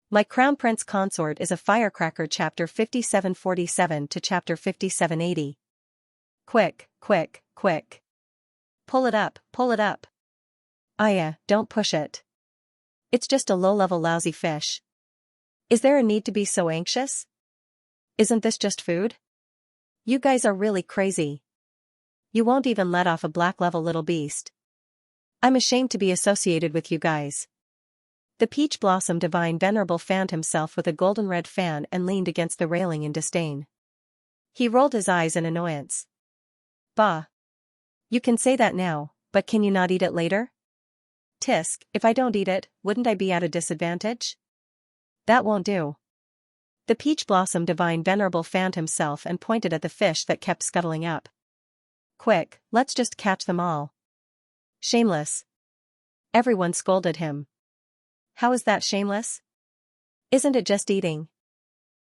My Crown Prince Consort is a Firecracker chapter 5747 to chapter 5780. Quick, quick, quick. Pull it up, pull it up. Aya, don't push it. It's just a low-level lousy fish. Is there a need to be so anxious? Isn't this just food? You guys are really crazy. You won't even let off a black-level little beast. I'm ashamed to be associated with you guys. The peach blossom divine venerable fanned himself with a golden red fan and leaned against the railing in disdain. He rolled his eyes in annoyance. Bah. You can say that now, but can you not eat it later? Tisk, if I don't eat it, wouldn't I be at a disadvantage? That won't do. The peach blossom divine venerable fanned himself and pointed at the fish that kept scuttling up. Quick, let's just catch them all. Shameless. Everyone scolded him. How is that shameless? Isn't it just eating?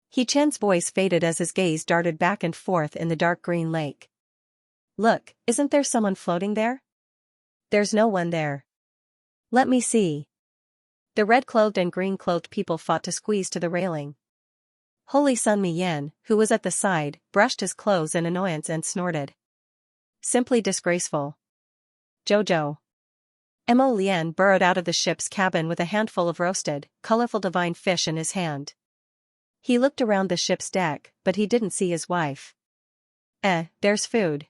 He Chen's voice faded as his gaze darted back and forth in the dark green lake. Look, isn't there someone floating there? There's no one there. Let me see. The red-clothed and green-clothed people fought to squeeze to the railing. Holy Sun Mi Yan, who was at the side, brushed his clothes in annoyance and snorted. Simply disgraceful. Jojo. Mo Lian burrowed out of the ship's cabin with a handful of roasted, colorful divine fish in his hand. He looked around the ship's deck, but he didn't see his wife. There's food.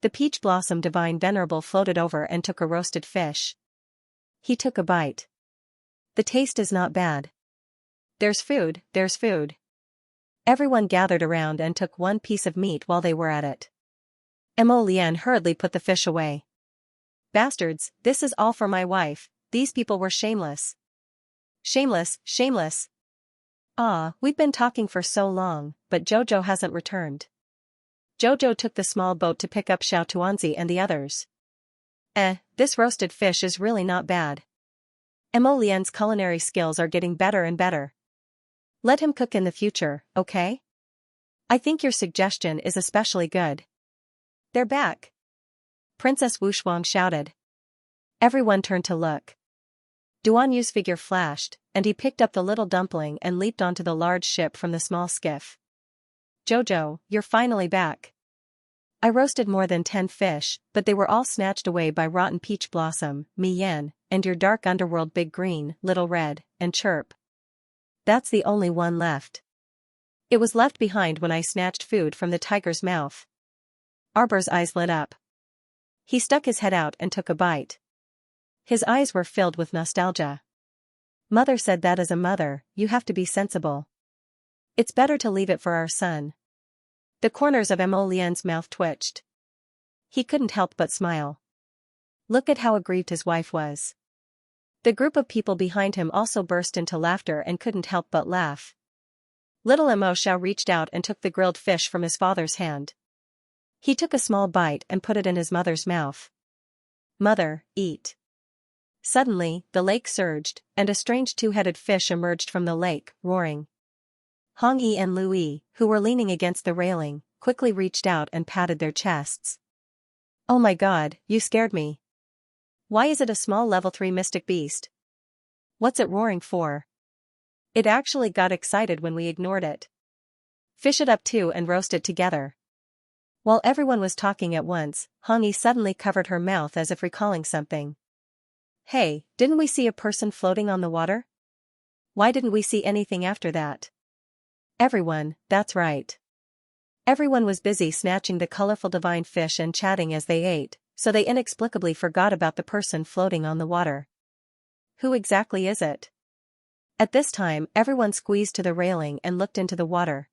The peach blossom divine venerable floated over and took a roasted fish. He took a bite. The taste is not bad. There's food, there's food. Everyone gathered around and took one piece of meat while they were at it. Mo Lian hurriedly put the fish away. Bastards, this is all for my wife, these people were shameless. Shameless, shameless. We've been talking for so long, but Jojo hasn't returned. Jojo took the small boat to pick up Xiao Tuanzi and the others. This roasted fish is really not bad. Mo Lian's culinary skills are getting better and better. Let him cook in the future, okay? I think your suggestion is especially good. They're back. Princess Wushuang shouted. Everyone turned to look. Duan Yu's figure flashed, and he picked up the little dumpling and leaped onto the large ship from the small skiff. Jojo, you're finally back. I roasted more than 10 fish, but they were all snatched away by rotten peach blossom, Mi Yan, and your dark underworld big green, little red, and chirp. That's the only one left. It was left behind when I snatched food from the tiger's mouth. Arbor's eyes lit up. He stuck his head out and took a bite. His eyes were filled with nostalgia. Mother said that as a mother, you have to be sensible. It's better to leave it for our son. The corners of Mo Lian's mouth twitched. He couldn't help but smile. Look at how aggrieved his wife was. The group of people behind him also burst into laughter and couldn't help but laugh. Little Mo Xiao reached out and took the grilled fish from his father's hand. He took a small bite and put it in his mother's mouth. Mother, eat. Suddenly, the lake surged, and a strange two-headed fish emerged from the lake, roaring. Hong Yi and Lu Yi, who were leaning against the railing, quickly reached out and patted their chests. Oh my god, you scared me. Why is it a small level 3 mystic beast? What's it roaring for? It actually got excited when we ignored it. Fish it up too and roast it together. While everyone was talking at once, Hong Yi suddenly covered her mouth as if recalling something. Hey, didn't we see a person floating on the water? Why didn't we see anything after that? Everyone, that's right. Everyone was busy snatching the colorful divine fish and chatting as they ate, so they inexplicably forgot about the person floating on the water. Who exactly is it? At this time, everyone squeezed to the railing and looked into the water.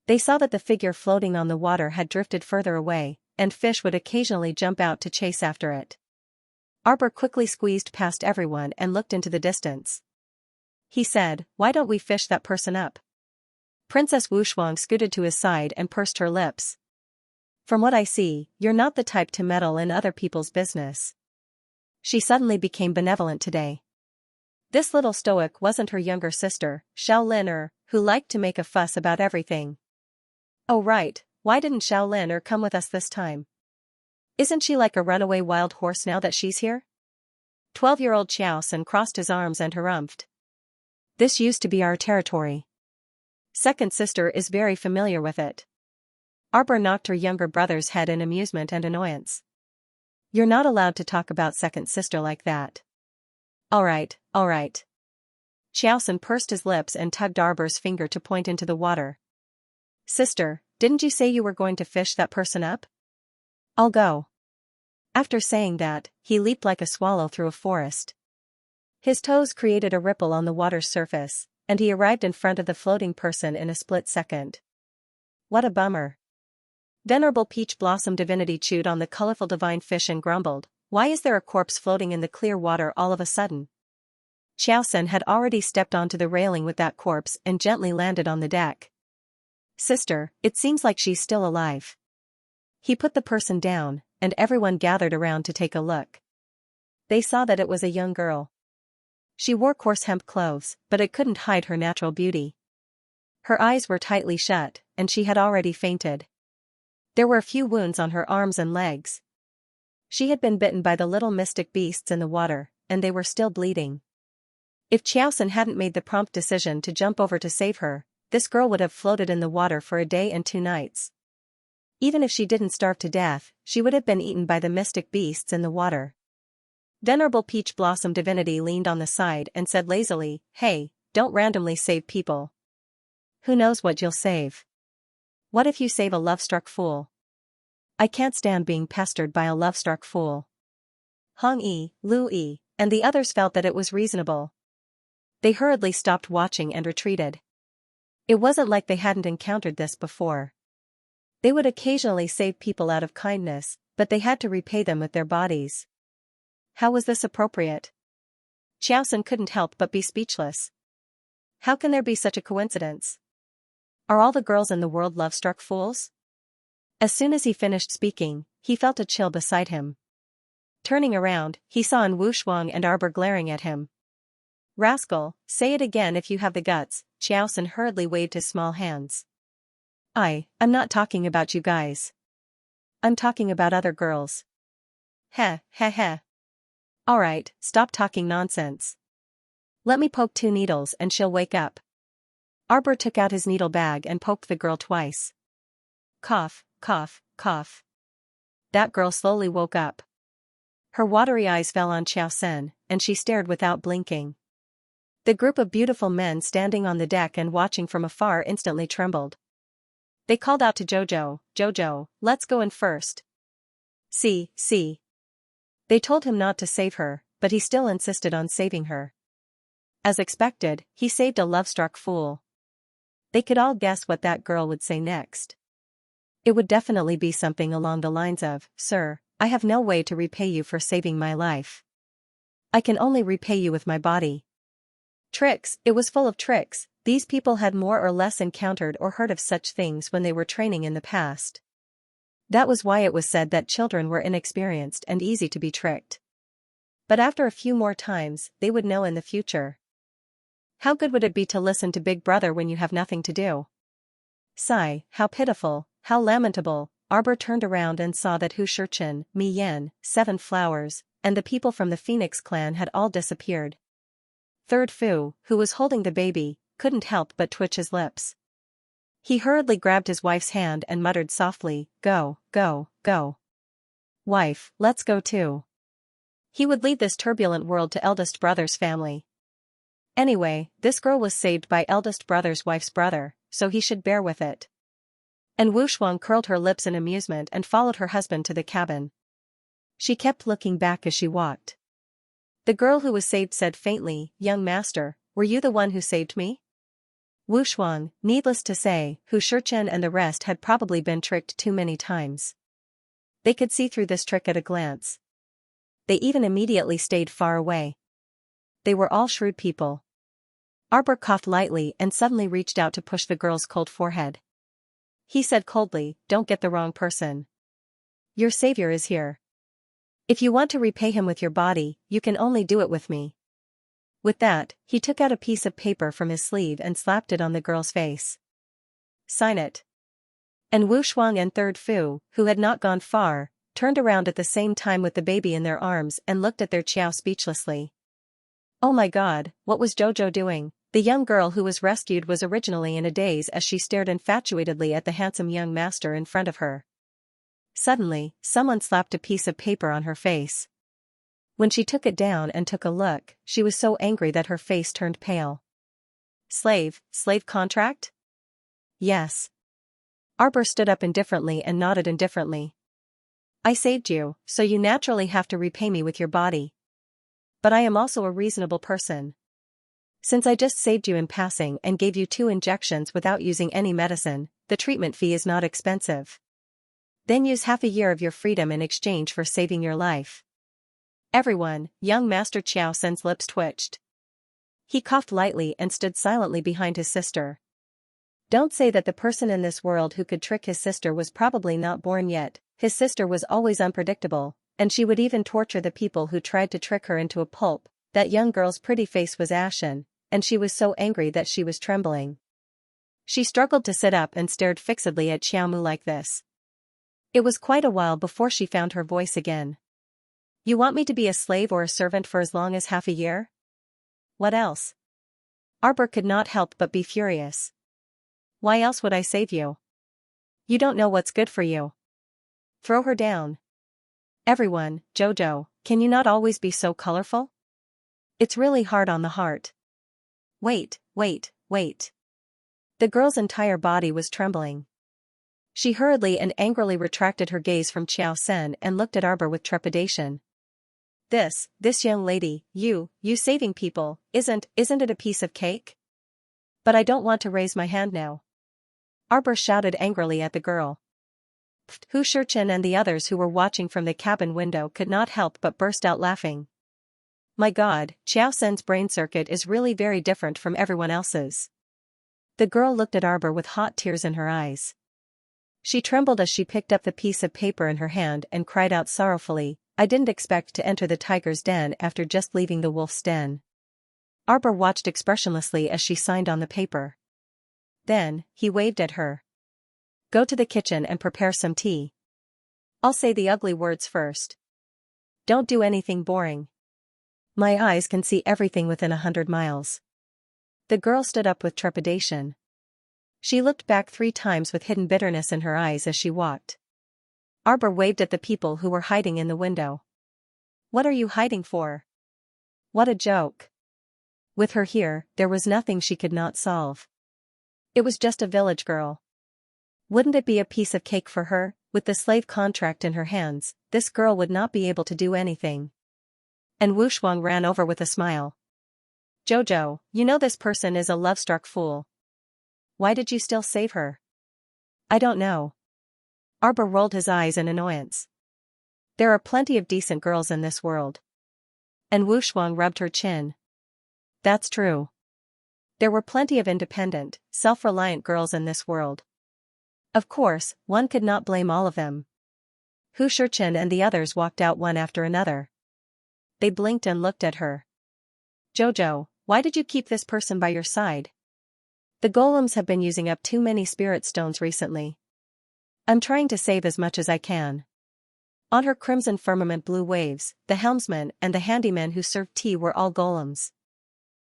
They saw that the figure floating on the water had drifted further away, and fish would occasionally jump out to chase after it. Arbor quickly squeezed past everyone and looked into the distance. He said, why don't we fish that person up? Princess Wushuang scooted to his side and pursed her lips. From what I see, you're not the type to meddle in other people's business. She suddenly became benevolent today. This little stoic wasn't her younger sister, Xiao who liked to make a fuss about everything. Oh right, why didn't Xiao come with us this time? Isn't she like a runaway wild horse now that she's here? 12-year-old Xiao San crossed his arms and harumphed. This used to be our territory. Second sister is very familiar with it. Arbor knocked her younger brother's head in amusement and annoyance. You're not allowed to talk about second sister like that. Alright, alright. Xiaoxin pursed his lips and tugged Arbor's finger to point into the water. Sister, didn't you say you were going to fish that person up? I'll go. After saying that, he leaped like a swallow through a forest. His toes created a ripple on the water's surface, and he arrived in front of the floating person in a split second. What a bummer. Venerable Peach Blossom Divinity chewed on the colorful divine fish and grumbled, why is there a corpse floating in the clear water all of a sudden? Xiaoxin had already stepped onto the railing with that corpse and gently landed on the deck. Sister, it seems like she's still alive. He put the person down, and everyone gathered around to take a look. They saw that it was a young girl. She wore coarse hemp clothes, but it couldn't hide her natural beauty. Her eyes were tightly shut, and she had already fainted. There were a few wounds on her arms and legs. She had been bitten by the little mystic beasts in the water, and they were still bleeding. If Xiaoxin hadn't made the prompt decision to jump over to save her, this girl would have floated in the water for a day and 2 nights. Even if she didn't starve to death, she would have been eaten by the mystic beasts in the water. Venerable Peach Blossom Divinity leaned on the side and said lazily, hey, don't randomly save people. Who knows what you'll save? What if you save a love-struck fool? I can't stand being pestered by a love-struck fool. Hong Yi, Lu Yi, and the others felt that it was reasonable. They hurriedly stopped watching and retreated. It wasn't like they hadn't encountered this before. They would occasionally save people out of kindness, but they had to repay them with their bodies. How was this appropriate? Xiaoxin couldn't help but be speechless. How can there be such a coincidence? Are all the girls in the world love-struck fools? As soon as he finished speaking, he felt a chill beside him. Turning around, he saw Wu Shuang and Arbor glaring at him. Rascal, say it again if you have the guts, Xiaoxin hurriedly waved his small hands. I'm not talking about you guys. I'm talking about other girls. Heh, heh heh. Alright, stop talking nonsense. Let me poke 2 needles and she'll wake up. Arbor took out his needle bag and poked the girl twice. Cough, cough, cough. That girl slowly woke up. Her watery eyes fell on Xiaoxin, and she stared without blinking. The group of beautiful men standing on the deck and watching from afar instantly trembled. They called out to Jojo, Jojo, let's go in first. See. They told him not to save her, but he still insisted on saving her. As expected, he saved a love-struck fool. They could all guess what that girl would say next. It would definitely be something along the lines of, Sir, I have no way to repay you for saving my life. I can only repay you with my body. Tricks, it was full of tricks. These people had more or less encountered or heard of such things when they were training in the past. That was why it was said that children were inexperienced and easy to be tricked. But after a few more times, they would know in the future. How good would it be to listen to Big Brother when you have nothing to do? Sigh, how pitiful, how lamentable. Arbor turned around and saw that Hu Shurchen, Mi Yan, 7 Flowers, and the people from the Phoenix clan had all disappeared. Third Fu, who was holding the baby, couldn't help but twitch his lips. He hurriedly grabbed his wife's hand and muttered softly, Go, go, go. Wife, let's go too. He would leave this turbulent world to eldest brother's family. Anyway, this girl was saved by eldest brother's wife's brother, so he should bear with it. And Wu Shuang curled her lips in amusement and followed her husband to the cabin. She kept looking back as she walked. The girl who was saved said faintly, Young master, were you the one who saved me? Wu Shuang, needless to say, Hu Shurchen and the rest had probably been tricked too many times. They could see through this trick at a glance. They even immediately stayed far away. They were all shrewd people. Arbor coughed lightly and suddenly reached out to push the girl's cold forehead. He said coldly, Don't get the wrong person. Your savior is here. If you want to repay him with your body, you can only do it with me. With that, he took out a piece of paper from his sleeve and slapped it on the girl's face. Sign it. And Wu Shuang and Third Fu, who had not gone far, turned around at the same time with the baby in their arms and looked at their Qiao speechlessly. Oh my god, what was Jojo doing? The young girl who was rescued was originally in a daze as she stared infatuatedly at the handsome young master in front of her. Suddenly, someone slapped a piece of paper on her face. When she took it down and took a look, she was so angry that her face turned pale. Slave contract? Yes. Arbor stood up indifferently and nodded indifferently. I saved you, so you naturally have to repay me with your body. But I am also a reasonable person. Since I just saved you in passing and gave you 2 injections without using any medicine, the treatment fee is not expensive. Then use half a year of your freedom in exchange for saving your life. Everyone, young Master Xiaoxin's lips twitched. He coughed lightly and stood silently behind his sister. Don't say that the person in this world who could trick his sister was probably not born yet. His sister was always unpredictable, and she would even torture the people who tried to trick her into a pulp. That young girl's pretty face was ashen, and she was so angry that she was trembling. She struggled to sit up and stared fixedly at Xiaomu like this. It was quite a while before she found her voice again. You want me to be a slave or a servant for as long as half a year? What else? Arbor could not help but be furious. Why else would I save you? You don't know what's good for you. Throw her down. Everyone, Jojo, can you not always be so colorful? It's really hard on the heart. Wait. The girl's entire body was trembling. She hurriedly and angrily retracted her gaze from Xiaoxin and looked at Arbor with trepidation. This young lady, you saving people, isn't it a piece of cake? But I don't want to raise my hand now. Arbor shouted angrily at the girl. Hu Shurchen and the others who were watching from the cabin window could not help but burst out laughing. My God, Xiaoxin's brain circuit is really very different from everyone else's. The girl looked at Arbor with hot tears in her eyes. She trembled as she picked up the piece of paper in her hand and cried out sorrowfully, I didn't expect to enter the tiger's den after just leaving the wolf's den. Arbor watched expressionlessly as she signed on the paper. Then, he waved at her. Go to the kitchen and prepare some tea. I'll say the ugly words first. Don't do anything boring. My eyes can see everything within 100 miles. The girl stood up with trepidation. She looked back 3 times with hidden bitterness in her eyes as she walked. Arbor waved at the people who were hiding in the window. What are you hiding for? What a joke. With her here, there was nothing she could not solve. It was just a village girl. Wouldn't it be a piece of cake for her? With the slave contract in her hands, this girl would not be able to do anything. And Wu Shuang ran over with a smile. Jojo, you know this person is a love-struck fool. Why did you still save her? I don't know. Arbor rolled his eyes in annoyance. There are plenty of decent girls in this world. And Wu Shuang rubbed her chin. That's true. There were plenty of independent, self-reliant girls in this world. Of course, one could not blame all of them. Hu Shurchen and the others walked out one after another. They blinked and looked at her. Jojo, why did you keep this person by your side? The golems have been using up too many spirit stones recently. I'm trying to save as much as I can. On her crimson firmament blue waves, the helmsman and the handyman who served tea were all golems.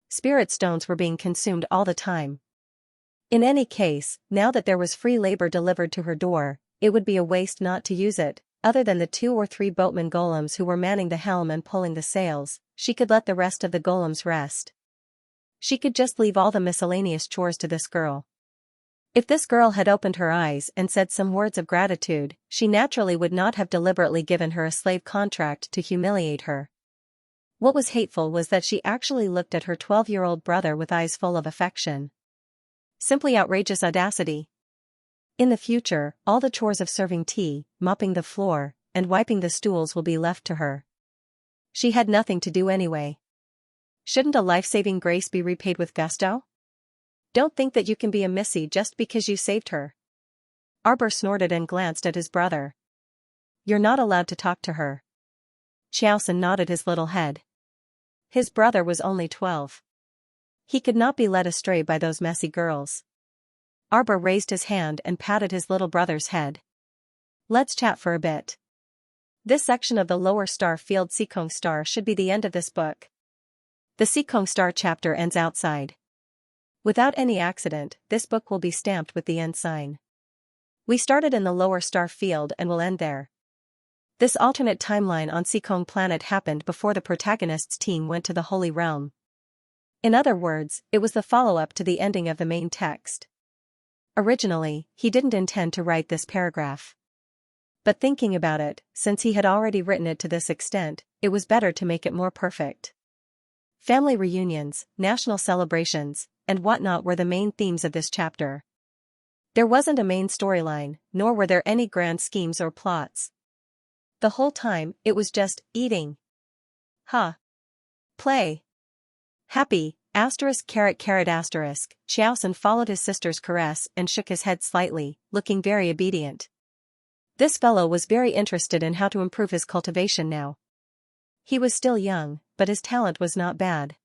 Spirit stones were being consumed all the time. In any case, now that there was free labor delivered to her door, it would be a waste not to use it. Other than the 2 or 3 boatman golems who were manning the helm and pulling the sails, she could let the rest of the golems rest. She could just leave all the miscellaneous chores to this girl. If this girl had opened her eyes and said some words of gratitude, she naturally would not have deliberately given her a slave contract to humiliate her. What was hateful was that she actually looked at her 12-year-old brother with eyes full of affection. Simply outrageous audacity. In the future, all the chores of serving tea, mopping the floor, and wiping the stools will be left to her. She had nothing to do anyway. Shouldn't a life-saving grace be repaid with gusto? Don't think that you can be a missy just because you saved her. Arbor snorted and glanced at his brother. You're not allowed to talk to her. Xiaoxin nodded his little head. His brother was only 12. He could not be led astray by those messy girls. Arbor raised his hand and patted his little brother's head. Let's chat for a bit. This section of the lower star field Seekong star should be the end of this book. The Seekong star chapter ends outside. Without any accident, this book will be stamped with the end sign. We started in the lower star field and will end there. This alternate timeline on Seekong planet happened before the protagonist's team went to the Holy Realm. In other words, it was the follow-up to the ending of the main text. Originally, he didn't intend to write this paragraph. But thinking about it, since he had already written it to this extent, it was better to make it more perfect. Family reunions, national celebrations, and whatnot were the main themes of this chapter. There wasn't a main storyline, nor were there any grand schemes or plots. The whole time, it was just eating. Play. Happy, ********. Xiaosun followed his sister's caress and shook his head slightly, looking very obedient. This fellow was very interested in how to improve his cultivation now. He was still young, but his talent was not bad.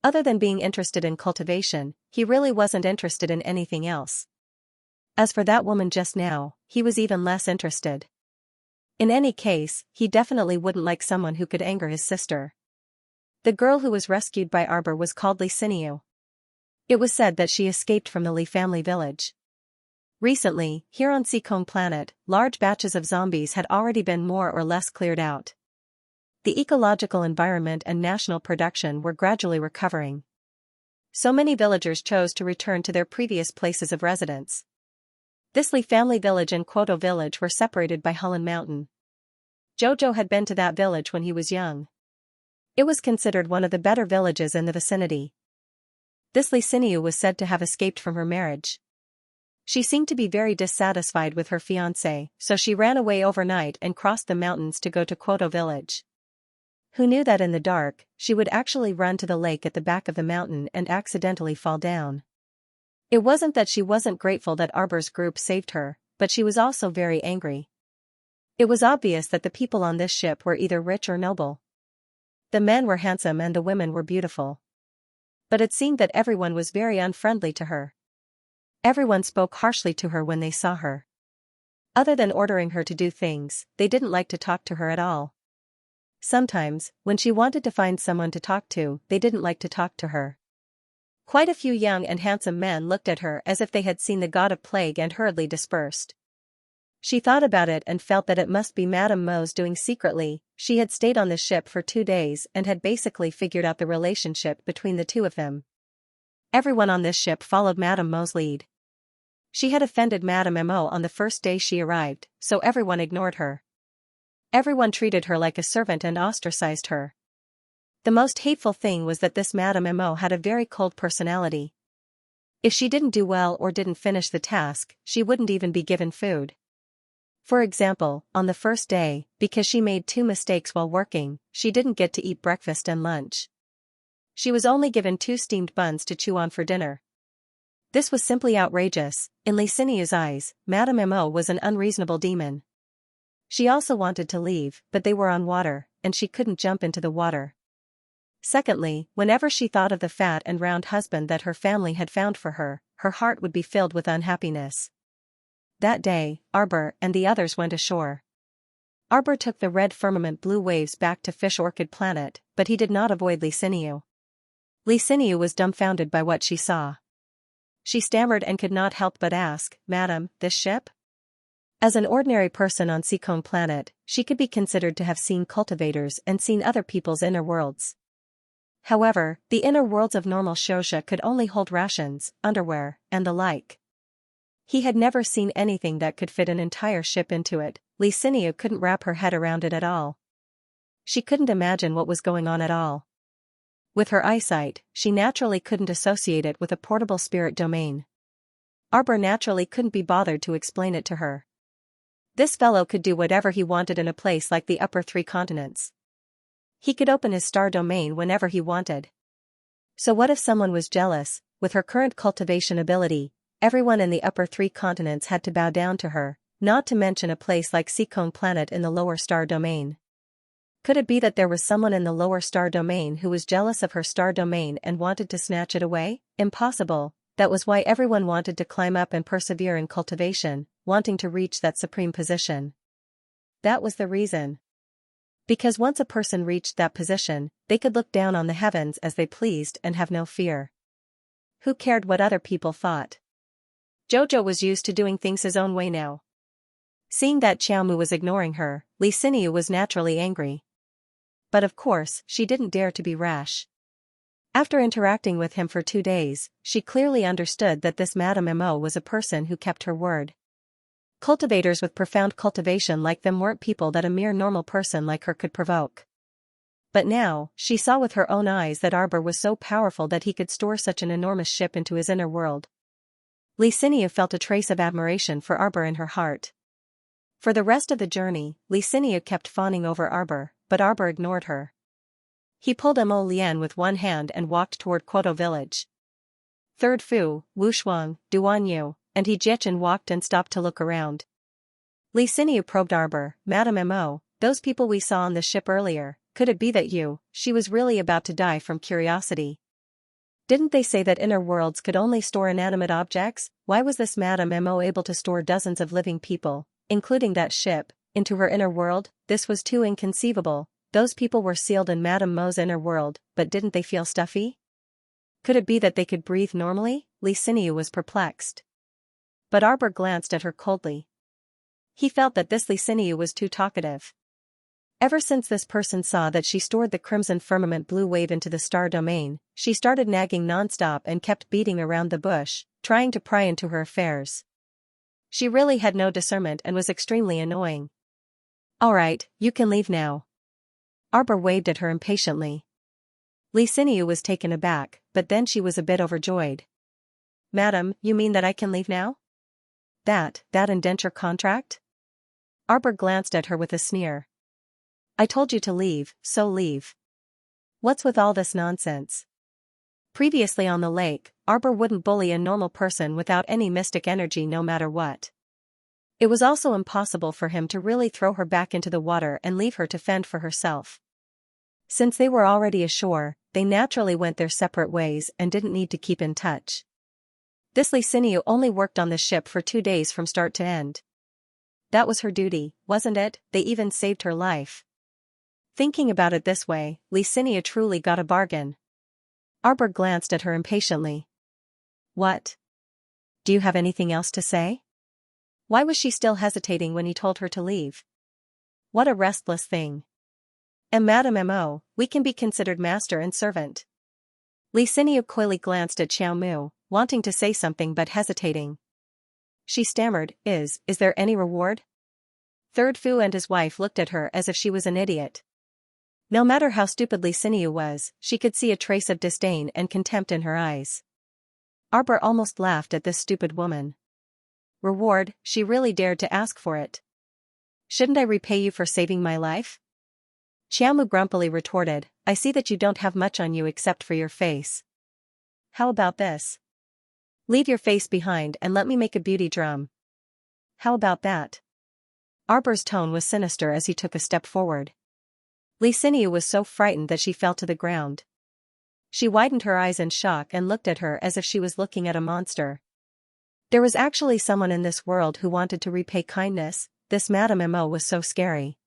Other than being interested in cultivation, he really wasn't interested in anything else. As for that woman just now, he was even less interested. In any case, he definitely wouldn't like someone who could anger his sister. The girl who was rescued by Arbor was called Xianxia. It was said that she escaped from the Li family village. Recently, here on Seekong planet, large batches of zombies had already been more or less cleared out. The ecological environment and national production were gradually recovering. So many villagers chose to return to their previous places of residence. This Li family village and Quoto village were separated by Hulun Mountain. Jojo had been to that village when he was young. It was considered one of the better villages in the vicinity. This Xianxia was said to have escaped from her marriage. She seemed to be very dissatisfied with her fiancé, so she ran away overnight and crossed the mountains to go to Quoto village. Who knew that in the dark, she would actually run to the lake at the back of the mountain and accidentally fall down. It wasn't that she wasn't grateful that Arbor's group saved her, but she was also very angry. It was obvious that the people on this ship were either rich or noble. The men were handsome and the women were beautiful. But it seemed that everyone was very unfriendly to her. Everyone spoke harshly to her when they saw her. Other than ordering her to do things, they didn't like to talk to her at all. Sometimes, when she wanted to find someone to talk to, they didn't like to talk to her. Quite a few young and handsome men looked at her as if they had seen the god of plague and hurriedly dispersed. She thought about it and felt that it must be Madame Mo's doing secretly. She had stayed on the ship for 2 days and had basically figured out the relationship between the two of them. Everyone on this ship followed Madame Mo's lead. She had offended Madame Mo on the first day she arrived, so everyone ignored her. Everyone treated her like a servant and ostracized her. The most hateful thing was that this Madame Mo had a very cold personality. If she didn't do well or didn't finish the task, she wouldn't even be given food. For example, on the first day, because she made 2 mistakes while working, she didn't get to eat breakfast and lunch. She was only given 2 steamed buns to chew on for dinner. This was simply outrageous. In Xianxia's eyes, Madame Mo was an unreasonable demon. She also wanted to leave, but they were on water, and she couldn't jump into the water. Secondly, whenever she thought of the fat and round husband that her family had found for her, her heart would be filled with unhappiness. That day, Arbor and the others went ashore. Arbor took the red firmament blue waves back to Fish Orchid Planet, but he did not avoid Xianxia. Xianxia was dumbfounded by what she saw. She stammered and could not help but ask, "Madam, this ship?" As an ordinary person on Seekong Planet, she could be considered to have seen cultivators and seen other people's inner worlds. However, the inner worlds of normal Xianxia could only hold rations, underwear, and the like. He had never seen anything that could fit an entire ship into it. Xianxia couldn't wrap her head around it at all. She couldn't imagine what was going on at all. With her eyesight, she naturally couldn't associate it with a portable spirit domain. Arbor naturally couldn't be bothered to explain it to her. This fellow could do whatever he wanted in a place like the upper 3 continents. He could open his star domain whenever he wanted. So what if someone was jealous? With her current cultivation ability, everyone in the upper 3 continents had to bow down to her, not to mention a place like Seekong Planet in the lower star domain. Could it be that there was someone in the lower star domain who was jealous of her star domain and wanted to snatch it away? Impossible. That was why everyone wanted to climb up and persevere in cultivation, wanting to reach that supreme position. That was the reason. Because once a person reached that position, they could look down on the heavens as they pleased and have no fear. Who cared what other people thought? Jojo was used to doing things his own way now. Seeing that Xiaomu was ignoring her, Li Xinyu was naturally angry. But of course, she didn't dare to be rash. After interacting with him for 2 days, she clearly understood that this Madame Mo was a person who kept her word. Cultivators with profound cultivation like them weren't people that a mere normal person like her could provoke. But now, she saw with her own eyes that Arbor was so powerful that he could store such an enormous ship into his inner world. Li Xinyu felt a trace of admiration for Arbor in her heart. For the rest of the journey, Li Xinyu kept fawning over Arbor, but Arbor ignored her. He pulled Mo Lian with one hand and walked toward Quoto village. Third Fu, Wu Shuang, Duan Yu, and He Jichen walked and stopped to look around. Li Xinyu probed Arbor. Madame Mo, those people we saw on the ship earlier, could it be that you? She was really about to die from curiosity. Didn't they say that inner worlds could only store inanimate objects? Why was this Madame Mo able to store dozens of living people, including that ship, into her inner world? This was too inconceivable. Those people were sealed in Madame Mo's inner world, but didn't they feel stuffy? Could it be that they could breathe normally? Li Xinyu was perplexed. But Arbor glanced at her coldly. He felt that this Li Xinyu was too talkative. Ever since this person saw that she stored the crimson firmament blue wave into the star domain, she started nagging nonstop and kept beating around the bush, trying to pry into her affairs. She really had no discernment and was extremely annoying. All right, you can leave now. Arbor waved at her impatiently. Li Xinyu was taken aback, but then she was a bit overjoyed. Madam, you mean that I can leave now? That indenture contract? Arbor glanced at her with a sneer. I told you to leave, so leave. What's with all this nonsense? Previously on the lake, Arbor wouldn't bully a normal person without any mystic energy no matter what. It was also impossible for him to really throw her back into the water and leave her to fend for herself. Since they were already ashore, they naturally went their separate ways and didn't need to keep in touch. This Li Xinyu only worked on the ship for 2 days from start to end. That was her duty, wasn't it? They even saved her life. Thinking about it this way, Li Xinyu truly got a bargain. Arbor glanced at her impatiently. What? Do you have anything else to say? Why was she still hesitating when he told her to leave? What a restless thing. And Madame Mo, we can be considered master and servant. Li Xinyu coyly glanced at Xiaomu, wanting to say something but hesitating. She stammered, Is there any reward? Third Fu and his wife looked at her as if she was an idiot. No matter how stupid Li Xinyu was, she could see a trace of disdain and contempt in her eyes. Arbor almost laughed at this stupid woman. Reward, she really dared to ask for it. Shouldn't I repay you for saving my life? Xiaomu grumpily retorted, I see that you don't have much on you except for your face. How about this? Leave your face behind and let me make a beauty drum. How about that? Arbor's tone was sinister as he took a step forward. Li Xinyu was so frightened that she fell to the ground. She widened her eyes in shock and looked at her as if she was looking at a monster. There was actually someone in this world who wanted to repay kindness. This Madame Mo was so scary.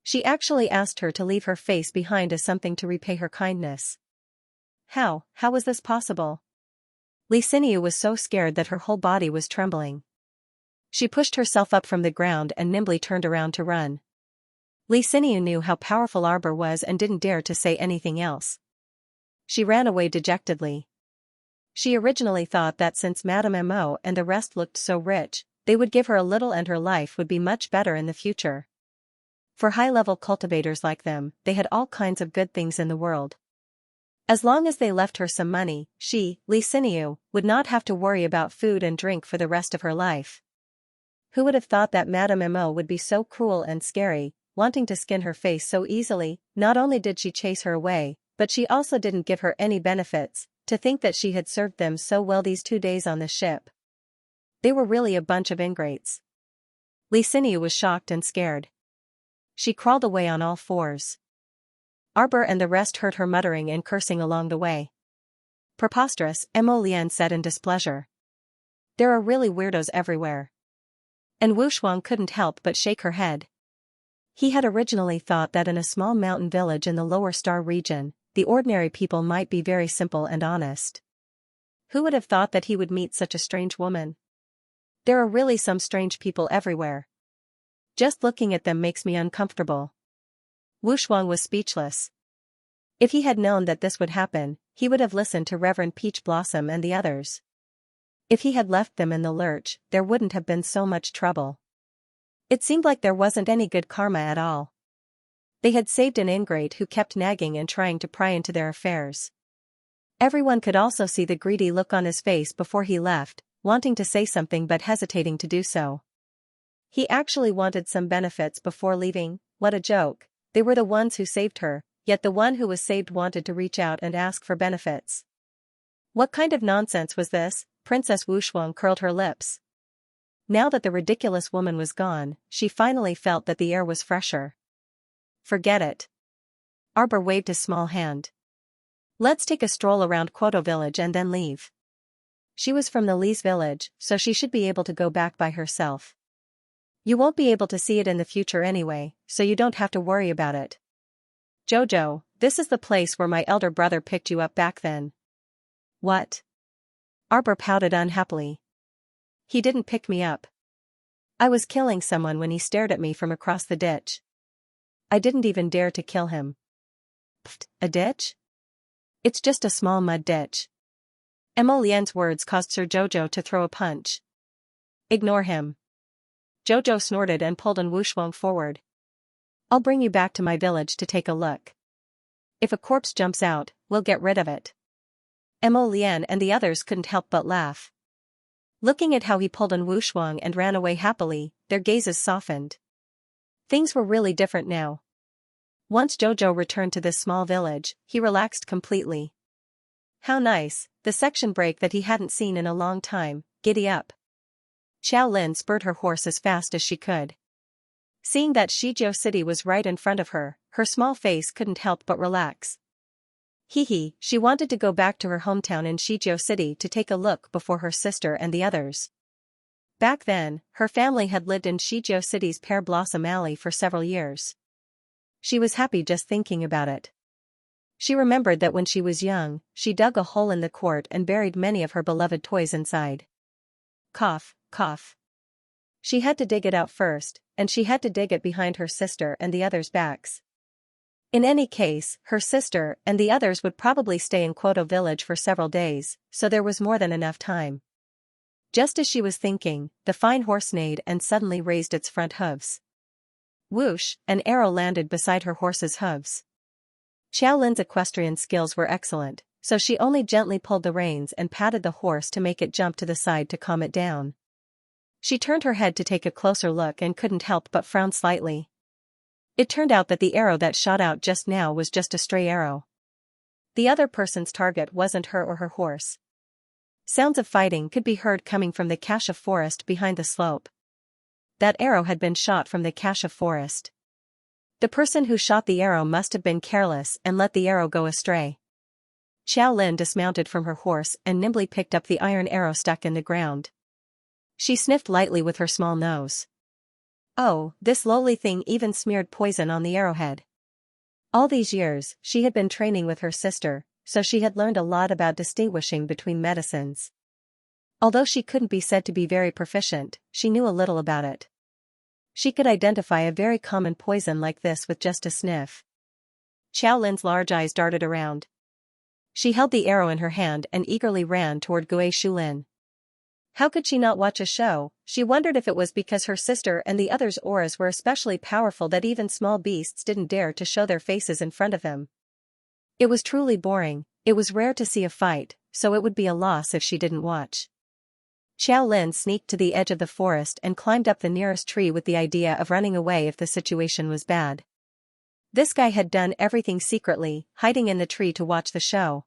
She actually asked her to leave her face behind as something to repay her kindness. How was this possible? Li Xinyu was so scared that her whole body was trembling. She pushed herself up from the ground and nimbly turned around to run. Li Xinyu knew how powerful Arbor was and didn't dare to say anything else. She ran away dejectedly. She originally thought that since Madame Mo and the rest looked so rich, they would give her a little and her life would be much better in the future. For high-level cultivators like them, they had all kinds of good things in the world. As long as they left her some money, she, Li Xinyu, would not have to worry about food and drink for the rest of her life. Who would have thought that Madame Mo would be so cruel and scary, wanting to skin her face so easily? Not only did she chase her away, but she also didn't give her any benefits. To think that she had served them so well these 2 days on the ship. They were really a bunch of ingrates. Li Xinyu was shocked and scared. She crawled away on all fours. Arbor and the rest heard her muttering and cursing along the way. Preposterous, Mo Lian said in displeasure. There are really weirdos everywhere. And Wu Shuang couldn't help but shake her head. He had originally thought that in a small mountain village in the lower star region, the ordinary people might be very simple and honest. Who would have thought that he would meet such a strange woman? There are really some strange people everywhere. Just looking at them makes me uncomfortable. Wu Shuang was speechless. If he had known that this would happen, he would have listened to Reverend Peach Blossom and the others. If he had left them in the lurch, there wouldn't have been so much trouble. It seemed like there wasn't any good karma at all. They had saved an ingrate who kept nagging and trying to pry into their affairs. Everyone could also see the greedy look on his face before he left, wanting to say something but hesitating to do so. He actually wanted some benefits before leaving. What a joke. They were the ones who saved her, yet the one who was saved wanted to reach out and ask for benefits. What kind of nonsense was this? Princess Wu Shuang curled her lips. Now that the ridiculous woman was gone, she finally felt that the air was fresher. Forget it. Arbor waved his small hand. Let's take a stroll around Quoto village and then leave. She was from the Li's village, so she should be able to go back by herself. You won't be able to see it in the future anyway, so you don't have to worry about it. Jojo, this is the place where my elder brother picked you up back then. What? Arbor pouted unhappily. He didn't pick me up. I was killing someone when he stared at me from across the ditch. I didn't even dare to kill him. Pfft, a ditch? It's just a small mud ditch. Emo Lian's words caused Sir Jojo to throw a punch. Ignore him. Jojo snorted and pulled Wu Shuang forward. I'll bring you back to my village to take a look. If a corpse jumps out, we'll get rid of it. Emo Lian and the others couldn't help but laugh. Looking at how he pulled Wu Shuang and ran away happily, their gazes softened. Things were really different now. Once Jojo returned to this small village, he relaxed completely. How nice, the section break that he hadn't seen in a long time. Giddy up. Xiao Lin spurred her horse as fast as she could. Seeing that Shijiao City was right in front of her, her small face couldn't help but relax. Hee, she wanted to go back to her hometown in Shijiao City to take a look before her sister and the others. Back then, her family had lived in Shijiao City's Pear Blossom Alley for several years. She was happy just thinking about it. She remembered that when she was young, she dug a hole in the court and buried many of her beloved toys inside. Cough, cough. She had to dig it out first, and she had to dig it behind her sister and the others' backs. In any case, her sister and the others would probably stay in Quoto village for several days, so there was more than enough time. Just as she was thinking, the fine horse neighed and suddenly raised its front hooves. Whoosh, an arrow landed beside her horse's hooves. Xiao Lin's equestrian skills were excellent, so she only gently pulled the reins and patted the horse to make it jump to the side to calm it down. She turned her head to take a closer look and couldn't help but frown slightly. It turned out that the arrow that shot out just now was just a stray arrow. The other person's target wasn't her or her horse. Sounds of fighting could be heard coming from the Cassia forest behind the slope. That arrow had been shot from the Cassia forest. The person who shot the arrow must have been careless and let the arrow go astray. Xiao Lin dismounted from her horse and nimbly picked up the iron arrow stuck in the ground. She sniffed lightly with her small nose. Oh, this lowly thing even smeared poison on the arrowhead. All these years, she had been training with her sister, so she had learned a lot about distinguishing between medicines. Although she couldn't be said to be very proficient, she knew a little about it. She could identify a very common poison like this with just a sniff. Xiao Lin's large eyes darted around. She held the arrow in her hand and eagerly ran toward Gui Shulin. How could she not watch a show? She wondered if it was because her sister and the others' auras were especially powerful that even small beasts didn't dare to show their faces in front of them. It was truly boring. It was rare to see a fight, so it would be a loss if she didn't watch. Xiao Lin sneaked to the edge of the forest and climbed up the nearest tree with the idea of running away if the situation was bad. This guy had done everything secretly, hiding in the tree to watch the show.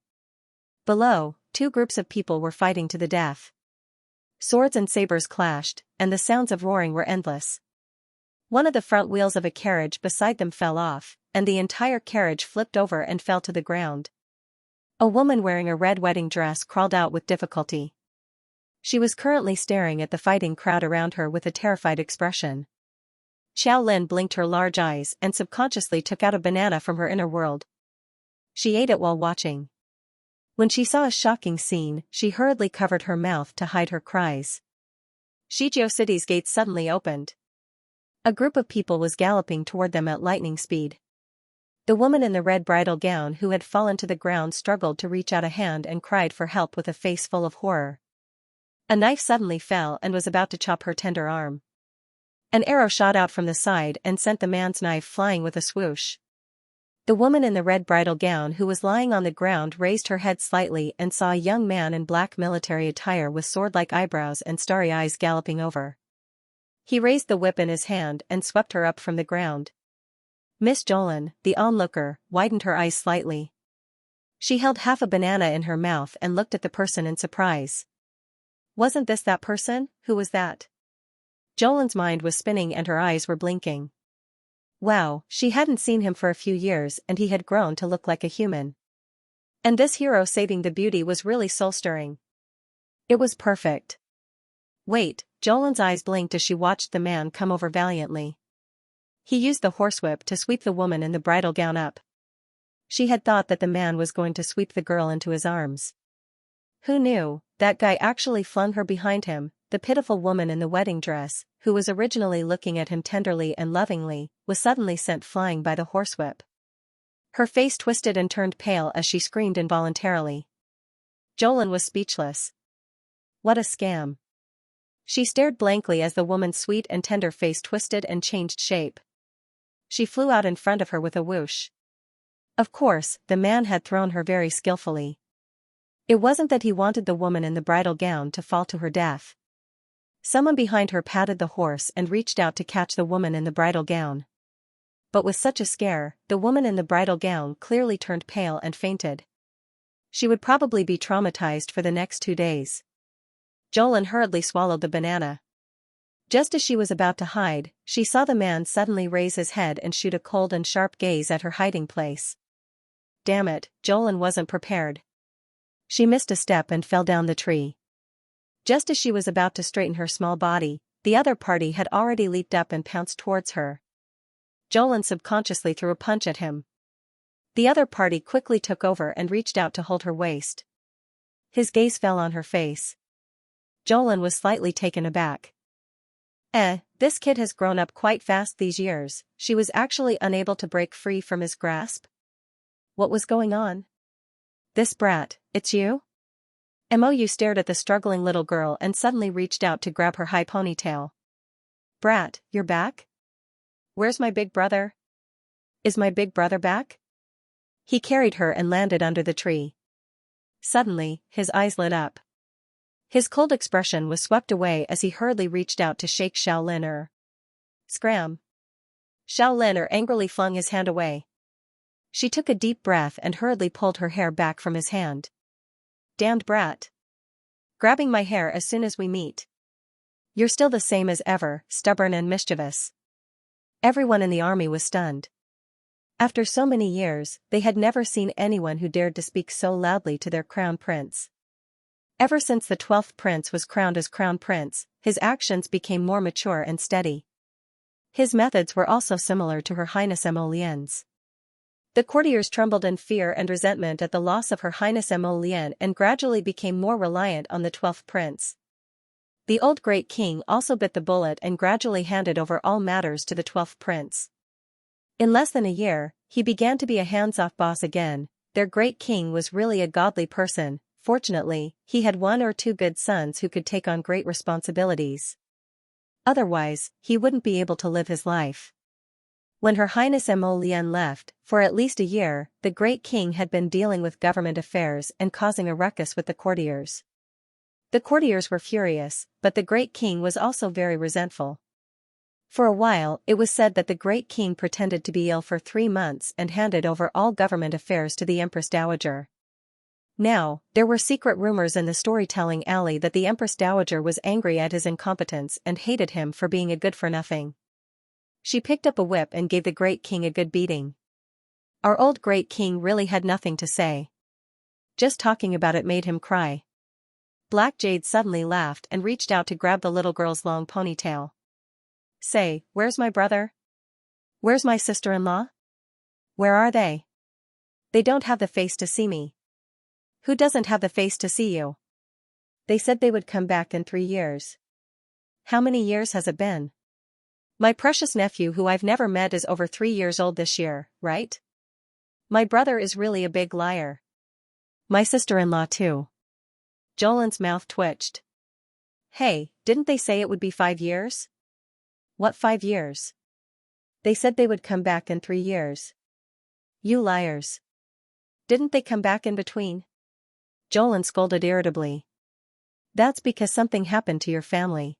Below, two groups of people were fighting to the death. Swords and sabers clashed, and the sounds of roaring were endless. One of the front wheels of a carriage beside them fell off, and the entire carriage flipped over and fell to the ground. A woman wearing a red wedding dress crawled out with difficulty. She was currently staring at the fighting crowd around her with a terrified expression. Xiao Lin blinked her large eyes and subconsciously took out a banana from her inner world. She ate it while watching. When she saw a shocking scene, she hurriedly covered her mouth to hide her cries. Shijiao City's gates suddenly opened. A group of people was galloping toward them at lightning speed. The woman in the red bridal gown who had fallen to the ground struggled to reach out a hand and cried for help with a face full of horror. A knife suddenly fell and was about to chop her tender arm. An arrow shot out from the side and sent the man's knife flying with a swoosh. The woman in the red bridal gown who was lying on the ground raised her head slightly and saw a young man in black military attire with sword-like eyebrows and starry eyes galloping over. He raised the whip in his hand and swept her up from the ground. Miss Jolin, the onlooker, widened her eyes slightly. She held half a banana in her mouth and looked at the person in surprise. Wasn't this that person? Who was that? Jolin's mind was spinning and her eyes were blinking. Wow, she hadn't seen him for a few years and he had grown to look like a human. And this hero saving the beauty was really soul-stirring. It was perfect. Wait, Jolin's eyes blinked as she watched the man come over valiantly. He used the horsewhip to sweep the woman in the bridal gown up. She had thought that the man was going to sweep the girl into his arms. Who knew, that guy actually flung her behind him. The pitiful woman in the wedding dress, who was originally looking at him tenderly and lovingly, was suddenly sent flying by the horsewhip. Her face twisted and turned pale as she screamed involuntarily. Jolin was speechless. What a scam. She stared blankly as the woman's sweet and tender face twisted and changed shape. She flew out in front of her with a whoosh. Of course, the man had thrown her very skillfully. It wasn't that he wanted the woman in the bridal gown to fall to her death. Someone behind her patted the horse and reached out to catch the woman in the bridal gown. But with such a scare, the woman in the bridal gown clearly turned pale and fainted. She would probably be traumatized for the next 2 days. Jolin hurriedly swallowed the banana. Just as she was about to hide, she saw the man suddenly raise his head and shoot a cold and sharp gaze at her hiding place. Damn it, Jolin wasn't prepared. She missed a step and fell down the tree. Just as she was about to straighten her small body, the other party had already leaped up and pounced towards her. Jolin subconsciously threw a punch at him. The other party quickly took over and reached out to hold her waist. His gaze fell on her face. Jolin was slightly taken aback. This kid has grown up quite fast these years. She was actually unable to break free from his grasp. What was going on? This brat, it's you? Mou stared at the struggling little girl and suddenly reached out to grab her high ponytail. Brat, you're back? Where's my big brother? Is my big brother back? He carried her and landed under the tree. Suddenly, his eyes lit up. His cold expression was swept away as he hurriedly reached out to shake Xiao. Scram! Xiao angrily flung his hand away. She took a deep breath and hurriedly pulled her hair back from his hand. Damned brat. Grabbing my hair as soon as we meet. You're still the same as ever, stubborn and mischievous. Everyone in the army was stunned. After so many years, they had never seen anyone who dared to speak so loudly to their crown prince. Ever since the 12th prince was crowned as crown prince, his actions became more mature and steady. His methods were also similar to Her Highness Lian's. The courtiers trembled in fear and resentment at the loss of Her Highness Lian and gradually became more reliant on the 12th prince. The old great king also bit the bullet and gradually handed over all matters to the 12th prince. In less than a year, he began to be a hands-off boss again. Their great king was really a godly person. Fortunately, he had 1 or 2 good sons who could take on great responsibilities. Otherwise, he wouldn't be able to live his life. When Her Highness Lian left, for at least a year, the great king had been dealing with government affairs and causing a ruckus with the courtiers. The courtiers were furious, but the great king was also very resentful. For a while, it was said that the great king pretended to be ill for 3 months and handed over all government affairs to the Empress Dowager. Now, there were secret rumors in the storytelling alley that the Empress Dowager was angry at his incompetence and hated him for being a good-for-nothing. She picked up a whip and gave the great king a good beating. Our old great king really had nothing to say. Just talking about it made him cry. Black Jade suddenly laughed and reached out to grab the little girl's long ponytail. Say, where's my brother? Where's my sister-in-law? Where are they? They don't have the face to see me. Who doesn't have the face to see you? They said they would come back in 3 years. How many years has it been? My precious nephew who I've never met is over 3 years old this year, right? My brother is really a big liar. My sister-in-law too. Jolan's mouth twitched. Hey, didn't they say it would be 5 years? What 5 years? They said they would come back in 3 years. You liars. Didn't they come back in between? Jolan scolded irritably. That's because something happened to your family.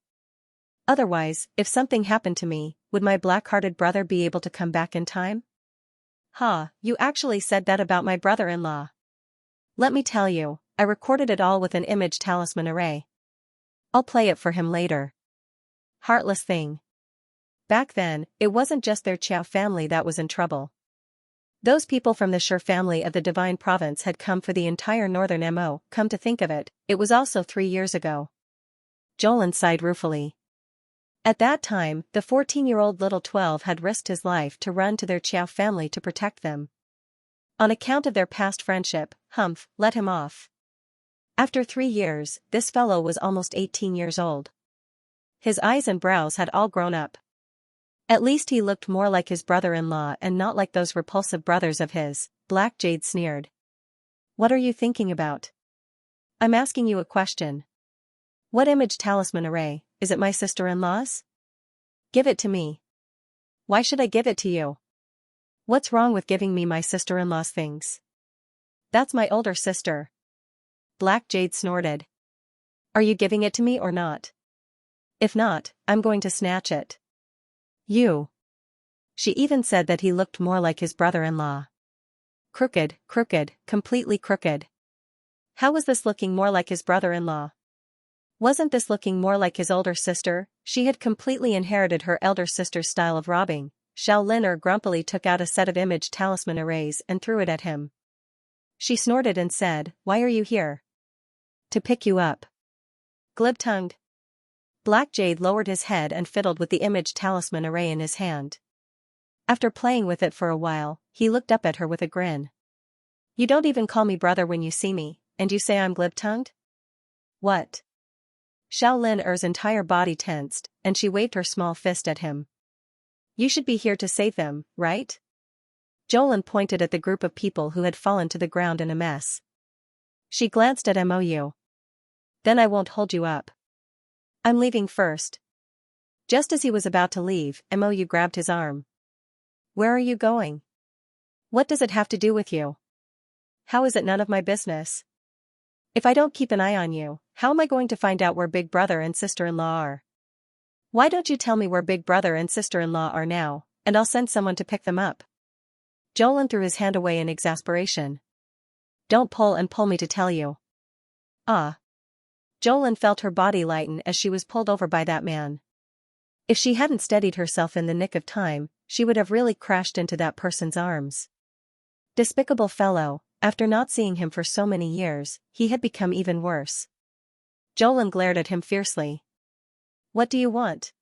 Otherwise, if something happened to me, would my black-hearted brother be able to come back in time? Ha, you actually said that about my brother-in-law. Let me tell you, I recorded it all with an image talisman array. I'll play it for him later. Heartless thing. Back then, it wasn't just their Xiao family that was in trouble. Those people from the Shi family of the Divine Province had come for the entire northern Mo. Come to think of it, it was also 3 years ago. Jolan sighed ruefully. At that time, the 14-year-old little 12 had risked his life to run to their Xiao family to protect them. On account of their past friendship, Humph let him off. After 3 years, this fellow was almost 18 years old. His eyes and brows had all grown up. At least he looked more like his brother-in-law and not like those repulsive brothers of his, Black Jade sneered. What are you thinking about? I'm asking you a question. What image talisman array, is it my sister-in-law's? Give it to me. Why should I give it to you? What's wrong with giving me my sister-in-law's things? That's my older sister. Black Jade snorted. Are you giving it to me or not? If not, I'm going to snatch it. You. She even said that he looked more like his brother-in-law. Crooked, completely crooked. How was this looking more like his brother-in-law? Wasn't this looking more like his older sister? She had completely inherited her elder sister's style of robbing. Xiao grumpily took out a set of image talisman arrays and threw it at him. She snorted and said, Why are you here? To pick you up. Glib-tongued. Black Jade lowered his head and fiddled with the image talisman array in his hand. After playing with it for a while, he looked up at her with a grin. You don't even call me brother when you see me, and you say I'm glib-tongued? What? Xiao entire body tensed, and she waved her small fist at him. You should be here to save them, right? Jolan pointed at the group of people who had fallen to the ground in a mess. She glanced at Mou. Then I won't hold you up. I'm leaving first. Just as he was about to leave, Mou grabbed his arm. Where are you going? What does it have to do with you? How is it none of my business? If I don't keep an eye on you, how am I going to find out where big brother and sister-in-law are? Why don't you tell me where big brother and sister-in-law are now, and I'll send someone to pick them up? Jolan threw his hand away in exasperation. Don't pull me to tell you. Ah. Jolan felt her body lighten as she was pulled over by that man. If she hadn't steadied herself in the nick of time, she would have really crashed into that person's arms. Despicable fellow, after not seeing him for so many years, he had become even worse. Jolan glared at him fiercely. What do you want?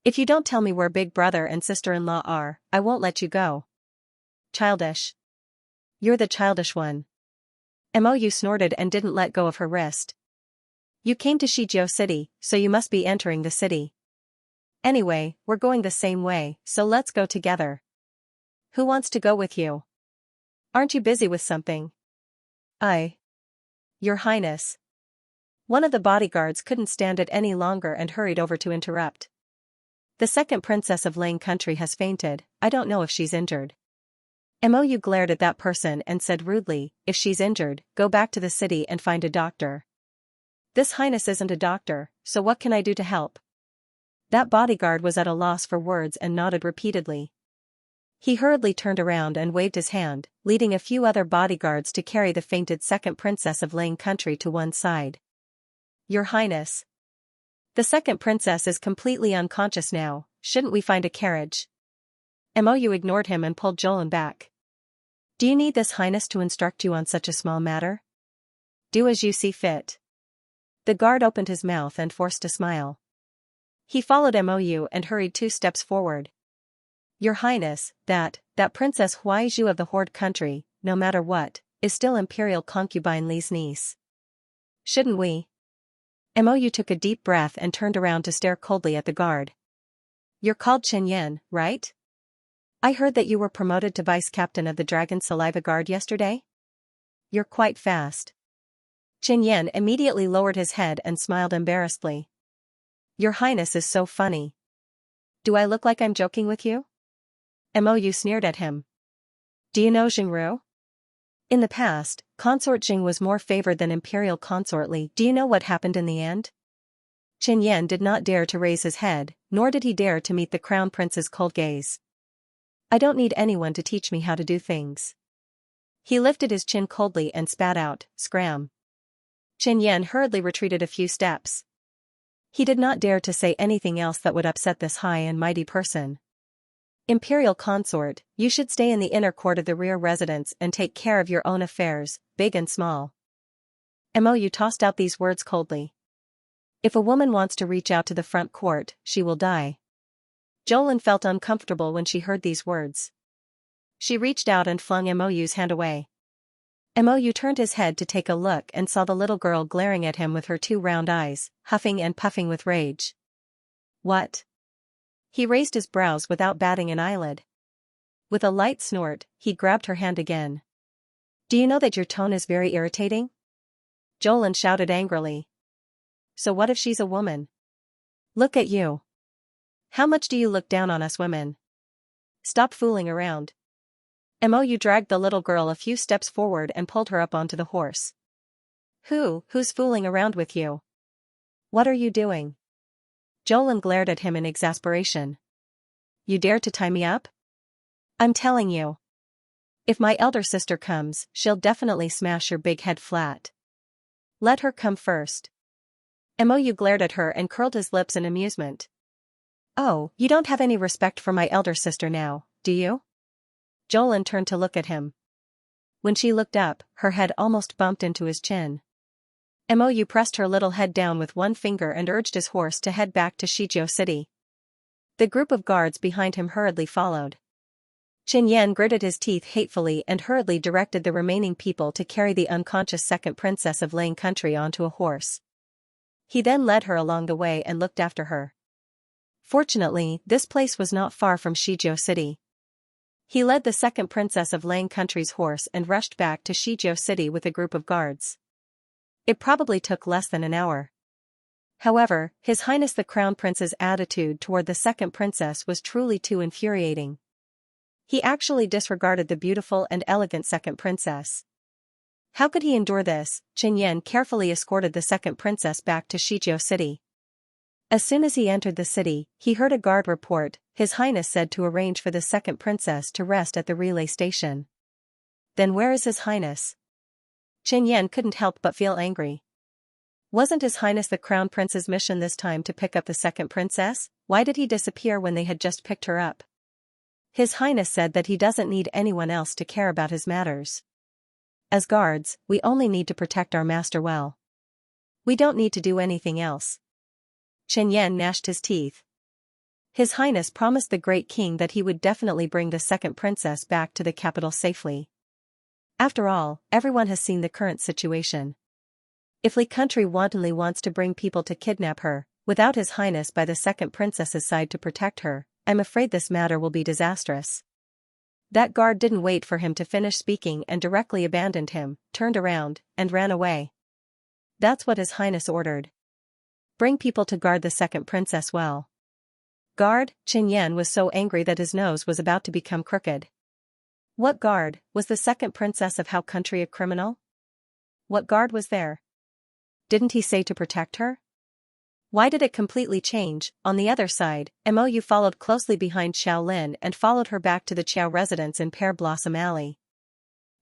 If you don't tell me where big brother and sister-in-law are, I won't let you go. Childish. You're the childish one. Mou snorted and didn't let go of her wrist. You came to Shijiao City, so you must be entering the city. Anyway, we're going the same way, so let's go together. Who wants to go with you? Aren't you busy with something? Your Highness. One of the bodyguards couldn't stand it any longer and hurried over to interrupt. The second princess of Lang Country has fainted, I don't know if she's injured. Mou glared at that person and said rudely, if she's injured, go back to the city and find a doctor. This Highness isn't a doctor, so what can I do to help? That bodyguard was at a loss for words and nodded repeatedly. He hurriedly turned around and waved his hand, leading a few other bodyguards to carry the fainted second princess of Lang Country to one side. Your Highness. The second princess is completely unconscious now, shouldn't we find a carriage? Mou ignored him and pulled Jolan back. Do you need this Highness to instruct you on such a small matter? Do as you see fit. The guard opened his mouth and forced a smile. He followed Mou and hurried 2 steps forward. Your Highness, that Princess Huaizhu of the Horde country, no matter what, is still Imperial concubine Li's niece. Shouldn't we? Mou took a deep breath and turned around to stare coldly at the guard. You're called Xianxia, right? I heard that you were promoted to vice captain of the Dragon Saliva Guard yesterday? You're quite fast. Xianxia immediately lowered his head and smiled embarrassedly. Your Highness is so funny. Do I look like I'm joking with you? Mou sneered at him. Do you know Xingru? In the past, Consort Xing was more favored than Imperial Consort Li. Do you know what happened in the end? Xianxia did not dare to raise his head, nor did he dare to meet the Crown Prince's cold gaze. I don't need anyone to teach me how to do things. He lifted his chin coldly and spat out, scram. Xianxia hurriedly retreated a few steps. He did not dare to say anything else that would upset this high and mighty person. Imperial Consort, you should stay in the inner court of the rear residence and take care of your own affairs, big and small. Mou tossed out these words coldly. If a woman wants to reach out to the front court, she will die. Jolin felt uncomfortable when she heard these words. She reached out and flung Mou's hand away. Mou turned his head to take a look and saw the little girl glaring at him with her two round eyes, huffing and puffing with rage. What? He raised his brows without batting an eyelid. With a light snort, he grabbed her hand again. Do you know that your tone is very irritating? Jolin shouted angrily. So what if she's a woman? Look at you. How much do you look down on us women? Stop fooling around. Mou dragged the little girl a few steps forward and pulled her up onto the horse. Who's fooling around with you? What are you doing? Jolin glared at him in exasperation. You dare to tie me up? I'm telling you. If my elder sister comes, she'll definitely smash your big head flat. Let her come first. Mou glared at her and curled his lips in amusement. Oh, you don't have any respect for my elder sister now, do you? Jolin turned to look at him. When she looked up, her head almost bumped into his chin. Mou pressed her little head down with one finger and urged his horse to head back to Xianxia City. The group of guards behind him hurriedly followed. Xianxia gritted his teeth hatefully and hurriedly directed the remaining people to carry the unconscious second princess of Lang Country onto a horse. He then led her along the way and looked after her. Fortunately, this place was not far from Xianxia City. He led the second princess of Lang Country's horse and rushed back to Xianxia City with a group of guards. It probably took less than an hour. However, His Highness the Crown Prince's attitude toward the second princess was truly too infuriating. He actually disregarded the beautiful and elegant second princess. How could he endure this? Xianxia carefully escorted the second princess back to Xianxia City. As soon as he entered the city, he heard a guard report, His Highness said to arrange for the second princess to rest at the relay station. Then where is His Highness? Xianxia couldn't help but feel angry. Wasn't His Highness the Crown Prince's mission this time to pick up the second princess? Why did he disappear when they had just picked her up? His Highness said that he doesn't need anyone else to care about his matters. As guards, we only need to protect our master well. We don't need to do anything else. Xianxia gnashed his teeth. His Highness promised the Great King that he would definitely bring the second princess back to the capital safely. After all, everyone has seen the current situation. If Li Country wantonly wants to bring people to kidnap her, without His Highness by the second princess's side to protect her, I'm afraid this matter will be disastrous. That guard didn't wait for him to finish speaking and directly abandoned him, turned around, and ran away. That's what His Highness ordered. Bring people to guard the second princess well. Guard? Xianxia was so angry that his nose was about to become crooked. What guard? Was the second princess of How Country a criminal? What guard was there? Didn't he say to protect her? Why did it completely change? On the other side, Mou followed closely behind Xiaolin and followed her back to the Qiao residence in Pear Blossom Alley.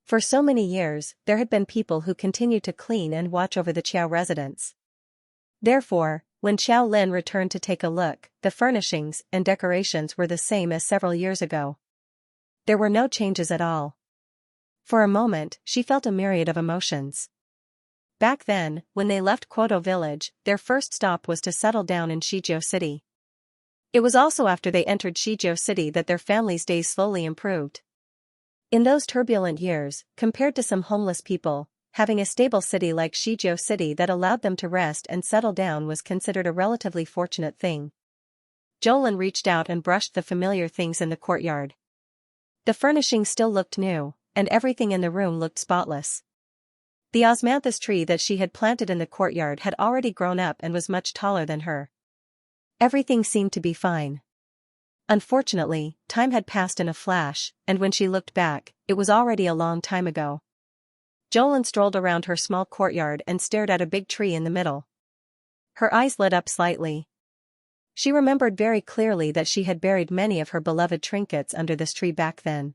For so many years, there had been people who continued to clean and watch over the Qiao residence. Therefore, when Xiaolin returned to take a look, the furnishings and decorations were the same as several years ago. There were no changes at all. For a moment, she felt a myriad of emotions. Back then, when they left Quoto village, their first stop was to settle down in Xianxia City. It was also after they entered Xianxia City that their family's days slowly improved. In those turbulent years, compared to some homeless people, having a stable city like Xianxia City that allowed them to rest and settle down was considered a relatively fortunate thing. Jolin reached out and brushed the familiar things in the courtyard. The furnishings still looked new, and everything in the room looked spotless. The osmanthus tree that she had planted in the courtyard had already grown up and was much taller than her. Everything seemed to be fine. Unfortunately, time had passed in a flash, and when she looked back, it was already a long time ago. Jolin strolled around her small courtyard and stared at a big tree in the middle. Her eyes lit up slightly. She remembered very clearly that she had buried many of her beloved trinkets under this tree back then.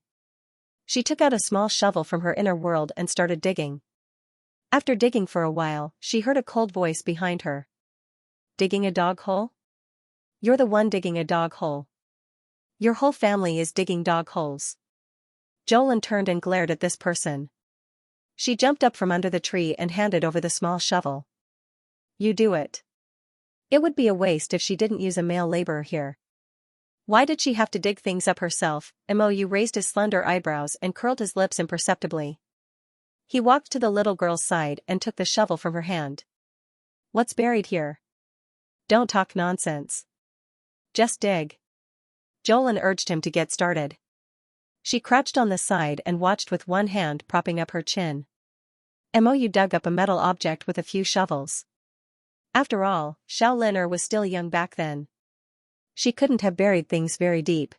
She took out a small shovel from her inner world and started digging. After digging for a while, she heard a cold voice behind her. "Digging a dog hole? You're the one digging a dog hole. Your whole family is digging dog holes." Jolin turned and glared at this person. She jumped up from under the tree and handed over the small shovel. "You do it." It would be a waste if she didn't use a male laborer here. Why did she have to dig things up herself? Mou raised his slender eyebrows and curled his lips imperceptibly. He walked to the little girl's side and took the shovel from her hand. "What's buried here? Don't talk nonsense. Just dig." Jolin urged him to get started. She crouched on the side and watched with one hand propping up her chin. Mou dug up a metal object with a few shovels. After all, Xiaolin was still young back then. She couldn't have buried things very deep.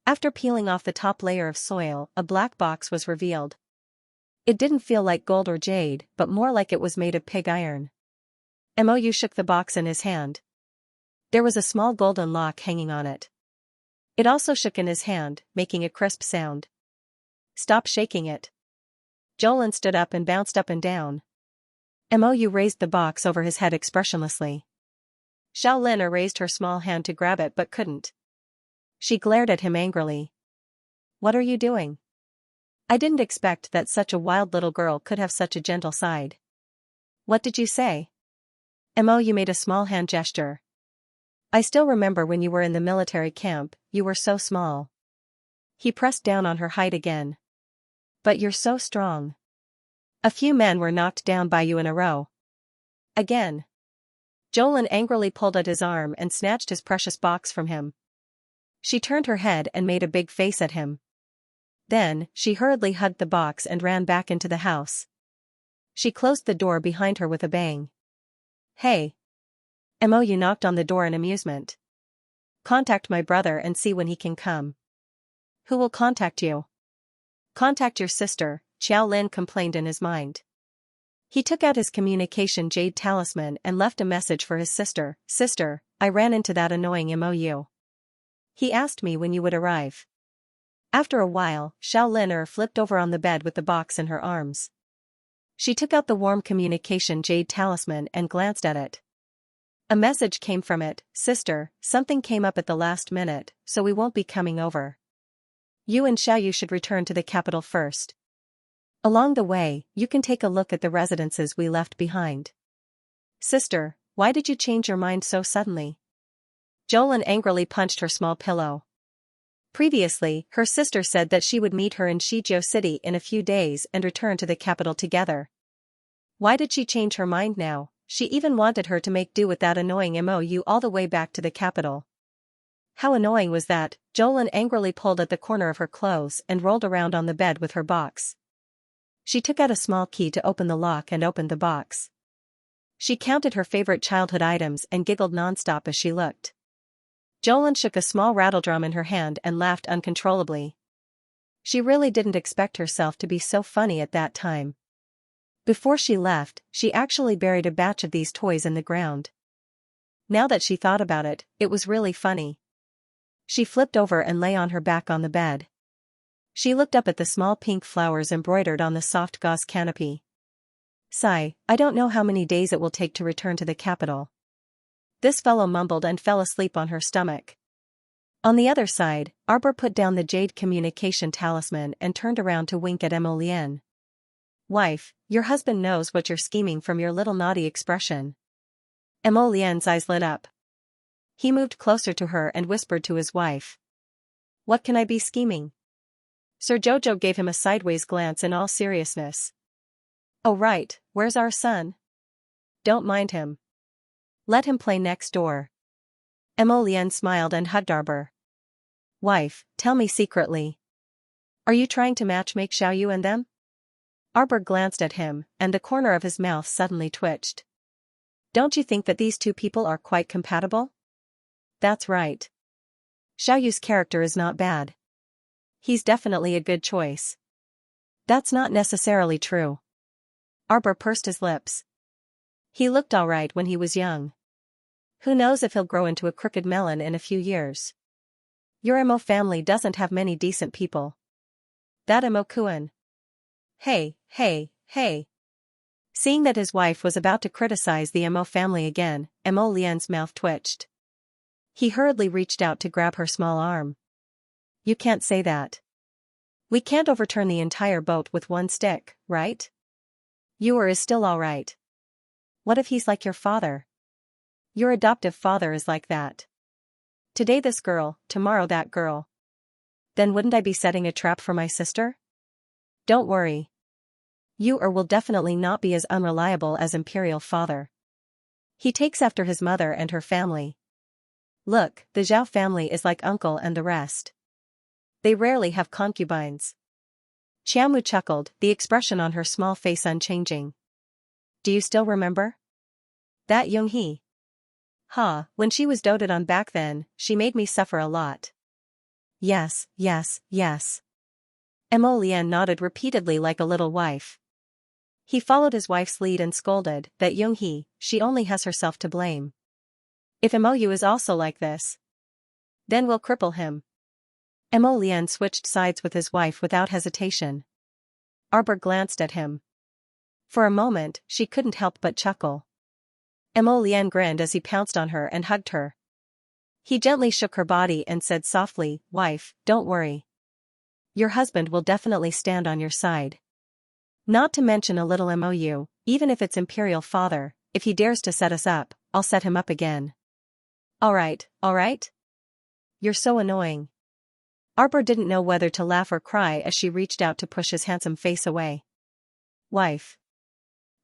After peeling off the top layer of soil, a black box was revealed. It didn't feel like gold or jade, but more like it was made of pig iron. Mou shook the box in his hand. There was a small golden lock hanging on it. It also shook in his hand, making a crisp sound. "Stop shaking it." Jolin stood up and bounced up and down. Mou raised the box over his head expressionlessly. Xiaolin raised her small hand to grab it but couldn't. She glared at him angrily. "What are you doing? I didn't expect that such a wild little girl could have such a gentle side." "What did you say?" Mou made a small hand gesture. "I still remember when you were in the military camp, you were so small." He pressed down on her height again. "But you're so strong. A few men were knocked down by you in a row." Again. Jolin angrily pulled at his arm and snatched his precious box from him. She turned her head and made a big face at him. Then, she hurriedly hugged the box and ran back into the house. She closed the door behind her with a bang. "Hey." Mou knocked on the door in amusement. "Contact my brother and see when he can come." "Who will contact you?" "Contact your sister," Xiaolin complained in his mind. He took out his communication jade talisman and left a message for his sister. "Sister, I ran into that annoying Mou. He asked me when you would arrive." After a while, Xiaolin flipped over on the bed with the box in her arms. She took out the warm communication jade talisman and glanced at it. A message came from it. "Sister, something came up at the last minute, so we won't be coming over. You and Xiaoyu should return to the capital first. Along the way, you can take a look at the residences we left behind." "Sister, why did you change your mind so suddenly?" Jolin angrily punched her small pillow. Previously, her sister said that she would meet her in Xianxia City in a few days and return to the capital together. Why did she change her mind now? She even wanted her to make do with that annoying Mou all the way back to the capital. How annoying was that? Jolin angrily pulled at the corner of her clothes and rolled around on the bed with her box. She took out a small key to open the lock and opened the box. She counted her favorite childhood items and giggled nonstop as she looked. Jolin shook a small rattledrum in her hand and laughed uncontrollably. She really didn't expect herself to be so funny at that time. Before she left, she actually buried a batch of these toys in the ground. Now that she thought about it, it was really funny. She flipped over and lay on her back on the bed. She looked up at the small pink flowers embroidered on the soft gauze canopy. "Sigh, I don't know how many days it will take to return to the capital." This fellow mumbled and fell asleep on her stomach. On the other side, Arbor put down the jade communication talisman and turned around to wink at Emilienne. "Wife, your husband knows what you're scheming from your little naughty expression." Emilienne's eyes lit up. He moved closer to her and whispered to his wife. "What can I be scheming?" Sir Jojo gave him a sideways glance in all seriousness. Oh right, where's our son? Don't mind him. Let him play next door. Emolienne smiled and hugged Arbor. Wife, tell me secretly. Are you trying to matchmake Xiaoyu and them? Arbor glanced at him, and the corner of his mouth suddenly twitched. Don't you think that these two people are quite compatible? That's right. Xiaoyu's character is not bad. He's definitely a good choice. That's not necessarily true. Arbor pursed his lips. He looked alright when he was young. Who knows if he'll grow into a crooked melon in a few years. Your Emo family doesn't have many decent people. That Emo-kun. Hey, hey, hey. Seeing that his wife was about to criticize the Emo family again, Emolienne's mouth twitched. He hurriedly reached out to grab her small arm. You can't say that. We can't overturn the entire boat with one stick, right? Ewer is still alright. What if he's like your father? Your adoptive father is like that. Today this girl, tomorrow that girl. Then wouldn't I be setting a trap for my sister? Don't worry. Ewer will definitely not be as unreliable as Imperial father. He takes after his mother and her family. Look, the Zhao family is like uncle and the rest. They rarely have concubines. Qiaomu chuckled, the expression on her small face unchanging. Do you still remember? That Young-hee. When she was doted on back then, she made me suffer a lot. Yes, yes, yes. Emolienne nodded repeatedly like a little wife. He followed his wife's lead and scolded, that Young-hee, she only has herself to blame. If Mou is also like this, then we'll cripple him. Emolienne switched sides with his wife without hesitation. Arbor glanced at him. For a moment, she couldn't help but chuckle. Emolienne grinned as he pounced on her and hugged her. He gently shook her body and said softly, Wife, don't worry. Your husband will definitely stand on your side. Not to mention a little Mou, even if it's Imperial father, if he dares to set us up, I'll set him up again. Alright, alright? You're so annoying. Arbor didn't know whether to laugh or cry as she reached out to push his handsome face away. Wife.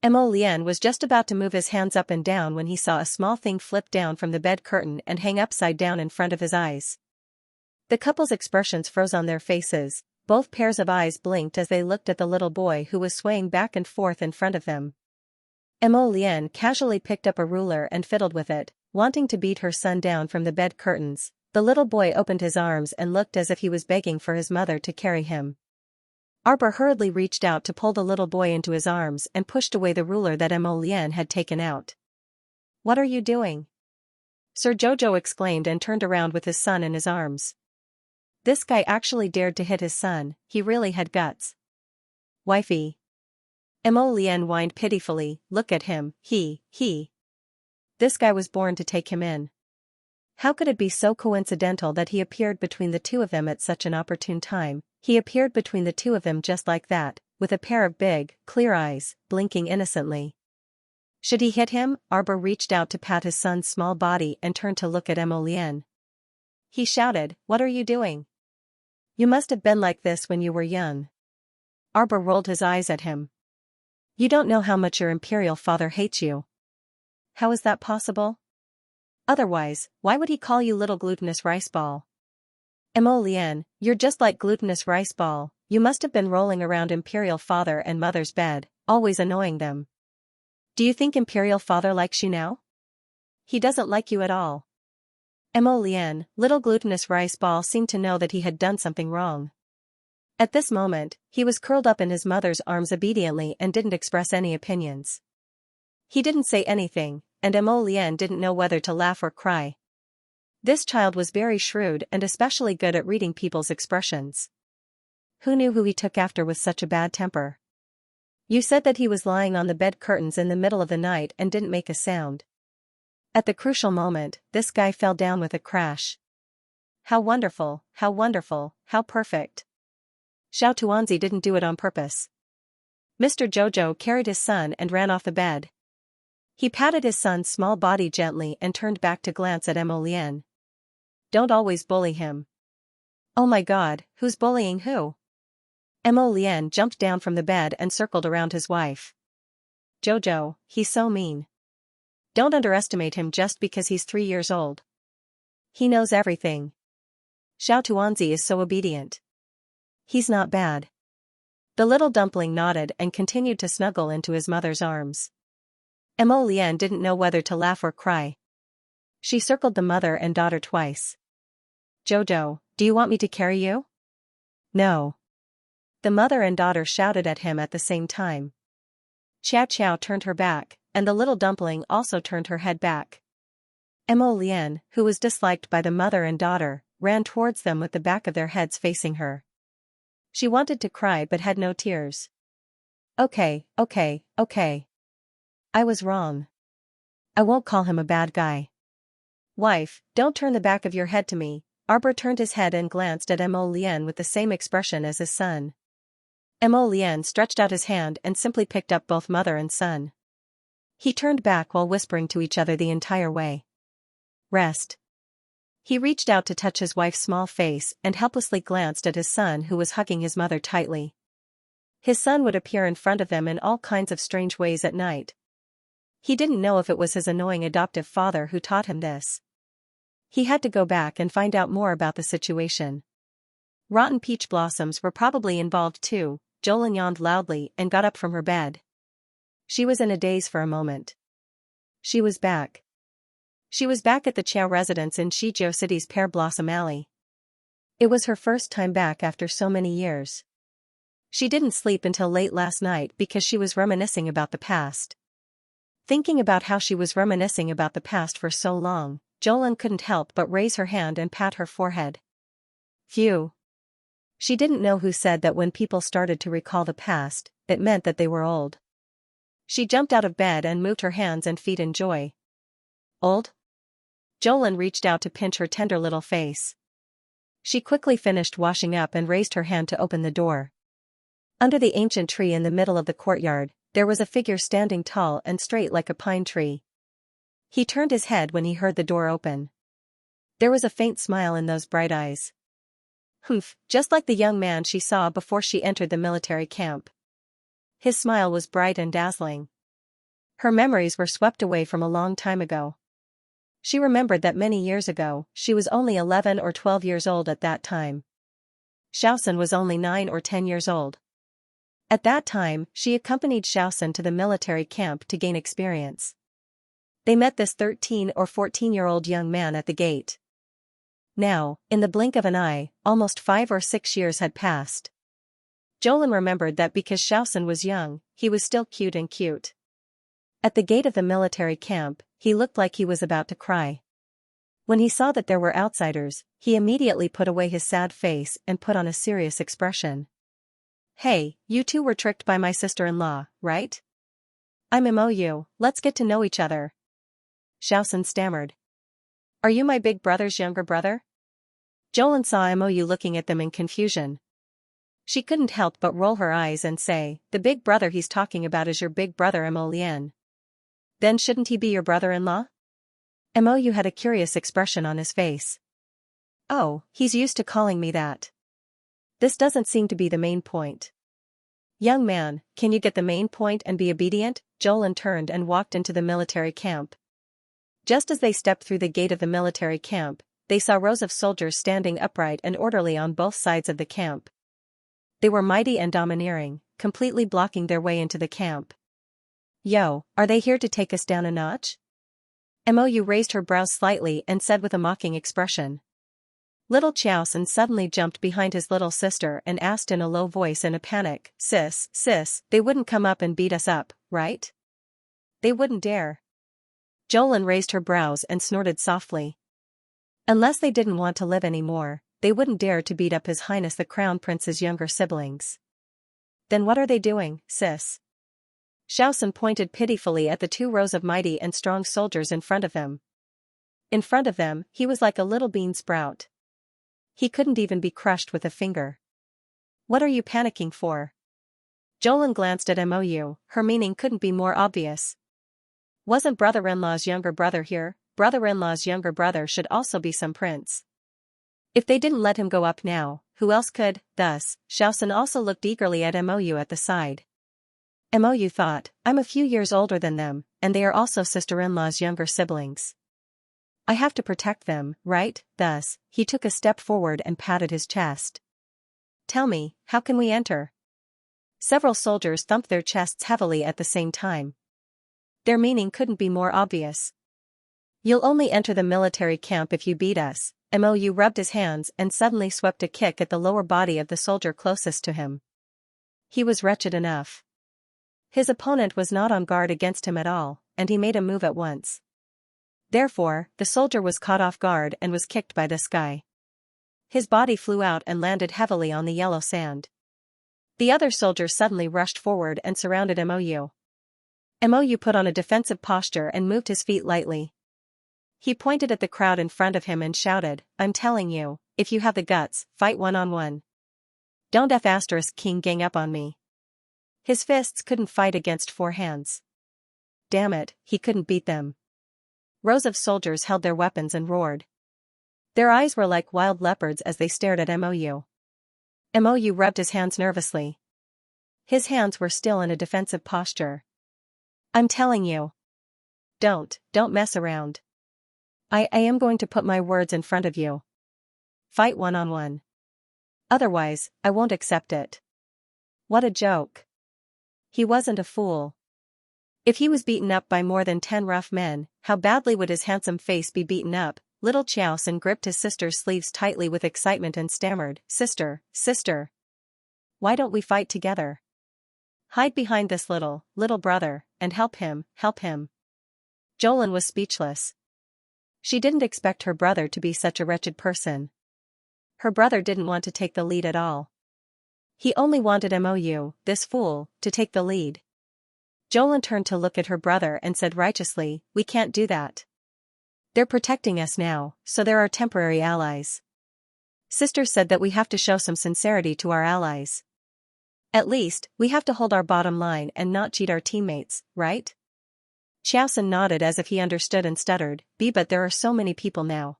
Emolienne was just about to move his hands up and down when he saw a small thing flip down from the bed curtain and hang upside down in front of his eyes. The couple's expressions froze on their faces, both pairs of eyes blinked as they looked at the little boy who was swaying back and forth in front of them. Emolienne casually picked up a ruler and fiddled with it, wanting to beat her son down from the bed curtains. The little boy opened his arms and looked as if he was begging for his mother to carry him. Arbor hurriedly reached out to pull the little boy into his arms and pushed away the ruler that Emolienne had taken out. What are you doing? Sir Jojo exclaimed and turned around with his son in his arms. This guy actually dared to hit his son, he really had guts. Wifey. Emolienne whined pitifully, look at him, he. This guy was born to take him in. How could it be so coincidental that he appeared between the two of them at such an opportune time? He appeared between the two of them just like that, with a pair of big, clear eyes, blinking innocently. Should he hit him? Arbor reached out to pat his son's small body and turned to look at Emolienne. He shouted, What are you doing? You must have been like this when you were young. Arbor rolled his eyes at him. You don't know how much your Imperial father hates you. How is that possible? Otherwise, why would he call you little glutinous rice ball? Emolienne, you're just like glutinous rice ball, you must have been rolling around Imperial father and mother's bed, always annoying them. Do you think Imperial father likes you now? He doesn't like you at all. Emolienne, little glutinous rice ball seemed to know that he had done something wrong. At this moment, he was curled up in his mother's arms obediently and didn't express any opinions. He didn't say anything, and Emolienne didn't know whether to laugh or cry. This child was very shrewd and especially good at reading people's expressions. Who knew who he took after with such a bad temper? You said that he was lying on the bed curtains in the middle of the night and didn't make a sound. At the crucial moment, this guy fell down with a crash. How wonderful, how perfect. Xiao Tuanzi didn't do it on purpose. Mr. Jojo carried his son and ran off the bed. He patted his son's small body gently and turned back to glance at Emolienne. Don't always bully him. Oh my God, who's bullying who? Mo Lian jumped down from the bed and circled around his wife. Jojo, he's so mean. Don't underestimate him just because he's 3 years old. He knows everything. Xiao Tuanzi is so obedient. He's not bad. The little dumpling nodded and continued to snuggle into his mother's arms. Mo Lian didn't know whether to laugh or cry. She circled the mother and daughter twice. Jojo, do you want me to carry you? No. The mother and daughter shouted at him at the same time. Xiao Xiao turned her back, and the little dumpling also turned her head back. Mo Lian, who was disliked by the mother and daughter, ran towards them with the back of their heads facing her. She wanted to cry but had no tears. Okay. I was wrong. I won't call him a bad guy. Wife, don't turn the back of your head to me. Arbor turned his head and glanced at Mo Lian with the same expression as his son. Mo Lian stretched out his hand and simply picked up both mother and son. He turned back while whispering to each other the entire way. Rest. He reached out to touch his wife's small face and helplessly glanced at his son who was hugging his mother tightly. His son would appear in front of them in all kinds of strange ways at night. He didn't know if it was his annoying adoptive father who taught him this. He had to go back and find out more about the situation. Rotten peach blossoms were probably involved too. Jolin yawned loudly and got up from her bed. She was in a daze for a moment. She was back. She was back at the Chiao residence in Shijiao City's Pear Blossom Alley. It was her first time back after so many years. She didn't sleep until late last night because she was reminiscing about the past. Thinking about how she was reminiscing about the past for so long, Jolin couldn't help but raise her hand and pat her forehead. Phew. She didn't know who said that when people started to recall the past, it meant that they were old. She jumped out of bed and moved her hands and feet in joy. Old? Jolin reached out to pinch her tender little face. She quickly finished washing up and raised her hand to open the door. Under the ancient tree in the middle of the courtyard, there was a figure standing tall and straight like a pine tree. He turned his head when he heard the door open. There was a faint smile in those bright eyes. Humph, just like the young man she saw before she entered the military camp. His smile was bright and dazzling. Her memories were swept away from a long time ago. She remembered that many years ago, she was only 11 or 12 years old at that time. Xiaosun was only 9 or 10 years old. At that time, she accompanied Xiaosun to the military camp to gain experience. They met this 13 or 14-year-old young man at the gate. Now, in the blink of an eye, almost 5 or 6 years had passed. Jolin remembered that because Xiaosun was young, he was still cute and cute. At the gate of the military camp, he looked like he was about to cry. When he saw that there were outsiders, he immediately put away his sad face and put on a serious expression. Hey, you two were tricked by my sister-in-law, right? I'm Mou, let's get to know each other. Xiaosun stammered. Are you my big brother's younger brother? Jolin saw Mou looking at them in confusion. She couldn't help but roll her eyes and say, the big brother he's talking about is your big brother Mo Lian. Then shouldn't he be your brother-in-law? Mou had a curious expression on his face. Oh, he's used to calling me that. This doesn't seem to be the main point. Young man, can you get the main point and be obedient? Jolin turned and walked into the military camp. Just as they stepped through the gate of the military camp, they saw rows of soldiers standing upright and orderly on both sides of the camp. They were mighty and domineering, completely blocking their way into the camp. Yo, are they here to take us down a notch? Mou raised her brows slightly and said with a mocking expression. Little Xiaosun suddenly jumped behind his little sister and asked in a low voice in a panic, Sis, they wouldn't come up and beat us up, right? They wouldn't dare. Jolin raised her brows and snorted softly. Unless they didn't want to live anymore, they wouldn't dare to beat up His Highness the Crown Prince's younger siblings. Then what are they doing, sis? Xiaosun pointed pitifully at the 2 rows of mighty and strong soldiers in front of him. In front of them, he was like a little bean sprout. He couldn't even be crushed with a finger. What are you panicking for? Jolin glanced at Mou, her meaning couldn't be more obvious. Wasn't brother-in-law's younger brother here? Brother-in-law's younger brother should also be some prince. If they didn't let him go up now, who else could? Thus, Xiaoxin also looked eagerly at Mou at the side. Mou thought, I'm a few years older than them, and they are also sister-in-law's younger siblings. I have to protect them, right? Thus, he took a step forward and patted his chest. Tell me, how can we enter? Several soldiers thumped their chests heavily at the same time. Their meaning couldn't be more obvious. You'll only enter the military camp if you beat us. Mou rubbed his hands and suddenly swept a kick at the lower body of the soldier closest to him. He was wretched enough. His opponent was not on guard against him at all, and he made a move at once. Therefore, the soldier was caught off guard and was kicked by this guy. His body flew out and landed heavily on the yellow sand. The other soldiers suddenly rushed forward and surrounded Mou. Mou put on a defensive posture and moved his feet lightly. He pointed at the crowd in front of him and shouted, I'm telling you, if you have the guts, fight one-on-one. Don't King gang up on me. His fists couldn't fight against four hands. Damn it, he couldn't beat them. Rows of soldiers held their weapons and roared. Their eyes were like wild leopards as they stared at Mou. Mou rubbed his hands nervously. His hands were still in a defensive posture. I'm telling you. Don't mess around. I am going to put my words in front of you. Fight one-on-one. Otherwise, I won't accept it. What a joke. He wasn't a fool. If he was beaten up by more than 10 rough men, how badly would his handsome face be beaten up? Little Xiaoxin gripped his sister's sleeves tightly with excitement and stammered, Sister. Why don't we fight together? Hide behind this little brother, and help him. Jolin was speechless. She didn't expect her brother to be such a wretched person. Her brother didn't want to take the lead at all. He only wanted Mou, this fool, to take the lead. Jolin turned to look at her brother and said righteously, we can't do that. They're protecting us now, so they're our temporary allies. Sister said that we have to show some sincerity to our allies. At least, we have to hold our bottom line and not cheat our teammates, right? Xiaoxin nodded as if he understood and stuttered, but there are so many people now.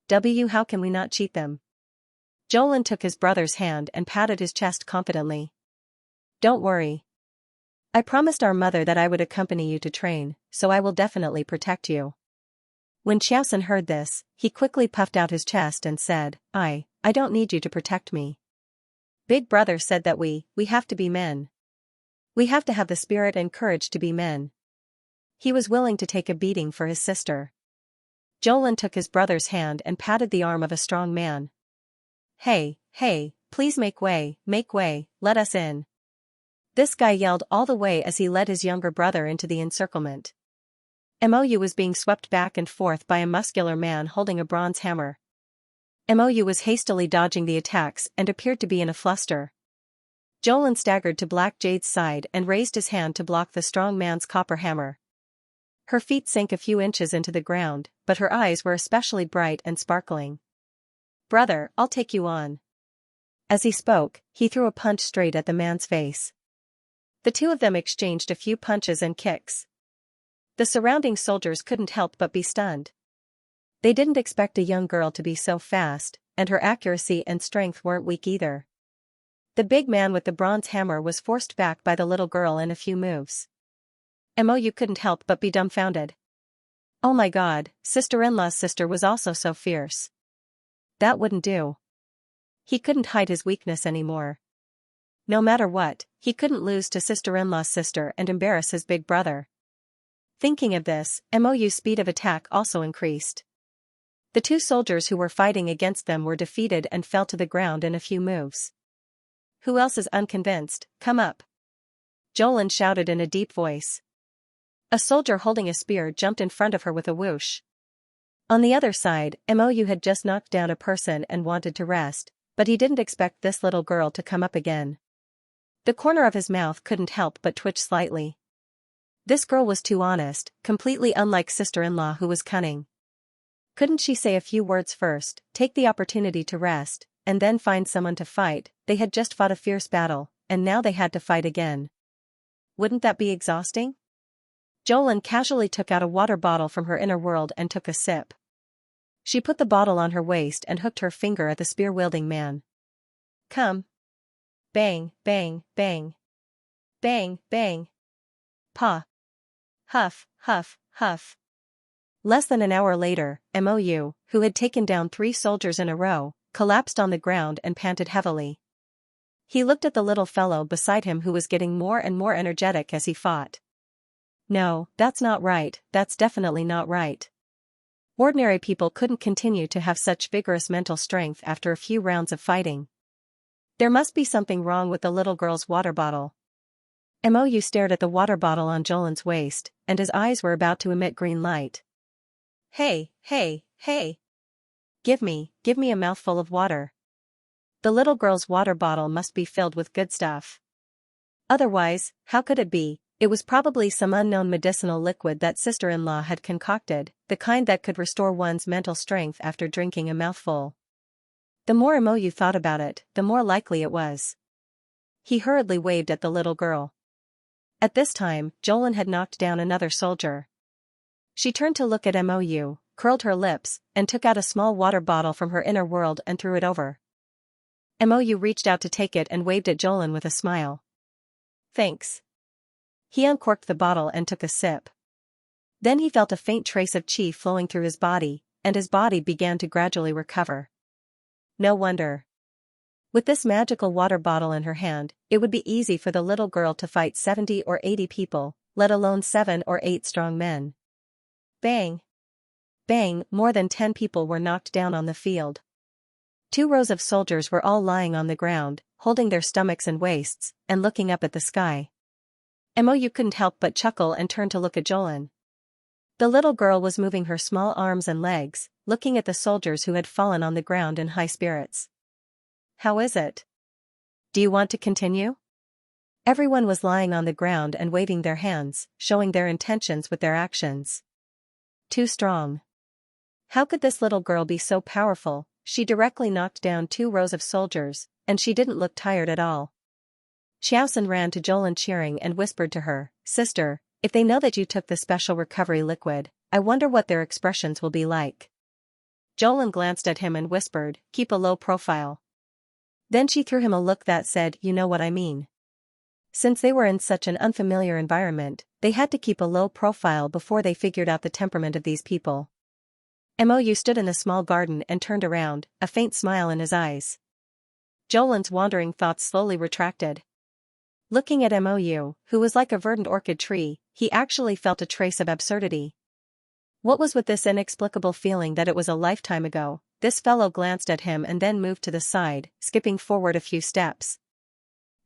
How can we not cheat them? Jolin took his brother's hand and patted his chest confidently. Don't worry. I promised our mother that I would accompany you to train, so I will definitely protect you. When Xiaoxin heard this, he quickly puffed out his chest and said, I don't need you to protect me. Big brother said that we have to be men. We have to have the spirit and courage to be men. He was willing to take a beating for his sister. Jolin took his brother's hand and patted the arm of a strong man. Hey, please make way, let us in. This guy yelled all the way as he led his younger brother into the encirclement. Mou was being swept back and forth by a muscular man holding a bronze hammer. Mou was hastily dodging the attacks and appeared to be in a fluster. Jolin staggered to Black Jade's side and raised his hand to block the strong man's copper hammer. Her feet sank a few inches into the ground, but her eyes were especially bright and sparkling. Brother, I'll take you on. As he spoke, he threw a punch straight at the man's face. The two of them exchanged a few punches and kicks. The surrounding soldiers couldn't help but be stunned. They didn't expect a young girl to be so fast, and her accuracy and strength weren't weak either. The big man with the bronze hammer was forced back by the little girl in a few moves. Mou couldn't help but be dumbfounded. Oh my god, sister-in-law's sister was also so fierce. That wouldn't do. He couldn't hide his weakness anymore. No matter what, he couldn't lose to sister-in-law's sister and embarrass his big brother. Thinking of this, Mou's speed of attack also increased. The two soldiers who were fighting against them were defeated and fell to the ground in a few moves. Who else is unconvinced? Come up. Jolin shouted in a deep voice. A soldier holding a spear jumped in front of her with a whoosh. On the other side, Mou had just knocked down a person and wanted to rest, but he didn't expect this little girl to come up again. The corner of his mouth couldn't help but twitch slightly. This girl was too honest, completely unlike sister-in-law who was cunning. Couldn't she say a few words first, take the opportunity to rest, and then find someone to fight? They had just fought a fierce battle, and now they had to fight again. Wouldn't that be exhausting? Jolin casually took out a water bottle from her inner world and took a sip. She put the bottle on her waist and hooked her finger at the spear-wielding man. Come. Bang, bang, bang. Bang, bang. Pa. Huff, huff, huff. Less than an hour later, Mou, who had taken down 3 soldiers in a row, collapsed on the ground and panted heavily. He looked at the little fellow beside him who was getting more and more energetic as he fought. No, that's not right, that's definitely not right. Ordinary people couldn't continue to have such vigorous mental strength after a few rounds of fighting. There must be something wrong with the little girl's water bottle. Mou stared at the water bottle on Jolin's waist, and his eyes were about to emit green light. Hey, hey, hey! Give me a mouthful of water. The little girl's water bottle must be filled with good stuff. Otherwise, how could it be? It was probably some unknown medicinal liquid that sister-in-law had concocted, the kind that could restore one's mental strength after drinking a mouthful. The more Mou thought about it, the more likely it was. He hurriedly waved at the little girl. At this time, Jolin had knocked down another soldier. She turned to look at Mou, curled her lips, and took out a small water bottle from her inner world and threw it over. Mou reached out to take it and waved at Jolin with a smile. Thanks. He uncorked the bottle and took a sip. Then he felt a faint trace of qi flowing through his body, and his body began to gradually recover. No wonder. With this magical water bottle in her hand, it would be easy for the little girl to fight 70 or 80 people, let alone 7 or 8 strong men. Bang! Bang! More than 10 people were knocked down on the field. 2 rows of soldiers were all lying on the ground, holding their stomachs and waists, and looking up at the sky. Mou couldn't help but chuckle and turn to look at Jolin. The little girl was moving her small arms and legs, looking at the soldiers who had fallen on the ground in high spirits. How is it? Do you want to continue? Everyone was lying on the ground and waving their hands, showing their intentions with their actions. Too strong. How could this little girl be so powerful? She directly knocked down 2 rows of soldiers, and she didn't look tired at all. Xiaoxin ran to Jolin cheering and whispered to her, Sister, if they know that you took the special recovery liquid, I wonder what their expressions will be like. Jolin glanced at him and whispered, Keep a low profile. Then she threw him a look that said, You know what I mean. Since they were in such an unfamiliar environment, they had to keep a low profile before they figured out the temperament of these people. Mou stood in a small garden and turned around, a faint smile in his eyes. Jolin's wandering thoughts slowly retracted. Looking at Mou, who was like a verdant orchid tree, he actually felt a trace of absurdity. What was with this inexplicable feeling that it was a lifetime ago? This fellow glanced at him and then moved to the side, skipping forward a few steps.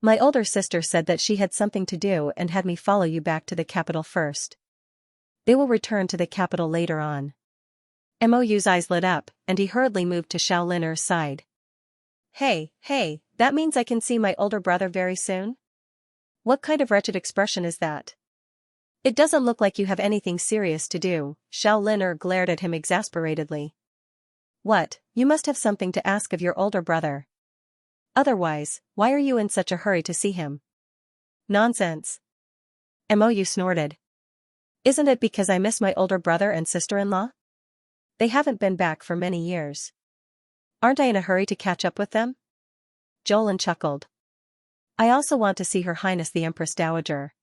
My older sister said that she had something to do and had me follow you back to the capital first. They will return to the capital later on. Mou's eyes lit up, and he hurriedly moved to Xiaolin's side. Hey, that means I can see my older brother very soon? What kind of wretched expression is that? It doesn't look like you have anything serious to do. Xiaolin glared at him exasperatedly. What, you must have something to ask of your older brother. Otherwise, why are you in such a hurry to see him? Nonsense. Mou snorted. Isn't it because I miss my older brother and sister-in-law? They haven't been back for many years. Aren't I in a hurry to catch up with them? Jolin chuckled. I also want to see Her Highness the Empress Dowager.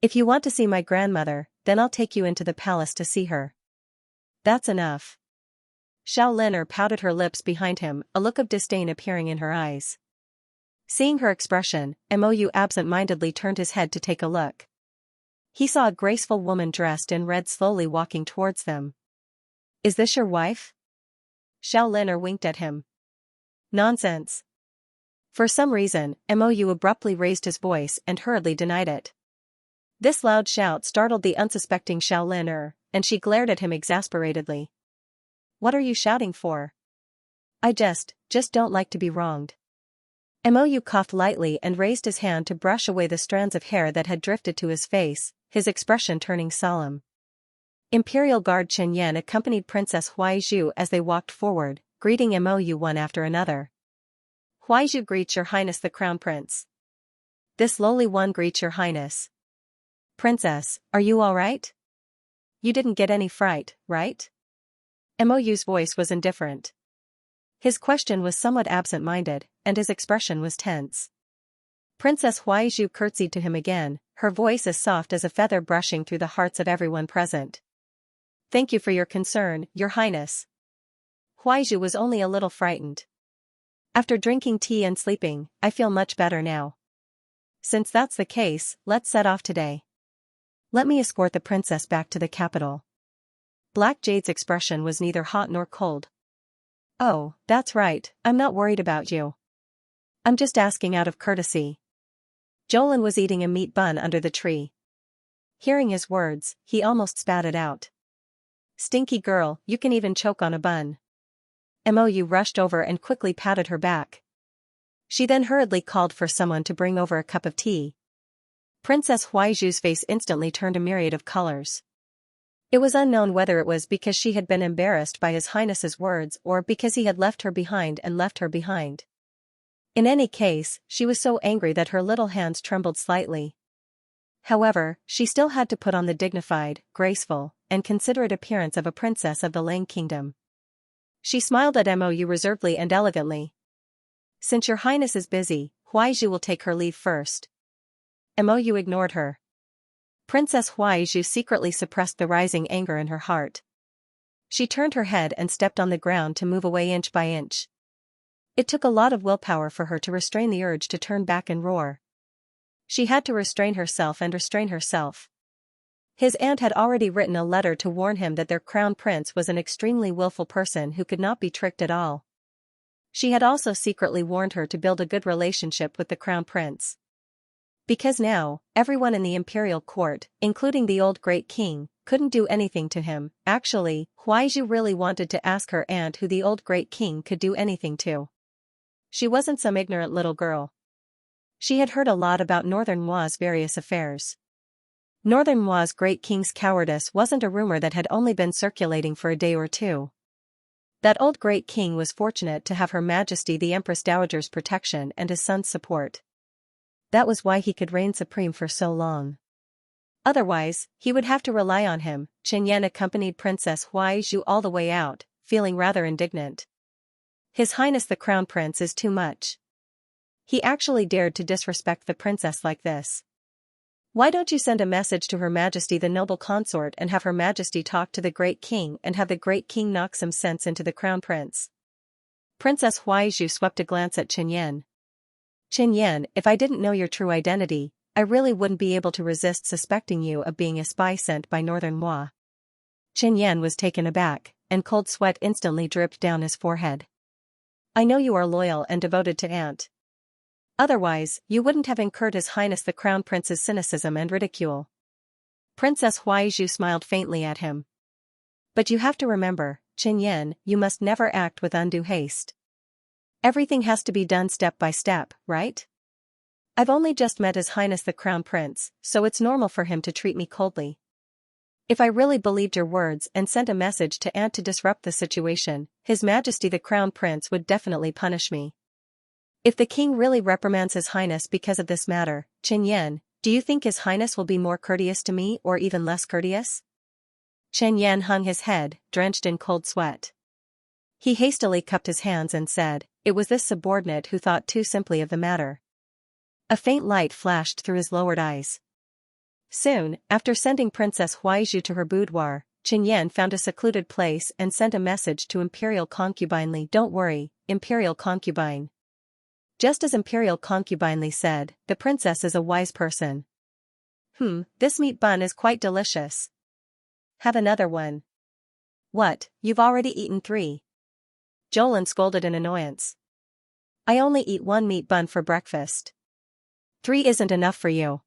If you want to see my grandmother, then I'll take you into the palace to see her. That's enough. Xiaolin pouted her lips behind him, a look of disdain appearing in her eyes. Seeing her expression, Mou absent-mindedly turned his head to take a look. He saw a graceful woman dressed in red slowly walking towards them. Is this your wife? Xiaolin winked at him. Nonsense. For some reason, Mou abruptly raised his voice and hurriedly denied it. This loud shout startled the unsuspecting Xiaolin, and she glared at him exasperatedly. What are you shouting for? I just don't like to be wronged. Mou coughed lightly and raised his hand to brush away the strands of hair that had drifted to his face, his expression turning solemn. Imperial Guard Chen Yan accompanied Princess Huaizhu as they walked forward, greeting Mou one after another. Huaizhu greets Your Highness the Crown Prince. This lowly one greets Your Highness. Princess, are you all right? You didn't get any fright, right? Mou's voice was indifferent. His question was somewhat absent-minded, and his expression was tense. Princess Huaizhu curtsied to him again, her voice as soft as a feather brushing through the hearts of everyone present. "Thank you for your concern, Your Highness." Huaizhu was only a little frightened. "After drinking tea and sleeping, I feel much better now. Since that's the case, let's set off today. Let me escort the princess back to the capital." Black Jade's expression was neither hot nor cold. "Oh, that's right, I'm not worried about you. I'm just asking out of courtesy." Jolin was eating a meat bun under the tree. Hearing his words, he almost spat it out. "Stinky girl, you can even choke on a bun." Mou rushed over and quickly patted her back. She then hurriedly called for someone to bring over a cup of tea. Princess Huaizhu's face instantly turned a myriad of colors. It was unknown whether it was because she had been embarrassed by His Highness's words or because he had left her behind and left her behind. In any case, she was so angry that her little hands trembled slightly. However, she still had to put on the dignified, graceful, and considerate appearance of a princess of the Lang Kingdom. She smiled at Mou reservedly and elegantly. "Since Your Highness is busy, Huaizhu will take her leave first." Mou ignored her. Princess Huaizhu secretly suppressed the rising anger in her heart. She turned her head and stepped on the ground to move away inch by inch. It took a lot of willpower for her to restrain the urge to turn back and roar. She had to restrain herself and restrain herself. His aunt had already written a letter to warn him that their crown prince was an extremely willful person who could not be tricked at all. She had also secretly warned her to build a good relationship with the crown prince. Because now, everyone in the imperial court, including the old great king, couldn't do anything to him. Actually, Huaizhu really wanted to ask her aunt who the old great king could do anything to. She wasn't some ignorant little girl. She had heard a lot about Northern Mua's various affairs. Northern Mua's great king's cowardice wasn't a rumor that had only been circulating for a day or two. That old great king was fortunate to have Her Majesty the Empress Dowager's protection and his son's support. That was why he could reign supreme for so long. Otherwise, he would have to rely on him. Xianxia accompanied Princess Huaizhu all the way out, feeling rather indignant. His Highness the Crown Prince is too much. He actually dared to disrespect the princess like this. Why don't you send a message to Her Majesty the noble consort and have Her Majesty talk to the great king and have the great king knock some sense into the crown prince? Princess Huaizhu swept a glance at Xianxia. "Xianxia, if I didn't know your true identity, I really wouldn't be able to resist suspecting you of being a spy sent by Northern Mua." Xianxia was taken aback, and cold sweat instantly dripped down his forehead. "I know you are loyal and devoted to Aunt. Otherwise, you wouldn't have incurred His Highness the Crown Prince's cynicism and ridicule." Princess Huaizhu smiled faintly at him. "But you have to remember, Xianxia, you must never act with undue haste. Everything has to be done step by step, right? I've only just met His Highness the Crown Prince, so it's normal for him to treat me coldly. If I really believed your words and sent a message to Aunt to disrupt the situation, His Majesty the Crown Prince would definitely punish me. If the king really reprimands His Highness because of this matter, Xianxia, do you think His Highness will be more courteous to me or even less courteous?" Xianxia hung his head, drenched in cold sweat. He hastily cupped his hands and said, it was this subordinate who thought too simply of the matter. A faint light flashed through his lowered eyes. Soon, after sending Princess Huaizhu to her boudoir, Xianxia found a secluded place and sent a message to Imperial Concubine Li. "Don't worry, Imperial Concubine." Just as Imperial Concubine Li said, the princess is a wise person. This meat bun is quite delicious. Have another one." "What, you've already eaten 3. Jolin scolded in annoyance. "I only eat 1 meat bun for breakfast. 3 isn't enough for you.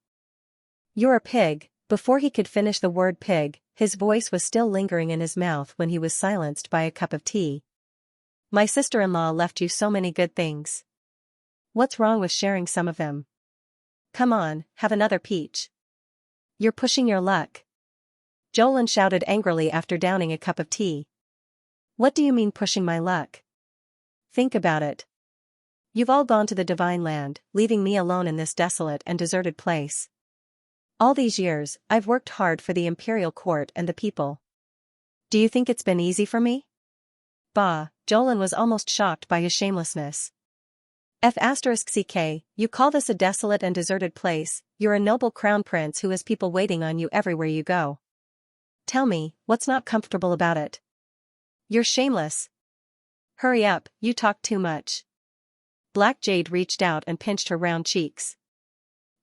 You're a pig." Before he could finish the word pig, his voice was still lingering in his mouth when he was silenced by a cup of tea. "My sister-in-law left you so many good things. What's wrong with sharing some of them? Come on, have another peach. You're pushing your luck." Jolin shouted angrily after downing a cup of tea. "What do you mean pushing my luck? Think about it. You've all gone to the Divine Land, leaving me alone in this desolate and deserted place. All these years, I've worked hard for the imperial court and the people. Do you think it's been easy for me?" "Bah, Jolin was almost shocked by his shamelessness. F*ck, you call this a desolate and deserted place? You're a noble crown prince who has people waiting on you everywhere you go. Tell me, what's not comfortable about it? You're shameless. Hurry up, you talk too much. Black Jade reached out and pinched her round cheeks.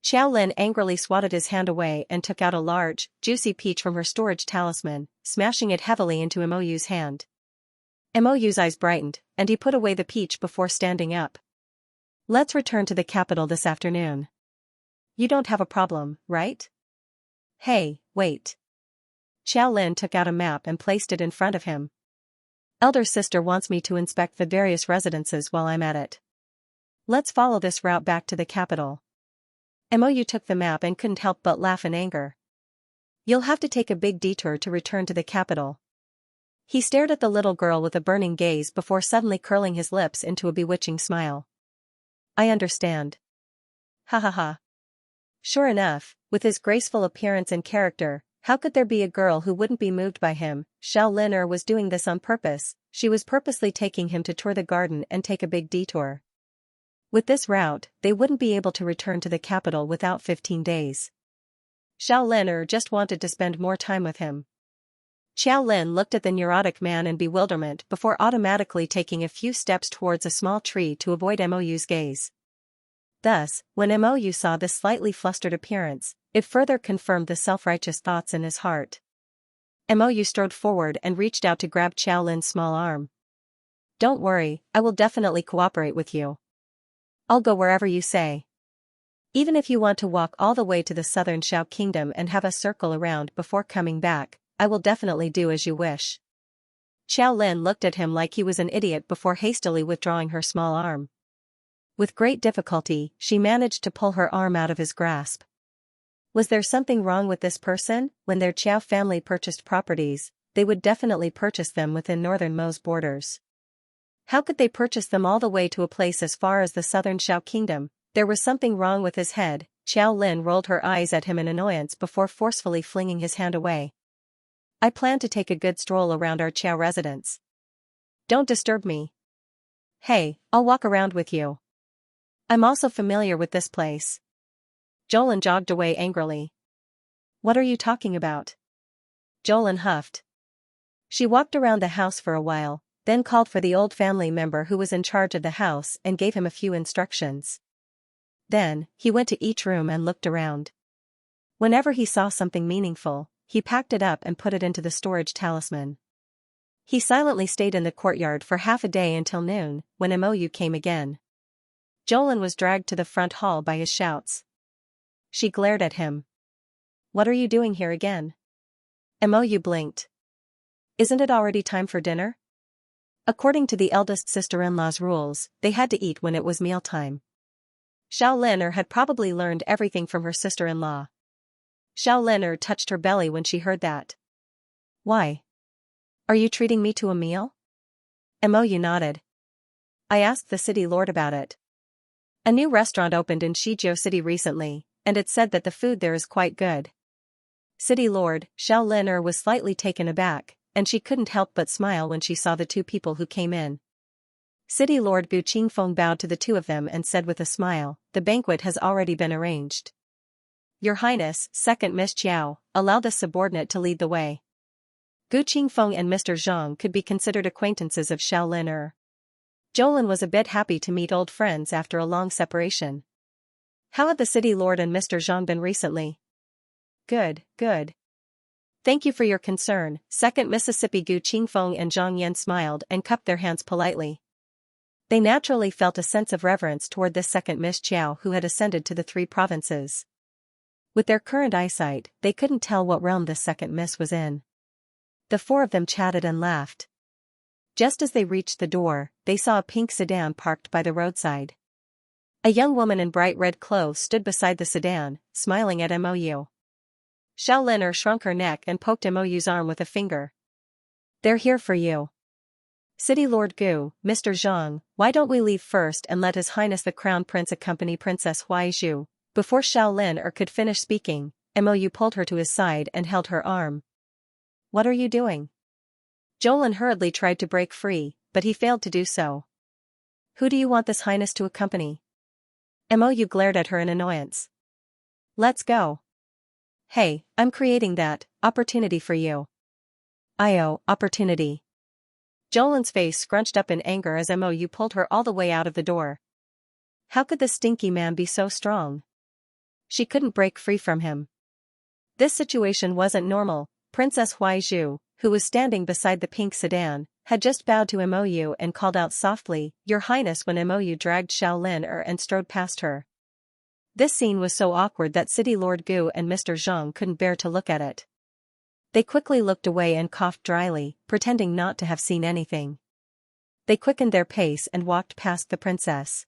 Xiao Lin angrily swatted his hand away and took out a large, juicy peach from her storage talisman, smashing it heavily into Moyu's hand. Moyu's eyes brightened, and he put away the peach before standing up. Let's return to the capital this afternoon. You don't have a problem, right? Hey, wait. Xiao Lin took out a map and placed it in front of him. Elder sister wants me to inspect the various residences while I'm at it. Let's follow this route back to the capital. Moyu took the map and couldn't help but laugh in anger. You'll have to take a big detour to return to the capital. He stared at the little girl with a burning gaze before suddenly curling his lips into a bewitching smile. I understand. Ha ha ha. Sure enough, with his graceful appearance and character, how could there be a girl who wouldn't be moved by him? Xiao Lin was doing this on purpose. She was purposely taking him to tour the garden and take a big detour. With this route, they wouldn't be able to return to the capital without 15 days. Xiao Lin just wanted to spend more time with him. Xiao Lin looked at the neurotic man in bewilderment before automatically taking a few steps towards a small tree to avoid Moyu's gaze. Thus, when Moyu saw this slightly flustered appearance, it further confirmed the self-righteous thoughts in his heart. Moyu strode forward and reached out to grab Xiao Lin's small arm. Don't worry, I will definitely cooperate with you. I'll go wherever you say. Even if you want to walk all the way to the southern Xiao Kingdom and have a circle around before coming back, I will definitely do as you wish. Xiao Lin looked at him like he was an idiot before hastily withdrawing her small arm. With great difficulty, she managed to pull her arm out of his grasp. Was there something wrong with this person? When their Qiao family purchased properties, they would definitely purchase them within northern Mo's borders. How could they purchase them all the way to a place as far as the southern Xiao Kingdom? There was something wrong with his head. Xiao Lin rolled her eyes at him in annoyance before forcefully flinging his hand away. I plan to take a good stroll around our Qiao residence. Don't disturb me. Hey, I'll walk around with you. I'm also familiar with this place. Jolin jogged away angrily. What are you talking about? Jolin huffed. She walked around the house for a while, then called for the old family member who was in charge of the house and gave him a few instructions. Then, he went to each room and looked around. Whenever he saw something meaningful, he packed it up and put it into the storage talisman. He silently stayed in the courtyard for half a day until noon, when Moyu came again. Jolin was dragged to the front hall by his shouts. She glared at him. What are you doing here again? Moyu blinked. Isn't it already time for dinner? According to the eldest sister-in-law's rules, they had to eat when it was mealtime. Xiao Lin had probably learned everything from her sister-in-law. Xiao Lin touched her belly when she heard that. Why? Are you treating me to a meal? Moyu nodded. I asked the city lord about it. A new restaurant opened in Shijiao City recently, and it said that the food there is quite good. City lord, Xiao Lin was slightly taken aback, and she couldn't help but smile when she saw the two people who came in. City Lord Gu Qingfeng bowed to the two of them and said with a smile, the banquet has already been arranged. Your Highness, second Miss Chiao, allow the subordinate to lead the way. Gu Qingfeng and Mr. Zhang could be considered acquaintances of Xiao Lin. Jolin was a bit happy to meet old friends after a long separation. How have the City Lord and Mr. Zhang been recently? Good, good. Thank you for your concern, second Mississippi. Gu Qingfeng and Zhang Yan smiled and cupped their hands politely. They naturally felt a sense of reverence toward this second Miss Chiao who had ascended to the 3 provinces. With their current eyesight, they couldn't tell what realm this second Miss was in. The 4 of them chatted and laughed. Just as they reached the door, they saw a pink sedan parked by the roadside. A young woman in bright red clothes stood beside the sedan, smiling at Moyu. Xiao Lin shrunk her neck and poked Moyu's arm with a finger. They're here for you. City Lord Gu, Mr. Zhang, why don't we leave first and let His Highness the Crown Prince accompany Princess Huaizhu? Before Xiao Lin could finish speaking, Moyu pulled her to his side and held her arm. What are you doing? Jolin hurriedly tried to break free, but he failed to do so. Who do you want this highness to accompany? Mou glared at her in annoyance. Let's go. Hey, I'm creating that opportunity for you. Opportunity. Jolan's face scrunched up in anger as Mou pulled her all the way out of the door. How could this stinky man be so strong? She couldn't break free from him. This situation wasn't normal. Princess Huaizhu, who was standing beside the pink sedan, had just bowed to Mou and called out softly, "Your Highness," when Mou dragged Xiaolin and strode past her. This scene was so awkward that City Lord Gu and Mr. Zhang couldn't bear to look at it. They quickly looked away and coughed dryly, pretending not to have seen anything. They quickened their pace and walked past the princess.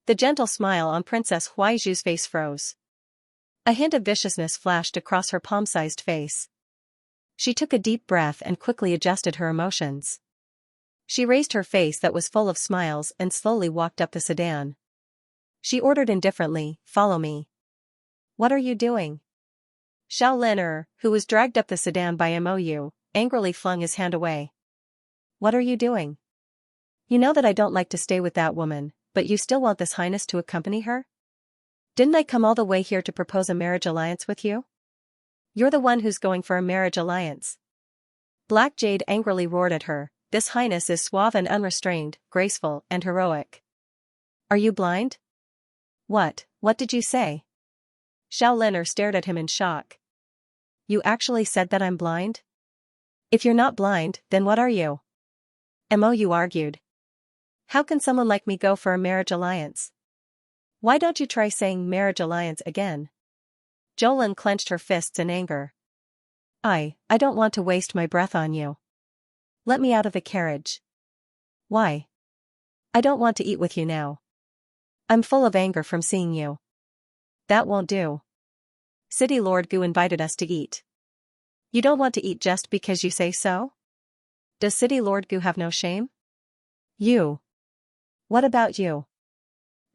The gentle smile on Princess Huaizhu's face froze. A hint of viciousness flashed across her palm-sized face. She took a deep breath and quickly adjusted her emotions. She raised her face that was full of smiles and slowly walked up the sedan. She ordered indifferently, "Follow me." "What are you doing?" Xiaolin, who was dragged up the sedan by Mou, angrily flung his hand away. "What are you doing? You know that I don't like to stay with that woman, but you still want this highness to accompany her? Didn't I come all the way here to propose a marriage alliance with you? You're the one who's going for a marriage alliance." Black Jade angrily roared at her, "This highness is suave and unrestrained, graceful and heroic. Are you blind?" What did you say?" Xiaolin stared at him in shock. "You actually said that I'm blind? If you're not blind, then what are you?" Mou argued. "How can someone like me go for a marriage alliance? Why don't you try saying marriage alliance again?" Jolin clenched her fists in anger. I don't want to waste my breath on you. Let me out of the carriage." "Why?" "I don't want to eat with you now. I'm full of anger from seeing you." "That won't do. City Lord Gu invited us to eat. You don't want to eat just because you say so? Does City Lord Gu have no shame?" "You. What about you?"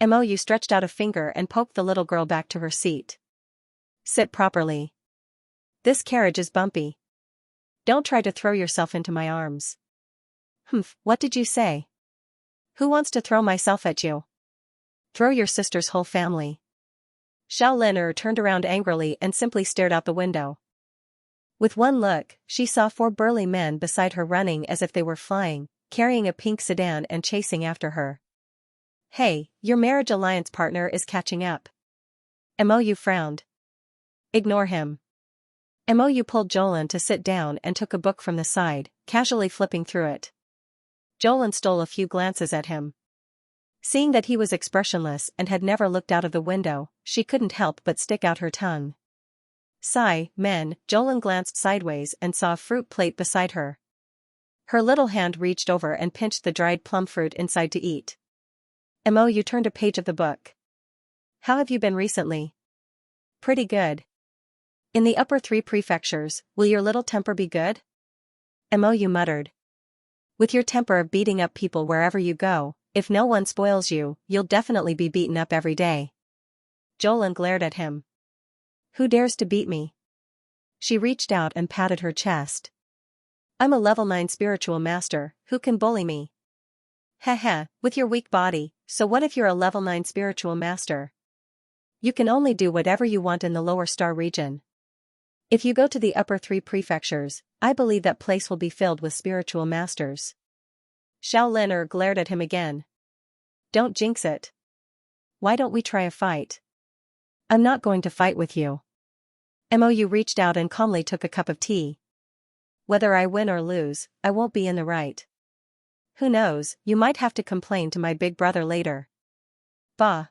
Mou stretched out a finger and poked the little girl back to her seat. "Sit properly. This carriage is bumpy. Don't try to throw yourself into my arms." "Humph, what did you say? Who wants to throw myself at you?" "Throw your sister's whole family." Xiaolin turned around angrily and simply stared out the window. With one look, she saw 4 burly men beside her running as if they were flying, carrying a pink sedan and chasing after her. "Hey, your marriage alliance partner is catching up." Mou frowned. "Ignore him." Mou pulled Jolin to sit down and took a book from the side, casually flipping through it. Jolin stole a few glances at him. Seeing that he was expressionless and had never looked out of the window, she couldn't help but stick out her tongue. "Sigh, men." Jolin glanced sideways and saw a fruit plate beside her. Her little hand reached over and pinched the dried plum fruit inside to eat. Mou turned a page of the book. "How have you been recently?" "Pretty good. In the upper 3 prefectures, will your little temper be good?" Mou muttered. "With your temper of beating up people wherever you go, if no one spoils you, you'll definitely be beaten up every day." Jolin glared at him. "Who dares to beat me?" She reached out and patted her chest. "I'm a level 9 spiritual master, who can bully me?" "Heh, with your weak body, so what if you're a level 9 spiritual master? You can only do whatever you want in the lower star region. If you go to the upper 3 prefectures, I believe that place will be filled with spiritual masters." Xiaolin glared at him again. "Don't jinx it. Why don't we try a fight?" "I'm not going to fight with you." Mou reached out and calmly took a cup of tea. "Whether I win or lose, I won't be in the right. Who knows, you might have to complain to my big brother later." "Bah.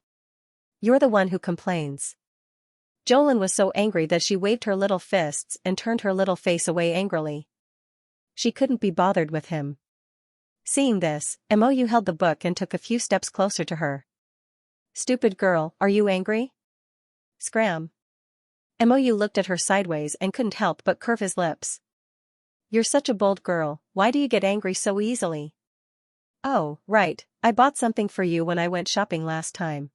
You're the one who complains." Jolin was so angry that she waved her little fists and turned her little face away angrily. She couldn't be bothered with him. Seeing this, Mou held the book and took a few steps closer to her. "Stupid girl, are you angry?" "Scram." Mou looked at her sideways and couldn't help but curve his lips. "You're such a bold girl, why do you get angry so easily?" "Oh, right, I bought something for you when I went shopping last time.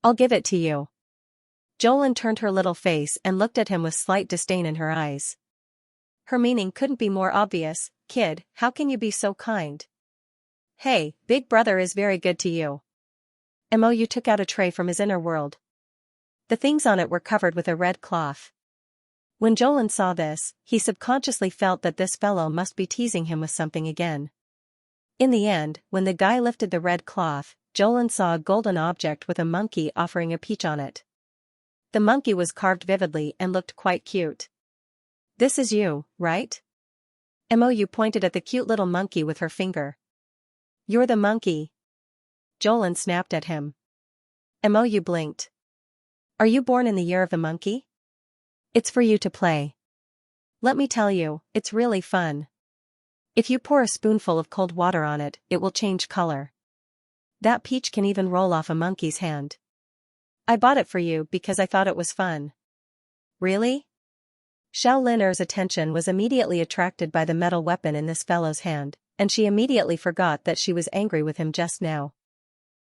I'll give it to you." Jolin turned her little face and looked at him with slight disdain in her eyes. Her meaning couldn't be more obvious. "Kid, how can you be so kind? Hey, big brother is very good to you. Mou took out a tray from his inner world. The things on it were covered with a red cloth. When Jolin saw this, he subconsciously felt that this fellow must be teasing him with something again. In the end, when the guy lifted the red cloth, Jolin saw a golden object with a monkey offering a peach on it. The monkey was carved vividly and looked quite cute. This is you, right? Mou pointed at the cute little monkey with her finger. You're the monkey. Jolin snapped at him. Mou blinked. Are you born in the year of the monkey? It's for you to play. Let me tell you, it's really fun. If you pour a spoonful of cold water on it, it will change color. That peach can even roll off a monkey's hand. I bought it for you because I thought it was fun. Really? Xiao Lin'er's attention was immediately attracted by the metal weapon in this fellow's hand, and she immediately forgot that she was angry with him just now.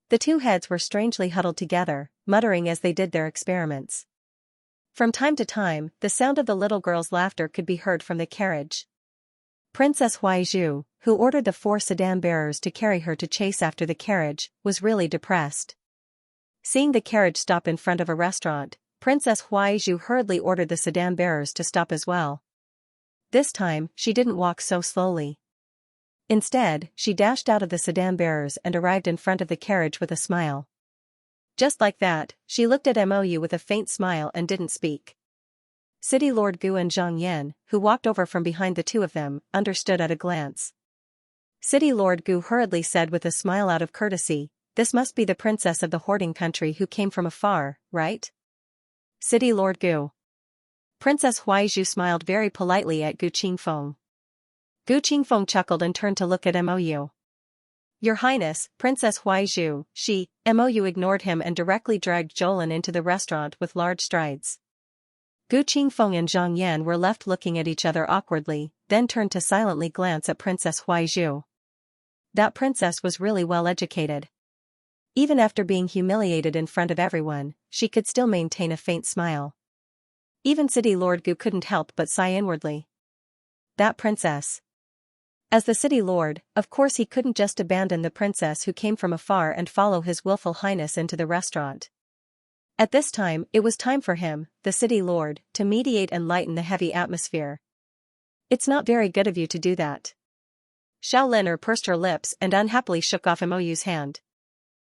The two heads were strangely huddled together, muttering as they did their experiments. From time to time, the sound of the little girl's laughter could be heard from the carriage. Princess Huaizhu, who ordered the 4 sedan bearers to carry her to chase after the carriage, was really depressed. Seeing the carriage stop in front of a restaurant, Princess Huaizhu hurriedly ordered the sedan bearers to stop as well. This time, she didn't walk so slowly. Instead, she dashed out of the sedan bearers and arrived in front of the carriage with a smile. Just like that, she looked at Mou with a faint smile and didn't speak. City Lord Gu and Zhang Yan, who walked over from behind the two of them, understood at a glance. City Lord Gu hurriedly said with a smile out of courtesy, "This must be the princess of the hoarding country who came from afar, right?" City Lord Gu. Princess Huaizhu smiled very politely at Gu Qingfeng. Gu Qingfeng chuckled and turned to look at Mou. Your Highness, Princess Huaizhu, Mou ignored him and directly dragged Jolin into the restaurant with large strides. Gu Qingfeng and Zhang Yan were left looking at each other awkwardly, then turned to silently glance at Princess Huaizhu. That princess was really well educated. Even after being humiliated in front of everyone, she could still maintain a faint smile. Even City Lord Gu couldn't help but sigh inwardly. That princess. As the city lord, of course he couldn't just abandon the princess who came from afar and follow his willful highness into the restaurant. At this time, it was time for him, the city lord, to mediate and lighten the heavy atmosphere. It's not very good of you to do that. Xiao Lin'er pursed her lips and unhappily shook off Mou's hand.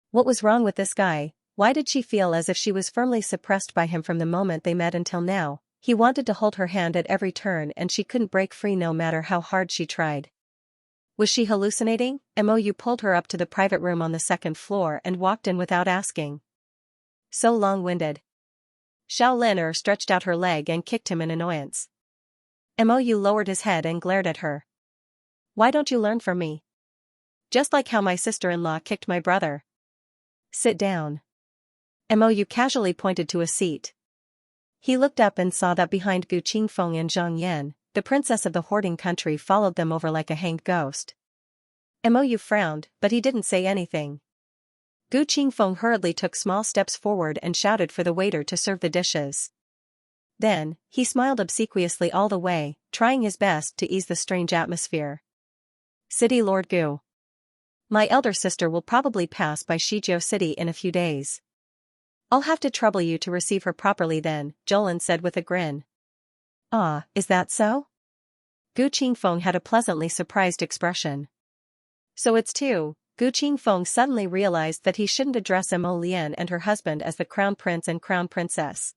What was wrong with this guy? Why did she feel as if she was firmly suppressed by him from the moment they met until now? He wanted to hold her hand at every turn and she couldn't break free no matter how hard she tried. Was she hallucinating? Mou pulled her up to the private room on the second floor and walked in without asking. So long-winded. Xiao Lin'er stretched out her leg and kicked him in annoyance. Mou lowered his head and glared at her. Why don't you learn from me? Just like how my sister-in-law kicked my brother. Sit down. Mou casually pointed to a seat. He looked up and saw that behind Gu Qingfeng and Zhang Yan, the princess of the hoarding country followed them over like a hanged ghost. Mou frowned, but he didn't say anything. Gu Qingfeng hurriedly took small steps forward and shouted for the waiter to serve the dishes. Then, he smiled obsequiously all the way, trying his best to ease the strange atmosphere. City Lord Gu. My elder sister will probably pass by Shijiao City in a few days. I'll have to trouble you to receive her properly then, Jolin said with a grin. Ah, is that so? Gu Qingfeng had a pleasantly surprised expression. So it's two. Gu Qingfeng suddenly realized that he shouldn't address Mo Lian and her husband as the crown prince and crown princess.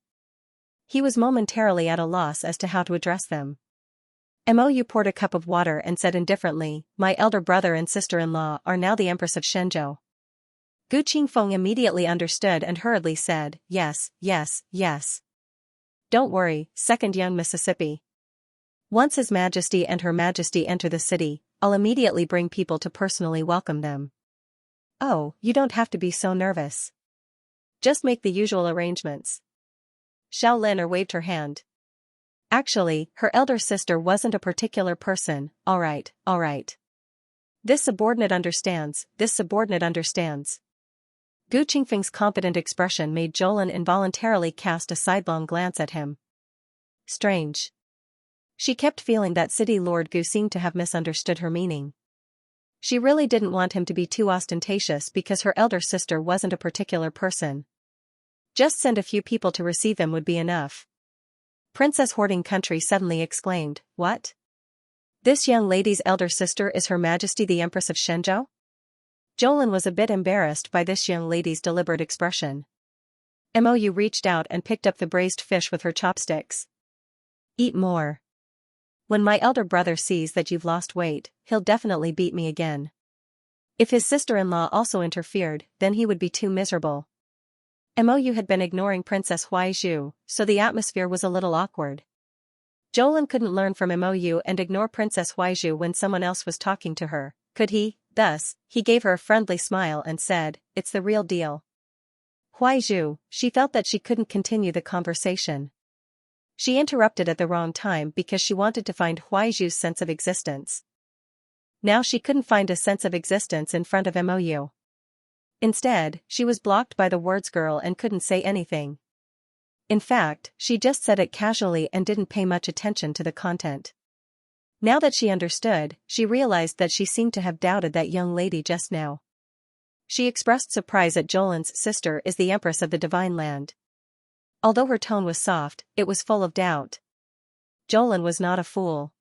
He was momentarily at a loss as to how to address them. Mou poured a cup of water and said indifferently, my elder brother and sister-in-law are now the Empress of Shenzhou. Gu Qingfeng immediately understood and hurriedly said, yes, yes, yes. Don't worry, second young Mississippi. Once His Majesty and Her Majesty enter the city, I'll immediately bring people to personally welcome them. Oh, you don't have to be so nervous. Just make the usual arrangements. Xiao Lin'er waved her hand. Actually, her elder sister wasn't a particular person, all right. This subordinate understands. Gu Qingfeng's confident expression made Jolin involuntarily cast a sidelong glance at him. Strange. She kept feeling that City Lord Gu seemed to have misunderstood her meaning. She really didn't want him to be too ostentatious because her elder sister wasn't a particular person. Just send a few people to receive him would be enough. Princess Hoarding Country suddenly exclaimed, "What? This young lady's elder sister is Her Majesty the Empress of Shenzhou?" Jolin was a bit embarrassed by this young lady's deliberate expression. Mou reached out and picked up the braised fish with her chopsticks. "Eat more. When my elder brother sees that you've lost weight, he'll definitely beat me again. If his sister-in-law also interfered, then he would be too miserable." Mou had been ignoring Princess Huaizhu, so the atmosphere was a little awkward. Jolin couldn't learn from Mou and ignore Princess Huaizhu when someone else was talking to her, could he? Thus, he gave her a friendly smile and said, "It's the real deal." Huaizhu, she felt that she couldn't continue the conversation. She interrupted at the wrong time because she wanted to find Huaizhu's sense of existence. Now she couldn't find a sense of existence in front of Mou. Instead, she was blocked by the words girl and couldn't say anything. In fact, she just said it casually and didn't pay much attention to the content. Now that she understood, she realized that she seemed to have doubted that young lady just now. She expressed surprise at Jolin's sister is the Empress of the Divine Land. Although her tone was soft, it was full of doubt. Jolin was not a fool.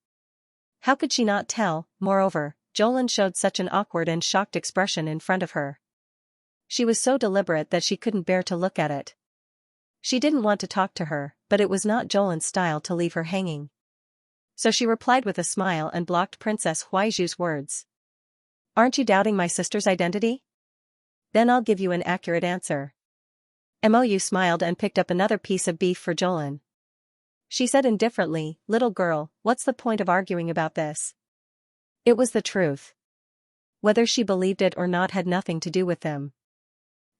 How could she not tell? Moreover, Jolin showed such an awkward and shocked expression in front of her. She was so deliberate that she couldn't bear to look at it. She didn't want to talk to her, but it was not Jolin's style to leave her hanging. So she replied with a smile and blocked Princess Huaizhu's words. "Aren't you doubting my sister's identity? Then I'll give you an accurate answer." Mou smiled and picked up another piece of beef for Jolin. She said indifferently, "Little girl, what's the point of arguing about this?" It was the truth. Whether she believed it or not had nothing to do with them.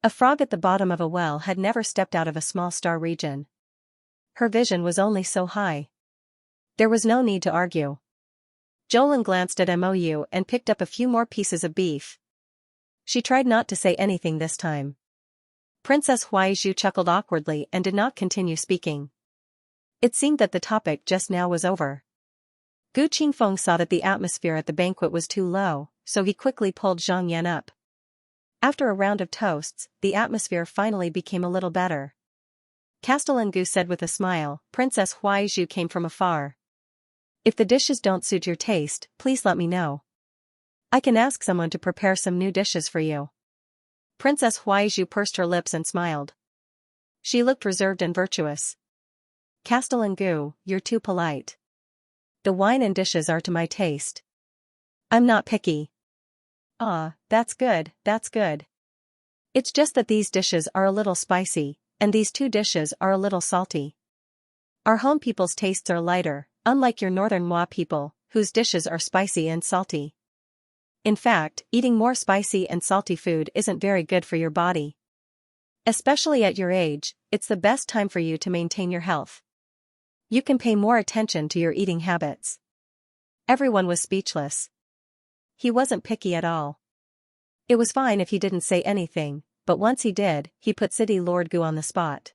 A frog at the bottom of a well had never stepped out of a small star region. Her vision was only so high. There was no need to argue. Jolin glanced at Mou and picked up a few more pieces of beef. She tried not to say anything this time. Princess Huaizhu chuckled awkwardly and did not continue speaking. It seemed that the topic just now was over. Gu Qingfeng saw that the atmosphere at the banquet was too low, so he quickly pulled Zhang Yan up. After a round of toasts, the atmosphere finally became a little better. Castellan Gu said with a smile, "Princess Huaizhu came from afar. If the dishes don't suit your taste, please let me know. I can ask someone to prepare some new dishes for you." Princess Huaizhu pursed her lips and smiled. She looked reserved and virtuous. "Castellan Gu, you're too polite. The wine and dishes are to my taste. I'm not picky." "Ah, that's good, that's good. It's just that these dishes are a little spicy, and these two dishes are a little salty. Our home people's tastes are lighter, unlike your northern Moi people, whose dishes are spicy and salty. In fact, eating more spicy and salty food isn't very good for your body. Especially at your age, it's the best time for you to maintain your health. You can pay more attention to your eating habits." Everyone was speechless. He wasn't picky at all. It was fine if he didn't say anything, but once he did, he put City Lord Gu on the spot.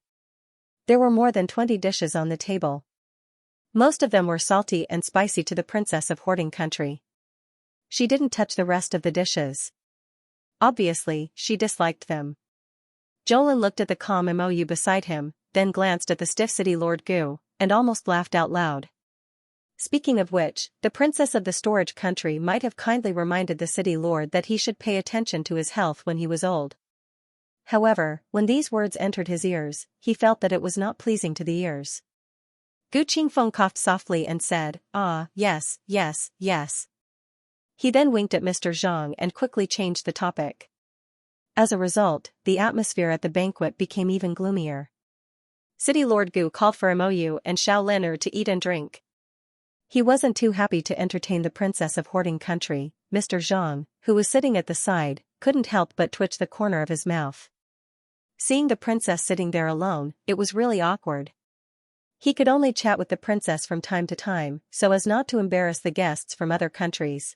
There were more than 20 dishes on the table. Most of them were salty and spicy to the Princess of Hoarding Country. She didn't touch the rest of the dishes. Obviously, she disliked them. Jolin looked at the calm Mou beside him, then glanced at the stiff City Lord Gu, and almost laughed out loud. Speaking of which, the Princess of the Storage Country might have kindly reminded the City Lord that he should pay attention to his health when he was old. However, when these words entered his ears, he felt that it was not pleasing to the ears. Gu Qingfeng coughed softly and said, "Ah, yes, yes, yes." He then winked at Mr. Zhang and quickly changed the topic. As a result, the atmosphere at the banquet became even gloomier. City Lord Gu called for Mou and Xiaolin'er to eat and drink. He wasn't too happy to entertain the Princess of Hoarding Country. Mr. Zhang, who was sitting at the side, couldn't help but twitch the corner of his mouth. Seeing the princess sitting there alone, it was really awkward. He could only chat with the princess from time to time, so as not to embarrass the guests from other countries.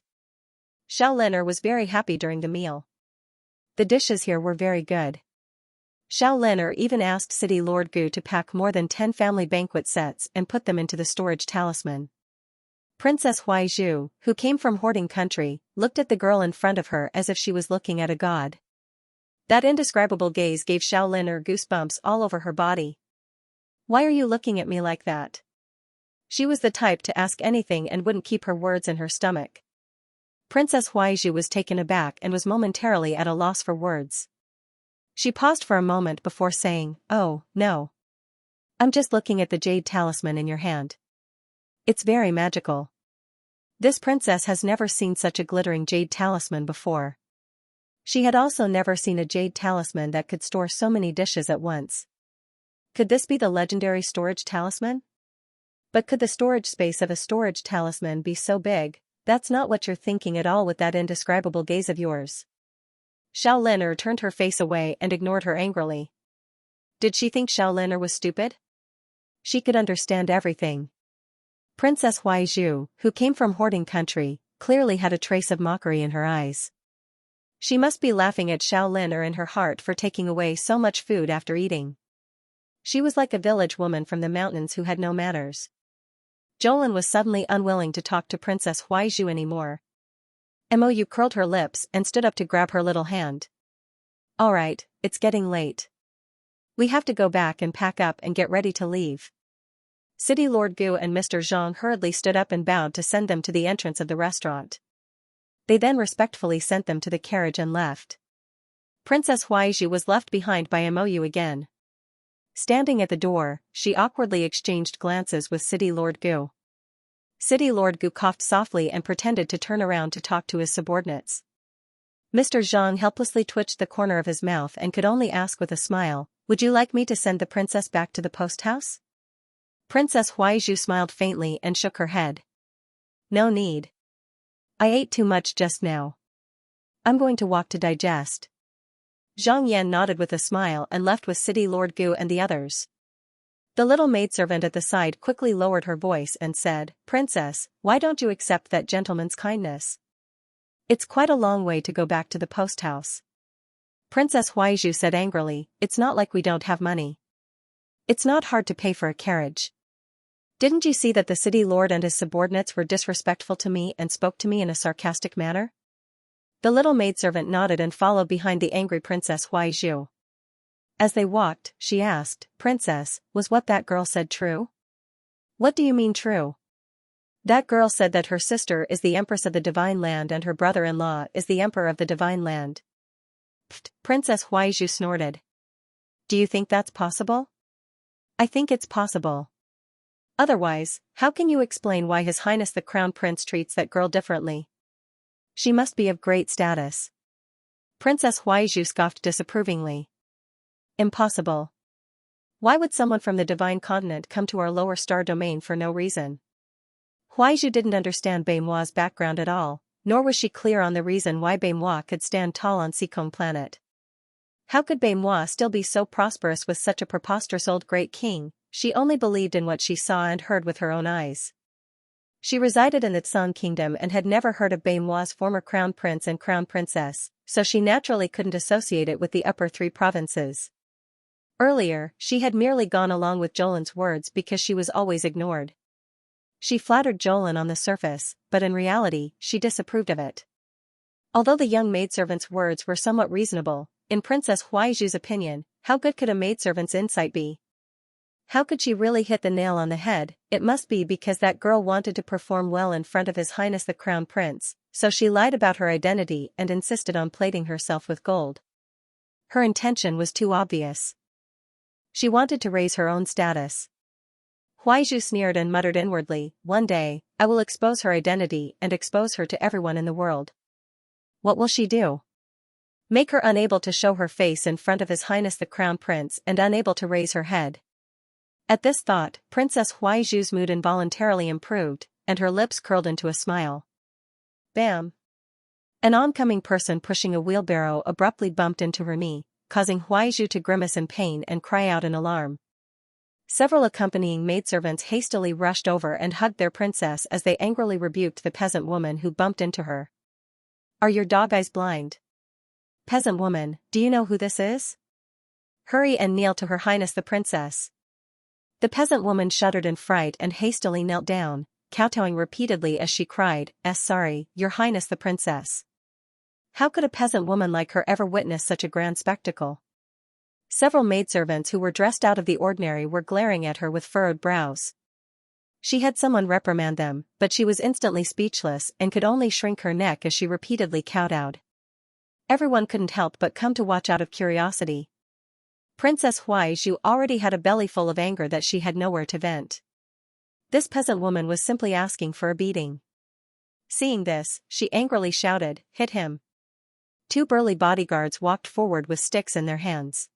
Xiaolin'er was very happy during the meal. The dishes here were very good. Xiaolin'er even asked City Lord Gu to pack more than 10 family banquet sets and put them into the storage talisman. Princess Huaizhu, who came from hoarding country, looked at the girl in front of her as if she was looking at a god. That indescribable gaze gave Xiaolin goosebumps all over her body. "Why are you looking at me like that?" She was the type to ask anything and wouldn't keep her words in her stomach. Princess Huaizhu was taken aback and was momentarily at a loss for words. She paused for a moment before saying, "Oh, no. I'm just looking at the jade talisman in your hand. It's very magical." This princess has never seen such a glittering jade talisman before. She had also never seen a jade talisman that could store so many dishes at once. Could this be the legendary storage talisman? But could the storage space of a storage talisman be so big? That's not what you're thinking at all with that indescribable gaze of yours. Xiaolin turned her face away and ignored her angrily. Did she think Xiaolin was stupid? She could understand everything. Princess Huaizhu, who came from hoarding country, clearly had a trace of mockery in her eyes. She must be laughing at Xiaolin in her heart for taking away so much food after eating. She was like a village woman from the mountains who had no manners. Jolin was suddenly unwilling to talk to Princess Huaizhu anymore. Mou curled her lips and stood up to grab her little hand. "All right, it's getting late. We have to go back and pack up and get ready to leave." City Lord Gu and Mr. Zhang hurriedly stood up and bowed to send them to the entrance of the restaurant. They then respectfully sent them to the carriage and left. Princess Huaizhu was left behind by Mou again. Standing at the door, she awkwardly exchanged glances with City Lord Gu. City Lord Gu coughed softly and pretended to turn around to talk to his subordinates. Mr. Zhang helplessly twitched the corner of his mouth and could only ask with a smile, "Would you like me to send the princess back to the post house?" Princess Huaizhu smiled faintly and shook her head. "No need. I ate too much just now. I'm going to walk to digest." Zhang Yan nodded with a smile and left with City Lord Gu and the others. The little maidservant at the side quickly lowered her voice and said, "Princess, why don't you accept that gentleman's kindness? It's quite a long way to go back to the post house." Princess Huaizhu said angrily, "It's not like we don't have money. It's not hard to pay for a carriage. Didn't you see that the city lord and his subordinates were disrespectful to me and spoke to me in a sarcastic manner?" The little maidservant nodded and followed behind the angry Princess Huaizhu. As they walked, she asked, "Princess, was what that girl said true?" "What do you mean true?" "That girl said that her sister is the Empress of the Divine Land and her brother-in-law is the Emperor of the Divine Land." Pfft, Princess Huaizhu snorted. "Do you think that's possible?" "I think it's possible. Otherwise, how can you explain why His Highness the Crown Prince treats that girl differently? She must be of great status." Princess Huaizhu scoffed disapprovingly. "Impossible. Why would someone from the Divine Continent come to our lower star domain for no reason?" Huaizhu didn't understand Baimua's background at all, nor was she clear on the reason why Baimua could stand tall on Seacombe Planet. How could Baimua still be so prosperous with such a preposterous old great king? She only believed in what she saw and heard with her own eyes. She resided in the Tsang Kingdom and had never heard of Baimua's former crown prince and crown princess, so she naturally couldn't associate it with the upper three provinces. Earlier, she had merely gone along with Jolin's words because she was always ignored. She flattered Jolin on the surface, but in reality, she disapproved of it. Although the young maidservant's words were somewhat reasonable, in Princess Huaizhu's opinion, how good could a maidservant's insight be? How could she really hit the nail on the head? It must be because that girl wanted to perform well in front of His Highness the Crown Prince, so she lied about her identity and insisted on plating herself with gold. Her intention was too obvious. She wanted to raise her own status. Huaizhu sneered and muttered inwardly, "One day, I will expose her identity and expose her to everyone in the world." What will she do? Make her unable to show her face in front of His Highness the Crown Prince and unable to raise her head. At this thought, Princess Huaizhu's mood involuntarily improved, and her lips curled into a smile. Bam! An oncoming person pushing a wheelbarrow abruptly bumped into her knee, causing Huaizhu to grimace in pain and cry out in alarm. Several accompanying maidservants hastily rushed over and hugged their princess as they angrily rebuked the peasant woman who bumped into her. "Are your dog eyes blind? Peasant woman, do you know who this is? Hurry and kneel to Her Highness the Princess." The peasant woman shuddered in fright and hastily knelt down, kowtowing repeatedly as she cried, Sorry, Your Highness the princess. How could a peasant woman like her ever witness such a grand spectacle? Several maidservants who were dressed out of the ordinary were glaring at her with furrowed brows. She had someone reprimand them, but she was instantly speechless and could only shrink her neck as she repeatedly kowtowed. Everyone couldn't help but come to watch out of curiosity. Princess Huaizhu already had a belly full of anger that she had nowhere to vent. This peasant woman was simply asking for a beating. Seeing this, she angrily shouted, Hit him. 2 burly bodyguards walked forward with sticks in their hands.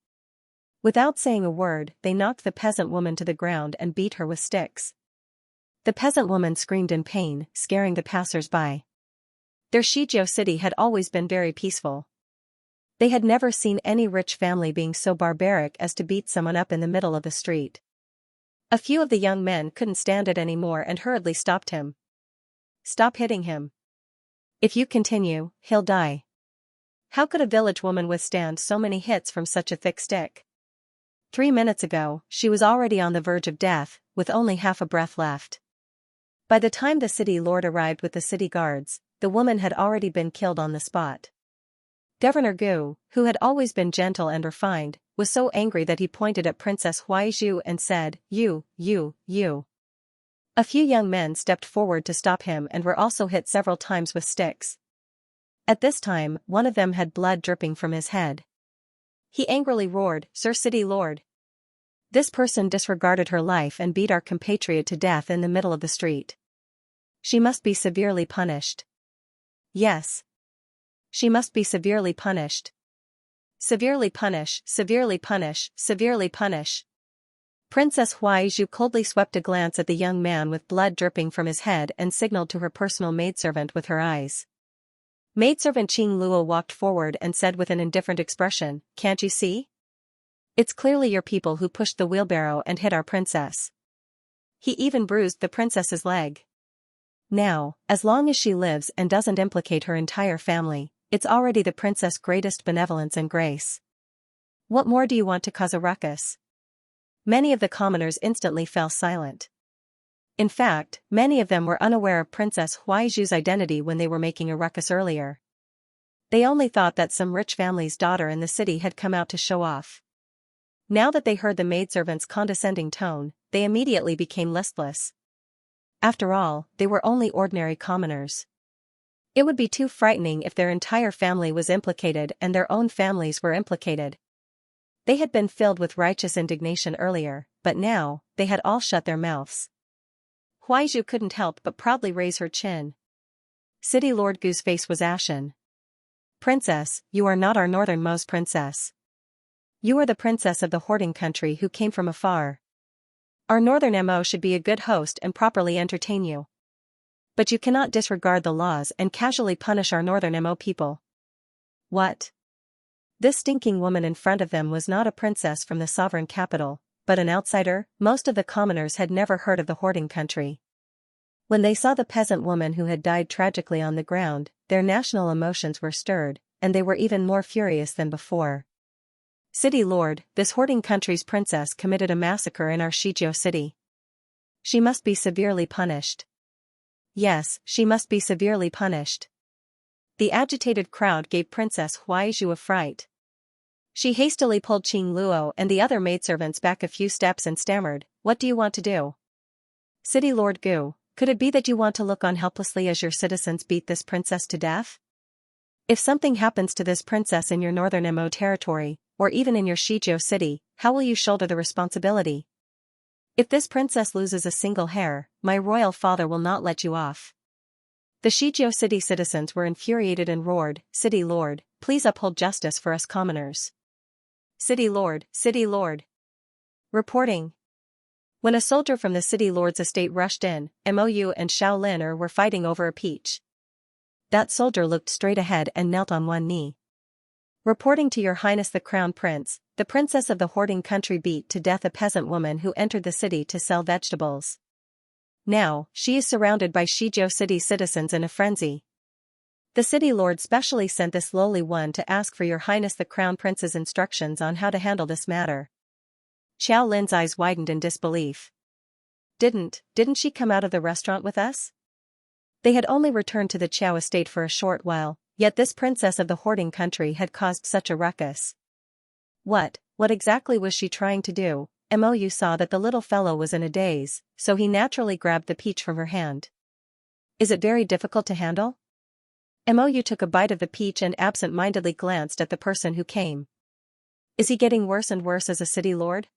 Without saying a word, they knocked the peasant woman to the ground and beat her with sticks. The peasant woman screamed in pain, scaring the passers-by. Their Xianxia city had always been very peaceful. They had never seen any rich family being so barbaric as to beat someone up in the middle of the street. A few of the young men couldn't stand it anymore and hurriedly stopped him. Stop hitting him. If you continue, he'll die. How could a village woman withstand so many hits from such a thick stick? 3 minutes ago, she was already on the verge of death, with only half a breath left. By the time the city lord arrived with the city guards, the woman had already been killed on the spot. Governor Gu, who had always been gentle and refined, was so angry that he pointed at Princess Huaizhu and said, You. A few young men stepped forward to stop him and were also hit several times with sticks. At this time, one of them had blood dripping from his head. He angrily roared, Sir City Lord. This person disregarded her life and beat our compatriot to death in the middle of the street. She must be severely punished. Yes. She must be severely punished. Severely punish, severely punish, severely punish. Princess Huaizhu coldly swept a glance at the young man with blood dripping from his head and signaled to her personal maidservant with her eyes. Maidservant Qing Luo walked forward and said with an indifferent expression, Can't you see? It's clearly your people who pushed the wheelbarrow and hit our princess. He even bruised the princess's leg. Now, as long as she lives and doesn't implicate her entire family, it's already the princess' greatest benevolence and grace. What more do you want to cause a ruckus? Many of the commoners instantly fell silent. In fact, many of them were unaware of Princess Huaizhu's identity when they were making a ruckus earlier. They only thought that some rich family's daughter in the city had come out to show off. Now that they heard the maidservant's condescending tone, they immediately became listless. After all, they were only ordinary commoners. It would be too frightening if their entire family was implicated and their own families were implicated. They had been filled with righteous indignation earlier, but now, they had all shut their mouths. Huaizhu couldn't help but proudly raise her chin. City Lord Gu's face was ashen. Princess, you are not our northernmost princess. You are the princess of the hoarding country who came from afar. Our northern MO should be a good host and properly entertain you. But you cannot disregard the laws and casually punish our northern MO people. What? This stinking woman in front of them was not a princess from the sovereign capital, but an outsider. Most of the commoners had never heard of the hoarding country. When they saw the peasant woman who had died tragically on the ground, their national emotions were stirred, and they were even more furious than before. City Lord, this hoarding country's princess committed a massacre in our Xianxia city. She must be severely punished. Yes, she must be severely punished. The agitated crowd gave Princess Huaizhu a fright. She hastily pulled Qing Luo and the other maidservants back a few steps and stammered, What do you want to do? City Lord Gu, could it be that you want to look on helplessly as your citizens beat this princess to death? If something happens to this princess in your northern MO territory, or even in your Xianxia city, how will you shoulder the responsibility? If this princess loses a single hair, my royal father will not let you off. The Xianxia city citizens were infuriated and roared, City Lord, please uphold justice for us commoners. City Lord, City Lord. Reporting. When a soldier from the City Lord's estate rushed in, Mou and Shaoliner were fighting over a peach. That soldier looked straight ahead and knelt on one knee. Reporting to Your Highness the Crown Prince, the princess of the hoarding country beat to death a peasant woman who entered the city to sell vegetables. Now, she is surrounded by Xianxia city citizens in a frenzy. The city lord specially sent this lowly one to ask for Your Highness the Crown Prince's instructions on how to handle this matter. Xiao Lin's eyes widened in disbelief. Didn't she come out of the restaurant with us? They had only returned to the Chow estate for a short while, yet this princess of the hoarding country had caused such a ruckus. What exactly was she trying to do? Mou saw that the little fellow was in a daze, so he naturally grabbed the peach from her hand. Is it very difficult to handle? Mou took a bite of the peach and absent-mindedly glanced at the person who came. Is he getting worse and worse as a city lord?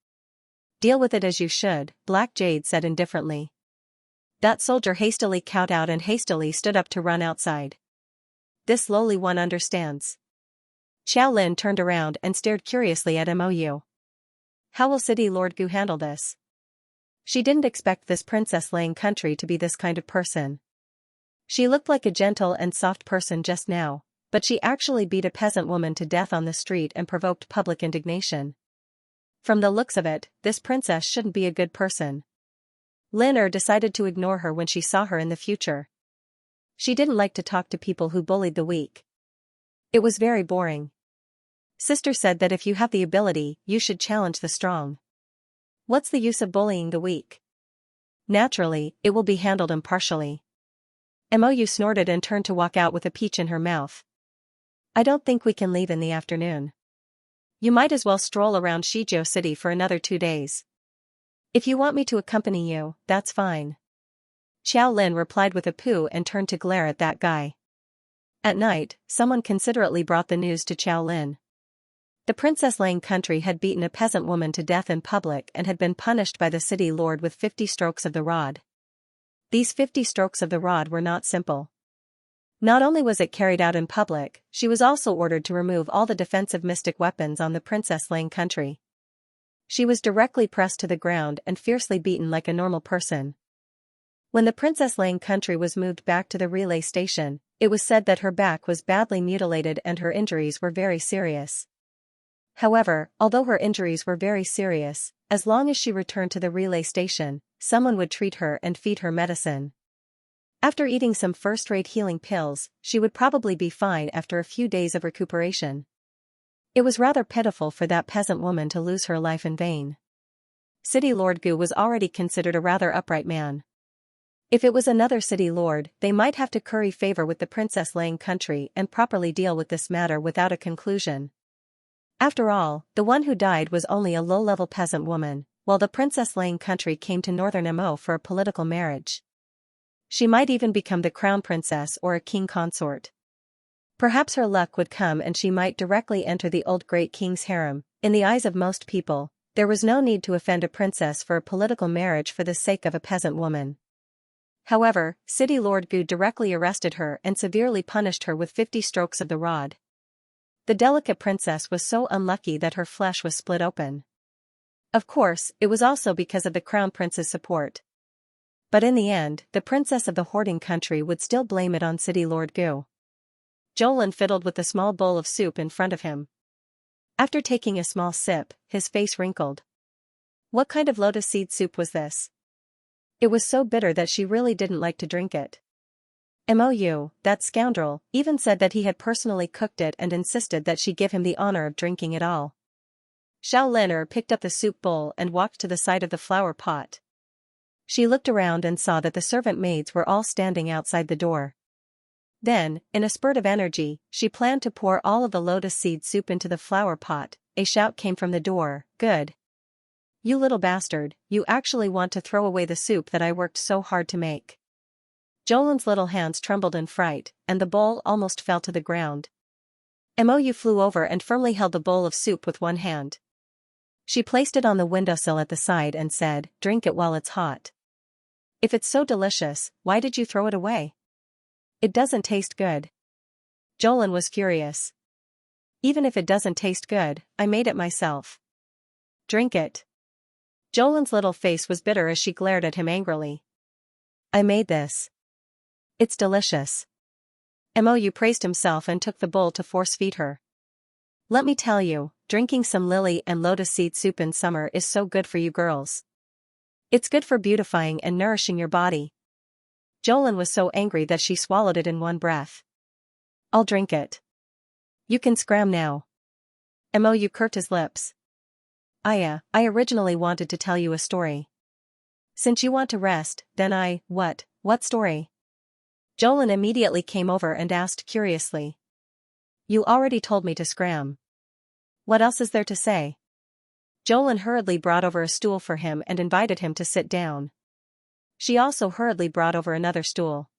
Deal with it as you should, Black Jade said indifferently. That soldier hastily kowtowed and hastily stood up to run outside. This lowly one understands. Xiao Lin turned around and stared curiously at Mou. How will City Lord Gu handle this? She didn't expect this princess laying country to be this kind of person. She looked like a gentle and soft person just now, but she actually beat a peasant woman to death on the street and provoked public indignation. From the looks of it, this princess shouldn't be a good person. Lin decided to ignore her when she saw her in the future. She didn't like to talk to people who bullied the weak. It was very boring. Sister said that if you have the ability, you should challenge the strong. What's the use of bullying the weak? Naturally, it will be handled impartially. Mou snorted and turned to walk out with a peach in her mouth. I don't think we can leave in the afternoon. You might as well stroll around Shizhou City for another 2 days. If you want me to accompany you, that's fine. Xiao Lin replied with a pooh and turned to glare at that guy. At night, someone considerately brought the news to Xiao Lin. The princess Lang country had beaten a peasant woman to death in public and had been punished by the city lord with 50 strokes of the rod. These 50 strokes of the rod were not simple. Not only was it carried out in public, she was also ordered to remove all the defensive mystic weapons on the princess Lang country. She was directly pressed to the ground and fiercely beaten like a normal person. When the princess Lang country was moved back to the relay station, it was said that her back was badly mutilated and her injuries were very serious. However, although her injuries were very serious, as long as she returned to the relay station, someone would treat her and feed her medicine. After eating some first-rate healing pills, she would probably be fine after a few days of recuperation. It was rather pitiful for that peasant woman to lose her life in vain. City Lord Gu was already considered a rather upright man. If it was another city lord, they might have to curry favor with the Princess Lang country and properly deal with this matter without a conclusion. After all, the one who died was only a low-level peasant woman, while the Princess Lang country came to northern Mo for a political marriage. She might even become the crown princess or a king consort. Perhaps her luck would come and she might directly enter the old great king's harem. In the eyes of most people, there was no need to offend a princess for a political marriage for the sake of a peasant woman. However, City Lord Gu directly arrested her and severely punished her with 50 strokes of the rod. The delicate princess was so unlucky that her flesh was split open. Of course, it was also because of the crown prince's support. But in the end, the princess of the hoarding country would still blame it on City Lord Gu. Jolin fiddled with the small bowl of soup in front of him. After taking a small sip, his face wrinkled. What kind of lotus seed soup was this? It was so bitter that she really didn't like to drink it. Mou, that scoundrel, even said that he had personally cooked it and insisted that she give him the honor of drinking it all. Xiao Lin picked up the soup bowl and walked to the side of the flower pot. She looked around and saw that the servant maids were all standing outside the door. Then, in a spurt of energy, she planned to pour all of the lotus seed soup into the flower pot. A shout came from the door, "Good. You little bastard, you actually want to throw away the soup that I worked so hard to make." Jolin's little hands trembled in fright, and the bowl almost fell to the ground. Mou flew over and firmly held the bowl of soup with one hand. She placed it on the windowsill at the side and said, "Drink it while it's hot. If it's so delicious, why did you throw it away? It doesn't taste good." Jolin was furious. "Even if it doesn't taste good, I made it myself. Drink it." Jolin's little face was bitter as she glared at him angrily. "I made this. It's delicious." Mou praised himself and took the bowl to force-feed her. "Let me tell you, drinking some lily and lotus seed soup in summer is so good for you girls. It's good for beautifying and nourishing your body." Jolin was so angry that she swallowed it in one breath. "I'll drink it. You can scram now." Mou curved his lips. I originally wanted to tell you a story. Since you want to rest, then what story? Jolin immediately came over and asked curiously. You already told me to scram. What else is there to say? Jolin hurriedly brought over a stool for him and invited him to sit down. She also hurriedly brought over another stool.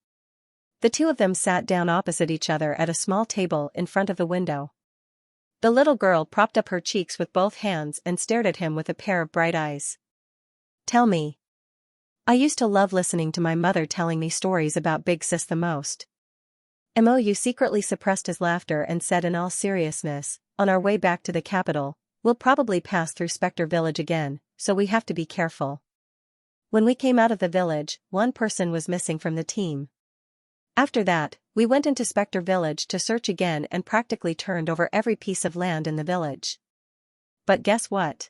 The two of them sat down opposite each other at a small table in front of the window. The little girl propped up her cheeks with both hands and stared at him with a pair of bright eyes. Tell me. I used to love listening to my mother telling me stories about Big Sis the most. Mou secretly suppressed his laughter and said in all seriousness, on our way back to the capital, we'll probably pass through Spectre Village again, so we have to be careful. When we came out of the village, one person was missing from the team. After that, we went into Spectre Village to search again and practically turned over every piece of land in the village. But guess what?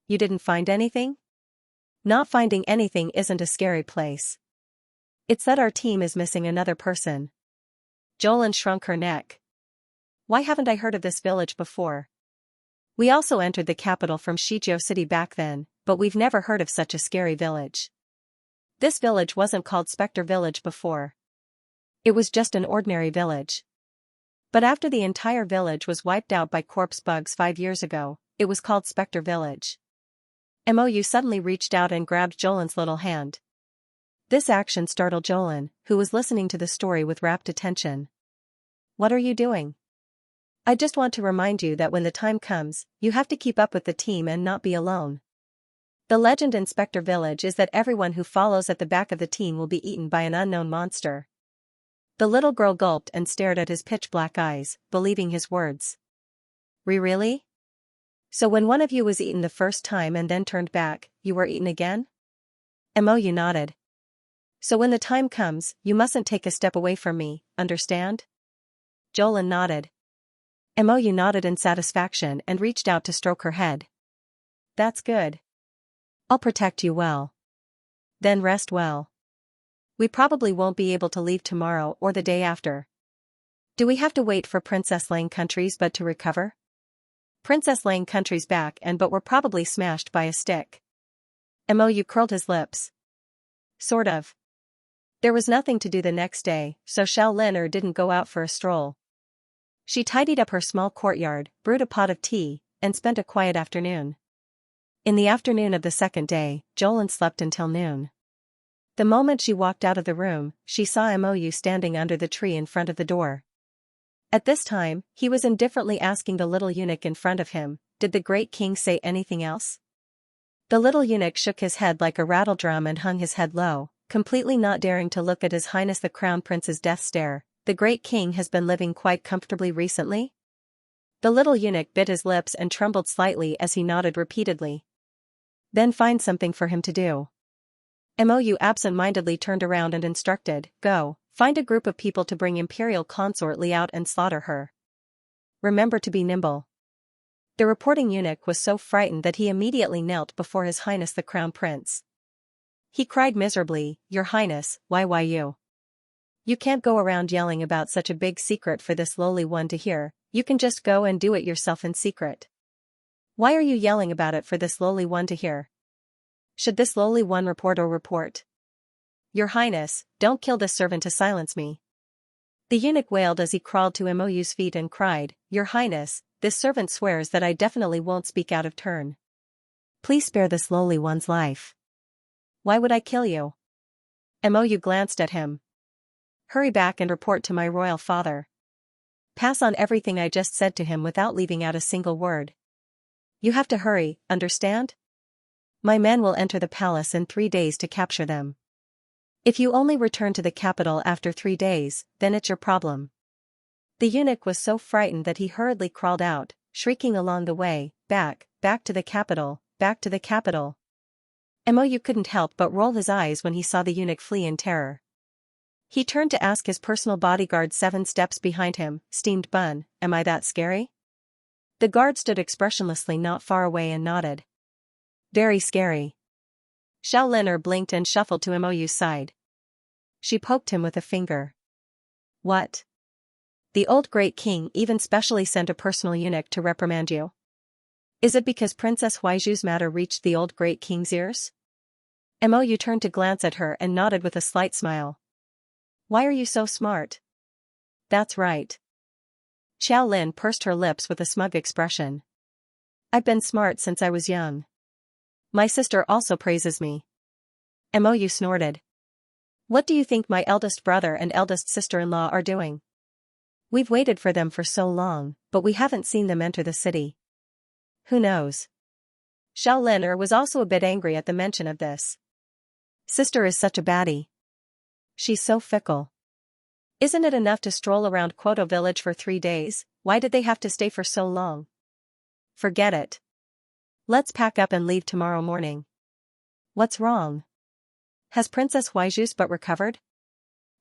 You didn't find anything? Not finding anything isn't a scary place. It's that our team is missing another person. Jolin shrunk her neck. Why haven't I heard of this village before? We also entered the capital from Xianxia City back then, but we've never heard of such a scary village. This village wasn't called Spectre Village before. It was just an ordinary village. But after the entire village was wiped out by corpse bugs 5 years ago, it was called Spectre Village. Mou suddenly reached out and grabbed Jolin's little hand. This action startled Jolin, who was listening to the story with rapt attention. What are you doing? I just want to remind you that when the time comes, you have to keep up with the team and not be alone. The legend in Spectre Village is that everyone who follows at the back of the team will be eaten by an unknown monster. The little girl gulped and stared at his pitch-black eyes, believing his words. Really? So when one of you was eaten the first time and then turned back, you were eaten again? Mou nodded. So when the time comes, you mustn't take a step away from me, understand? Jolin nodded. Mou nodded in satisfaction and reached out to stroke her head. That's good. I'll protect you well. Then rest well. We probably won't be able to leave tomorrow or the day after. Do we have to wait for Princess Lang Country's but to recover? Princess Lang Country's back but we're probably smashed by a stick. Mou curled his lips. Sort of. There was nothing to do the next day, so Xiao Lin didn't go out for a stroll. She tidied up her small courtyard, brewed a pot of tea, and spent a quiet afternoon. In the afternoon of the second day, Jolin slept until noon. The moment she walked out of the room, she saw Mou standing under the tree in front of the door. At this time, he was indifferently asking the little eunuch in front of him, did the great king say anything else? The little eunuch shook his head like a rattledrum and hung his head low, completely not daring to look at His Highness the Crown Prince's death stare. The great king has been living quite comfortably recently? The little eunuch bit his lips and trembled slightly as he nodded repeatedly. Then find something for him to do. Mou absent-mindedly turned around and instructed, go, find a group of people to bring Imperial Consort Li out and slaughter her. Remember to be nimble. The reporting eunuch was so frightened that he immediately knelt before His Highness the Crown Prince. He cried miserably, Your Highness, why you? You can't go around yelling about such a big secret for this lowly one to hear, you can just go and do it yourself in secret. Why are you yelling about it for this lowly one to hear? Should this lowly one report? Your Highness, don't kill this servant to silence me. The eunuch wailed as he crawled to Mou's feet and cried, Your Highness, this servant swears that I definitely won't speak out of turn. Please spare this lowly one's life. Why would I kill you? Mou glanced at him. Hurry back and report to my royal father. Pass on everything I just said to him without leaving out a single word. You have to hurry, understand? My men will enter the palace in 3 days to capture them. If you only return to the capital after 3 days, then it's your problem. The eunuch was so frightened that he hurriedly crawled out, shrieking along the way, back to the capital, back to the capital. Mou couldn't help but roll his eyes when he saw the eunuch flee in terror. He turned to ask his personal bodyguard 7 steps behind him, Steamed Bun, am I that scary? The guard stood expressionlessly not far away and nodded. Very scary. Xiao Lin blinked and shuffled to Mou's side. She poked him with a finger. What? The old great king even specially sent a personal eunuch to reprimand you? Is it because Princess Huaiju's matter reached the old great king's ears? Mou turned to glance at her and nodded with a slight smile. Why are you so smart? That's right. Xiao Lin pursed her lips with a smug expression. I've been smart since I was young. My sister also praises me. Mou snorted. What do you think my eldest brother and eldest sister-in-law are doing? We've waited for them for so long, but we haven't seen them enter the city. Who knows? Xiao Lin was also a bit angry at the mention of this. Sister is such a baddie. She's so fickle. Isn't it enough to stroll around Quoto village for 3 days? Why did they have to stay for so long? Forget it. Let's pack up and leave tomorrow morning. What's wrong? Has Princess Huaiju's butt recovered?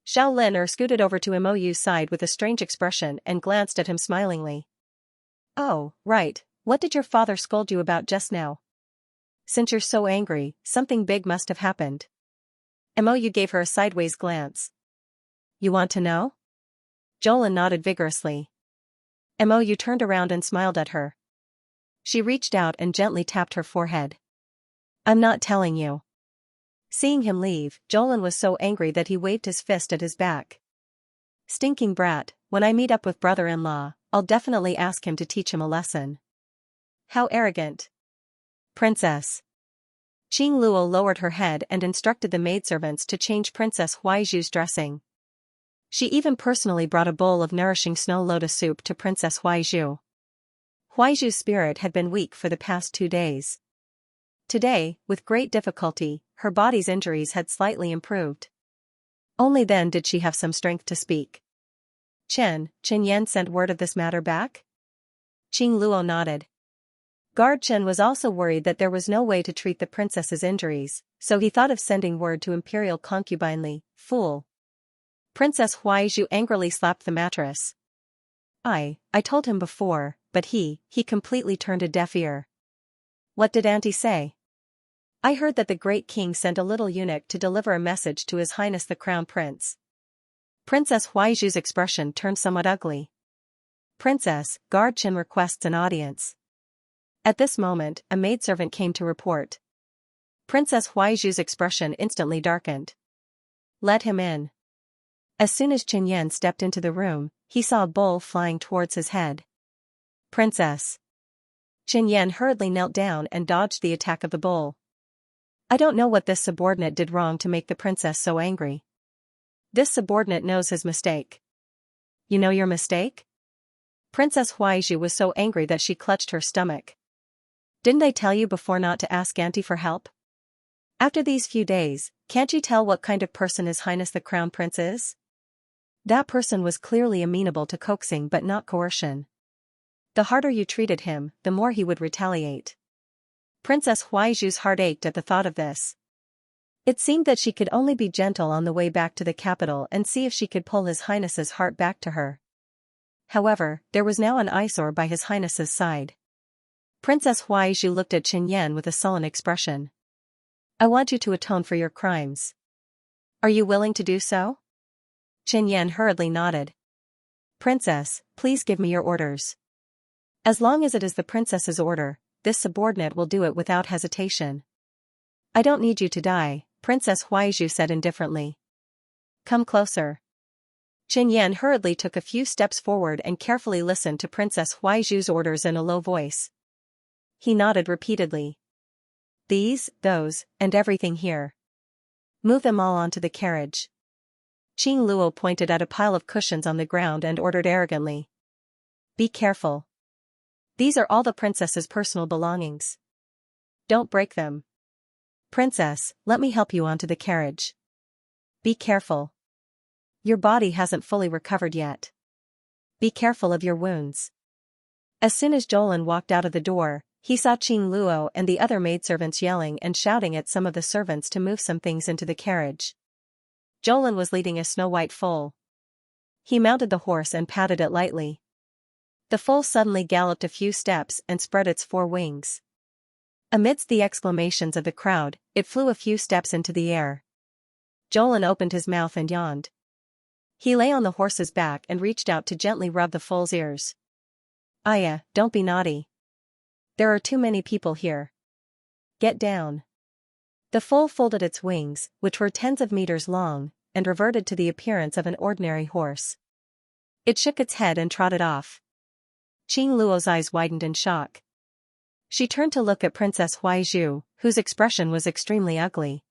Xiao Lin scooted over to Mou's side with a strange expression and glanced at him smilingly. Oh, right, what did your father scold you about just now? Since you're so angry, something big must have happened. Mou gave her a sideways glance. You want to know? Jolin nodded vigorously. Mou turned around and smiled at her. She reached out and gently tapped her forehead. I'm not telling you. Seeing him leave, Jolin was so angry that he waved his fist at his back. Stinking brat, when I meet up with brother-in-law, I'll definitely ask him to teach him a lesson. How arrogant. Princess. Qing Luo lowered her head and instructed the maidservants to change Princess Huaiju's dressing. She even personally brought a bowl of nourishing snow lotus soup to Princess Huaiju. Huaiju's spirit had been weak for the past 2 days. Today, with great difficulty, her body's injuries had slightly improved. Only then did she have some strength to speak. Chen Yan sent word of this matter back? Qing Luo nodded. Guard Chen was also worried that there was no way to treat the princess's injuries, so he thought of sending word to Imperial concubine Li. Fool. Princess Huaiju angrily slapped the mattress. I told him before, but he completely turned a deaf ear. What did Auntie say? I heard that the great king sent a little eunuch to deliver a message to His Highness the Crown Prince. Princess Huaiju's expression turned somewhat ugly. Princess, Guard Chen requests an audience. At this moment, a maidservant came to report. Princess Huaiju's expression instantly darkened. Let him in. As soon as Chen Yan stepped into the room, he saw a bowl flying towards his head. Princess. Chen Yan hurriedly knelt down and dodged the attack of the bowl. I don't know what this subordinate did wrong to make the princess so angry. This subordinate knows his mistake. You know your mistake? Princess Huaiju was so angry that she clutched her stomach. Didn't I tell you before not to ask Auntie for help? After these few days, can't you tell what kind of person His Highness the Crown Prince is? That person was clearly amenable to coaxing but not coercion. The harder you treated him, the more he would retaliate. Princess Huaiju's heart ached at the thought of this. It seemed that she could only be gentle on the way back to the capital and see if she could pull His Highness's heart back to her. However, there was now an eyesore by His Highness's side. Princess Huaiju looked at Chen Yan with a sullen expression. I want you to atone for your crimes. Are you willing to do so? Chen Yan hurriedly nodded. Princess, please give me your orders. As long as it is the princess's order, this subordinate will do it without hesitation. I don't need you to die, Princess Huaiju said indifferently. Come closer. Chen Yan hurriedly took a few steps forward and carefully listened to Princess Huaiju's orders in a low voice. He nodded repeatedly. These, those, and everything here. Move them all onto the carriage. Qing Luo pointed at a pile of cushions on the ground and ordered arrogantly. Be careful. These are all the princess's personal belongings. Don't break them. Princess, let me help you onto the carriage. Be careful. Your body hasn't fully recovered yet. Be careful of your wounds. As soon as Jolin walked out of the door, he saw Qing Luo and the other maidservants yelling and shouting at some of the servants to move some things into the carriage. Jolin was leading a snow-white foal. He mounted the horse and patted it lightly. The foal suddenly galloped a few steps and spread its 4 wings. Amidst the exclamations of the crowd, it flew a few steps into the air. Jolin opened his mouth and yawned. He lay on the horse's back and reached out to gently rub the foal's ears. Aya, don't be naughty. There are too many people here. Get down. The foal folded its wings, which were tens of meters long, and reverted to the appearance of an ordinary horse. It shook its head and trotted off. Qing Luo's eyes widened in shock. She turned to look at Princess Huaizhu, whose expression was extremely ugly.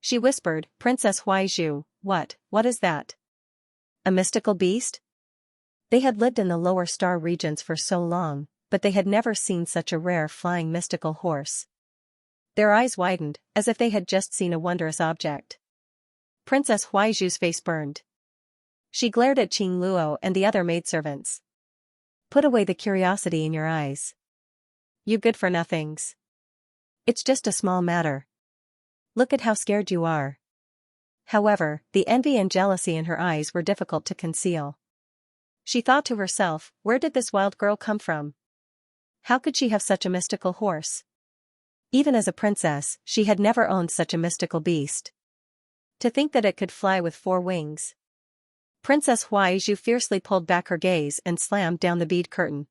She whispered, "Princess Huaizhu, what is that? A mystical beast?" They had lived in the lower star regions for so long, but they had never seen such a rare flying mystical horse. Their eyes widened, as if they had just seen a wondrous object. Princess Huaizhu's face burned. She glared at Qing Luo and the other maidservants. "Put away the curiosity in your eyes. You good-for-nothings. It's just a small matter. Look at how scared you are." However, the envy and jealousy in her eyes were difficult to conceal. She thought to herself, where did this wild girl come from? How could she have such a mystical horse? Even as a princess, she had never owned such a mystical beast. To think that it could fly with 4 wings. Princess Huaizhu fiercely pulled back her gaze and slammed down the bead curtain.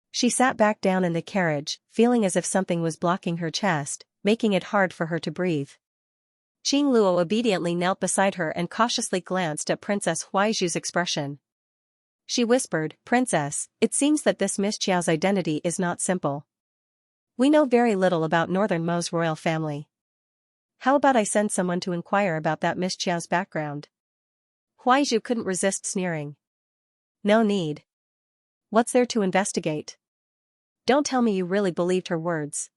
She sat back down in the carriage, feeling as if something was blocking her chest, making it hard for her to breathe. Qing Luo obediently knelt beside her and cautiously glanced at Princess Huaizhu's expression. She whispered, "Princess, it seems that this Miss Qiao's identity is not simple. We know very little about Northern Mo's royal family. How about I send someone to inquire about that Miss Qiao's background?" Huaizhu couldn't resist sneering. "No need. What's there to investigate? Don't tell me you really believed her words."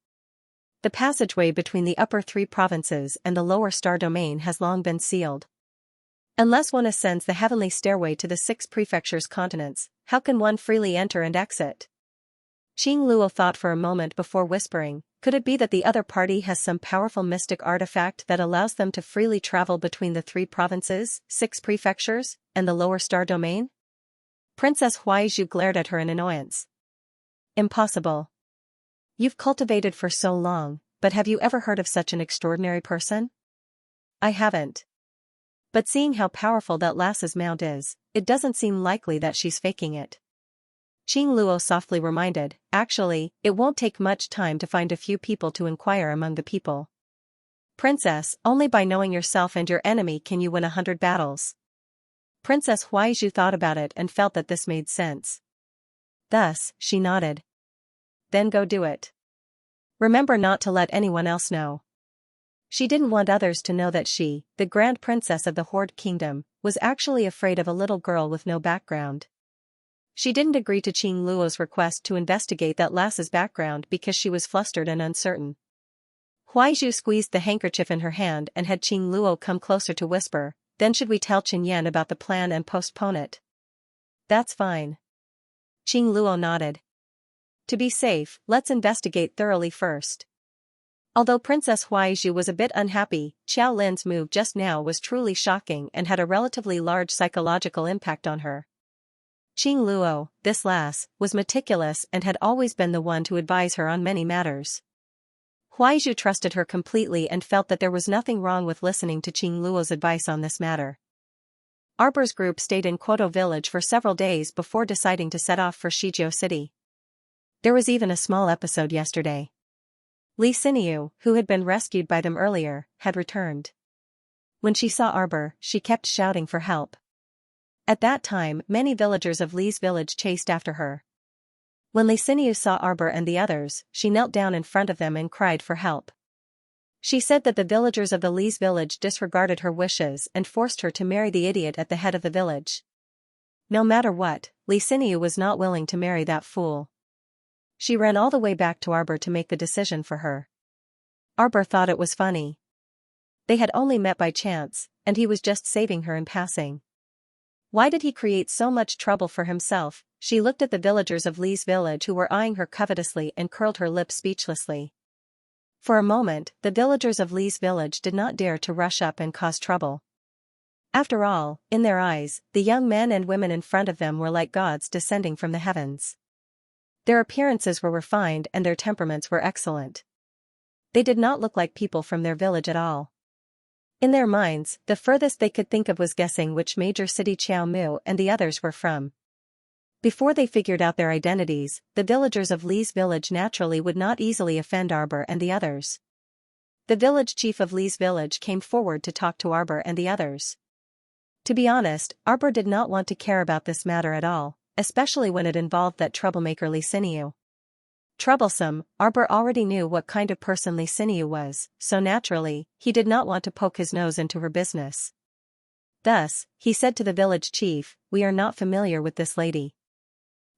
The passageway between the upper 3 provinces and the lower star domain has long been sealed. Unless one ascends the heavenly stairway to the 6 prefectures' continents, how can one freely enter and exit? Qing Luo thought for a moment before whispering, could it be that the other party has some powerful mystic artifact that allows them to freely travel between the 3 provinces, 6 prefectures, and the lower star domain? Princess Huaizhu glared at her in annoyance. "Impossible. You've cultivated for so long, but have you ever heard of such an extraordinary person?" "I haven't. But seeing how powerful that lass's mount is, it doesn't seem likely that she's faking it." Qing Luo softly reminded, "Actually, it won't take much time to find a few people to inquire among the people. Princess, only by knowing yourself and your enemy can you win 100 battles." Princess Huaizhu thought about it and felt that this made sense. Thus, she nodded. "Then go do it. Remember not to let anyone else know." She didn't want others to know that she, the Grand Princess of the Horde Kingdom, was actually afraid of a little girl with no background. She didn't agree to Qing Luo's request to investigate that lass's background because she was flustered and uncertain. Huaizhu squeezed the handkerchief in her hand and had Qing Luo come closer to whisper, "Then should we tell Chen Yan about the plan and postpone it?" "That's fine." Qing Luo nodded. "To be safe, let's investigate thoroughly first." Although Princess Huaizhu was a bit unhappy, Qiao Lin's move just now was truly shocking and had a relatively large psychological impact on her. Qing Luo, this lass, was meticulous and had always been the one to advise her on many matters. Huaizhu trusted her completely and felt that there was nothing wrong with listening to Qing Luo's advice on this matter. Arbor's group stayed in Quoto village for several days before deciding to set off for Shijiao City. There was even a small episode yesterday. Li Xinyu, who had been rescued by them earlier, had returned. When she saw Arbor, she kept shouting for help. At that time, many villagers of Li's village chased after her. When Li Xinyu saw Arbor and the others, she knelt down in front of them and cried for help. She said that the villagers of the Li's village disregarded her wishes and forced her to marry the idiot at the head of the village. No matter what, Li Xinyu was not willing to marry that fool. She ran all the way back to Arbor to make the decision for her. Arbor thought it was funny. They had only met by chance, and he was just saving her in passing. Why did he create so much trouble for himself? She looked at the villagers of Li's village who were eyeing her covetously and curled her lips speechlessly. For a moment, the villagers of Li's village did not dare to rush up and cause trouble. After all, in their eyes, the young men and women in front of them were like gods descending from the heavens. Their appearances were refined and their temperaments were excellent. They did not look like people from their village at all. In their minds, the furthest they could think of was guessing which major city Qiao Mu and the others were from. Before they figured out their identities, the villagers of Li's village naturally would not easily offend Arbor and the others. The village chief of Li's village came forward to talk to Arbor and the others. To be honest, Arbor did not want to care about this matter at all, especially when it involved that troublemaker Xianxia. Troublesome, Arbor already knew what kind of person Xianxia was, so naturally, he did not want to poke his nose into her business. Thus, he said to the village chief, "We are not familiar with this lady.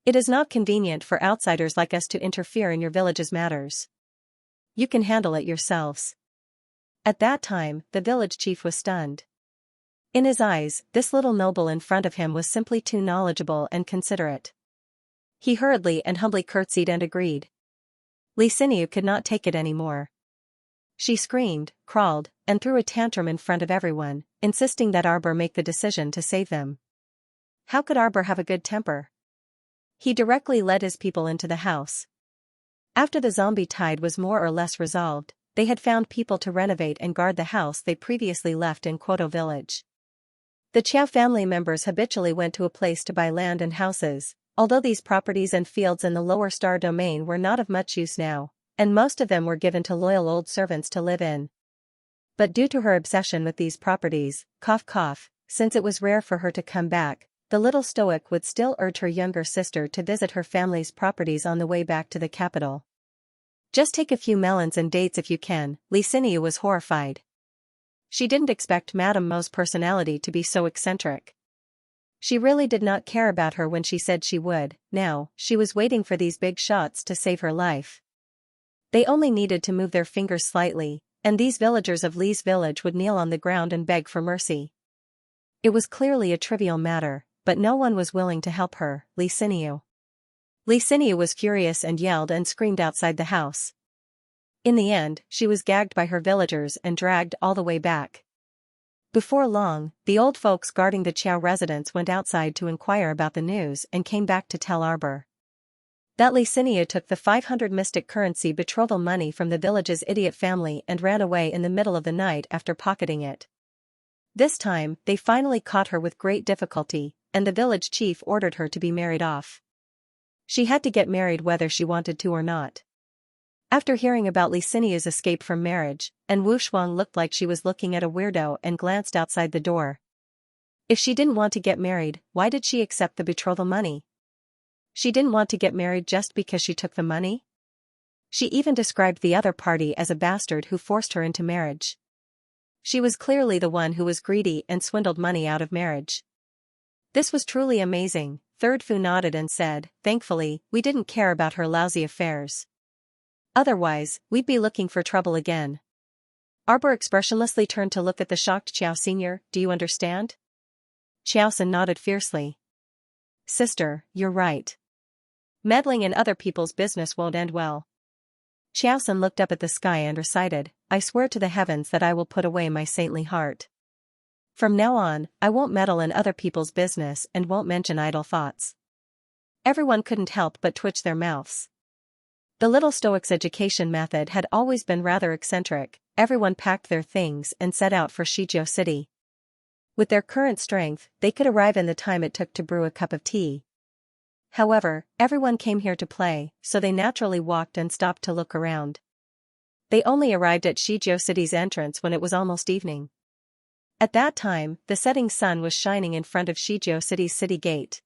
It is not convenient for outsiders like us to interfere in your village's matters. You can handle it yourselves." At that time, the village chief was stunned. In his eyes, this little noble in front of him was simply too knowledgeable and considerate. He hurriedly and humbly curtsied and agreed. Xianxia could not take it anymore. She screamed, crawled, and threw a tantrum in front of everyone, insisting that Arbor make the decision to save them. How could Arbor have a good temper? He directly led his people into the house. After the zombie tide was more or less resolved, they had found people to renovate and guard the house they previously left in Quoto village. The Qiao family members habitually went to a place to buy land and houses, although these properties and fields in the lower star domain were not of much use now, and most of them were given to loyal old servants to live in. But due to her obsession with these properties, since it was rare for her to come back, the little stoic would still urge her younger sister to visit her family's properties on the way back to the capital. "Just take a few melons and dates if you can," Xianxia was horrified. She didn't expect Madame Mo's personality to be so eccentric. She really did not care about her when she said she would. Now, she was waiting for these big shots to save her life. They only needed to move their fingers slightly, and these villagers of Li's village would kneel on the ground and beg for mercy. It was clearly a trivial matter, but no one was willing to help her, Xianxia. Xianxia was furious and yelled and screamed outside the house. In the end, she was gagged by her villagers and dragged all the way back. Before long, the old folks guarding the Qiao residence went outside to inquire about the news and came back to tell Arbor that Xianxia took the 500 mystic currency betrothal money from the village's idiot family and ran away in the middle of the night after pocketing it. This time, they finally caught her with great difficulty, and the village chief ordered her to be married off. She had to get married whether she wanted to or not. After hearing about Xianxia's escape from marriage, and Wu Shuang looked like she was looking at a weirdo and glanced outside the door. If she didn't want to get married, why did she accept the betrothal money? She didn't want to get married just because she took the money? She even described the other party as a bastard who forced her into marriage. She was clearly the one who was greedy and swindled money out of marriage. This was truly amazing. Third Fu nodded and said, "Thankfully, we didn't care about her lousy affairs. Otherwise, we'd be looking for trouble again." Arbor expressionlessly turned to look at the shocked Qiao Sr. "Do you understand?" Qiaosan nodded fiercely. "Sister, you're right. Meddling in other people's business won't end well." Qiaosan looked up at the sky and recited, "I swear to the heavens that I will put away my saintly heart. From now on, I won't meddle in other people's business and won't mention idle thoughts." Everyone couldn't help but twitch their mouths. The little stoic's education method had always been rather eccentric. Everyone packed their things and set out for Shijiao City. With their current strength, they could arrive in the time it took to brew a cup of tea. However, everyone came here to play, so they naturally walked and stopped to look around. They only arrived at Shijiao City's entrance when it was almost evening. At that time, the setting sun was shining in front of Shijiao City's city gate.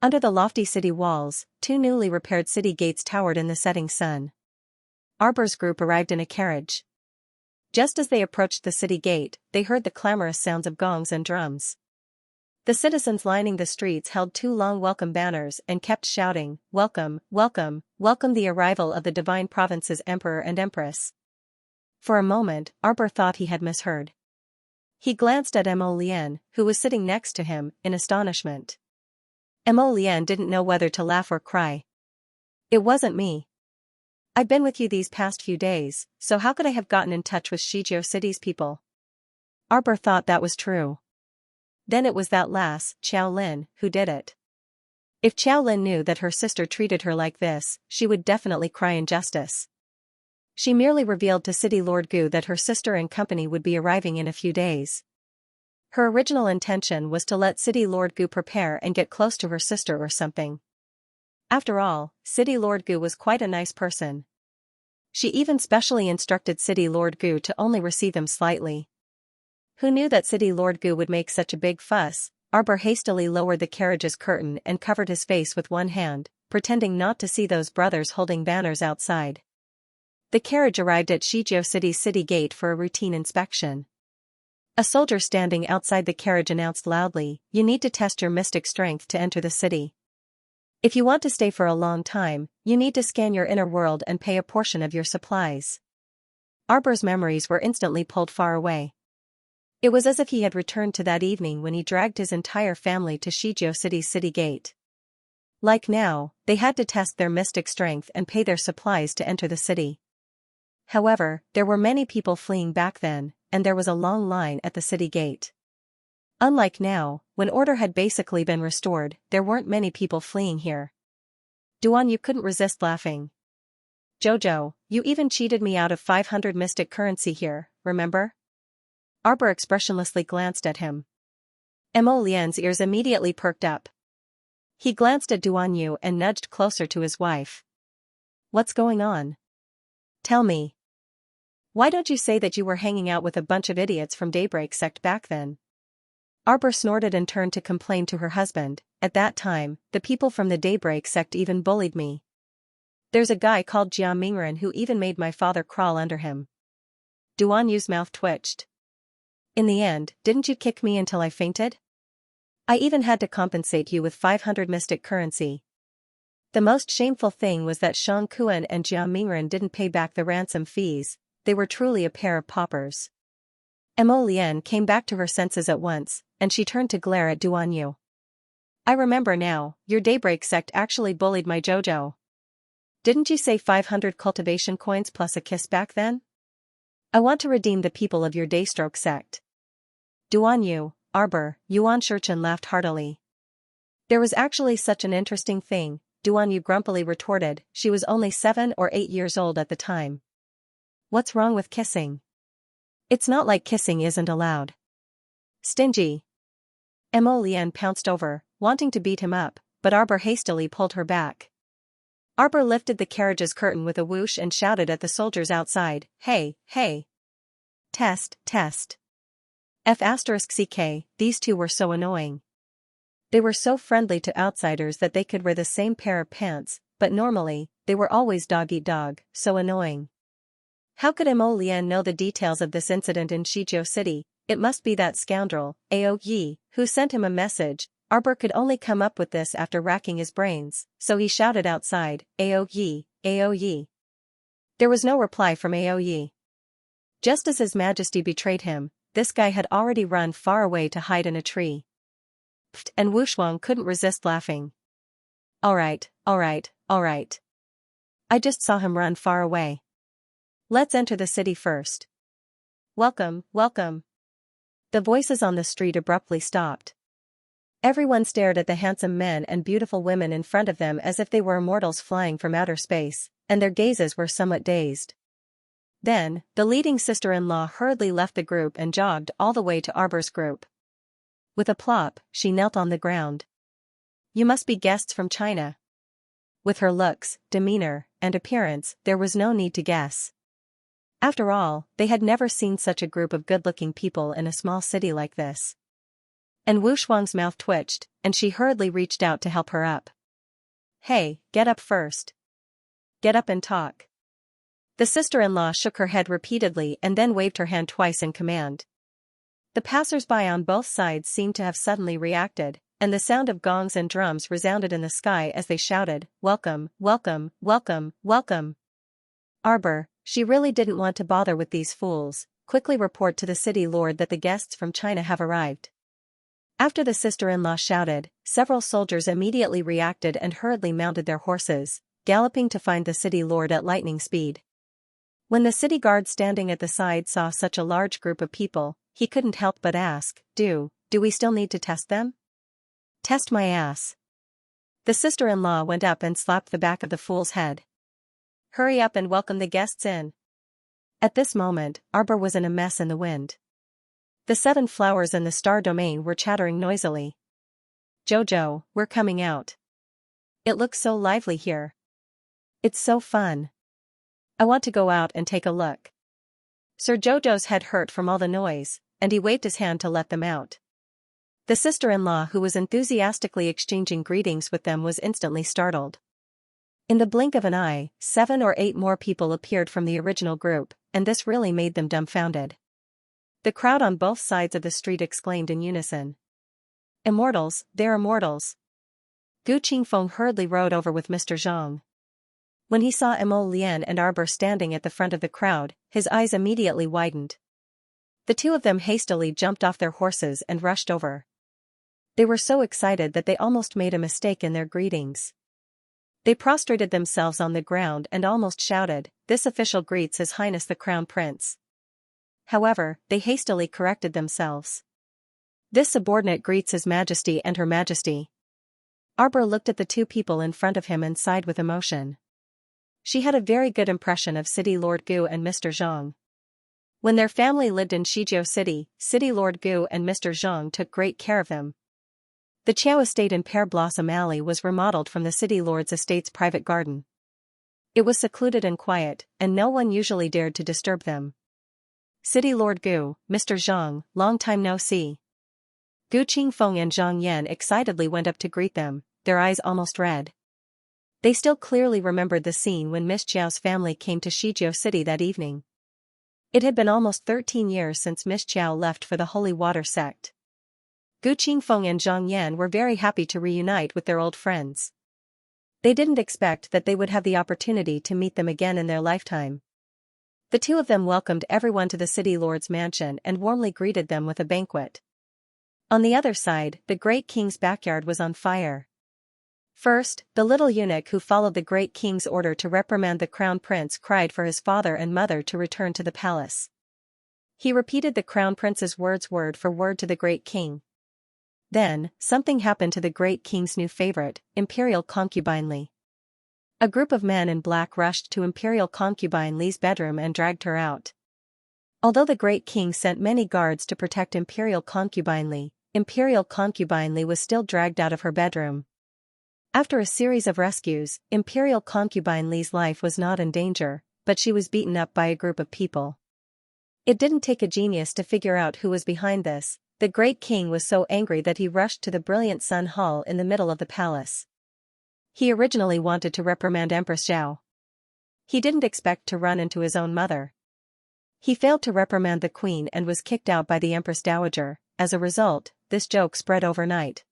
Under the lofty city walls, two newly repaired city gates towered in the setting sun. Arbor's group arrived in a carriage. Just as they approached the city gate, they heard the clamorous sounds of gongs and drums. The citizens lining the streets held two long welcome banners and kept shouting, "Welcome, welcome, welcome the arrival of the divine province's emperor and empress." For a moment, Arbor thought he had misheard. He glanced at Mo Lian, who was sitting next to him, in astonishment. Mo Lian didn't know whether to laugh or cry. "It wasn't me. I've been with you these past few days, so how could I have gotten in touch with Shijiao City's people?" Arbor thought that was true. Then it was that lass, Qiao Lin, who did it. If Qiao Lin knew that her sister treated her like this, she would definitely cry injustice. She merely revealed to City Lord Gu that her sister and company would be arriving in a few days. Her original intention was to let City Lord Gu prepare and get close to her sister or something. After all, City Lord Gu was quite a nice person. She even specially instructed City Lord Gu to only receive him slightly. Who knew that City Lord Gu would make such a big fuss? Arbor hastily lowered the carriage's curtain and covered his face with one hand, pretending not to see those brothers holding banners outside. The carriage arrived at Xianxia City's city gate for a routine inspection. A soldier standing outside the carriage announced loudly, "You need to test your mystic strength to enter the city. If you want to stay for a long time, you need to scan your inner world and pay a portion of your supplies." Arbor's memories were instantly pulled far away. It was as if he had returned to that evening when he dragged his entire family to Xianxia City's city gate. Like now, they had to test their mystic strength and pay their supplies to enter the city. However, there were many people fleeing back then, and there was a long line at the city gate. Unlike now, when order had basically been restored, there weren't many people fleeing here. Duan Yu couldn't resist laughing. "Jojo, you even cheated me out of 500 mystic currency here, remember?" Arbor expressionlessly glanced at him. Mo Lian's ears immediately perked up. He glanced at Duan Yu and nudged closer to his wife. "What's going on? Tell me. Why don't you say that you were hanging out with a bunch of idiots from Daybreak Sect back then?" Arbor snorted and turned to complain to her husband. "At that time, the people from the Daybreak Sect even bullied me. There's a guy called Jia Mingren who even made my father crawl under him." Duan Yu's mouth twitched. "In the end, didn't you kick me until I fainted? I even had to compensate you with 500 mystic currency. The most shameful thing was that Shang Kuan and Jia Mingren didn't pay back the ransom fees. They were truly a pair of paupers." Mo Lian came back to her senses at once, and she turned to glare at Duan Yu. "I remember now, your Daybreak Sect actually bullied my Jojo. Didn't you say 500 cultivation coins plus a kiss back then? I want to redeem the people of your Daystroke Sect." Duan Yu, Arbor, Yuan Shurchen laughed heartily. "There was actually such an interesting thing," Duan Yu grumpily retorted. "She was only 7 or 8 years old at the time. What's wrong with kissing? It's not like kissing isn't allowed." "Stingy." Mo Lian pounced over, wanting to beat him up, but Arbor hastily pulled her back. Arbor lifted the carriage's curtain with a whoosh and shouted at the soldiers outside, "Hey, hey! Test, test. F*ck, these two were so annoying. They were so friendly to outsiders that they could wear the same pair of pants, but normally, they were always dog-eat-dog, so annoying." How could Mo Lian know the details of this incident in Xianxia City? It must be that scoundrel, Ao Yi, who sent him a message. Arbor could only come up with this after racking his brains, so he shouted outside, "Ao Yi, Ao Yi." There was no reply from Ao Yi. Just as His Majesty betrayed him, this guy had already run far away to hide in a tree. Pfft, and Wu Shuang couldn't resist laughing. Alright. I just saw him run far away. Let's enter the city first. Welcome, welcome." The voices on the street abruptly stopped. Everyone stared at the handsome men and beautiful women in front of them as if they were immortals flying from outer space, and their gazes were somewhat dazed. Then, the leading sister-in-law hurriedly left the group and jogged all the way to Arbor's group. With a plop, she knelt on the ground. "You must be guests from China." With her looks, demeanor, and appearance, there was no need to guess. After all, they had never seen such a group of good-looking people in a small city like this. And Wu Shuang's mouth twitched, and she hurriedly reached out to help her up. "Hey, get up first. Get up and talk." The sister-in-law shook her head repeatedly and then waved her hand twice in command. The passers-by on both sides seemed to have suddenly reacted, and the sound of gongs and drums resounded in the sky as they shouted, "Welcome, welcome, welcome, welcome." Arbor, she really didn't want to bother with these fools. "Quickly report to the city lord that the guests from China have arrived." After the sister-in-law shouted, several soldiers immediately reacted and hurriedly mounted their horses, galloping to find the city lord at lightning speed. When the city guard standing at the side saw such a large group of people, he couldn't help but ask, Do we still need to test them?" "Test my ass." The sister-in-law went up and slapped the back of the fool's head. "Hurry up and welcome the guests in." At this moment, Arbor was in a mess in the wind. The 7 flowers in the star domain were chattering noisily. "Jojo, we're coming out. It looks so lively here. It's so fun. I want to go out and take a look. Sir Jojo's head hurt from all the noise, and he waved his hand to let them out. The sister-in-law who was enthusiastically exchanging greetings with them was instantly startled. In the blink of an eye, 7 or 8 more people appeared from the original group, and this really made them dumbfounded. The crowd on both sides of the street exclaimed in unison. Immortals, they're immortals. Gu Qingfeng hurriedly rode over with Mr. Zhang. When he saw Emo Lian and Arbor standing at the front of the crowd, his eyes immediately widened. The two of them hastily jumped off their horses and rushed over. They were so excited that they almost made a mistake in their greetings. They prostrated themselves on the ground and almost shouted, "This official greets His Highness the Crown Prince." However, they hastily corrected themselves. "This subordinate greets His Majesty and Her Majesty." Arbor looked at the two people in front of him and sighed with emotion. She had a very good impression of City Lord Gu and Mr. Zhang. When their family lived in Shijiao City, City Lord Gu and Mr. Zhang took great care of them. The Qiao estate in Pear Blossom Alley was remodeled from the city lord's estate's private garden. It was secluded and quiet, and no one usually dared to disturb them. City Lord Gu, Mr. Zhang, long time no see. Gu Qingfeng and Zhang Yan excitedly went up to greet them, their eyes almost red. They still clearly remembered the scene when Miss Chiao's family came to Shijiao City that evening. It had been almost 13 years since Miss Chiao left for the Holy Water sect. Gu Qingfeng and Zhang Yan were very happy to reunite with their old friends. They didn't expect that they would have the opportunity to meet them again in their lifetime. The two of them welcomed everyone to the city lord's mansion and warmly greeted them with a banquet. On the other side, the great king's backyard was on fire. First, the little eunuch who followed the great king's order to reprimand the crown prince cried for his father and mother to return to the palace. He repeated the crown prince's words word for word to the great king. Then, something happened to the great king's new favorite, Imperial Concubine Li. A group of men in black rushed to Imperial Concubine Li's bedroom and dragged her out. Although the great king sent many guards to protect Imperial Concubine Li was still dragged out of her bedroom. After a series of rescues, Imperial Concubine Li's life was not in danger, but she was beaten up by a group of people. It didn't take a genius to figure out who was behind this. The great king was so angry that he rushed to the brilliant Sun Hall in the middle of the palace. He originally wanted to reprimand Empress Zhao. He didn't expect to run into his own mother. He failed to reprimand the queen and was kicked out by the Empress Dowager. As a result, this joke spread overnight.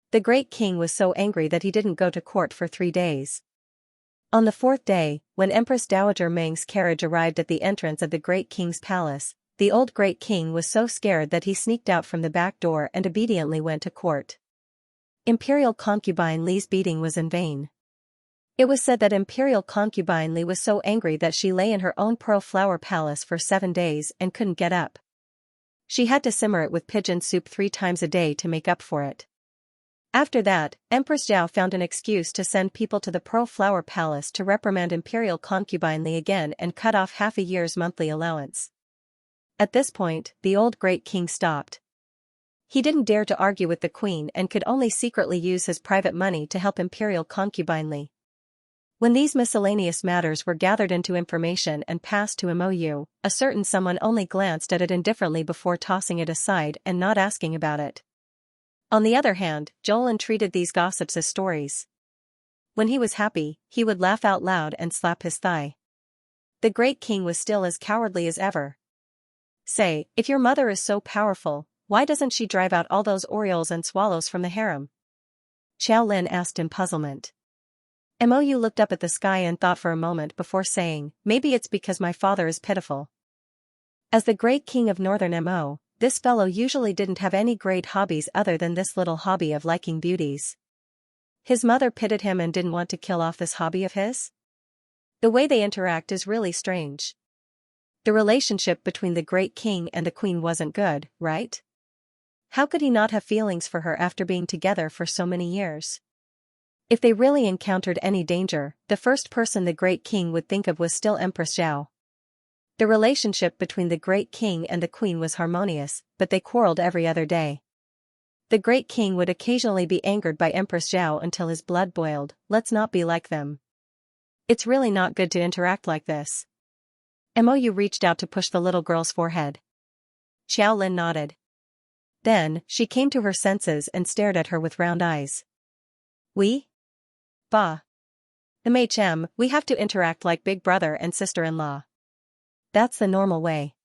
The great king was so angry that he didn't go to court for 3 days. On the 4th day, when Empress Dowager Meng's carriage arrived at the entrance of the great king's palace, the old great king was so scared that he sneaked out from the back door and obediently went to court. Imperial Concubine Li's beating was in vain. It was said that Imperial Concubine Li was so angry that she lay in her own pearl flower palace for 7 days and couldn't get up. She had to simmer it with pigeon soup 3 times a day to make up for it. After that, Empress Zhao found an excuse to send people to the Pearl Flower Palace to reprimand Imperial Concubine Li again and cut off half a year's monthly allowance. At this point, the old great king stopped. He didn't dare to argue with the queen and could only secretly use his private money to help Imperial Concubine Li. When these miscellaneous matters were gathered into information and passed to MOU, a certain someone only glanced at it indifferently before tossing it aside and not asking about it. On the other hand, Jolin treated these gossips as stories. When he was happy, he would laugh out loud and slap his thigh. The great king was still as cowardly as ever. Say, if your mother is so powerful, why doesn't she drive out all those orioles and swallows from the harem? Xiao Lin asked in puzzlement. MOU looked up at the sky and thought for a moment before saying, maybe it's because my father is pitiful. As the great king of Northern Mo, this fellow usually didn't have any great hobbies other than this little hobby of liking beauties. His mother pitied him and didn't want to kill off this hobby of his? The way they interact is really strange. The relationship between the great king and the queen wasn't good, right? How could he not have feelings for her after being together for so many years? If they really encountered any danger, the first person the great king would think of was still Empress Zhao. The relationship between the great king and the queen was harmonious, but they quarreled every other day. The great king would occasionally be angered by Empress Zhao until his blood boiled. Let's not be like them. It's really not good to interact like this. Mou reached out to push the little girl's forehead. Xiaolin nodded. Then, she came to her senses and stared at her with round eyes. We? Bah. MHM, we have to interact like big brother and sister-in-law. That's the normal way.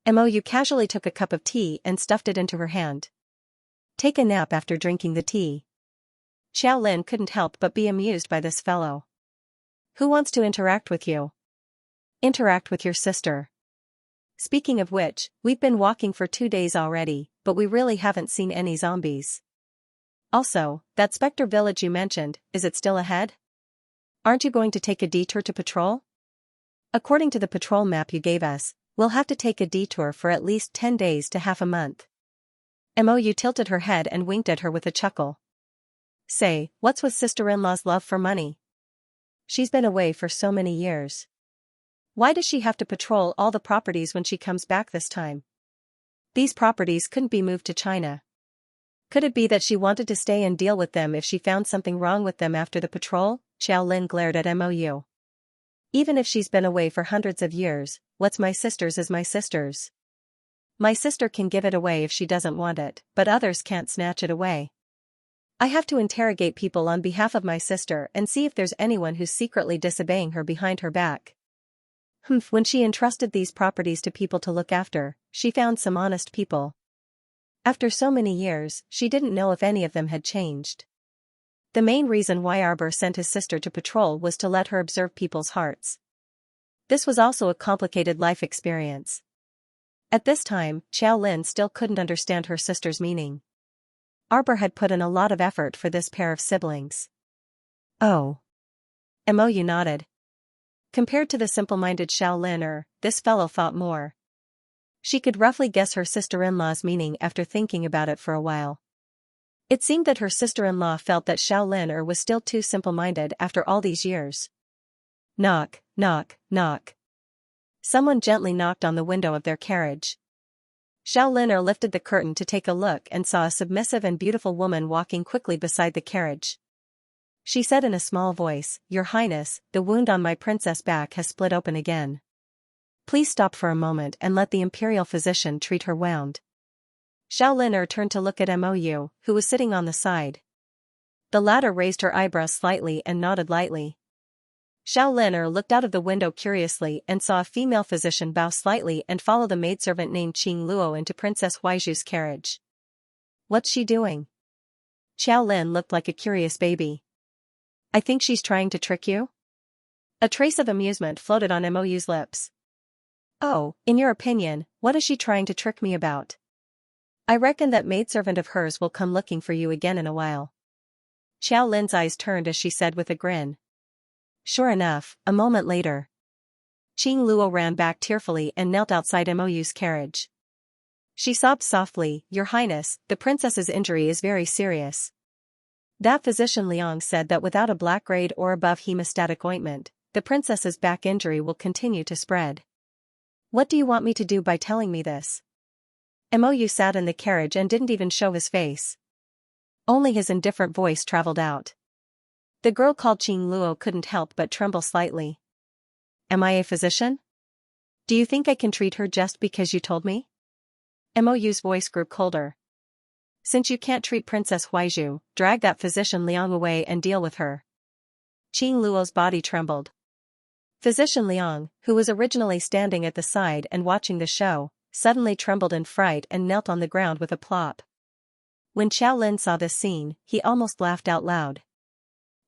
Mou casually took a cup of tea and stuffed it into her hand. Take a nap after drinking the tea. Xiaolin couldn't help but be amused by this fellow. Who wants to interact with you? Interact with your sister. Speaking of which, we've been walking for 2 days already, but we really haven't seen any zombies. Also, that Spectre village you mentioned, is it still ahead? Aren't you going to take a detour to patrol? According to the patrol map you gave us, we'll have to take a detour for at least 10 days to half a month. Mou tilted her head and winked at her with a chuckle. Say, what's with sister-in-law's love for money? She's been away for so many years. Why does she have to patrol all the properties when she comes back this time? These properties couldn't be moved to China. Could it be that she wanted to stay and deal with them if she found something wrong with them after the patrol? Xiaolin glared at Mou. Even if she's been away for hundreds of years, what's my sister's is my sister's. My sister can give it away if she doesn't want it, but others can't snatch it away. I have to interrogate people on behalf of my sister and see if there's anyone who's secretly disobeying her behind her back. When she entrusted these properties to people to look after, she found some honest people. After so many years, she didn't know if any of them had changed. The main reason why Arbor sent his sister to patrol was to let her observe people's hearts. This was also a complicated life experience. At this time, Xiaolin still couldn't understand her sister's meaning. Arbor had put in a lot of effort for this pair of siblings. Oh. Mou nodded. Compared to the simple-minded Xiaolin, this fellow thought more. She could roughly guess her sister-in-law's meaning after thinking about it for a while. It seemed that her sister-in-law felt that Xiaolin was still too simple-minded after all these years. Knock, knock, knock. Someone gently knocked on the window of their carriage. Xiaolin lifted the curtain to take a look and saw a submissive and beautiful woman walking quickly beside the carriage. She said in a small voice, Your Highness, the wound on my princess back has split open again. Please stop for a moment and let the imperial physician treat her wound. Xiaolin turned to look at Mou, who was sitting on the side. The latter raised her eyebrows slightly and nodded lightly. Xiaolin looked out of the window curiously and saw a female physician bow slightly and follow the maidservant named Qing Luo into Princess Huaiju's carriage. What's she doing? Xiaolin looked like a curious baby. I think she's trying to trick you? A trace of amusement floated on Mou's lips. Oh, in your opinion, what is she trying to trick me about? I reckon that maidservant of hers will come looking for you again in a while. Xiaolin's eyes turned as she said with a grin. Sure enough, a moment later. Qing Luo ran back tearfully and knelt outside Mou's carriage. She sobbed softly, Your Highness, the princess's injury is very serious. That physician Liang said that without a black grade or above hemostatic ointment, the princess's back injury will continue to spread. What do you want me to do by telling me this? Mou sat in the carriage and didn't even show his face. Only his indifferent voice traveled out. The girl called Qing Luo couldn't help but tremble slightly. Am I a physician? Do you think I can treat her just because you told me? Mou's voice grew colder. Since you can't treat Princess Huaiju, drag that physician Liang away and deal with her. Qing Luo's body trembled. Physician Liang, who was originally standing at the side and watching the show, suddenly trembled in fright and knelt on the ground with a plop. When Xiaolin saw this scene, he almost laughed out loud.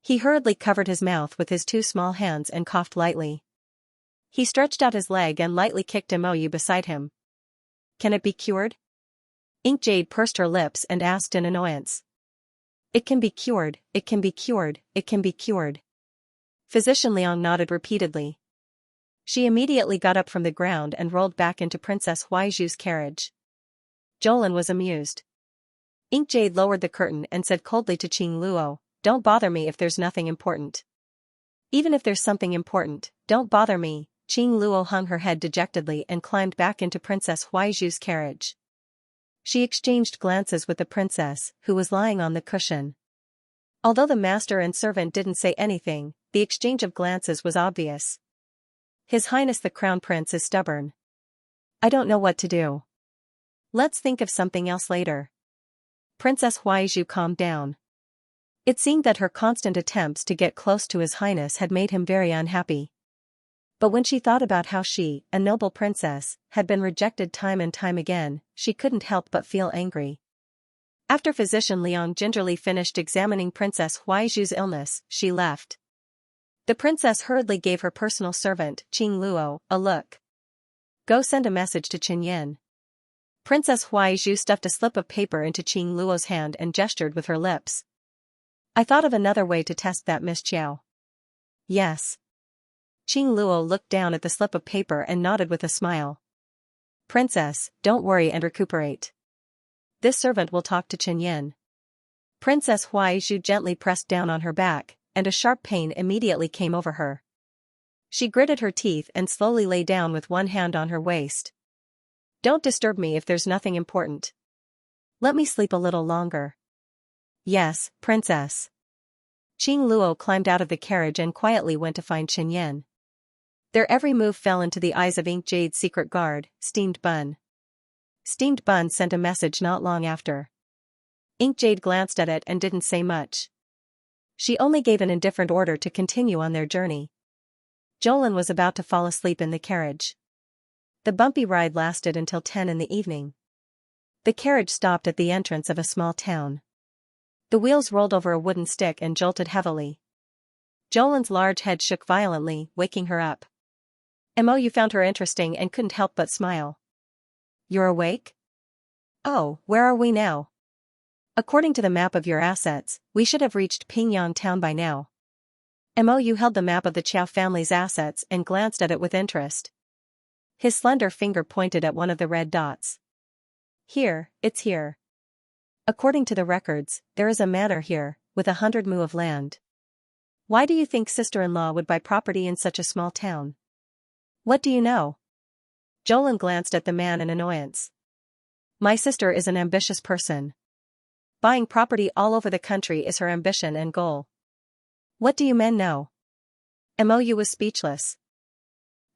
He hurriedly covered his mouth with his 2 small hands and coughed lightly. He stretched out his leg and lightly kicked Mou beside him. Can it be cured? Ink Jade pursed her lips and asked in annoyance. It can be cured, it can be cured, it can be cured. Physician Liang nodded repeatedly. She immediately got up from the ground and rolled back into Princess Huaiju's carriage. Jolin was amused. Ink Jade lowered the curtain and said coldly to Qing Luo, Don't bother me if there's nothing important. Even if there's something important, don't bother me. Qing Luo hung her head dejectedly and climbed back into Princess Huaiju's carriage. She exchanged glances with the princess, who was lying on the cushion. Although the master and servant didn't say anything, The exchange of glances was obvious. His Highness the Crown Prince is stubborn. I don't know what to do. Let's think of something else later. Princess Huaizhu calmed down. It seemed that her constant attempts to get close to His Highness had made him very unhappy. But when she thought about how she, a noble princess, had been rejected time and time again, she couldn't help but feel angry. After Physician Liang gingerly finished examining Princess Huaizhu's illness, she left. The princess hurriedly gave her personal servant, Qing Luo, a look. Go send a message to Qin Yin. Princess Huaizhu stuffed a slip of paper into Qing Luo's hand and gestured with her lips. I thought of another way to test that, Miss Qiao. Yes. Qing Luo looked down at the slip of paper and nodded with a smile. Princess, don't worry and recuperate. This servant will talk to Qin Yin. Princess Huaizhu gently pressed down on her back, and a sharp pain immediately came over her. She gritted her teeth and slowly lay down with one hand on her waist. Don't disturb me if there's nothing important. Let me sleep a little longer. Yes, Princess. Qing Luo climbed out of the carriage and quietly went to find Qin Yin. Their every move fell into the eyes of Ink Jade's secret guard, Steamed Bun. Steamed Bun sent a message not long after. Ink Jade glanced at it and didn't say much. She only gave an indifferent order to continue on their journey. Jolin was about to fall asleep in the carriage. The bumpy ride lasted until 10 in the evening. The carriage stopped at the entrance of a small town. The wheels rolled over a wooden stick and jolted heavily. Jolin's large head shook violently, waking her up. You found her interesting and couldn't help but smile. You're awake? Oh, where are we now? According to the map of your assets, we should have reached Pingyang town by now. You held the map of the Qiao family's assets and glanced at it with interest. His slender finger pointed at one of the red dots. Here, it's here. According to the records, there is a manor here, with 100 mu of land. Why do you think sister-in-law would buy property in such a small town? What do you know? Jolin glanced at the man in annoyance. My sister is an ambitious person. Buying property all over the country is her ambition and goal. What do you men know? Mou was speechless.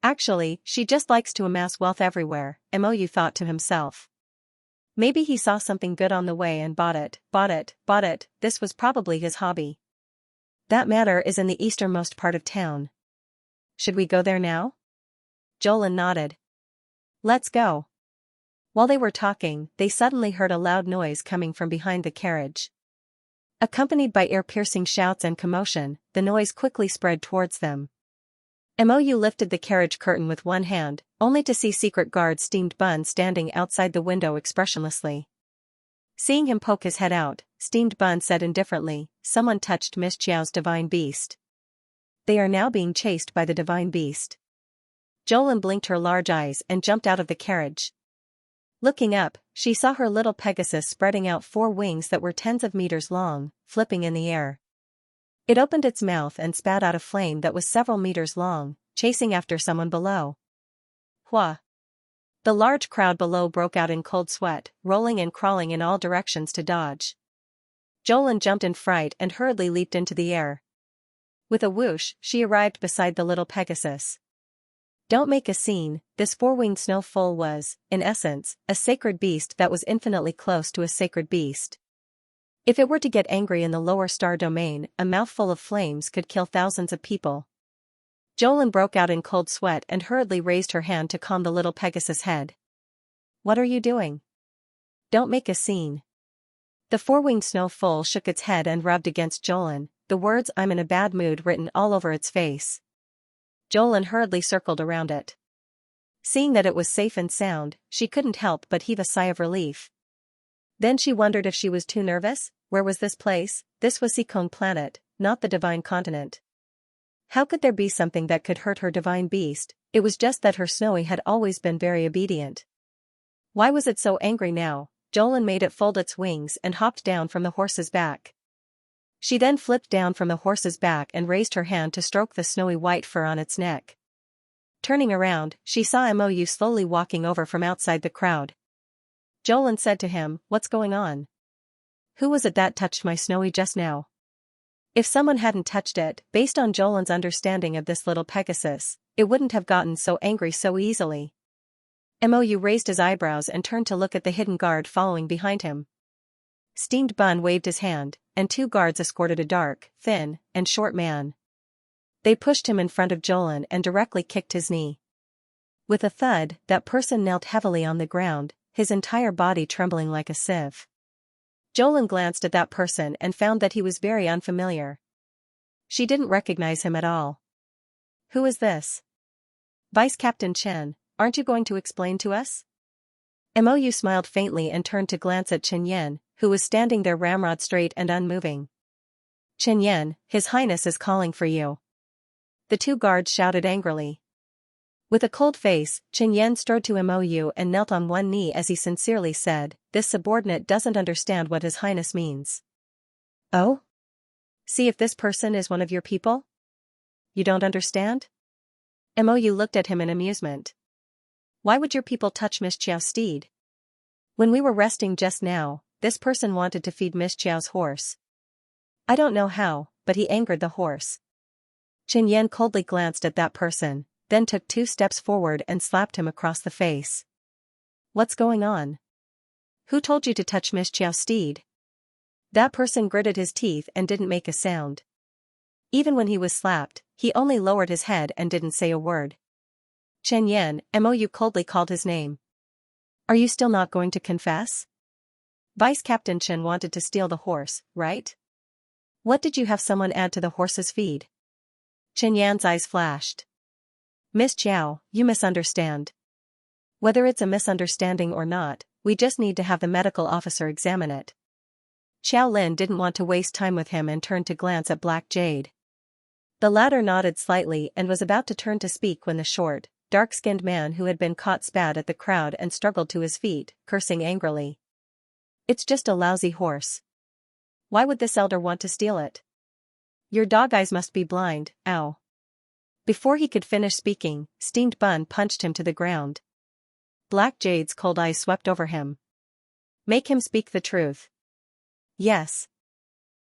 Actually, she just likes to amass wealth everywhere, Mou thought to himself. Maybe he saw something good on the way and bought it. This was probably his hobby. That manor is in the easternmost part of town. Should we go there now? Jolin nodded. Let's go. While they were talking, they suddenly heard a loud noise coming from behind the carriage. Accompanied by ear-piercing shouts and commotion, the noise quickly spread towards them. Mou lifted the carriage curtain with one hand, only to see secret guard Steamed Bun standing outside the window expressionlessly. Seeing him poke his head out, Steamed Bun said indifferently, someone touched Miss Qiao's divine beast. They are now being chased by the divine beast. Jolin blinked her large eyes and jumped out of the carriage. Looking up, she saw her little Pegasus spreading out 4 wings that were tens of meters long, flipping in the air. It opened its mouth and spat out a flame that was several meters long, chasing after someone below. Hua! The large crowd below broke out in cold sweat, rolling and crawling in all directions to dodge. Jolin jumped in fright and hurriedly leaped into the air. With a whoosh, she arrived beside the little Pegasus. Don't make a scene, this 4-winged snow foal was, in essence, a sacred beast that was infinitely close to a sacred beast. If it were to get angry in the lower star domain, a mouthful of flames could kill thousands of people. Jolin broke out in cold sweat and hurriedly raised her hand to calm the little Pegasus' head. What are you doing? Don't make a scene. The 4-winged snow foal shook its head and rubbed against Jolin, the words "I'm in a bad mood" written all over its face. Jolin hurriedly circled around it. Seeing that it was safe and sound, she couldn't help but heave a sigh of relief. Then she wondered if she was too nervous. Where was this place? This was Sikong planet, not the divine continent. How could there be something that could hurt her divine beast? It was just that her Snowy had always been very obedient. Why was it so angry now? Jolin made it fold its wings and hopped down from the horse's back. She then flipped down from the horse's back and raised her hand to stroke the snowy white fur on its neck. Turning around, she saw Mou slowly walking over from outside the crowd. Jolin said to him, "What's going on? Who was it that touched my Snowy just now?" If someone hadn't touched it, based on Jolan's understanding of this little Pegasus, it wouldn't have gotten so angry so easily. Mou raised his eyebrows and turned to look at the hidden guard following behind him. Steamed Bun waved his hand, and 2 guards escorted a dark, thin, and short man. They pushed him in front of Jolan and directly kicked his knee. With a thud, that person knelt heavily on the ground, his entire body trembling like a sieve. Jolan glanced at that person and found that he was very unfamiliar. She didn't recognize him at all. Who is this? Vice Captain Chen, aren't you going to explain to us? Mou smiled faintly and turned to glance at Chen Yan, who was standing there ramrod straight and unmoving. Chen Yan, His Highness is calling for you. The 2 guards shouted angrily. With a cold face, Chen Yan strode to Mou and knelt on one knee as he sincerely said, "This subordinate doesn't understand what His Highness means." "Oh? See if this person is one of your people? You don't understand?" Mou looked at him in amusement. "Why would your people touch Miss Qiao's steed? When we were resting just now, this person wanted to feed Miss Qiao's horse. I don't know how, but he angered the horse." Chen Yan coldly glanced at that person, then took 2 steps forward and slapped him across the face. "What's going on? Who told you to touch Miss Qiao's steed?" That person gritted his teeth and didn't make a sound. Even when he was slapped, he only lowered his head and didn't say a word. Chen Yan, Mou coldly called his name. "Are you still not going to confess? Vice Captain Chen wanted to steal the horse, right? What did you have someone add to the horse's feed?" Chen Yan's eyes flashed. "Miss Qiao, you misunderstand. Whether it's a misunderstanding or not, we just need to have the medical officer examine it." Xiao Lin didn't want to waste time with him and turned to glance at Black Jade. The latter nodded slightly and was about to turn to speak when the short, dark-skinned man who had been caught spat at the crowd and struggled to his feet, cursing angrily. "It's just a lousy horse. Why would this elder want to steal it? Your dog eyes must be blind, ow." Before he could finish speaking, Steamed Bun punched him to the ground. Black Jade's cold eyes swept over him. "Make him speak the truth." "Yes."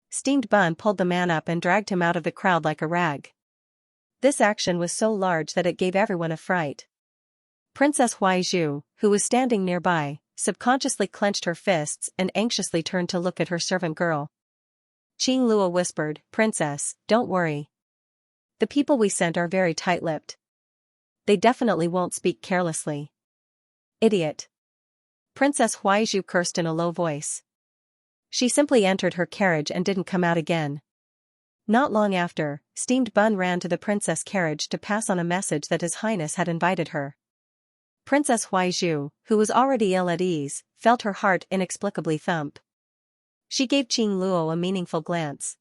Steamed Bun pulled the man up and dragged him out of the crowd like a rag. This action was so large that it gave everyone a fright. Princess Huaizhu, who was standing nearby, subconsciously clenched her fists and anxiously turned to look at her servant girl. Qing Luo whispered, "Princess, don't worry. The people we sent are very tight-lipped. They definitely won't speak carelessly." "Idiot." Princess Huaizhu cursed in a low voice. She simply entered her carriage and didn't come out again. Not long after, Steamed Bun ran to the princess carriage to pass on a message that His Highness had invited her. Princess Huaizhu, who was already ill at ease, felt her heart inexplicably thump. She gave Qing Luo a meaningful glance.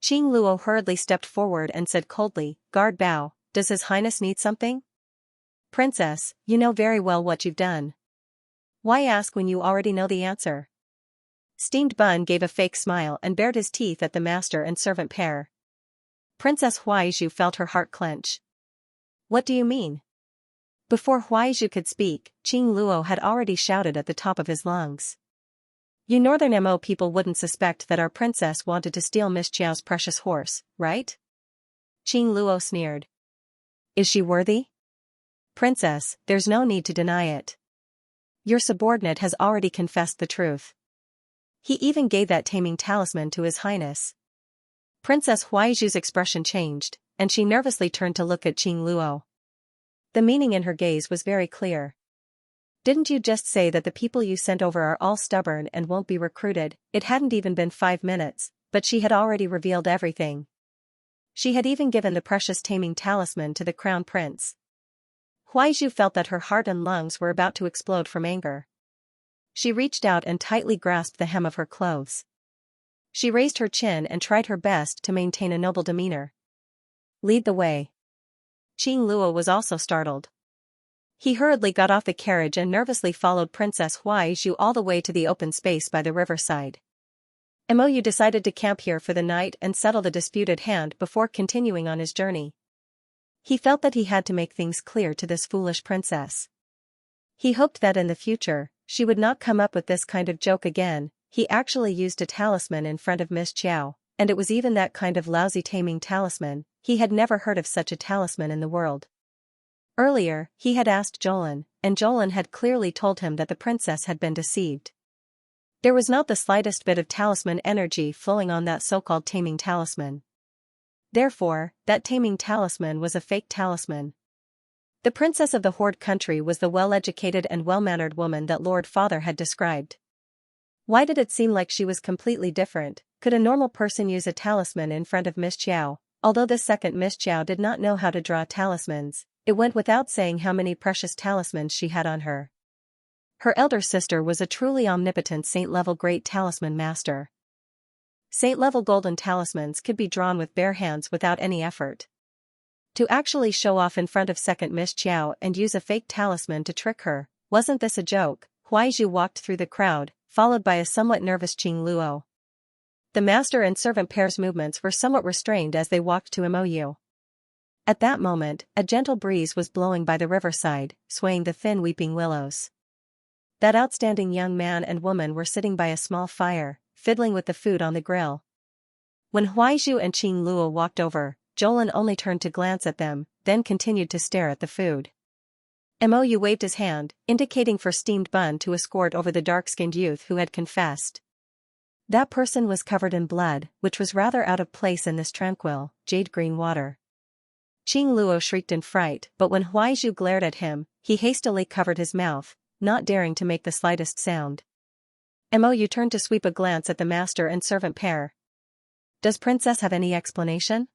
Qing Luo hurriedly stepped forward and said coldly, "Guard Bao, does His Highness need something?" "Princess, you know very well what you've done. Why ask when you already know the answer?" Steamed Bun gave a fake smile and bared his teeth at the master and servant pair. Princess Huaizhu felt her heart clench. "What do you mean?" Before Huaizhu could speak, Qing Luo had already shouted at the top of his lungs. "You Northern Mo people wouldn't suspect that our princess wanted to steal Miss Qiao's precious horse, right?" Qing Luo sneered. "Is she worthy?" "Princess, there's no need to deny it. Your subordinate has already confessed the truth. He even gave that taming talisman to His Highness." Princess Huaizhu's expression changed, and she nervously turned to look at Qing Luo. The meaning in her gaze was very clear. "Didn't you just say that the people you sent over are all stubborn and won't be recruited?" It hadn't even been 5 minutes, but she had already revealed everything. She had even given the precious taming talisman to the crown prince. Huaizhu felt that her heart and lungs were about to explode from anger. She reached out and tightly grasped the hem of her clothes. She raised her chin and tried her best to maintain a noble demeanor. "Lead the way." Qing Luo was also startled. He hurriedly got off the carriage and nervously followed Princess Huaizhu all the way to the open space by the riverside. Mou decided to camp here for the night and settle the disputed hand before continuing on his journey. He felt that he had to make things clear to this foolish princess. He hoped that in the future, she would not come up with this kind of joke again. He actually used a talisman in front of Miss Qiao, and it was even that kind of lousy taming talisman. He had never heard of such a talisman in the world. Earlier, he had asked Jolin, and Jolin had clearly told him that the princess had been deceived. There was not the slightest bit of talisman energy flowing on that so-called taming talisman. Therefore, that taming talisman was a fake talisman. The princess of the Horde country was the well-educated and well-mannered woman that Lord Father had described. Why did it seem like she was completely different? Could a normal person use a talisman in front of Miss Xiao? Although this second Miss Xiao did not know how to draw talismans, it went without saying how many precious talismans she had on her. Her elder sister was a truly omnipotent saint-level great talisman master. Saint-level golden talismans could be drawn with bare hands without any effort. To actually show off in front of second Miss Xiao and use a fake talisman to trick her, wasn't this a joke? Huaizhu walked through the crowd, followed by a somewhat nervous Qing Luo. The master and servant pair's movements were somewhat restrained as they walked to Mou. At that moment, a gentle breeze was blowing by the riverside, swaying the thin weeping willows. That outstanding young man and woman were sitting by a small fire, fiddling with the food on the grill. When Huaizhu and Qing Luo walked over, Jolin only turned to glance at them, then continued to stare at the food. Mou waved his hand, indicating for steamed bun to escort over the dark-skinned youth who had confessed. That person was covered in blood, which was rather out of place in this tranquil, jade-green water. Qing Luo shrieked in fright, but when Huaizhu glared at him, he hastily covered his mouth, not daring to make the slightest sound. Mou turned to sweep a glance at the master and servant pair. Does Princess have any explanation?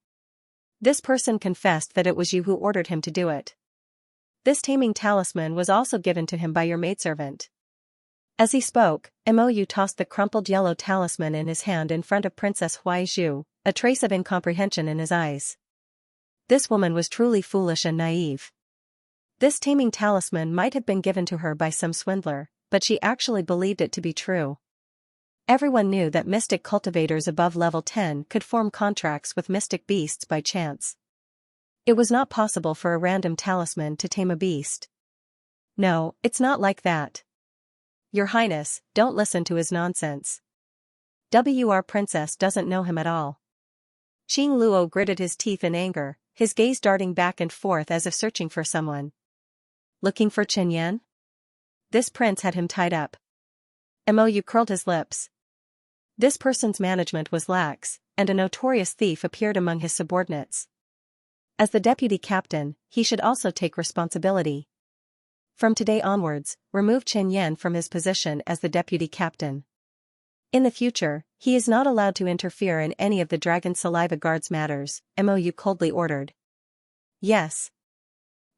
This person confessed that it was you who ordered him to do it. This taming talisman was also given to him by your maidservant. As he spoke, Mou tossed the crumpled yellow talisman in his hand in front of Princess Huaizhu, a trace of incomprehension in his eyes. This woman was truly foolish and naive. This taming talisman might have been given to her by some swindler, but she actually believed it to be true. Everyone knew that mystic cultivators above level 10 could form contracts with mystic beasts by chance. It was not possible for a random talisman to tame a beast. No, it's not like that. Your Highness, don't listen to his nonsense. Our princess doesn't know him at all. Qing Luo gritted his teeth in anger, his gaze darting back and forth as if searching for someone. Looking for Chen Yan? This prince had him tied up. Mou curled his lips. This person's management was lax, and a notorious thief appeared among his subordinates. As the deputy captain, he should also take responsibility. From today onwards, remove Chen Yan from his position as the deputy captain. In the future, he is not allowed to interfere in any of the Dragon Saliva Guard's matters, Mou coldly ordered. Yes.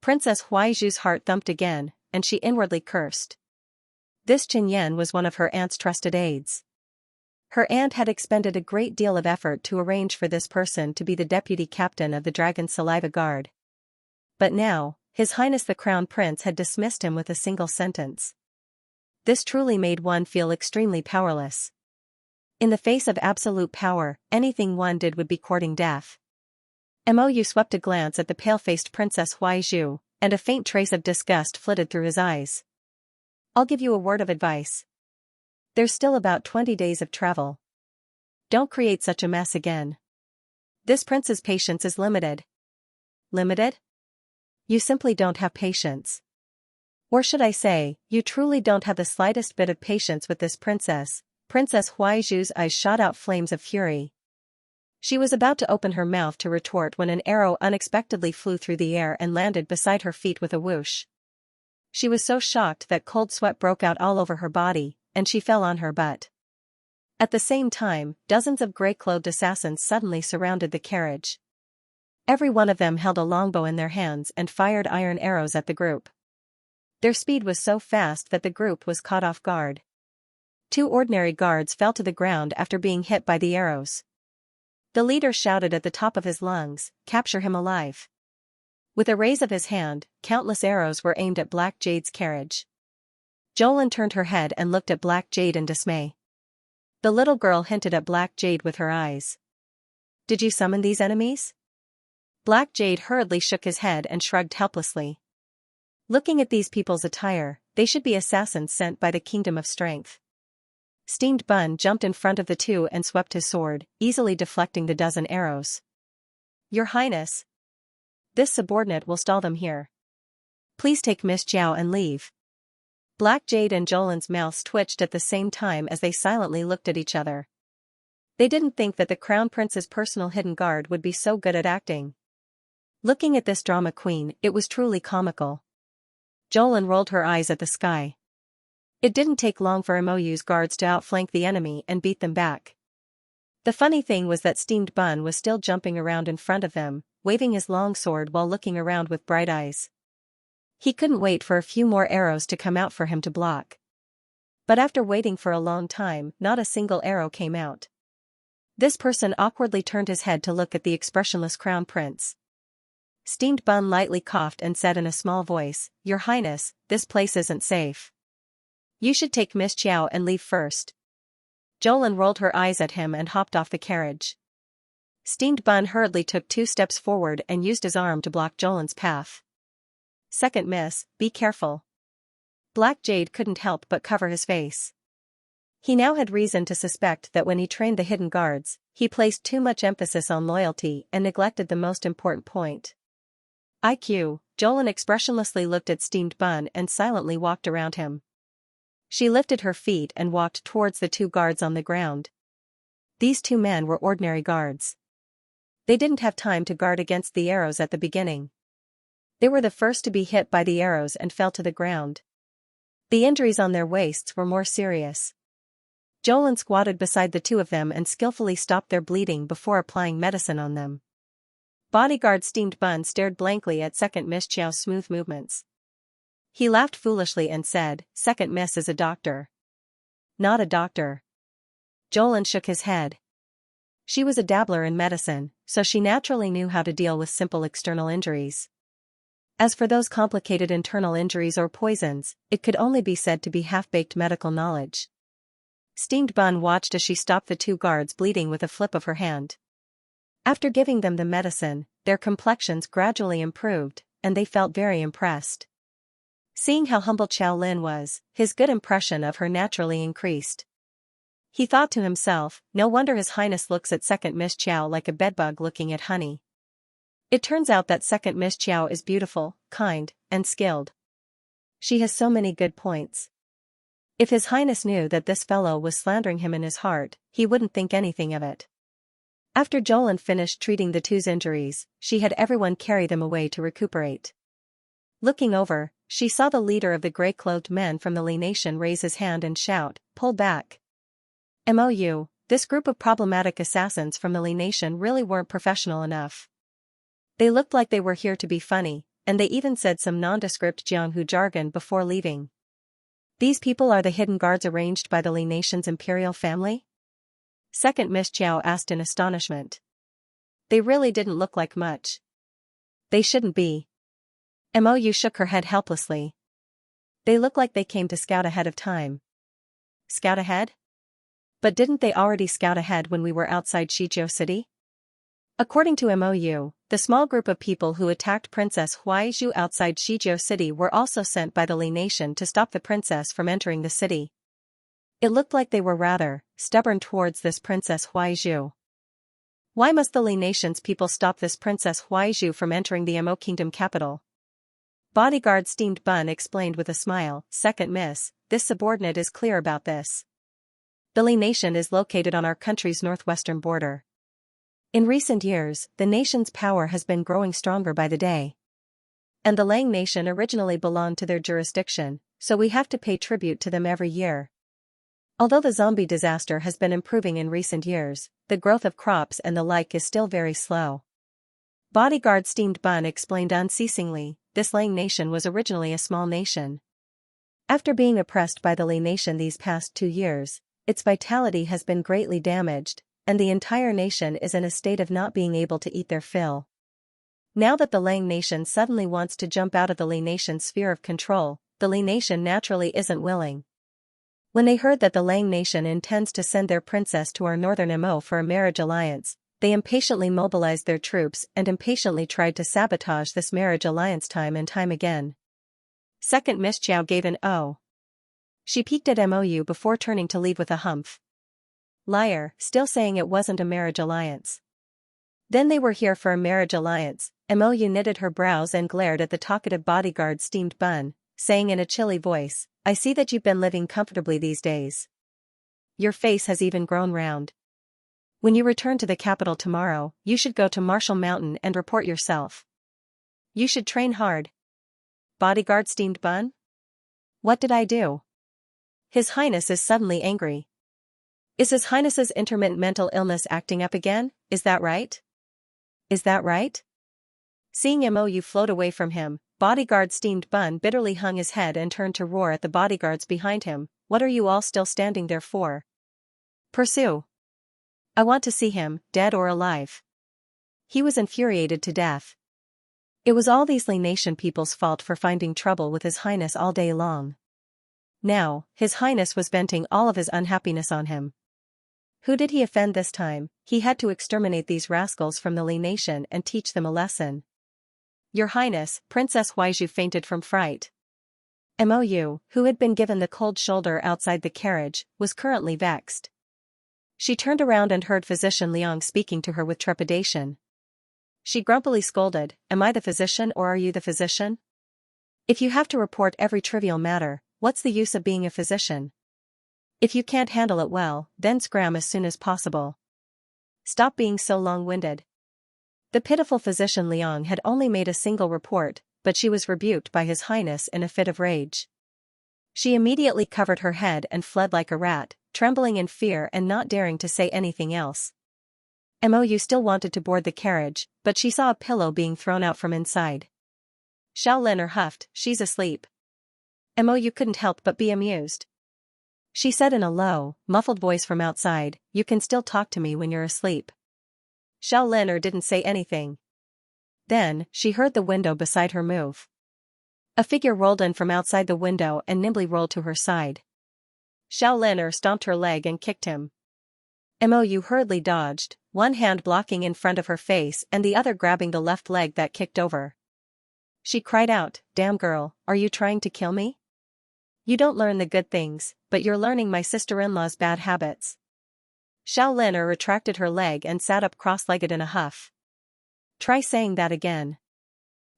Princess Huaizhu's heart thumped again, and she inwardly cursed. This Chen Yan was one of her aunt's trusted aides. Her aunt had expended a great deal of effort to arrange for this person to be the deputy captain of the Dragon Saliva Guard. But now, His Highness the Crown Prince had dismissed him with a single sentence. This truly made one feel extremely powerless. In the face of absolute power, anything one did would be courting death. Mou swept a glance at the pale-faced Princess Huaizhu, and a faint trace of disgust flitted through his eyes. I'll give you a word of advice. There's still about 20 days of travel. Don't create such a mess again. This prince's patience is limited. Limited? You simply don't have patience. Or should I say, you truly don't have the slightest bit of patience with this princess. Princess Huaizhu's eyes shot out flames of fury. She was about to open her mouth to retort when an arrow unexpectedly flew through the air and landed beside her feet with a whoosh. She was so shocked that cold sweat broke out all over her body, and she fell on her butt. At the same time, dozens of grey-clothed assassins suddenly surrounded the carriage. Every one of them held a longbow in their hands and fired iron arrows at the group. Their speed was so fast that the group was caught off guard. 2 ordinary guards fell to the ground after being hit by the arrows. The leader shouted at the top of his lungs, "Capture him alive." With a raise of his hand, countless arrows were aimed at Black Jade's carriage. Jolin turned her head and looked at Black Jade in dismay. The little girl hinted at Black Jade with her eyes. "Did you summon these enemies?" Black Jade hurriedly shook his head and shrugged helplessly. Looking at these people's attire, they should be assassins sent by the Kingdom of Strength. Steamed Bun jumped in front of the two and swept his sword, easily deflecting the dozen arrows. Your Highness. This subordinate will stall them here. Please take Miss Jiao and leave. Black Jade and Jolan's mouths twitched at the same time as they silently looked at each other. They didn't think that the Crown Prince's personal hidden guard would be so good at acting. Looking at this drama queen, it was truly comical. Jolan rolled her eyes at the sky. It didn't take long for MOU's guards to outflank the enemy and beat them back. The funny thing was that Steamed Bun was still jumping around in front of them, waving his long sword while looking around with bright eyes. He couldn't wait for a few more arrows to come out for him to block. But after waiting for a long time, not a single arrow came out. This person awkwardly turned his head to look at the expressionless Crown Prince. Steamed Bun lightly coughed and said in a small voice, Your Highness, this place isn't safe. You should take Miss Jiao and leave first. Jolan rolled her eyes at him and hopped off the carriage. Steamed Bun hurriedly took 2 steps forward and used his arm to block Jolan's path. Second Miss, be careful. Black Jade couldn't help but cover his face. He now had reason to suspect that when he trained the hidden guards, he placed too much emphasis on loyalty and neglected the most important point. IQ, Jolan expressionlessly looked at Steamed Bun and silently walked around him. She lifted her feet and walked towards the 2 guards on the ground. These 2 men were ordinary guards. They didn't have time to guard against the arrows at the beginning. They were the first to be hit by the arrows and fell to the ground. The injuries on their waists were more serious. Jolan squatted beside the 2 of them and skillfully stopped their bleeding before applying medicine on them. Bodyguard Steamed Bun stared blankly at Second Miss Chiao's smooth movements. He laughed foolishly and said, Second Miss is a doctor. Not a doctor. Jolan shook his head. She was a dabbler in medicine, so she naturally knew how to deal with simple external injuries. As for those complicated internal injuries or poisons, it could only be said to be half-baked medical knowledge. Steamed Bun watched as she stopped the 2 guards bleeding with a flip of her hand. After giving them the medicine, their complexions gradually improved, and they felt very impressed. Seeing how humble Qiao Lin was, his good impression of her naturally increased. He thought to himself, no wonder His Highness looks at Second Miss Qiao like a bedbug looking at honey. It turns out that Second Miss Qiao is beautiful, kind, and skilled. She has so many good points. If His Highness knew that this fellow was slandering him in his heart, he wouldn't think anything of it. After Jolan finished treating the 2's injuries, she had everyone carry them away to recuperate. Looking over, she saw the leader of the gray-clothed men from the Li Nation raise his hand and shout, Pull back. MOU, this group of problematic assassins from the Li Nation really weren't professional enough. They looked like they were here to be funny, and they even said some nondescript Jianghu jargon before leaving. These people are the hidden guards arranged by the Li Nation's imperial family? Second Miss Jiao asked in astonishment. They really didn't look like much. They shouldn't be. MOU shook her head helplessly. They look like they came to scout ahead of time. Scout ahead? But didn't they already scout ahead when we were outside Shizhou City? According to MOU, the small group of people who attacked Princess Huaizhu outside Shizhou City were also sent by the Li Nation to stop the princess from entering the city. It looked like they were rather stubborn towards this Princess Huaizhu. Why must the Li Nation's people stop this Princess Huaizhu from entering the Mo Kingdom capital? Bodyguard Steamed Bun explained with a smile, Second Miss, this subordinate is clear about this. The Li Nation is located on our country's northwestern border. In recent years, the nation's power has been growing stronger by the day. And the Lang Nation originally belonged to their jurisdiction, so we have to pay tribute to them every year. Although the zombie disaster has been improving in recent years, the growth of crops and the like is still very slow. Bodyguard Steamed Bun explained unceasingly, this Lang Nation was originally a small nation. After being oppressed by the Li Nation these past 2 years, its vitality has been greatly damaged, and the entire nation is in a state of not being able to eat their fill. Now that the Lang Nation suddenly wants to jump out of the Li Nation's sphere of control, the Li Nation naturally isn't willing. When they heard that the Lang Nation intends to send their princess to our northern Mo for a marriage alliance, they impatiently mobilized their troops and impatiently tried to sabotage this marriage alliance time and time again. Second Miss Qiao gave an "oh." She peeked at Mou before turning to leave with a humph. Liar, still saying it wasn't a marriage alliance. Then they were here for a marriage alliance. Mou knitted her brows and glared at the talkative bodyguard Steamed Bun, saying in a chilly voice, I see that you've been living comfortably these days. Your face has even grown round. When you return to the capital tomorrow, you should go to Marshall Mountain and report yourself. You should train hard. Bodyguard Steamed Bun? What did I do? His Highness is suddenly angry. Is His Highness's intermittent mental illness acting up again, is that right? Is that right? Seeing Mou float away from him, bodyguard Steamed Bun bitterly hung his head and turned to roar at the bodyguards behind him, what are you all still standing there for? Pursue. I want to see him, dead or alive. He was infuriated to death. It was all these Li Nation people's fault for finding trouble with His Highness all day long. Now, His Highness was venting all of his unhappiness on him. Who did he offend this time? He had to exterminate these rascals from the Li Nation and teach them a lesson. Your Highness, Princess Huaizhu fainted from fright. Mou, who had been given the cold shoulder outside the carriage, was currently vexed. She turned around and heard Physician Liang speaking to her with trepidation. She grumpily scolded, Am I the physician or are you the physician? If you have to report every trivial matter, what's the use of being a physician? If you can't handle it well, then scram as soon as possible. Stop being so long-winded. The pitiful Physician Liang had only made a single report, but she was rebuked by His Highness in a fit of rage. She immediately covered her head and fled like a rat, trembling in fear and not daring to say anything else. Mou still wanted to board the carriage, but she saw a pillow being thrown out from inside. Xiao Lin'er huffed, she's asleep. Mou couldn't help but be amused. She said in a low, muffled voice from outside, You can still talk to me when you're asleep. Xiao Lin'er didn't say anything. Then, she heard the window beside her move. A figure rolled in from outside the window and nimbly rolled to her side. Xiao Lin'er stomped her leg and kicked him. Mou hurriedly dodged, one hand blocking in front of her face and the other grabbing the left leg that kicked over. She cried out, Damn girl, are you trying to kill me? You don't learn the good things, but you're learning my sister-in-law's bad habits. Xiao Lin'er retracted her leg and sat up cross-legged in a huff. Try saying that again.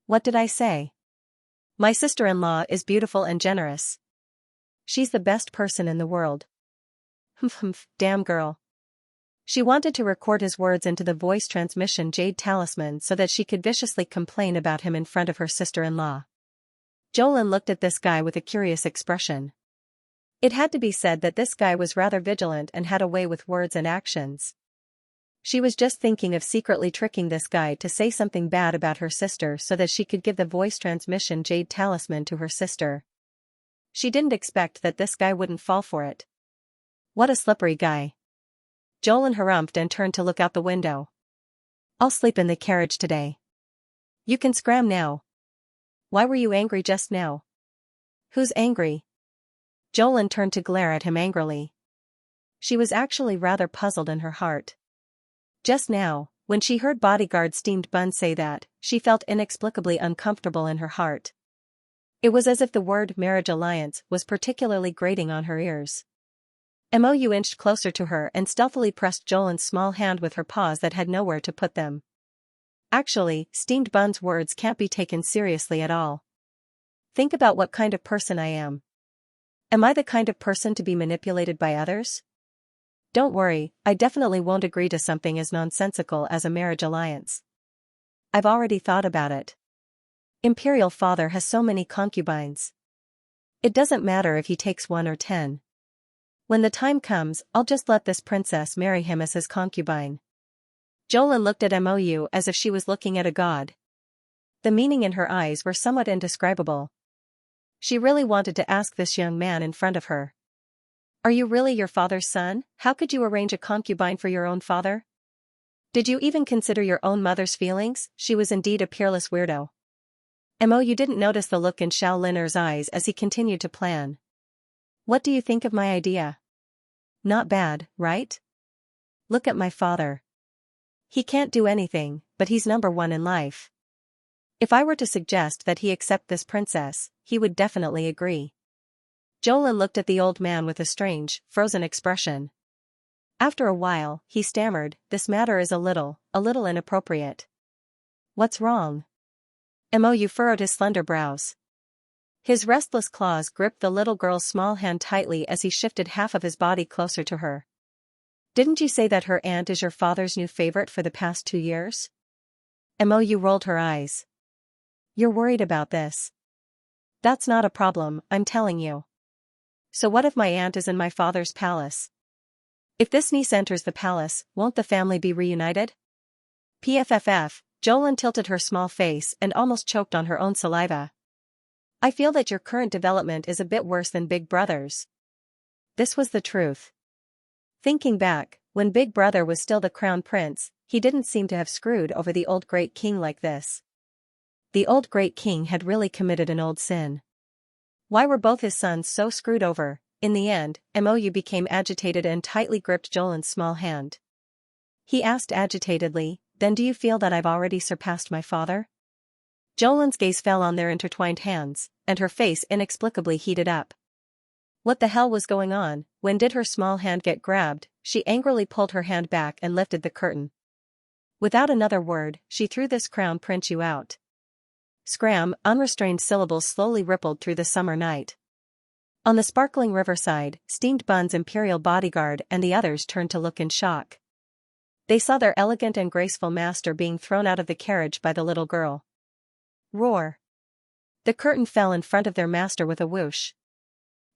What did I say? My sister-in-law is beautiful and generous. She's the best person in the world. Humph, damn girl. She wanted to record his words into the voice transmission Jade Talisman so that she could viciously complain about him in front of her sister-in-law. Jolin looked at this guy with a curious expression. It had to be said that this guy was rather vigilant and had a way with words and actions. She was just thinking of secretly tricking this guy to say something bad about her sister so that she could give the voice transmission Jade Talisman to her sister. She didn't expect that this guy wouldn't fall for it. What a slippery guy. Jolin harumphed and turned to look out the window. I'll sleep in the carriage today. You can scram now. Why were you angry just now? Who's angry? Jolin turned to glare at him angrily. She was actually rather puzzled in her heart. Just now, when she heard bodyguard Steamed Bun say that, she felt inexplicably uncomfortable in her heart. It was as if the word marriage alliance was particularly grating on her ears. Mou inched closer to her and stealthily pressed Jolin's small hand with her paws that had nowhere to put them. Actually, Steamed Bun's words can't be taken seriously at all. Think about what kind of person I am. Am I the kind of person to be manipulated by others? Don't worry, I definitely won't agree to something as nonsensical as a marriage alliance. I've already thought about it. Imperial Father has so many concubines. It doesn't matter if he takes 1 or 10. When the time comes, I'll just let this princess marry him as his concubine. Jolin looked at Mou as if she was looking at a god. The meaning in her eyes were somewhat indescribable. She really wanted to ask this young man in front of her. Are you really your father's son? How could you arrange a concubine for your own father? Did you even consider your own mother's feelings? She was indeed a peerless weirdo. Mou didn't notice the look in Xiao Lin'er's eyes as he continued to plan. What do you think of my idea? Not bad, right? Look at my father. He can't do anything, but he's number 1 in life. If I were to suggest that he accept this princess, he would definitely agree. Jolin looked at the old man with a strange, frozen expression. After a while, he stammered, "This matter is a little inappropriate." "What's wrong?" Mou furrowed his slender brows. His restless claws gripped the little girl's small hand tightly as he shifted half of his body closer to her. "Didn't you say that her aunt is your father's new favorite for the past 2 years?" Mou rolled her eyes. "You're worried about this. That's not a problem, I'm telling you. So what if my aunt is in my father's palace? If this niece enters the palace, won't the family be reunited?" PFFF, Jolin tilted her small face and almost choked on her own saliva. "I feel that your current development is a bit worse than Big Brother's." This was the truth. Thinking back, when Big Brother was still the crown prince, he didn't seem to have screwed over the old great king like this. The old great king had really committed an old sin. Why were both his sons so screwed over? In the end, Mou became agitated and tightly gripped Jolin's small hand. He asked agitatedly, "Then do you feel that I've already surpassed my father?" Jolin's gaze fell on their intertwined hands, and her face inexplicably heated up. What the hell was going on? When did her small hand get grabbed? She angrily pulled her hand back and lifted the curtain. Without another word, she threw "This crown prince you out." Scram, unrestrained syllables slowly rippled through the summer night. On the sparkling riverside, Steamed Bun's imperial bodyguard and the others turned to look in shock. They saw their elegant and graceful master being thrown out of the carriage by the little girl. Roar! The curtain fell in front of their master with a whoosh.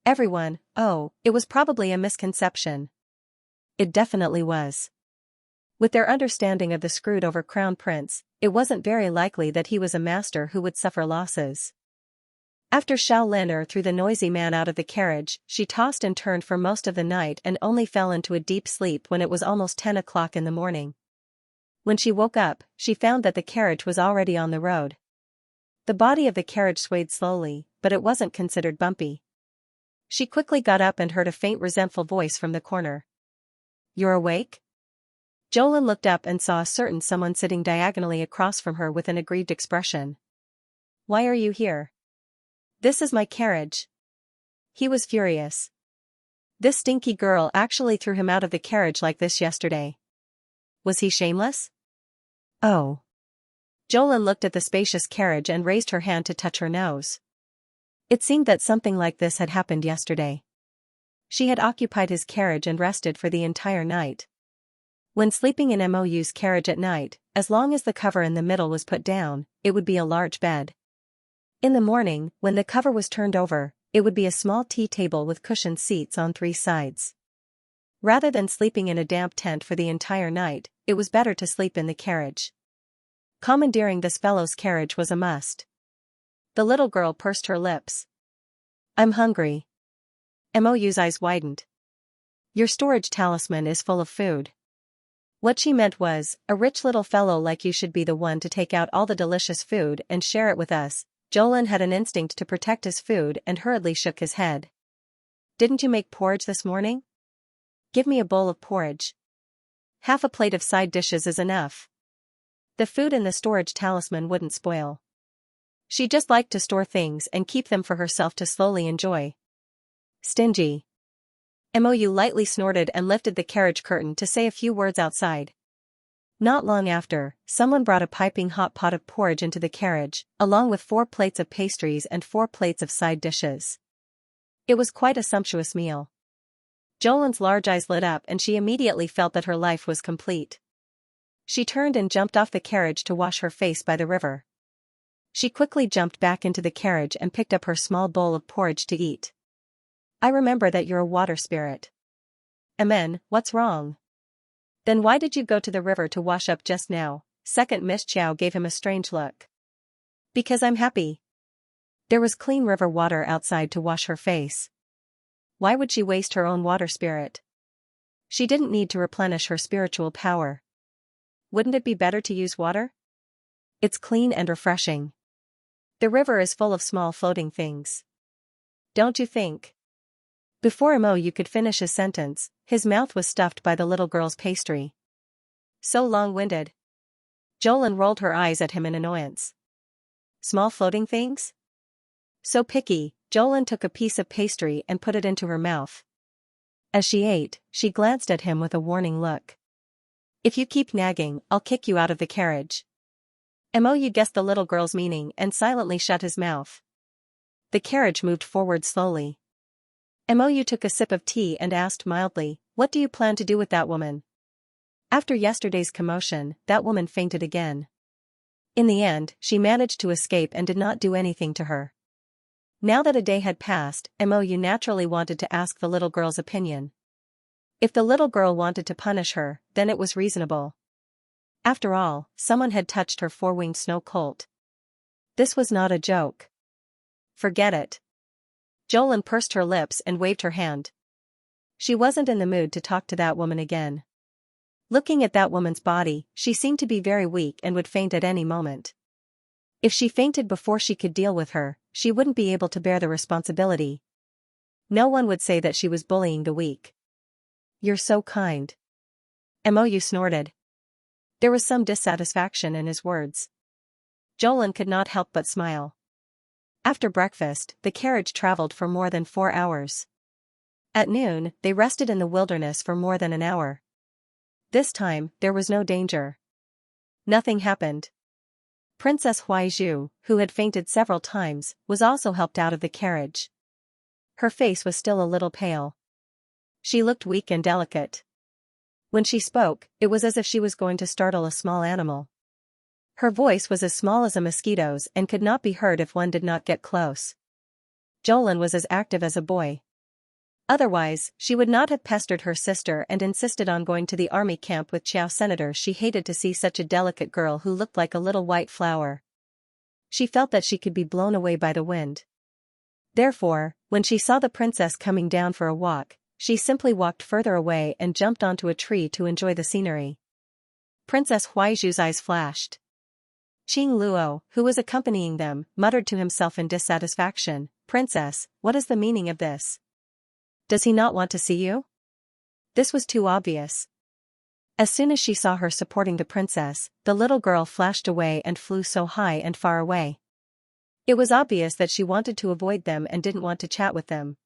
Everyone, "Oh, it was probably a misconception." It definitely was. With their understanding of the screwed-over crown prince, it wasn't very likely that he was a master who would suffer losses. After Xiao Lin'er threw the noisy man out of the carriage, she tossed and turned for most of the night and only fell into a deep sleep when it was almost 10 o'clock in the morning. When she woke up, she found that the carriage was already on the road. The body of the carriage swayed slowly, but it wasn't considered bumpy. She quickly got up and heard a faint resentful voice from the corner. "You're awake?" Jolin looked up and saw a certain someone sitting diagonally across from her with an aggrieved expression. "Why are you here?" "This is my carriage." He was furious. This stinky girl actually threw him out of the carriage like this yesterday. Was he shameless? "Oh." Jolin looked at the spacious carriage and raised her hand to touch her nose. It seemed that something like this had happened yesterday. She had occupied his carriage and rested for the entire night. When sleeping in Mou's carriage at night, as long as the cover in the middle was put down, it would be a large bed. In the morning, when the cover was turned over, it would be a small tea table with cushioned seats on 3 sides. Rather than sleeping in a damp tent for the entire night, it was better to sleep in the carriage. Commandeering this fellow's carriage was a must. The little girl pursed her lips. "I'm hungry." Mou's eyes widened. "Your storage talisman is full of food." What she meant was, a rich little fellow like you should be the one to take out all the delicious food and share it with us. Jolin had an instinct to protect his food and hurriedly shook his head. "Didn't you make porridge this morning? Give me a bowl of porridge. Half a plate of side dishes is enough." The food in the storage talisman wouldn't spoil. She just liked to store things and keep them for herself to slowly enjoy. Stingy. Mou lightly snorted and lifted the carriage curtain to say a few words outside. Not long after, someone brought a piping hot pot of porridge into the carriage, along with 4 plates of pastries and 4 plates of side dishes. It was quite a sumptuous meal. Jolin's large eyes lit up and she immediately felt that her life was complete. She turned and jumped off the carriage to wash her face by the river. She quickly jumped back into the carriage and picked up her small bowl of porridge to eat. "I remember that you're a water spirit." "Amen, what's wrong?" "Then why did you go to the river to wash up just now?" Second Miss Chow gave him a strange look. "Because I'm happy." There was clean river water outside to wash her face. Why would she waste her own water spirit? She didn't need to replenish her spiritual power. Wouldn't it be better to use water? It's clean and refreshing. The river is full of small floating things. Don't you think? Before Mou could finish his sentence, his mouth was stuffed by the little girl's pastry. So long-winded. Jolin rolled her eyes at him in annoyance. Small floating things? So picky, Jolin took a piece of pastry and put it into her mouth. As she ate, she glanced at him with a warning look. If you keep nagging, I'll kick you out of the carriage. Mou guessed the little girl's meaning and silently shut his mouth. The carriage moved forward slowly. Mou took a sip of tea and asked mildly, "What do you plan to do with that woman?" After yesterday's commotion, that woman fainted again. In the end, she managed to escape and did not do anything to her. Now that a day had passed, Mou naturally wanted to ask the little girl's opinion. If the little girl wanted to punish her, then it was reasonable. After all, someone had touched her four-winged snow colt. This was not a joke. Forget it. Jolin pursed her lips and waved her hand. She wasn't in the mood to talk to that woman again. Looking at that woman's body, she seemed to be very weak and would faint at any moment. If she fainted before she could deal with her, she wouldn't be able to bear the responsibility. No one would say that she was bullying the weak. "You're so kind." Mou snorted. There was some dissatisfaction in his words. Jolin could not help but smile. After breakfast, the carriage traveled for more than 4 hours. At noon, they rested in the wilderness for more than an hour. This time, there was no danger. Nothing happened. Princess Huaizhu, who had fainted several times, was also helped out of the carriage. Her face was still a little pale. She looked weak and delicate. When she spoke, it was as if she was going to startle a small animal. Her voice was as small as a mosquito's and could not be heard if one did not get close. Jolin was as active as a boy. Otherwise, she would not have pestered her sister and insisted on going to the army camp with Xiao Senator. She hated to see such a delicate girl who looked like a little white flower. She felt that she could be blown away by the wind. Therefore, when she saw the princess coming down for a walk, she simply walked further away and jumped onto a tree to enjoy the scenery. Princess Huaizhu's eyes flashed. Qing Luo, who was accompanying them, muttered to himself in dissatisfaction, "Princess, what is the meaning of this? Does he not want to see you?" This was too obvious. As soon as she saw her supporting the princess, the little girl flashed away and flew so high and far away. It was obvious that she wanted to avoid them and didn't want to chat with them.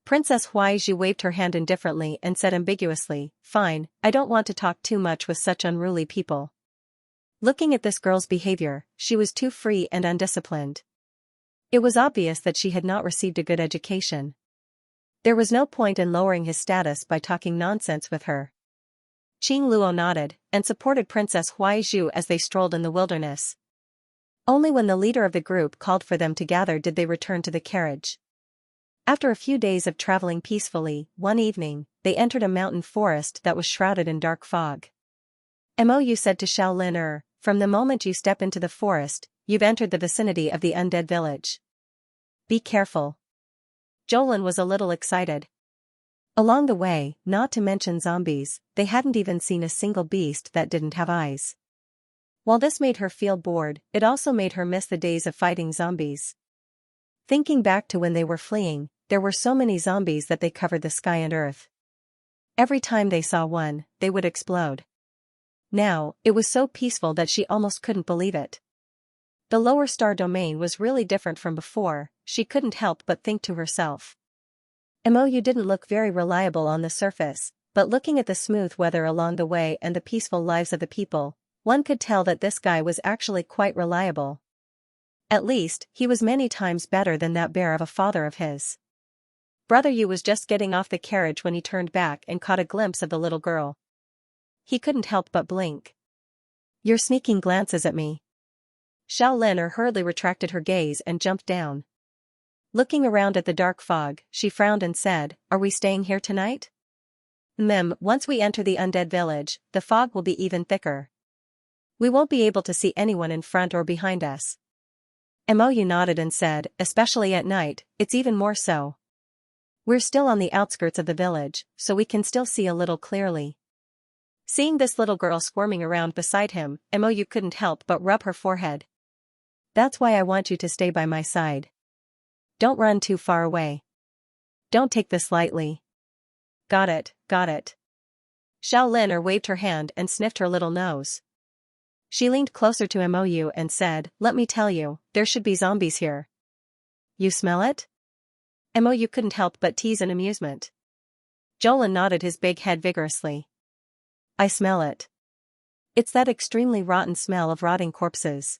Princess Huaizhu waved her hand indifferently and said ambiguously, "Fine, I don't want to talk too much with such unruly people." Looking at this girl's behavior, she was too free and undisciplined. It was obvious that she had not received a good education. There was no point in lowering his status by talking nonsense with her. Qing Luo nodded, and supported Princess Huaizhu as they strolled in the wilderness. Only when the leader of the group called for them to gather did they return to the carriage. After a few days of traveling peacefully, one evening, they entered a mountain forest that was shrouded in dark fog. Mou said to Xiaolin, "From the moment you step into the forest, you've entered the vicinity of the undead village. Be careful." Jolin was a little excited. Along the way, not to mention zombies, they hadn't even seen a single beast that didn't have eyes. While this made her feel bored, it also made her miss the days of fighting zombies. Thinking back to when they were fleeing, there were so many zombies that they covered the sky and earth. Every time they saw one, they would explode. Now, it was so peaceful that she almost couldn't believe it. The lower star domain was really different from before. She couldn't help but think to herself. Mou didn't look very reliable on the surface, but looking at the smooth weather along the way and the peaceful lives of the people, one could tell that this guy was actually quite reliable. At least, he was many times better than that bear of a father of his. Brother Yu was just getting off the carriage when he turned back and caught a glimpse of the little girl. He couldn't help but blink. "You're sneaking glances at me." Xiaolin hurriedly retracted her gaze and jumped down. Looking around at the dark fog, she frowned and said, "Are we staying here tonight?" Once we enter the undead village, the fog will be even thicker. We won't be able to see anyone in front or behind us." Mou nodded and said, "Especially at night, it's even more so. We're still on the outskirts of the village, so we can still see a little clearly." Seeing this little girl squirming around beside him, Mou couldn't help but rub her forehead. "That's why I want you to stay by my side. Don't run too far away. Don't take this lightly." Got it, got it." Xiaolin waved her hand and sniffed her little nose. She leaned closer to Mou and said, "Let me tell you, there should be zombies here." "You smell it?" Mou couldn't help but tease in amusement. Jolin nodded his big head vigorously. I smell it. It's that extremely rotten smell of rotting corpses.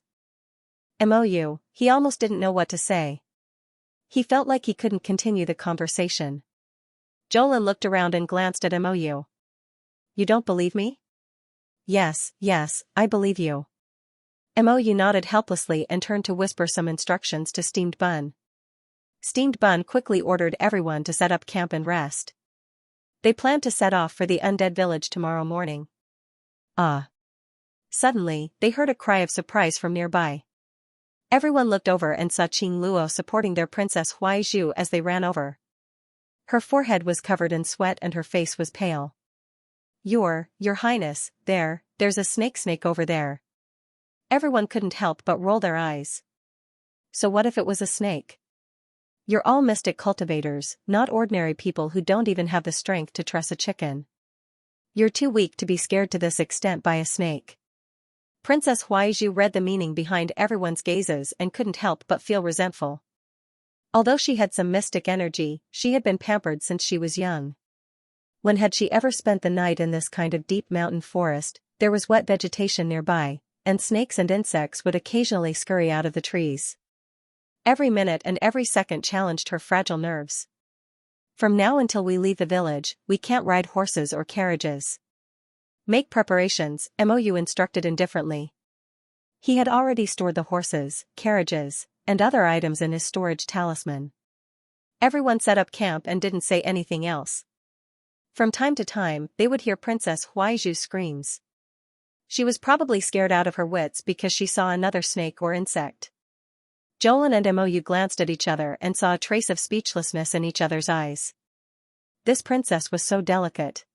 Mou, he almost didn't know what to say. He felt like he couldn't continue the conversation. Jolin looked around and glanced at Mou. You don't believe me? Yes, I believe you. Mou nodded helplessly and turned to whisper some instructions to Steamed Bun. Steamed Bun quickly ordered everyone to set up camp and rest. They planned to set off for the undead village tomorrow morning. Ah! Suddenly, they heard a cry of surprise from nearby. Everyone looked over and saw Qing Luo supporting their princess Huaizhu as they ran over. Her forehead was covered in sweat and her face was pale. Your Highness, there's a snake over there. Everyone couldn't help but roll their eyes. So what if it was a snake? You're all mystic cultivators, not ordinary people who don't even have the strength to truss a chicken. You're too weak to be scared to this extent by a snake. Princess Huaizhu read the meaning behind everyone's gazes and couldn't help but feel resentful. Although she had some mystic energy, she had been pampered since she was young. When had she ever spent the night in this kind of deep mountain forest? There was wet vegetation nearby, and snakes and insects would occasionally scurry out of the trees. Every minute and every second challenged her fragile nerves. From now until we leave the village, we can't ride horses or carriages. Make preparations, Mou instructed indifferently. He had already stored the horses, carriages, and other items in his storage talisman. Everyone set up camp and didn't say anything else. From time to time, they would hear Princess Huaizhu's screams. She was probably scared out of her wits because she saw another snake or insect. Jolin and Mou glanced at each other and saw a trace of speechlessness in each other's eyes. This princess was so delicate.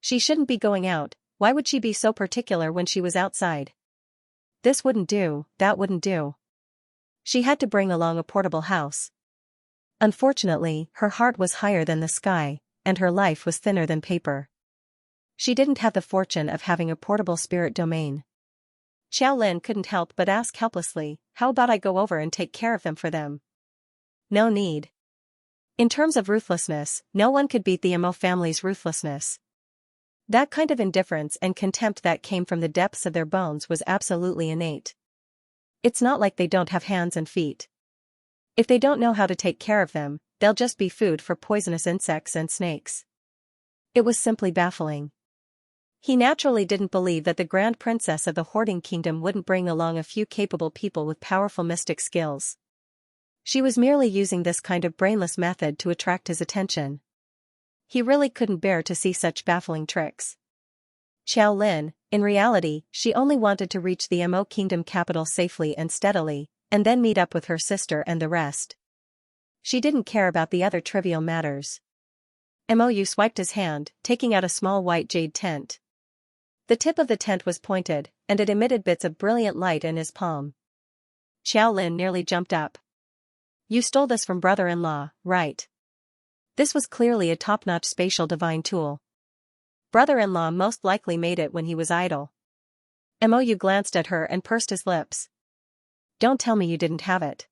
She shouldn't be going out. Why would she be so particular when she was outside? This wouldn't do, that wouldn't do. She had to bring along a portable house. Unfortunately, her heart was higher than the sky, and her life was thinner than paper. She didn't have the fortune of having a portable spirit domain. Xiao Lin couldn't help but ask helplessly, how about I go over and take care of them for them? No need. In terms of ruthlessness, no one could beat the Mo family's ruthlessness. That kind of indifference and contempt that came from the depths of their bones was absolutely innate. It's not like they don't have hands and feet. If they don't know how to take care of them, they'll just be food for poisonous insects and snakes. It was simply baffling. He naturally didn't believe that the Grand Princess of the Hoarding Kingdom wouldn't bring along a few capable people with powerful mystic skills. She was merely using this kind of brainless method to attract his attention. He really couldn't bear to see such baffling tricks. Xiao Lin, in reality, she only wanted to reach the Mo Kingdom capital safely and steadily, and then meet up with her sister and the rest. She didn't care about the other trivial matters. Mou swiped his hand, taking out a small white jade tent. The tip of the tent was pointed, and it emitted bits of brilliant light in his palm. Xiao Lin nearly jumped up. You stole this from brother-in-law, right? This was clearly a top-notch spatial divine tool. Brother-in-law most likely made it when he was idle. Mou glanced at her and pursed his lips. Don't tell me you didn't have it.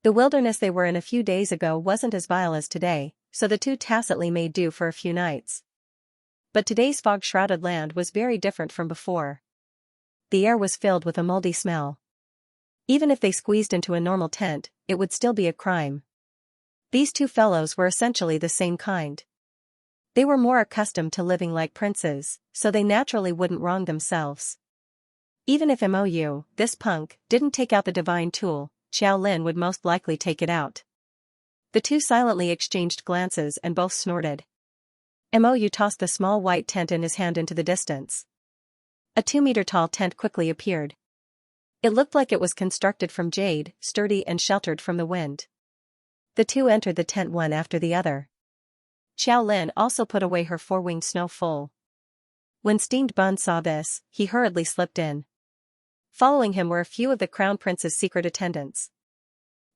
The wilderness they were in a few days ago wasn't as vile as today, so the two tacitly made do for a few nights. But today's fog-shrouded land was very different from before. The air was filled with a moldy smell. Even if they squeezed into a normal tent, it would still be a crime. These two fellows were essentially the same kind. They were more accustomed to living like princes, so they naturally wouldn't wrong themselves. Even if Mou, this punk, didn't take out the divine tool, Xiao Lin would most likely take it out. The two silently exchanged glances and both snorted. Mou tossed the small white tent in his hand into the distance. A 2-meter-tall tent quickly appeared. It looked like it was constructed from jade, sturdy and sheltered from the wind. The two entered the tent one after the other. Xiao Lin also put away her 4-winged snow foal. When Steamed Bun saw this, he hurriedly slipped in. Following him were a few of the Crown Prince's secret attendants.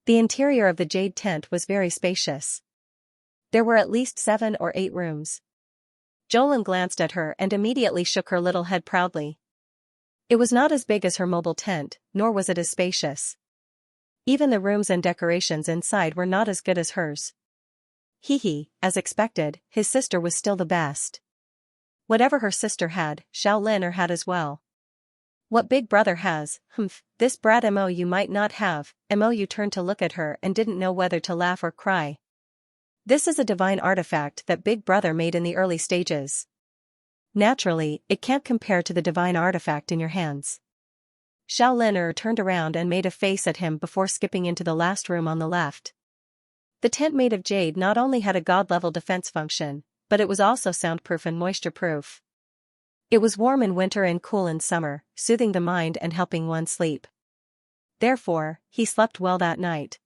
The interior of the jade tent was very spacious. There were at least 7 or 8 rooms. Jolin glanced at her and immediately shook her little head proudly. It was not as big as her mobile tent, nor was it as spacious. Even the rooms and decorations inside were not as good as hers. As expected, his sister was still the best. Whatever her sister had, Xiaolin had as well. What big brother has, this brat Mo might not have. Mo turned to look at her and didn't know whether to laugh or cry. This is a divine artifact that Big Brother made in the early stages. Naturally, it can't compare to the divine artifact in your hands. Xiaolin turned around and made a face at him before skipping into the last room on the left. The tent made of jade not only had a god-level defense function, but it was also soundproof and moisture-proof. It was warm in winter and cool in summer, soothing the mind and helping one sleep. Therefore, he slept well that night.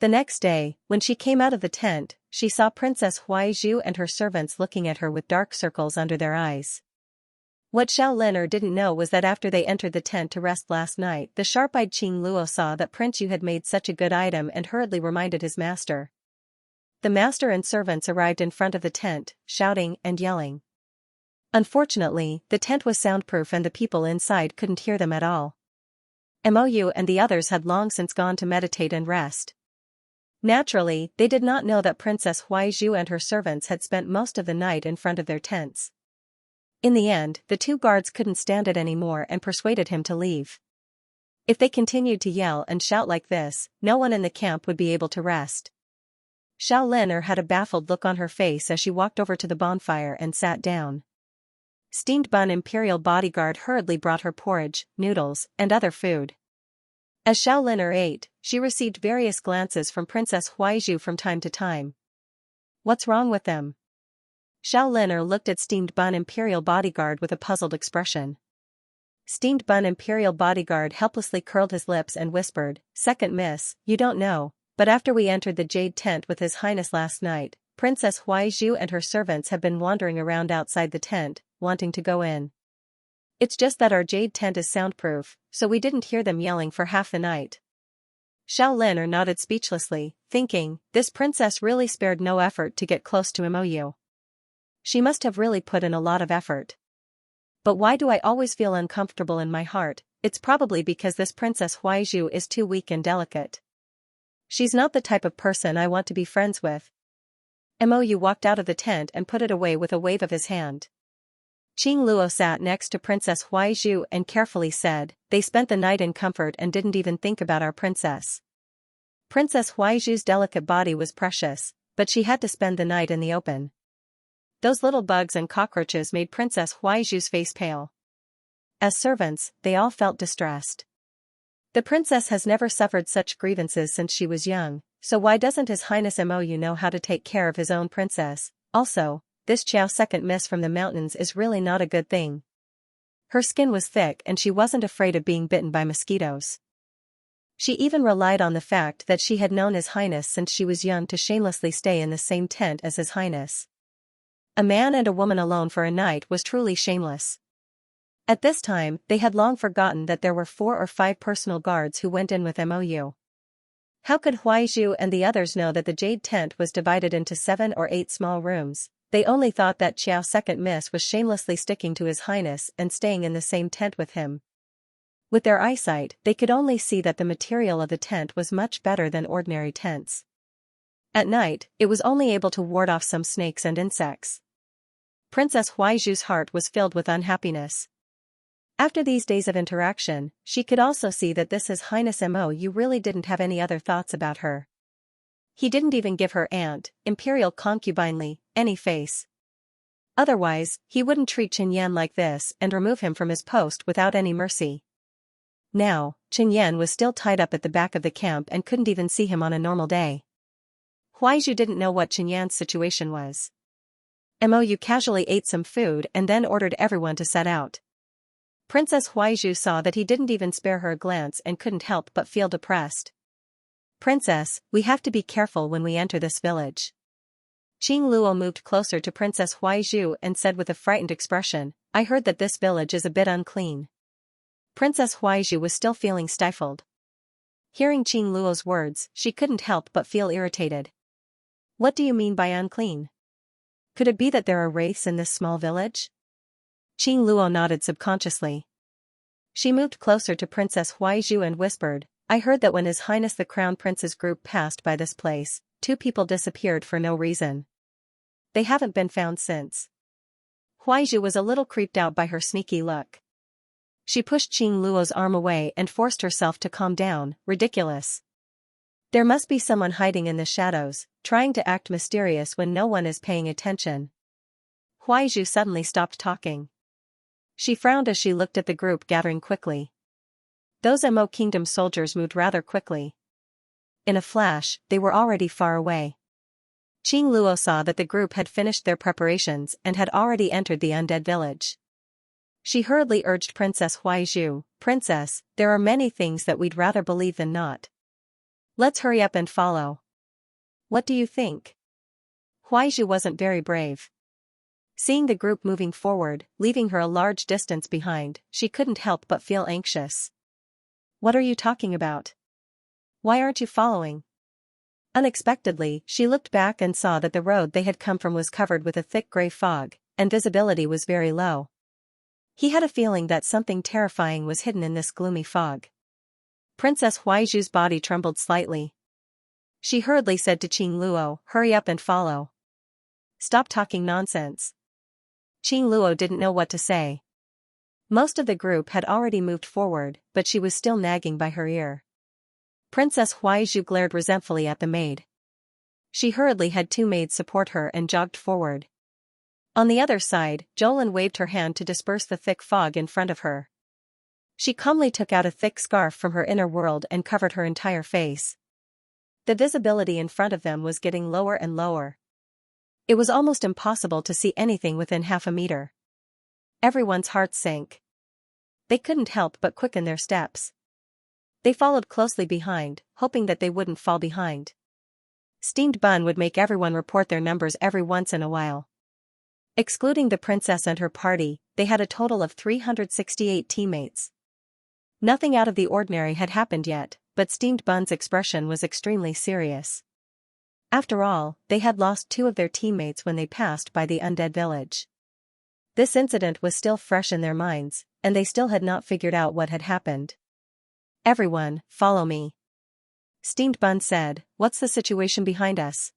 The next day, when she came out of the tent, she saw Princess Huaizhu and her servants looking at her with dark circles under their eyes. What Xiaolin didn't know was that after they entered the tent to rest last night, the sharp-eyed Qing Luo saw that Prince Yu had made such a good item and hurriedly reminded his master. The master and servants arrived in front of the tent, shouting and yelling. Unfortunately, the tent was soundproof and the people inside couldn't hear them at all. Mou and the others had long since gone to meditate and rest. Naturally, they did not know that Princess Huaizhu and her servants had spent most of the night in front of their tents. In the end, the two guards couldn't stand it anymore and persuaded him to leave. If they continued to yell and shout like this, no one in the camp would be able to rest. Xiaolin had a baffled look on her face as she walked over to the bonfire and sat down. Steamed Bun Imperial bodyguard hurriedly brought her porridge, noodles, and other food. As Xiaolin ate, she received various glances from Princess Huaizhu from time to time. What's wrong with them? Xiaolin looked at Steamed Bun Imperial bodyguard with a puzzled expression. Steamed Bun Imperial bodyguard helplessly curled his lips and whispered, "Second miss, you don't know, but after we entered the jade tent with His Highness last night, Princess Huaizhu and her servants have been wandering around outside the tent, wanting to go in. It's just that our jade tent is soundproof, so we didn't hear them yelling for half the night." Xiaolin nodded speechlessly, thinking, this princess really spared no effort to get close to Mou. She must have really put in a lot of effort. But why do I always feel uncomfortable in my heart? It's probably because this Princess Huaizhu is too weak and delicate. She's not the type of person I want to be friends with. Mou walked out of the tent and put it away with a wave of his hand. Qing Luo sat next to Princess Huaizhu and carefully said, "They spent the night in comfort and didn't even think about our princess." Princess Huaizhu's delicate body was precious, but she had to spend the night in the open. Those little bugs and cockroaches made Princess Huaizhu's face pale. As servants, they all felt distressed. The princess has never suffered such grievances since she was young, so why doesn't His Highness Mou know how to take care of his own princess? Also, this Chao second miss from the mountains is really not a good thing. Her skin was thick and she wasn't afraid of being bitten by mosquitoes. She even relied on the fact that she had known His Highness since she was young to shamelessly stay in the same tent as His Highness. A man and a woman alone for a night was truly shameless. At this time, they had long forgotten that there were 4 or 5 personal guards who went in with Mou. How could Huaizhu and the others know that the jade tent was divided into 7 or 8 small rooms? They only thought that Xiao second miss was shamelessly sticking to His Highness and staying in the same tent with him. With their eyesight, they could only see that the material of the tent was much better than ordinary tents. At night, it was only able to ward off some snakes and insects. Princess Huaizhu's heart was filled with unhappiness. After these days of interaction, she could also see that this His Highness Mou really didn't have any other thoughts about her. He didn't even give her aunt, imperial concubinely, any face. Otherwise, he wouldn't treat Chen Yan like this and remove him from his post without any mercy. Now, Chen Yan was still tied up at the back of the camp and couldn't even see him on a normal day. Huaizhu didn't know what Chen Yan's situation was. Mou casually ate some food and then ordered everyone to set out. Princess Huaizhu saw that he didn't even spare her a glance and couldn't help but feel depressed. "Princess, we have to be careful when we enter this village." Qing Luo moved closer to Princess Huaizhu and said with a frightened expression, "I heard that this village is a bit unclean." Princess Huaizhu was still feeling stifled. Hearing Qing Luo's words, she couldn't help but feel irritated. "What do you mean by unclean? Could it be that there are wraiths in this small village?" Qing Luo nodded subconsciously. She moved closer to Princess Huaizhu and whispered, I heard that when His Highness the Crown Prince's group passed by this place, 2 people disappeared for no reason. They haven't been found since. Huaizhu was a little creeped out by her sneaky look. She pushed Qing Luo's arm away and forced herself to calm down. Ridiculous. There must be someone hiding in the shadows, trying to act mysterious when no one is paying attention. Huaizhu suddenly stopped talking. She frowned as she looked at the group gathering quickly. Those Mo Kingdom soldiers moved rather quickly. In a flash, they were already far away. Qing Luo saw that the group had finished their preparations and had already entered the undead village. She hurriedly urged Princess Huaizhu, "Princess, there are many things that we'd rather believe than not. Let's hurry up and follow. What do you think?" Huaizhu wasn't very brave. Seeing the group moving forward, leaving her a large distance behind, she couldn't help but feel anxious. "What are you talking about? Why aren't you following?" Unexpectedly, she looked back and saw that the road they had come from was covered with a thick gray fog, and visibility was very low. He had a feeling that something terrifying was hidden in this gloomy fog. Princess Huaizhu's body trembled slightly. She hurriedly said to Qing Luo, "Hurry up and follow. Stop talking nonsense." Qing Luo didn't know what to say. Most of the group had already moved forward, but she was still nagging by her ear. Princess Huaizhu glared resentfully at the maid. She hurriedly had 2 maids support her and jogged forward. On the other side, Jolin waved her hand to disperse the thick fog in front of her. She calmly took out a thick scarf from her inner world and covered her entire face. The visibility in front of them was getting lower and lower. It was almost impossible to see anything within half a meter. Everyone's hearts sank. They couldn't help but quicken their steps. They followed closely behind, hoping that they wouldn't fall behind. Steamed bun would make everyone report their numbers every once in a while. Excluding the princess and her party, they had a total of 368 teammates. Nothing out of the ordinary had happened yet, but Steamed Bun's expression was extremely serious. After all, they had lost 2 of their teammates when they passed by the undead village. This incident was still fresh in their minds, and they still had not figured out what had happened. "Everyone, follow me," Steamed Bun said. "What's the situation behind us?"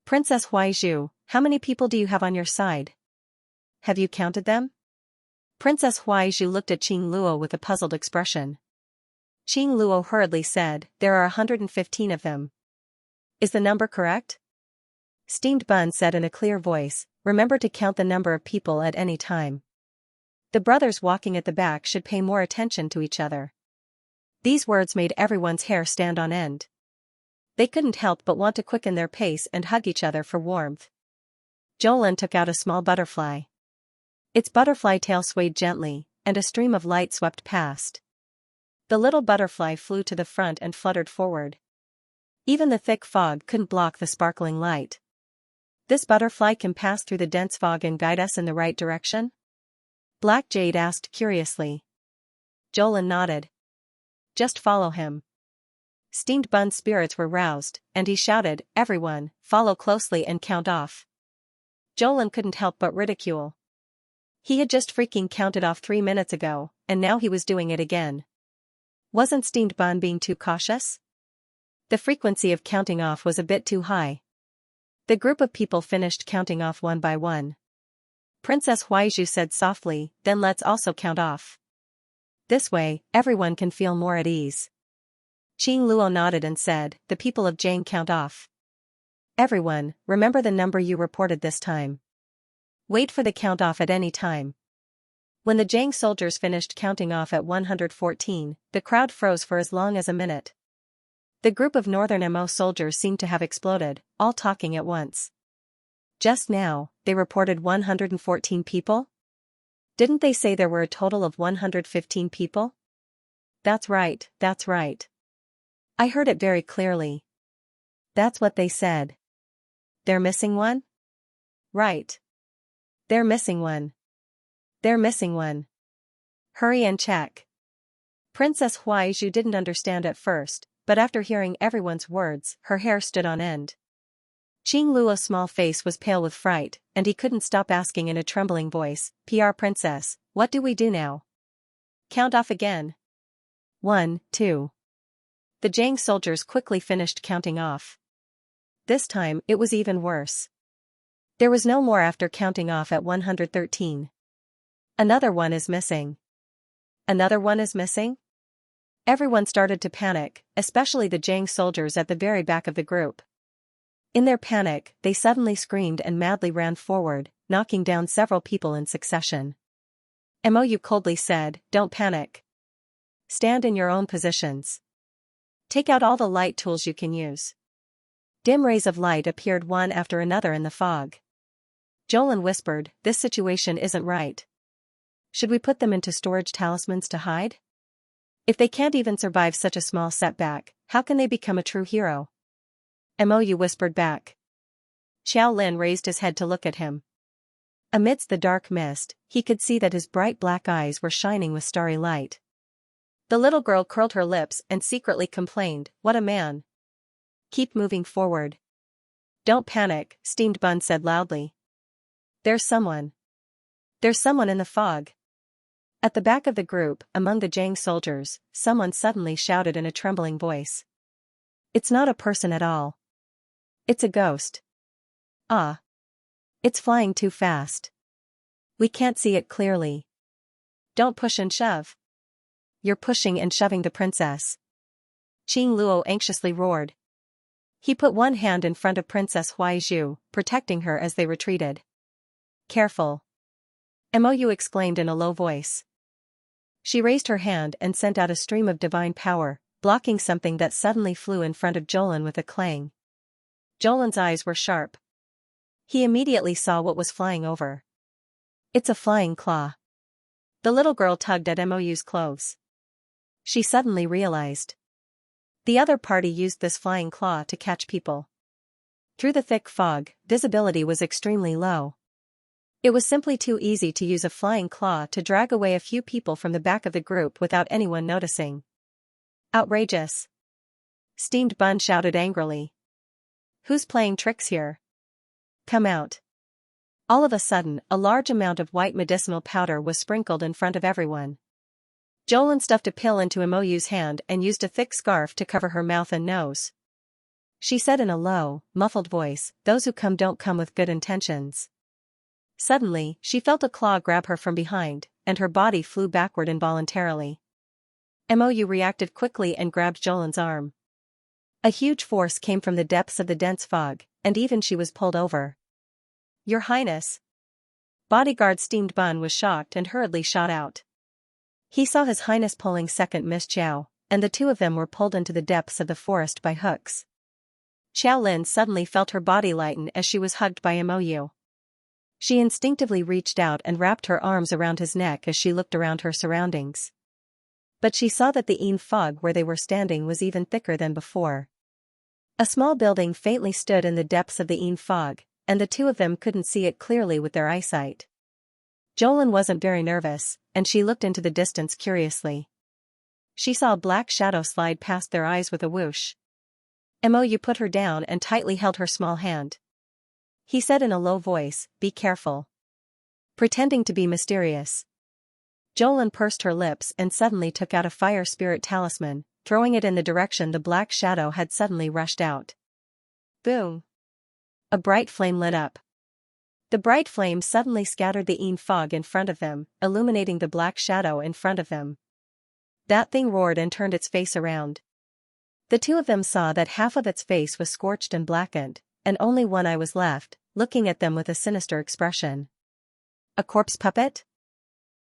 "Princess Huaizhu, how many people do you have on your side? Have you counted them?" Princess Huaizhu looked at Qing Luo with a puzzled expression. Qing Luo hurriedly said, "There are 115 of them. Is the number correct?" Steamed Bun said in a clear voice, "Remember to count the number of people at any time. The brothers walking at the back should pay more attention to each other." These words made everyone's hair stand on end. They couldn't help but want to quicken their pace and hug each other for warmth. Jolin took out a small butterfly. Its butterfly tail swayed gently, and a stream of light swept past. The little butterfly flew to the front and fluttered forward. Even the thick fog couldn't block the sparkling light. "This butterfly can pass through the dense fog and guide us in the right direction?" Black Jade asked curiously. Jolin nodded. "Just follow him." Steamed Bun's spirits were roused, and he shouted, "Everyone, follow closely and count off." Jolin couldn't help but ridicule. He had just freaking counted off 3 minutes ago, and now he was doing it again. Wasn't Steamed Bun being too cautious? The frequency of counting off was a bit too high. The group of people finished counting off one by one. Princess Huaizhu said softly, "Then let's also count off. This way, everyone can feel more at ease." Qing Luo nodded and said, "The people of Jang count off. Everyone, remember the number you reported this time. Wait for the count-off at any time." When the Jang soldiers finished counting off at 114, the crowd froze for as long as a minute. The group of Northern Mo soldiers seemed to have exploded, all talking at once. Just now, they reported 114 people? Didn't they say there were a total of 115 people? That's right, that's right. I heard it very clearly. That's what they said. They're missing one? Right. They're missing one. They're missing one. Hurry and check. Princess Huaizhu didn't understand at first, but after hearing everyone's words, her hair stood on end. Qing Luo's small face was pale with fright, and he couldn't stop asking in a trembling voice, "PR Princess, what do we do now? Count off again. 1, 2. The Jiang soldiers quickly finished counting off. This time, it was even worse. There was no more after counting off at 113. Another one is missing. Another one is missing? Everyone started to panic, especially the Jiang soldiers at the very back of the group. In their panic, they suddenly screamed and madly ran forward, knocking down several people in succession. Mou coldly said, "Don't panic. Stand in your own positions. Take out all the light tools you can use." Dim rays of light appeared one after another in the fog. Jolin whispered, "This situation isn't right. Should we put them into storage talismans to hide? If they can't even survive such a small setback, how can they become a true hero?" Mou whispered back. Xiao Lin raised his head to look at him. Amidst the dark mist, he could see that his bright black eyes were shining with starry light. The little girl curled her lips and secretly complained, "What a man. Keep moving forward." "Don't panic," Steamed Bun said loudly. There's someone in the fog." At the back of the group, among the Jiang soldiers, someone suddenly shouted in a trembling voice. "It's not a person at all. It's a ghost. Ah. It's flying too fast. We can't see it clearly. Don't push and shove. You're pushing and shoving the princess." Qing Luo anxiously roared. He put one hand in front of Princess Huaizhu, protecting her as they retreated. "Careful," Mou exclaimed in a low voice. She raised her hand and sent out a stream of divine power, blocking something that suddenly flew in front of Jolin with a clang. Jolin's eyes were sharp. He immediately saw what was flying over. "It's a flying claw." The little girl tugged at Mou's clothes. She suddenly realized. The other party used this flying claw to catch people. Through the thick fog, visibility was extremely low. It was simply too easy to use a flying claw to drag away a few people from the back of the group without anyone noticing. "Outrageous!" Steamed Bun shouted angrily. "Who's playing tricks here? Come out." All of a sudden, a large amount of white medicinal powder was sprinkled in front of everyone. Jolin stuffed a pill into Mou's hand and used a thick scarf to cover her mouth and nose. She said in a low, muffled voice, "Those who come don't come with good intentions." Suddenly, she felt a claw grab her from behind, and her body flew backward involuntarily. Mou reacted quickly and grabbed Jolin's arm. A huge force came from the depths of the dense fog, and even she was pulled over. "Your Highness!" Bodyguard Steamed Bun was shocked and hurriedly shot out. He saw His Highness pulling second Miss Xiao, and the two of them were pulled into the depths of the forest by hooks. Xiao Lin suddenly felt her body lighten as she was hugged by Mou. She instinctively reached out and wrapped her arms around his neck as she looked around her surroundings. But she saw that the Yin fog where they were standing was even thicker than before. A small building faintly stood in the depths of the Yin fog, and the two of them couldn't see it clearly with their eyesight. Jolin wasn't very nervous, and she looked into the distance curiously. She saw a black shadow slide past their eyes with a whoosh. Mou put her down and tightly held her small hand. He said in a low voice, "Be careful." Pretending to be mysterious. Jolin pursed her lips and suddenly took out a fire spirit talisman, throwing it in the direction the black shadow had suddenly rushed out. Boom! A bright flame lit up. The bright flame suddenly scattered the Yin fog in front of them, illuminating the black shadow in front of them. That thing roared and turned its face around. The two of them saw that half of its face was scorched and blackened, and only one eye was left, looking at them with a sinister expression. A corpse puppet?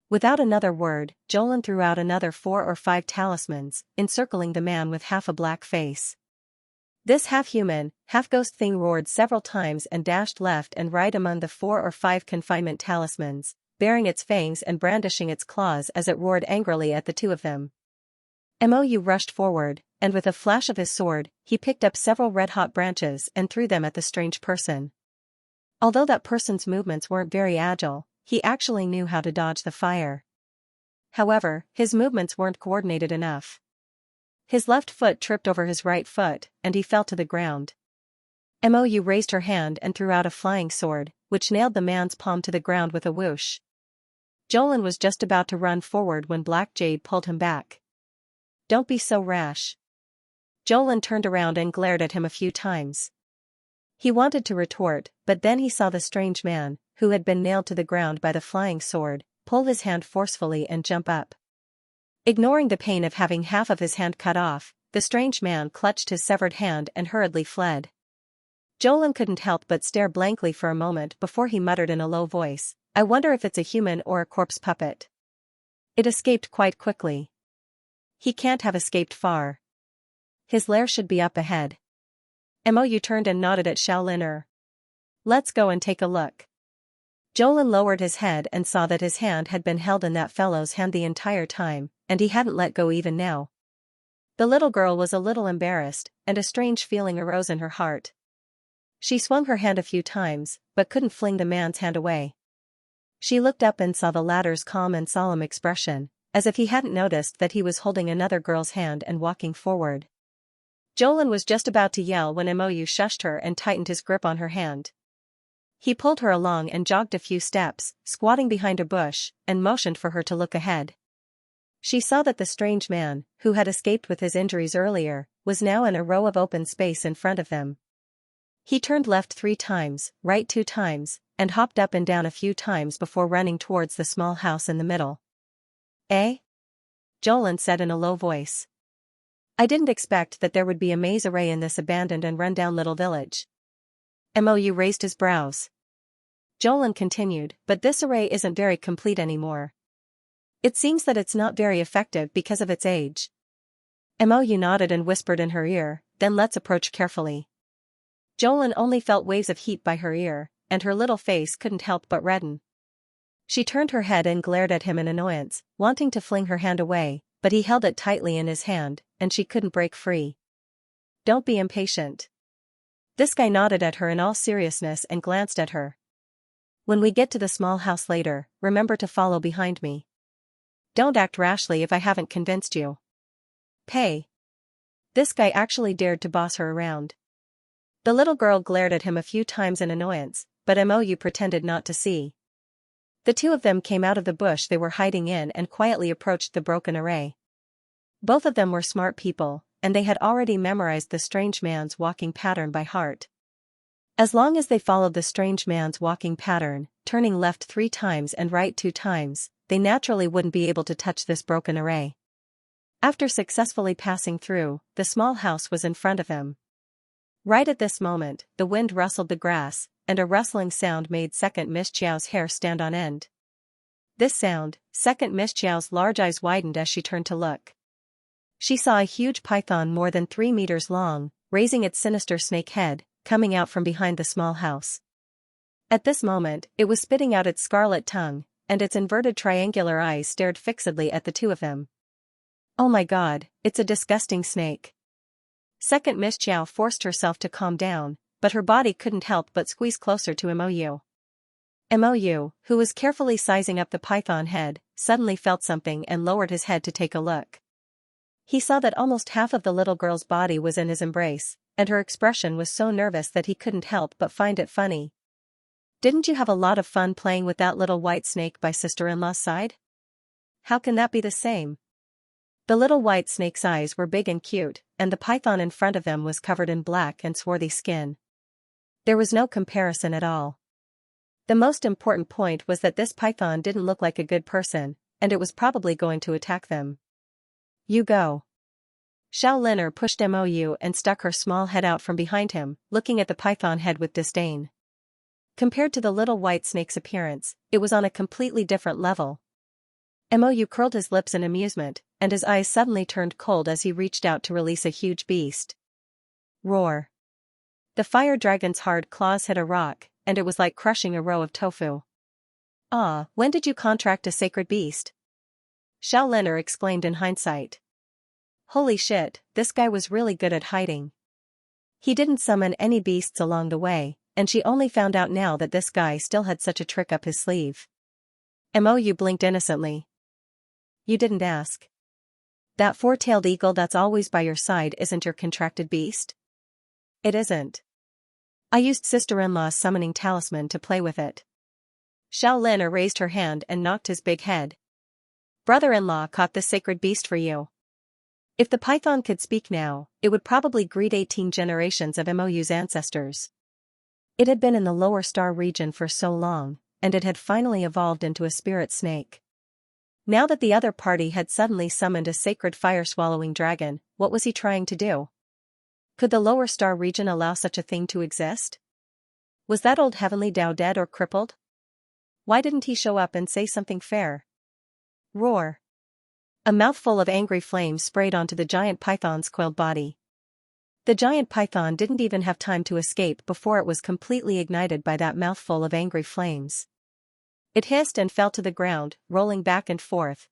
Without another word, Jolin threw out another 4 or 5 talismans, encircling the man with half a black face. This half-human, half-ghost thing roared several times and dashed left and right among the 4 or 5 confinement talismans, baring its fangs and brandishing its claws as it roared angrily at the two of them. Mou rushed forward, and with a flash of his sword, he picked up several red-hot branches and threw them at the strange person. Although that person's movements weren't very agile, he actually knew how to dodge the fire. However, his movements weren't coordinated enough. His left foot tripped over his right foot, and he fell to the ground. Mou raised her hand and threw out a flying sword, which nailed the man's palm to the ground with a whoosh. Jolin was just about to run forward when Black Jade pulled him back. "Don't be so rash. Jolin turned around and glared at him a few times. He wanted to retort, but then he saw the strange man, who had been nailed to the ground by the flying sword, pull his hand forcefully and jump up. Ignoring the pain of having half of his hand cut off, the strange man clutched his severed hand and hurriedly fled. Jolin couldn't help but stare blankly for a moment before he muttered in a low voice, "I wonder if it's a human or a corpse puppet. It escaped quite quickly. He can't have escaped far. His lair should be up ahead." Mou turned and nodded at Xiaolin. "Let's go and take a look." Jolin lowered his head and saw that his hand had been held in that fellow's hand the entire time, and he hadn't let go even now. The little girl was a little embarrassed, and a strange feeling arose in her heart. She swung her hand a few times, but couldn't fling the man's hand away. She looked up and saw the latter's calm and solemn expression, as if he hadn't noticed that he was holding another girl's hand and walking forward. Jolin was just about to yell when Mou shushed her and tightened his grip on her hand. He pulled her along and jogged a few steps, squatting behind a bush, and motioned for her to look ahead. She saw that the strange man, who had escaped with his injuries earlier, was now in a row of open space in front of them. He turned left 3 times, right 2 times, and hopped up and down a few times before running towards the small house in the middle. "Eh?" Jolin said in a low voice. "I didn't expect that there would be a maze array in this abandoned and run-down little village." Mou raised his brows. Jolin continued, "But this array isn't very complete anymore. It seems that it's not very effective because of its age." Mou nodded and whispered in her ear, "Then let's approach carefully." Jolin only felt waves of heat by her ear, and her little face couldn't help but redden. She turned her head and glared at him in annoyance, wanting to fling her hand away, but he held it tightly in his hand, and she couldn't break free. "Don't be impatient." This guy nodded at her in all seriousness and glanced at her. "When we get to the small house later, remember to follow behind me. Don't act rashly if I haven't convinced you. Pay." This guy actually dared to boss her around. The little girl glared at him a few times in annoyance, but Mou pretended not to see. The two of them came out of the bush they were hiding in and quietly approached the broken array. Both of them were smart people, and they had already memorized the strange man's walking pattern by heart. As long as they followed the strange man's walking pattern, turning left 3 times and right 2 times, they naturally wouldn't be able to touch this broken array. After successfully passing through, the small house was in front of them. Right at this moment, the wind rustled the grass, and a rustling sound made Second Miss Chiao's hair stand on end. This sound, Second Miss Chiao's large eyes widened as she turned to look. She saw a huge python more than 3 meters long, raising its sinister snake head, coming out from behind the small house. At this moment, it was spitting out its scarlet tongue, and its inverted triangular eyes stared fixedly at the two of them. "Oh my God, it's a disgusting snake." Second Miss Chiao forced herself to calm down, but her body couldn't help but squeeze closer to Mou. Mou, who was carefully sizing up the python head, suddenly felt something and lowered his head to take a look. He saw that almost half of the little girl's body was in his embrace, and her expression was so nervous that he couldn't help but find it funny. "Didn't you have a lot of fun playing with that little white snake by sister-in-law's side? How can that be the same?" The little white snake's eyes were big and cute, and the python in front of them was covered in black and swarthy skin. There was no comparison at all. The most important point was that this python didn't look like a good person, and it was probably going to attack them. "You go." Xiaolin pushed Mou and stuck her small head out from behind him, looking at the python head with disdain. Compared to the little white snake's appearance, it was on a completely different level. Mou curled his lips in amusement, and his eyes suddenly turned cold as he reached out to release a huge beast. Roar. The fire dragon's hard claws hit a rock, and it was like crushing a row of tofu. "Ah, when did you contract a sacred beast?" Xiaolin exclaimed in hindsight. Holy shit, this guy was really good at hiding. He didn't summon any beasts along the way, and she only found out now that this guy still had such a trick up his sleeve. Mou blinked innocently. "You didn't ask. That 4-tailed eagle that's always by your side isn't your contracted beast?" "It isn't. I used sister-in-law's summoning talisman to play with it." Xiaolin raised her hand and knocked his big head. "Brother-in-law caught this sacred beast for you. If the python could speak now, it would probably greet 18 generations of MOU's ancestors. It had been in the lower star region for so long, and it had finally evolved into a spirit snake. Now that the other party had suddenly summoned a sacred fire-swallowing dragon, what was he trying to do? Could the lower star region allow such a thing to exist? Was that old heavenly Tao dead or crippled? Why didn't he show up and say something fair? Roar. A mouthful of angry flames sprayed onto the giant python's coiled body. The giant python didn't even have time to escape before it was completely ignited by that mouthful of angry flames. It hissed and fell to the ground, rolling back and forth.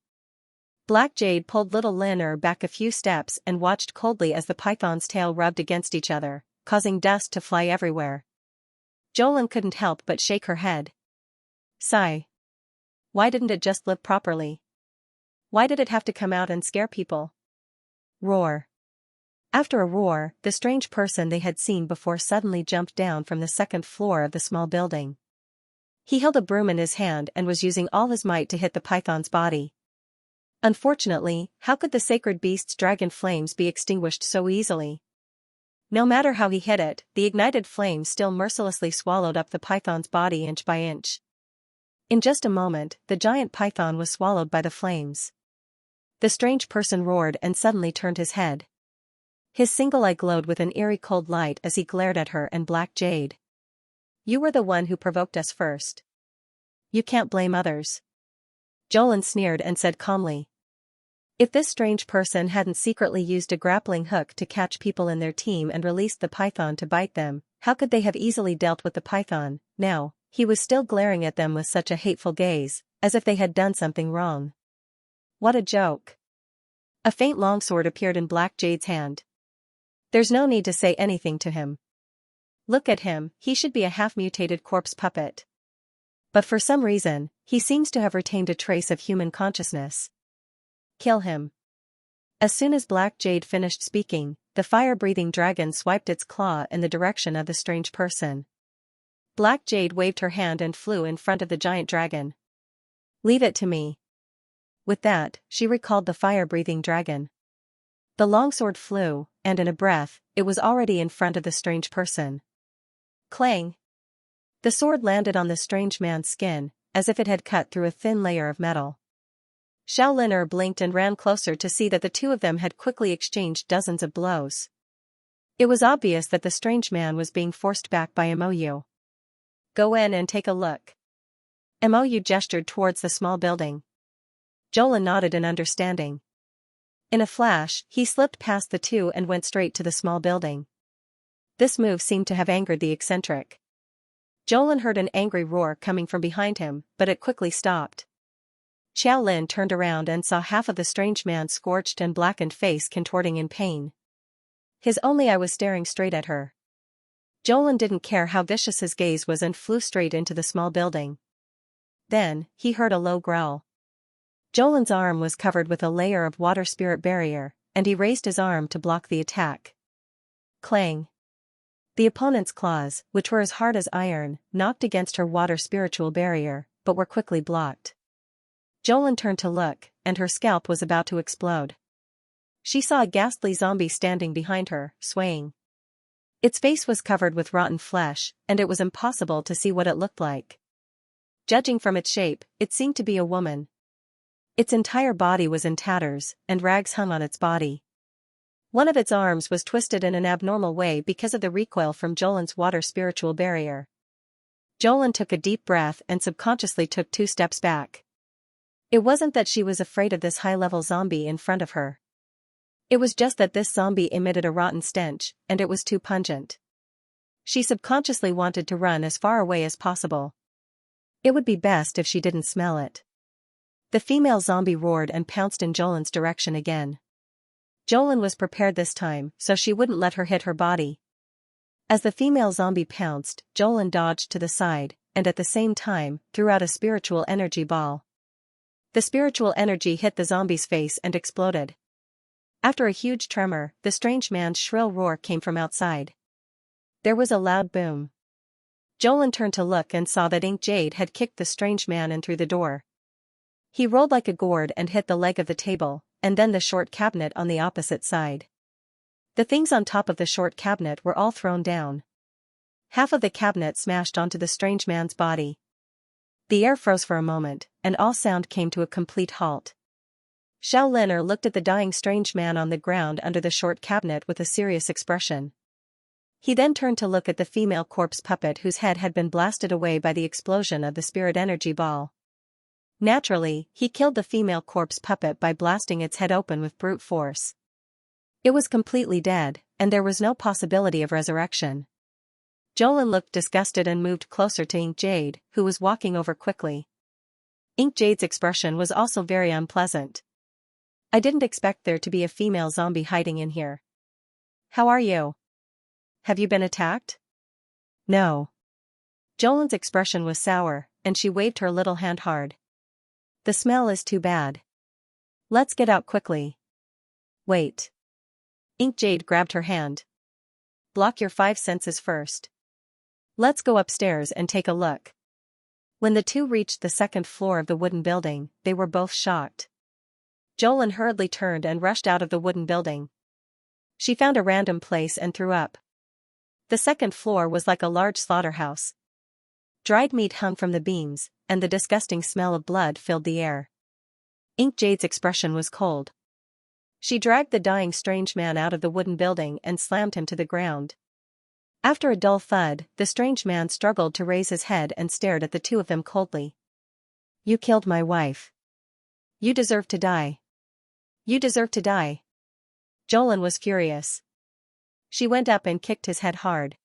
Black Jade pulled little Lin back a few steps and watched coldly as the python's tail rubbed against each other, causing dust to fly everywhere. Jolin couldn't help but shake her head. Sigh. Why didn't it just live properly? Why did it have to come out and scare people? Roar. After a roar, the strange person they had seen before suddenly jumped down from the second floor of the small building. He held a broom in his hand and was using all his might to hit the python's body. Unfortunately, how could the sacred beast's dragon flames be extinguished so easily? No matter how he hit it, the ignited flames still mercilessly swallowed up the python's body inch by inch. In just a moment, the giant python was swallowed by the flames. The strange person roared and suddenly turned his head. His single eye glowed with an eerie cold light as he glared at her and Black Jade. You were the one who provoked us first. You can't blame others. Jolin sneered and said calmly. If this strange person hadn't secretly used a grappling hook to catch people in their team and released the python to bite them, how could they have easily dealt with the python? Now, he was still glaring at them with such a hateful gaze, as if they had done something wrong. What a joke. A faint longsword appeared in Black Jade's hand. There's no need to say anything to him. Look at him, he should be a half-mutated corpse puppet. But for some reason, he seems to have retained a trace of human consciousness. Kill him. As soon as Black Jade finished speaking, the fire-breathing dragon swiped its claw in the direction of the strange person. Black Jade waved her hand and flew in front of the giant dragon. Leave it to me. With that, she recalled the fire-breathing dragon. The longsword flew, and in a breath, it was already in front of the strange person. Clang! The sword landed on the strange man's skin, as if it had cut through a thin layer of metal. Xiao blinked and ran closer to see that the two of them had quickly exchanged dozens of blows. It was obvious that the strange man was being forced back by MOU. Go in and take a look. MOU gestured towards the small building. Jolin nodded in understanding. In a flash, he slipped past the two and went straight to the small building. This move seemed to have angered the eccentric. Jolin heard an angry roar coming from behind him, but it quickly stopped. Xiao turned around and saw half of the strange man's scorched and blackened face contorting in pain. His only eye was staring straight at her. Jolin didn't care how vicious his gaze was and flew straight into the small building. Then, he heard a low growl. Jolin's arm was covered with a layer of water spirit barrier, and he raised his arm to block the attack. Clang! The opponent's claws, which were as hard as iron, knocked against her water spiritual barrier, but were quickly blocked. Jolin turned to look, and her scalp was about to explode. She saw a ghastly zombie standing behind her, swaying. Its face was covered with rotten flesh, and it was impossible to see what it looked like. Judging from its shape, it seemed to be a woman. Its entire body was in tatters, and rags hung on its body. One of its arms was twisted in an abnormal way because of the recoil from Jolin's water spiritual barrier. Jolin took a deep breath and subconsciously took 2 steps back. It wasn't that she was afraid of this high-level zombie in front of her. It was just that this zombie emitted a rotten stench, and it was too pungent. She subconsciously wanted to run as far away as possible. It would be best if she didn't smell it. The female zombie roared and pounced in Jolin's direction again. Jolin was prepared this time, so she wouldn't let her hit her body. As the female zombie pounced, Jolin dodged to the side, and at the same time, threw out a spiritual energy ball. The spiritual energy hit the zombie's face and exploded. After a huge tremor, the strange man's shrill roar came from outside. There was a loud boom. Jolin turned to look and saw that Ink Jade had kicked the strange man in through the door. He rolled like a gourd and hit the leg of the table, and then the short cabinet on the opposite side. The things on top of the short cabinet were all thrown down. Half of the cabinet smashed onto the strange man's body. The air froze for a moment, and all sound came to a complete halt. Xiao Liner looked at the dying strange man on the ground under the short cabinet with a serious expression. He then turned to look at the female corpse puppet whose head had been blasted away by the explosion of the spirit energy ball. Naturally, he killed the female corpse puppet by blasting its head open with brute force. It was completely dead, and there was no possibility of resurrection. Jolin looked disgusted and moved closer to Ink Jade, who was walking over quickly. Ink Jade's expression was also very unpleasant. I didn't expect there to be a female zombie hiding in here. How are you? Have you been attacked? No. Jolin's expression was sour, and she waved her little hand hard. The smell is too bad. Let's get out quickly. Wait. Ink Jade grabbed her hand. Block your 5 senses first. Let's go upstairs and take a look. When the two reached the second floor of the wooden building, they were both shocked. Jolin hurriedly turned and rushed out of the wooden building. She found a random place and threw up. The second floor was like a large slaughterhouse. Dried meat hung from the beams, and the disgusting smell of blood filled the air. Ink Jade's expression was cold. She dragged the dying strange man out of the wooden building and slammed him to the ground. After a dull thud, the strange man struggled to raise his head and stared at the two of them coldly. You killed my wife. You deserve to die. You deserve to die. Jolin was furious. She went up and kicked his head hard.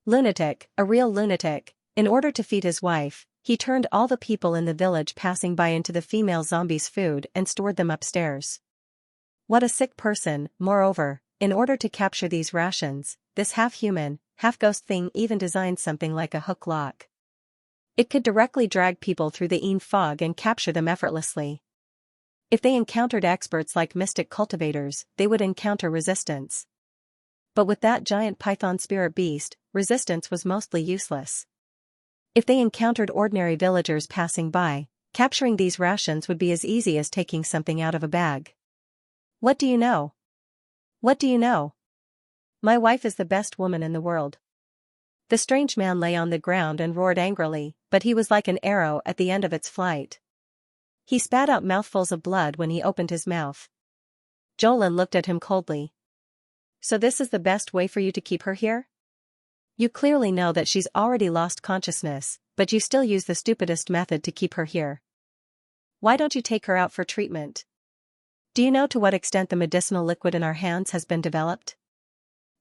Lunatic, a real lunatic. In order to feed his wife, he turned all the people in the village passing by into the female zombie's food and stored them upstairs. What a sick person. Moreover, in order to capture these rations, this half-human, half-ghost thing even designed something like a hook lock. It could directly drag people through the fog and capture them effortlessly. If they encountered experts like mystic cultivators, they would encounter resistance. But with that giant python spirit beast, resistance was mostly useless. If they encountered ordinary villagers passing by, capturing these rations would be as easy as taking something out of a bag. What do you know? What do you know? My wife is the best woman in the world. The strange man lay on the ground and roared angrily, but he was like an arrow at the end of its flight. He spat out mouthfuls of blood when he opened his mouth. Jolin looked at him coldly. So this is the best way for you to keep her here? You clearly know that she's already lost consciousness, but you still use the stupidest method to keep her here. Why don't you take her out for treatment? Do you know to what extent the medicinal liquid in our hands has been developed?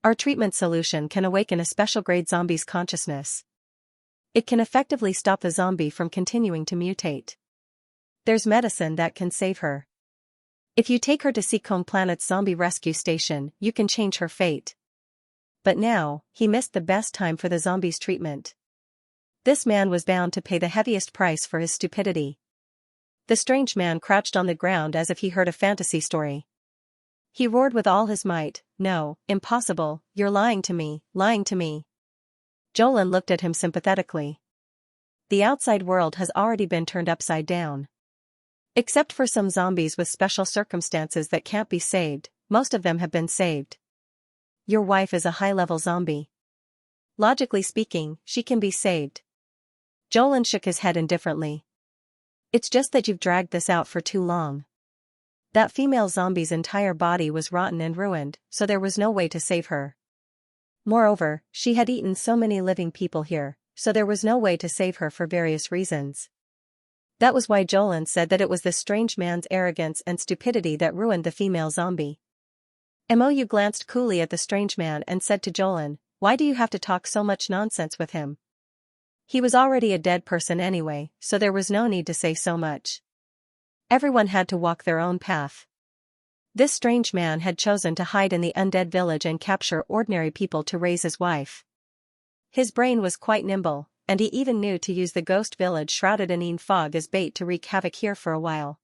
Our treatment solution can awaken a special grade zombie's consciousness. It can effectively stop the zombie from continuing to mutate. There's medicine that can save her. If you take her to Seacombe Planet's zombie rescue station, you can change her fate. But now, he missed the best time for the zombie's treatment. This man was bound to pay the heaviest price for his stupidity. The strange man crouched on the ground as if he heard a fantasy story. He roared with all his might, "No, impossible, you're lying to me, lying to me." Jolin looked at him sympathetically. The outside world has already been turned upside down. Except for some zombies with special circumstances that can't be saved, most of them have been saved. Your wife is a high-level zombie. Logically speaking, she can be saved. Jolin shook his head indifferently. It's just that you've dragged this out for too long. That female zombie's entire body was rotten and ruined, so there was no way to save her. Moreover, she had eaten so many living people here, so there was no way to save her for various reasons. That was why Jolin said that it was this strange man's arrogance and stupidity that ruined the female zombie. Mou glanced coolly at the strange man and said to Jolin, "Why do you have to talk so much nonsense with him?" He was already a dead person anyway, so there was no need to say so much. Everyone had to walk their own path. This strange man had chosen to hide in the undead village and capture ordinary people to raise his wife. His brain was quite nimble, and he even knew to use the ghost village shrouded in fog as bait to wreak havoc here for a while.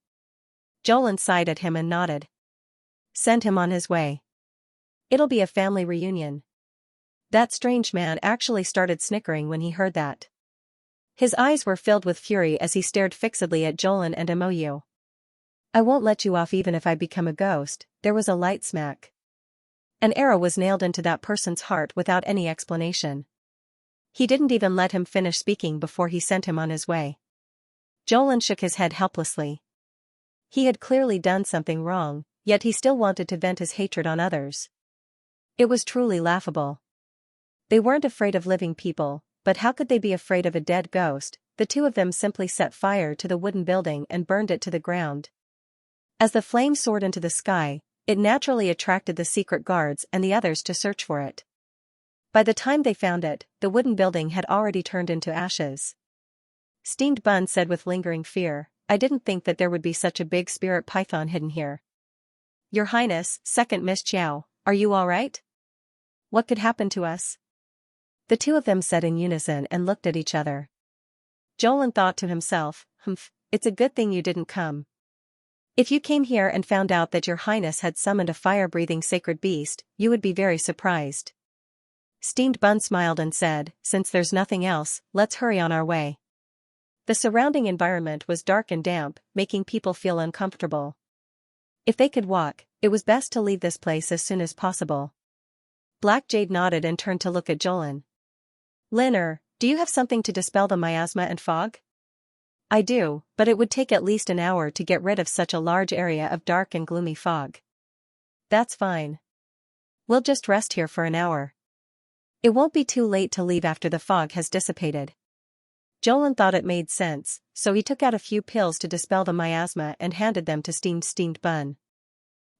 Jolin sighed at him and nodded. Send him on his way. It'll be a family reunion. That strange man actually started snickering when he heard that. His eyes were filled with fury as he stared fixedly at Jolin and Mou. I won't let you off even if I become a ghost. There was a light smack. An arrow was nailed into that person's heart without any explanation. He didn't even let him finish speaking before he sent him on his way. Jolin shook his head helplessly. He had clearly done something wrong, yet he still wanted to vent his hatred on others. It was truly laughable. They weren't afraid of living people, but how could they be afraid of a dead ghost? The two of them simply set fire to the wooden building and burned it to the ground. As the flames soared into the sky, it naturally attracted the secret guards and the others to search for it. By the time they found it, the wooden building had already turned into ashes. Steamed Bun said with lingering fear, I didn't think that there would be such a big spirit python hidden here. Your Highness, second Miss Xiao, are you all right? What could happen to us? The two of them said in unison and looked at each other. Jolin thought to himself, it's a good thing you didn't come. If you came here and found out that your Highness had summoned a fire-breathing sacred beast, you would be very surprised. Steamed Bun smiled and said, since there's nothing else, let's hurry on our way. The surrounding environment was dark and damp, making people feel uncomfortable. If they could walk, it was best to leave this place as soon as possible. Black Jade nodded and turned to look at Jolin. Linner, do you have something to dispel the miasma and fog? I do, but it would take at least an hour to get rid of such a large area of dark and gloomy fog. That's fine. We'll just rest here for an hour. It won't be too late to leave after the fog has dissipated. Jolin thought it made sense, so he took out a few pills to dispel the miasma and handed them to Steamed Bun.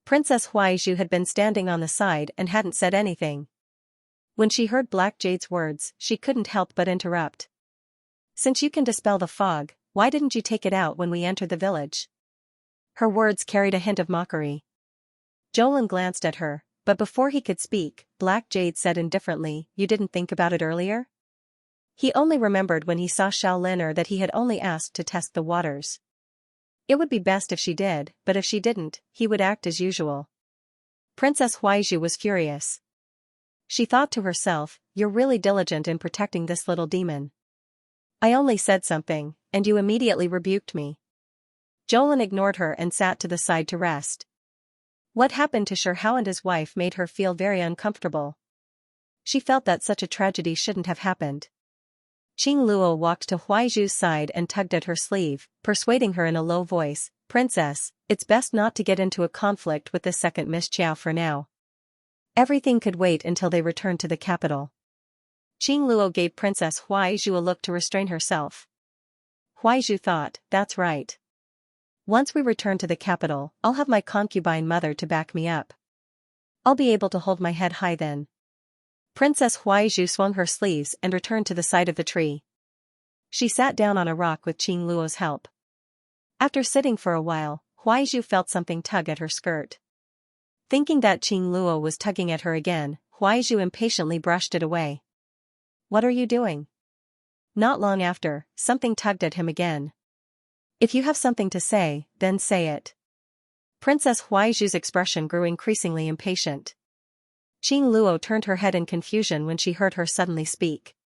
Princess Huaizhu had been standing on the side and hadn't said anything. When she heard Black Jade's words, she couldn't help but interrupt. Since you can dispel the fog, why didn't you take it out when we entered the village? Her words carried a hint of mockery. Jolin glanced at her, but before he could speak, Black Jade said indifferently, you didn't think about it earlier? He only remembered when he saw Xiao Linner that he had only asked to test the waters. It would be best if she did, but if she didn't, he would act as usual. Princess Huaizhu was furious. She thought to herself, you're really diligent in protecting this little demon. I only said something, and you immediately rebuked me. Jolin ignored her and sat to the side to rest. What happened to Shihao and his wife made her feel very uncomfortable. She felt that such a tragedy shouldn't have happened. Qing Luo walked to Huaizhu's side and tugged at her sleeve, persuading her in a low voice, Princess, it's best not to get into a conflict with the second Miss Xiao for now. Everything could wait until they returned to the capital. Qing Luo gave Princess Huaizhu a look to restrain herself. Huaizhu thought, that's right. Once we return to the capital, I'll have my concubine mother to back me up. I'll be able to hold my head high then. Princess Huaizhu swung her sleeves and returned to the side of the tree. She sat down on a rock with Qing Luo's help. After sitting for a while, Huaizhu felt something tug at her skirt. Thinking that Qing Luo was tugging at her again, Huaizhu impatiently brushed it away. What are you doing? Not long after, something tugged at him again. If you have something to say, then say it. Princess Huaizhu's expression grew increasingly impatient. Qing Luo turned her head in confusion when she heard her suddenly speak.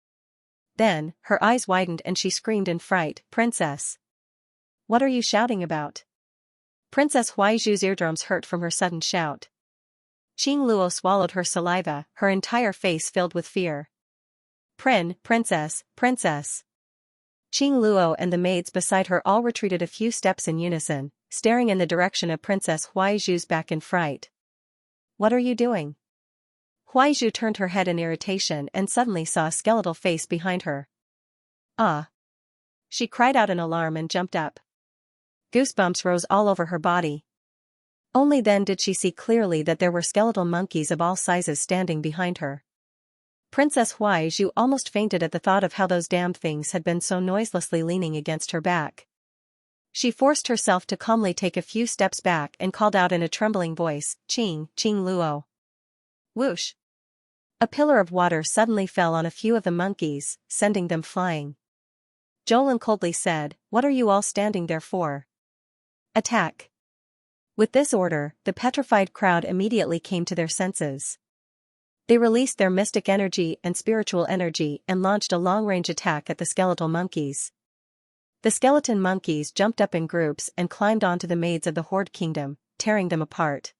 Then, her eyes widened and she screamed in fright, Princess! What are you shouting about? Princess Huaizhu's eardrums hurt from her sudden shout. Qing Luo swallowed her saliva, her entire face filled with fear. Princess! Qing Luo and the maids beside her all retreated a few steps in unison, staring in the direction of Princess Huaizhu's back in fright. What are you doing? Huaizhu turned her head in irritation and suddenly saw a skeletal face behind her. Ah! She cried out in alarm and jumped up. Goosebumps rose all over her body. Only then did she see clearly that there were skeletal monkeys of all sizes standing behind her. Princess Huaizhu almost fainted at the thought of how those damned things had been so noiselessly leaning against her back. She forced herself to calmly take a few steps back and called out in a trembling voice, Qing Luo. Whoosh! A pillar of water suddenly fell on a few of the monkeys, sending them flying. Jolin coldly said, What are you all standing there for? Attack! With this order, the petrified crowd immediately came to their senses. They released their mystic energy and spiritual energy and launched a long-range attack at the skeletal monkeys. The skeleton monkeys jumped up in groups and climbed onto the maids of the Horde Kingdom, tearing them apart.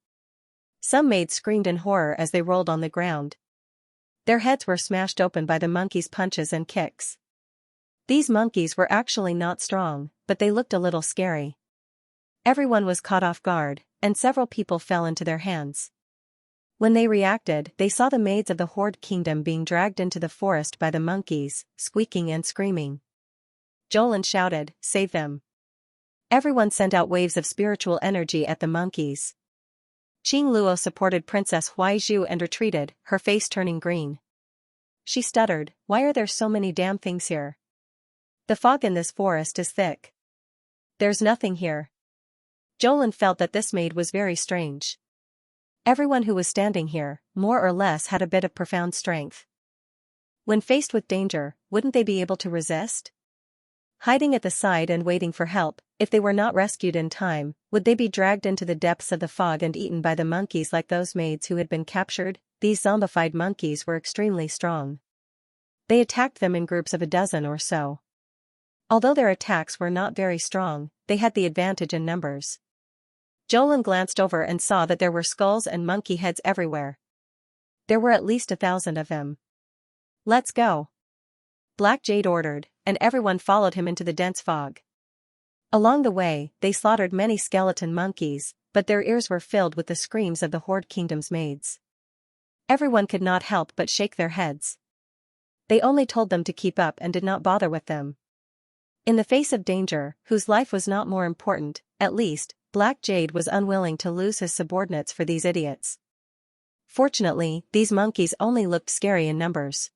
Some maids screamed in horror as they rolled on the ground. Their heads were smashed open by the monkeys' punches and kicks. These monkeys were actually not strong, but they looked a little scary. Everyone was caught off guard, and several people fell into their hands. When they reacted, they saw the maids of the Horde Kingdom being dragged into the forest by the monkeys, squeaking and screaming. Jolan shouted, "Save them!" Everyone sent out waves of spiritual energy at the monkeys. Qing Luo supported Princess Huaizhu and retreated, her face turning green. She stuttered, "Why are there so many damn things here? The fog in this forest is thick. There's nothing here." Jolan felt that this maid was very strange. Everyone who was standing here, more or less, had a bit of profound strength. When faced with danger, wouldn't they be able to resist? Hiding at the side and waiting for help, if they were not rescued in time, would they be dragged into the depths of the fog and eaten by the monkeys like those maids who had been captured? These zombified monkeys were extremely strong. They attacked them in groups of a dozen or so. Although their attacks were not very strong, they had the advantage in numbers. Jolan glanced over and saw that there were skulls and monkey heads everywhere. There were at least 1,000 of them. "Let's go," Black Jade ordered, and everyone followed him into the dense fog. Along the way, they slaughtered many skeleton monkeys, but their ears were filled with the screams of the Horde Kingdom's maids. Everyone could not help but shake their heads. They only told them to keep up and did not bother with them. In the face of danger, whose life was not more important, at least, Black Jade was unwilling to lose his subordinates for these idiots. Fortunately, these monkeys only looked scary in numbers.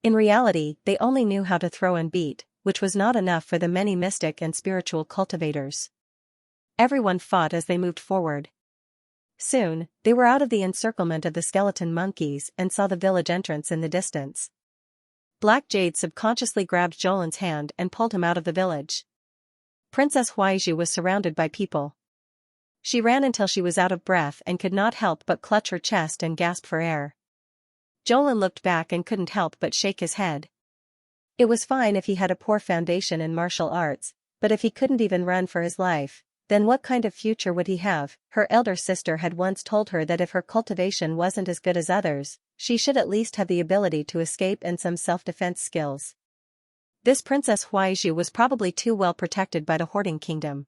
In reality, they only knew how to throw and beat, which was not enough for the many mystic and spiritual cultivators. Everyone fought as they moved forward. Soon, they were out of the encirclement of the skeleton monkeys and saw the village entrance in the distance. Black Jade subconsciously grabbed Jolan's hand and pulled him out of the village. Princess Huaizhu was surrounded by people. She ran until she was out of breath and could not help but clutch her chest and gasp for air. Jolan looked back and couldn't help but shake his head. It was fine if he had a poor foundation in martial arts, but if he couldn't even run for his life, then what kind of future would he have? Her elder sister had once told her that if her cultivation wasn't as good as others, she should at least have the ability to escape and some self-defense skills. This Princess Huaizhu was probably too well protected by the Hoarding Kingdom.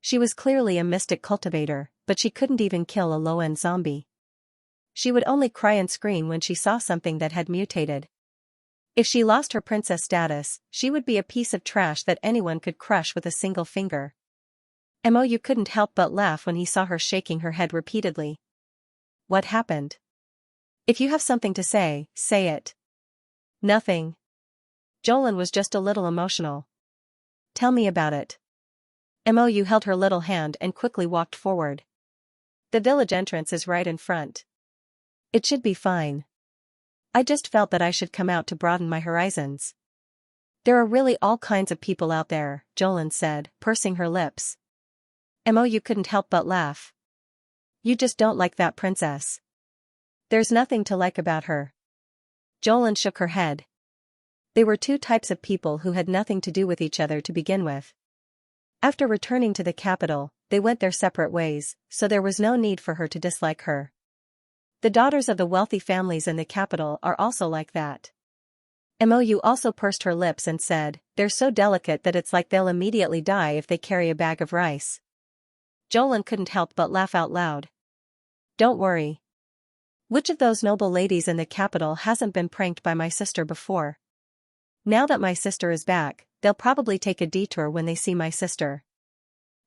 She was clearly a mystic cultivator, but she couldn't even kill a low-end zombie. She would only cry and scream when she saw something that had mutated. If she lost her princess status, she would be a piece of trash that anyone could crush with a single finger. Mou couldn't help but laugh when he saw her shaking her head repeatedly. What happened? If you have something to say, say it. Nothing. Jolan was just a little emotional. Tell me about it. Mou held her little hand and quickly walked forward. The village entrance is right in front. It should be fine. I just felt that I should come out to broaden my horizons. There are really all kinds of people out there, Jolan said, pursing her lips. Mou couldn't help but laugh. You just don't like that princess. There's nothing to like about her. Jolan shook her head. They were two types of people who had nothing to do with each other to begin with. After returning to the capital, they went their separate ways, so there was no need for her to dislike her. The daughters of the wealthy families in the capital are also like that. Mou also pursed her lips and said, they're so delicate that it's like they'll immediately die if they carry a bag of rice. Jolan couldn't help but laugh out loud. Don't worry. Which of those noble ladies in the capital hasn't been pranked by my sister before? Now that my sister is back, they'll probably take a detour when they see my sister.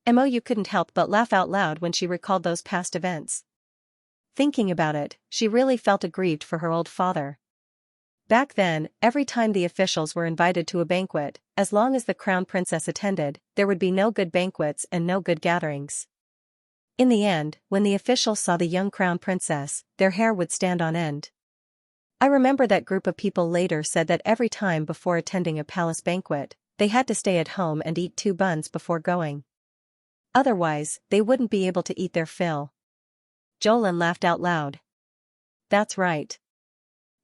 Mou couldn't help but laugh out loud when she recalled those past events. Thinking about it, she really felt aggrieved for her old father. Back then, every time the officials were invited to a banquet, as long as the crown princess attended, there would be no good banquets and no good gatherings. In the end, when the officials saw the young crown princess, their hair would stand on end. I remember that group of people later said that every time before attending a palace banquet, they had to stay at home and eat 2 buns before going. Otherwise, they wouldn't be able to eat their fill. Jolan laughed out loud. That's right.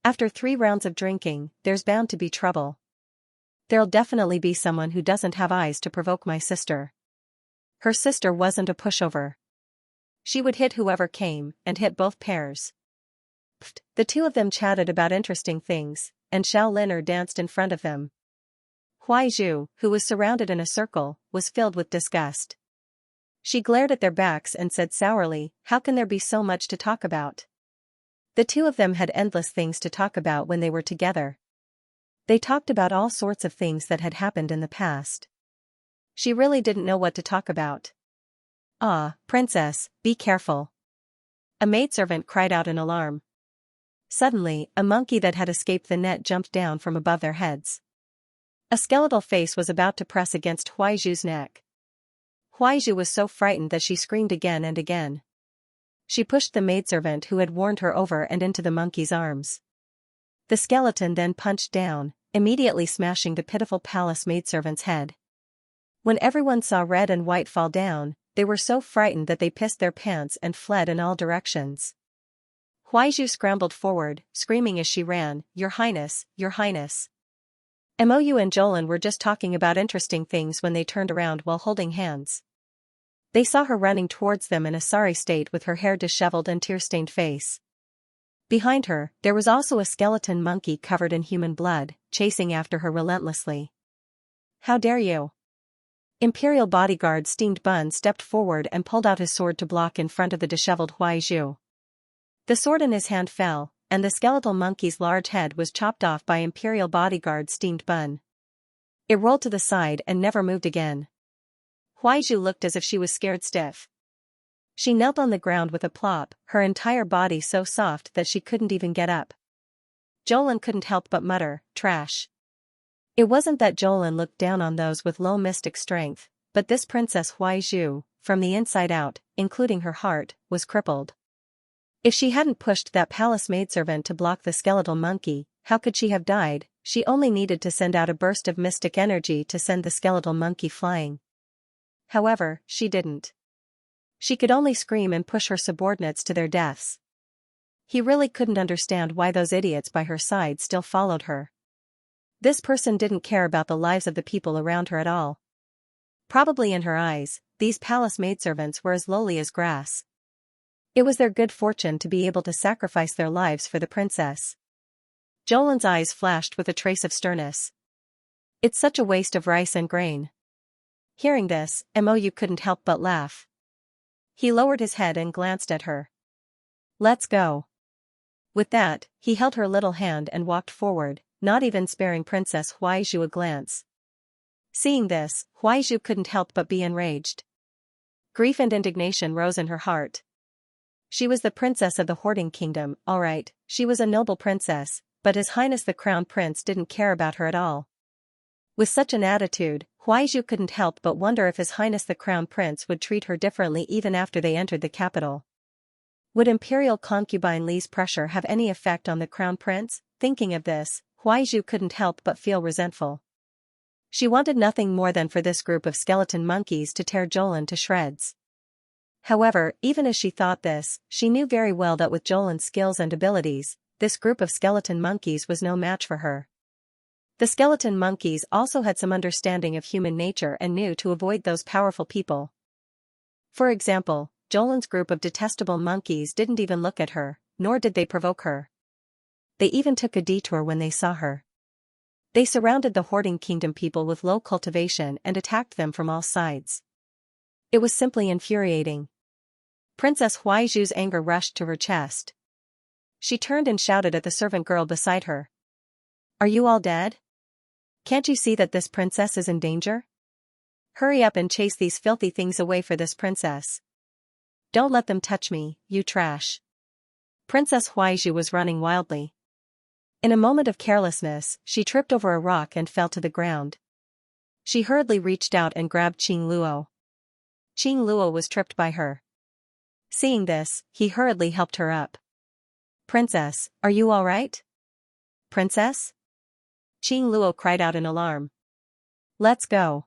After 3 rounds of drinking, there's bound to be trouble. There'll definitely be someone who doesn't have eyes to provoke my sister. Her sister wasn't a pushover. She would hit whoever came, and hit both pairs. Pfft. The two of them chatted about interesting things, and Xiao Liner danced in front of them. Huaizhu, who was surrounded in a circle, was filled with disgust. She glared at their backs and said sourly, "How can there be so much to talk about?" The two of them had endless things to talk about when they were together. They talked about all sorts of things that had happened in the past. She really didn't know what to talk about. "Ah, princess, be careful." A maidservant cried out in alarm. Suddenly, a monkey that had escaped the net jumped down from above their heads. A skeletal face was about to press against Huaizhu's neck. Huaizhu was so frightened that she screamed again and again. She pushed the maidservant who had warned her over and into the monkey's arms. The skeleton then punched down, immediately smashing the pitiful palace maidservant's head. When everyone saw red and white fall down, they were so frightened that they pissed their pants and fled in all directions. Huaizhu scrambled forward, screaming as she ran, "Your Highness, Your Highness." Mou and Jolin were just talking about interesting things when they turned around while holding hands. They saw her running towards them in a sorry state with her hair disheveled and tear-stained face. Behind her, there was also a skeleton monkey covered in human blood, chasing after her relentlessly. "How dare you!" Imperial bodyguard Steamed Bun stepped forward and pulled out his sword to block in front of the disheveled Huaizhu. The sword in his hand fell, and the skeletal monkey's large head was chopped off by Imperial bodyguard Steamed Bun. It rolled to the side and never moved again. Huaizhu looked as if she was scared stiff. She knelt on the ground with a plop, her entire body so soft that she couldn't even get up. Jolin couldn't help but mutter, "Trash." It wasn't that Jolin looked down on those with low mystic strength, but this Princess Huaizhu, from the inside out, including her heart, was crippled. If she hadn't pushed that palace maidservant to block the skeletal monkey, how could she have died? She only needed to send out a burst of mystic energy to send the skeletal monkey flying. However, she didn't. She could only scream and push her subordinates to their deaths. He really couldn't understand why those idiots by her side still followed her. This person didn't care about the lives of the people around her at all. Probably in her eyes, these palace maidservants were as lowly as grass. It was their good fortune to be able to sacrifice their lives for the princess. Jolin's eyes flashed with a trace of sternness. "It's such a waste of rice and grain." Hearing this, Mou couldn't help but laugh. He lowered his head and glanced at her. "Let's go." With that, he held her little hand and walked forward, not even sparing Princess Huaizhu a glance. Seeing this, Huaizhu couldn't help but be enraged. Grief and indignation rose in her heart. She was the princess of the Hoarding Kingdom, all right, she was a noble princess, but His Highness the Crown Prince didn't care about her at all. With such an attitude, Huaizhu couldn't help but wonder if His Highness the Crown Prince would treat her differently even after they entered the capital. Would Imperial concubine Li's pressure have any effect on the Crown Prince? Thinking of this, Huaizhu couldn't help but feel resentful. She wanted nothing more than for this group of skeleton monkeys to tear Jolin to shreds. However, even as she thought this, she knew very well that with Jolin's skills and abilities, this group of skeleton monkeys was no match for her. The skeleton monkeys also had some understanding of human nature and knew to avoid those powerful people. For example, Jolin's group of detestable monkeys didn't even look at her, nor did they provoke her. They even took a detour when they saw her. They surrounded the Hoarding Kingdom people with low cultivation and attacked them from all sides. It was simply infuriating. Princess Huaizhu's anger rushed to her chest. She turned and shouted at the servant girl beside her. "Are you all dead? Can't you see that this princess is in danger? Hurry up and chase these filthy things away for this princess. Don't let them touch me, you trash." Princess Huaizhu was running wildly. In a moment of carelessness, she tripped over a rock and fell to the ground. She hurriedly reached out and grabbed Qing Luo. Qing Luo was tripped by her. Seeing this, he hurriedly helped her up. "Princess, are you all right? Princess?" Qing Luo cried out in alarm. "Let's go."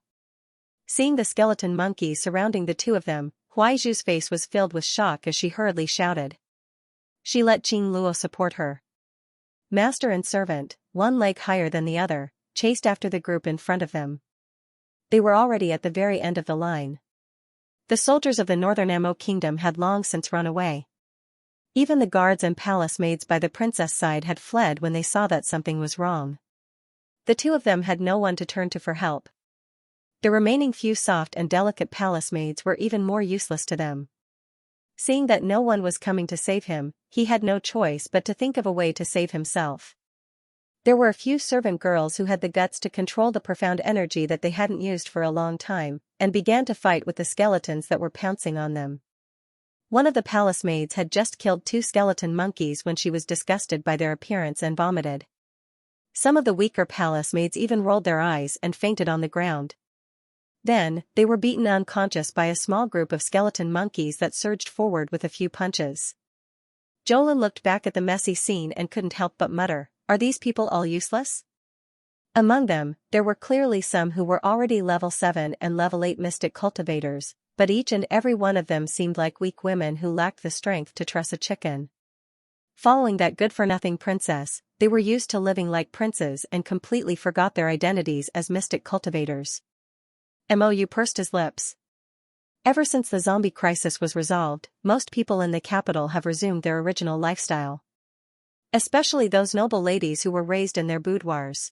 Seeing the skeleton monkey surrounding the two of them, Huaizhu's face was filled with shock as she hurriedly shouted. She let Qing Luo support her. Master and servant, one leg higher than the other, chased after the group in front of them. They were already at the very end of the line. The soldiers of the northern Amo kingdom had long since run away. Even the guards and palace maids by the princess side had fled when they saw that something was wrong. The two of them had no one to turn to for help. The remaining few soft and delicate palace maids were even more useless to them. Seeing that no one was coming to save him, he had no choice but to think of a way to save himself. There were a few servant girls who had the guts to control the profound energy that they hadn't used for a long time, and began to fight with the skeletons that were pouncing on them. One of the palace maids had just killed 2 skeleton monkeys when she was disgusted by their appearance and vomited. Some of the weaker palace maids even rolled their eyes and fainted on the ground. Then, they were beaten unconscious by a small group of skeleton monkeys that surged forward with a few punches. Jolin looked back at the messy scene and couldn't help but mutter, "Are these people all useless?" Among them, there were clearly some who were already level 7 and level 8 mystic cultivators, but each and every one of them seemed like weak women who lacked the strength to truss a chicken. Following that good-for-nothing princess, they were used to living like princes and completely forgot their identities as mystic cultivators. Mou pursed his lips. Ever since the zombie crisis was resolved, most people in the capital have resumed their original lifestyle. Especially those noble ladies who were raised in their boudoirs.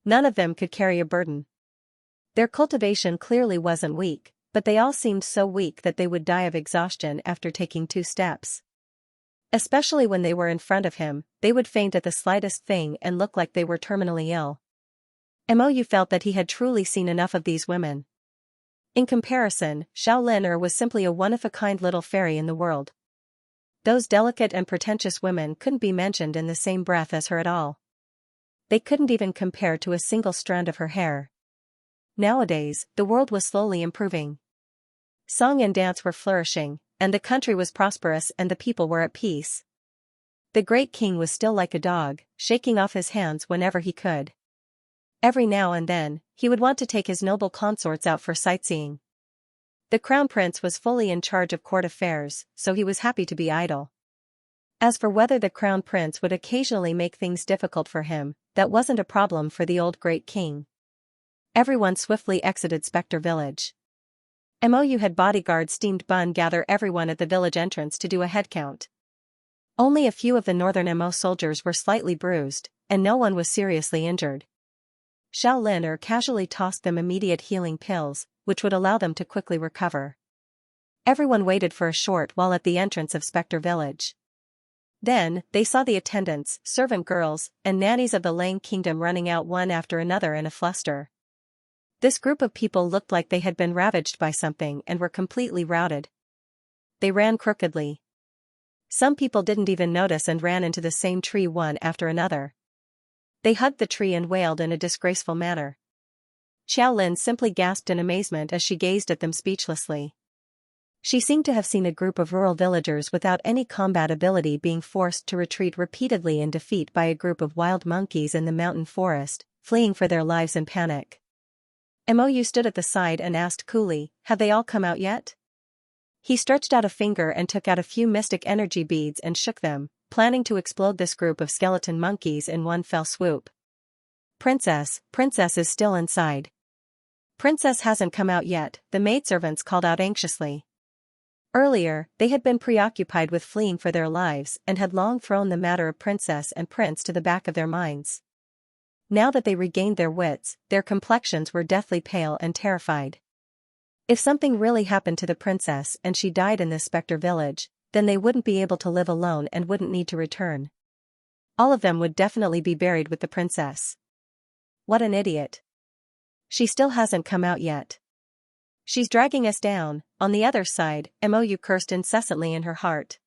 None of them could carry a burden. Their cultivation clearly wasn't weak, but they all seemed so weak that they would die of exhaustion after taking 2 steps. Especially when they were in front of him, they would faint at the slightest thing and look like they were terminally ill. Mou felt that he had truly seen enough of these women. In comparison, Xiaolin was simply a one-of-a-kind little fairy in the world. Those delicate and pretentious women couldn't be mentioned in the same breath as her at all. They couldn't even compare to a single strand of her hair. Nowadays, the world was slowly improving. Song and dance were flourishing, and the country was prosperous and the people were at peace. The great king was still like a dog, shaking off his hands whenever he could. Every now and then, he would want to take his noble consorts out for sightseeing. The crown prince was fully in charge of court affairs, so he was happy to be idle. As for whether the crown prince would occasionally make things difficult for him, that wasn't a problem for the old great king. Everyone swiftly exited Spectre Village. Mou had bodyguard Steamed Bun gather everyone at the village entrance to do a head count. Only a few of the northern Mo soldiers were slightly bruised, and no one was seriously injured. Xiaolin casually tossed them immediate healing pills, which would allow them to quickly recover. Everyone waited for a short while at the entrance of Spectre Village. Then, they saw the attendants, servant girls, and nannies of the Lang Kingdom running out one after another in a fluster. This group of people looked like they had been ravaged by something and were completely routed. They ran crookedly. Some people didn't even notice and ran into the same tree one after another. They hugged the tree and wailed in a disgraceful manner. Xiaolin simply gasped in amazement as she gazed at them speechlessly. She seemed to have seen a group of rural villagers without any combat ability being forced to retreat repeatedly in defeat by a group of wild monkeys in the mountain forest, fleeing for their lives in panic. Mou stood at the side and asked coolly, "Have they all come out yet?" He stretched out a finger and took out a few mystic energy beads and shook them, planning to explode this group of skeleton monkeys in one fell swoop. Princess is still inside." "Princess hasn't come out yet," the maidservants called out anxiously. Earlier, they had been preoccupied with fleeing for their lives and had long thrown the matter of princess and prince to the back of their minds. Now that they regained their wits, their complexions were deathly pale and terrified. If something really happened to the princess and she died in this Spectre Village, then they wouldn't be able to live alone and wouldn't need to return. All of them would definitely be buried with the princess. What an idiot. She still hasn't come out yet. She's dragging us down. On the other side, Mou cursed incessantly in her heart.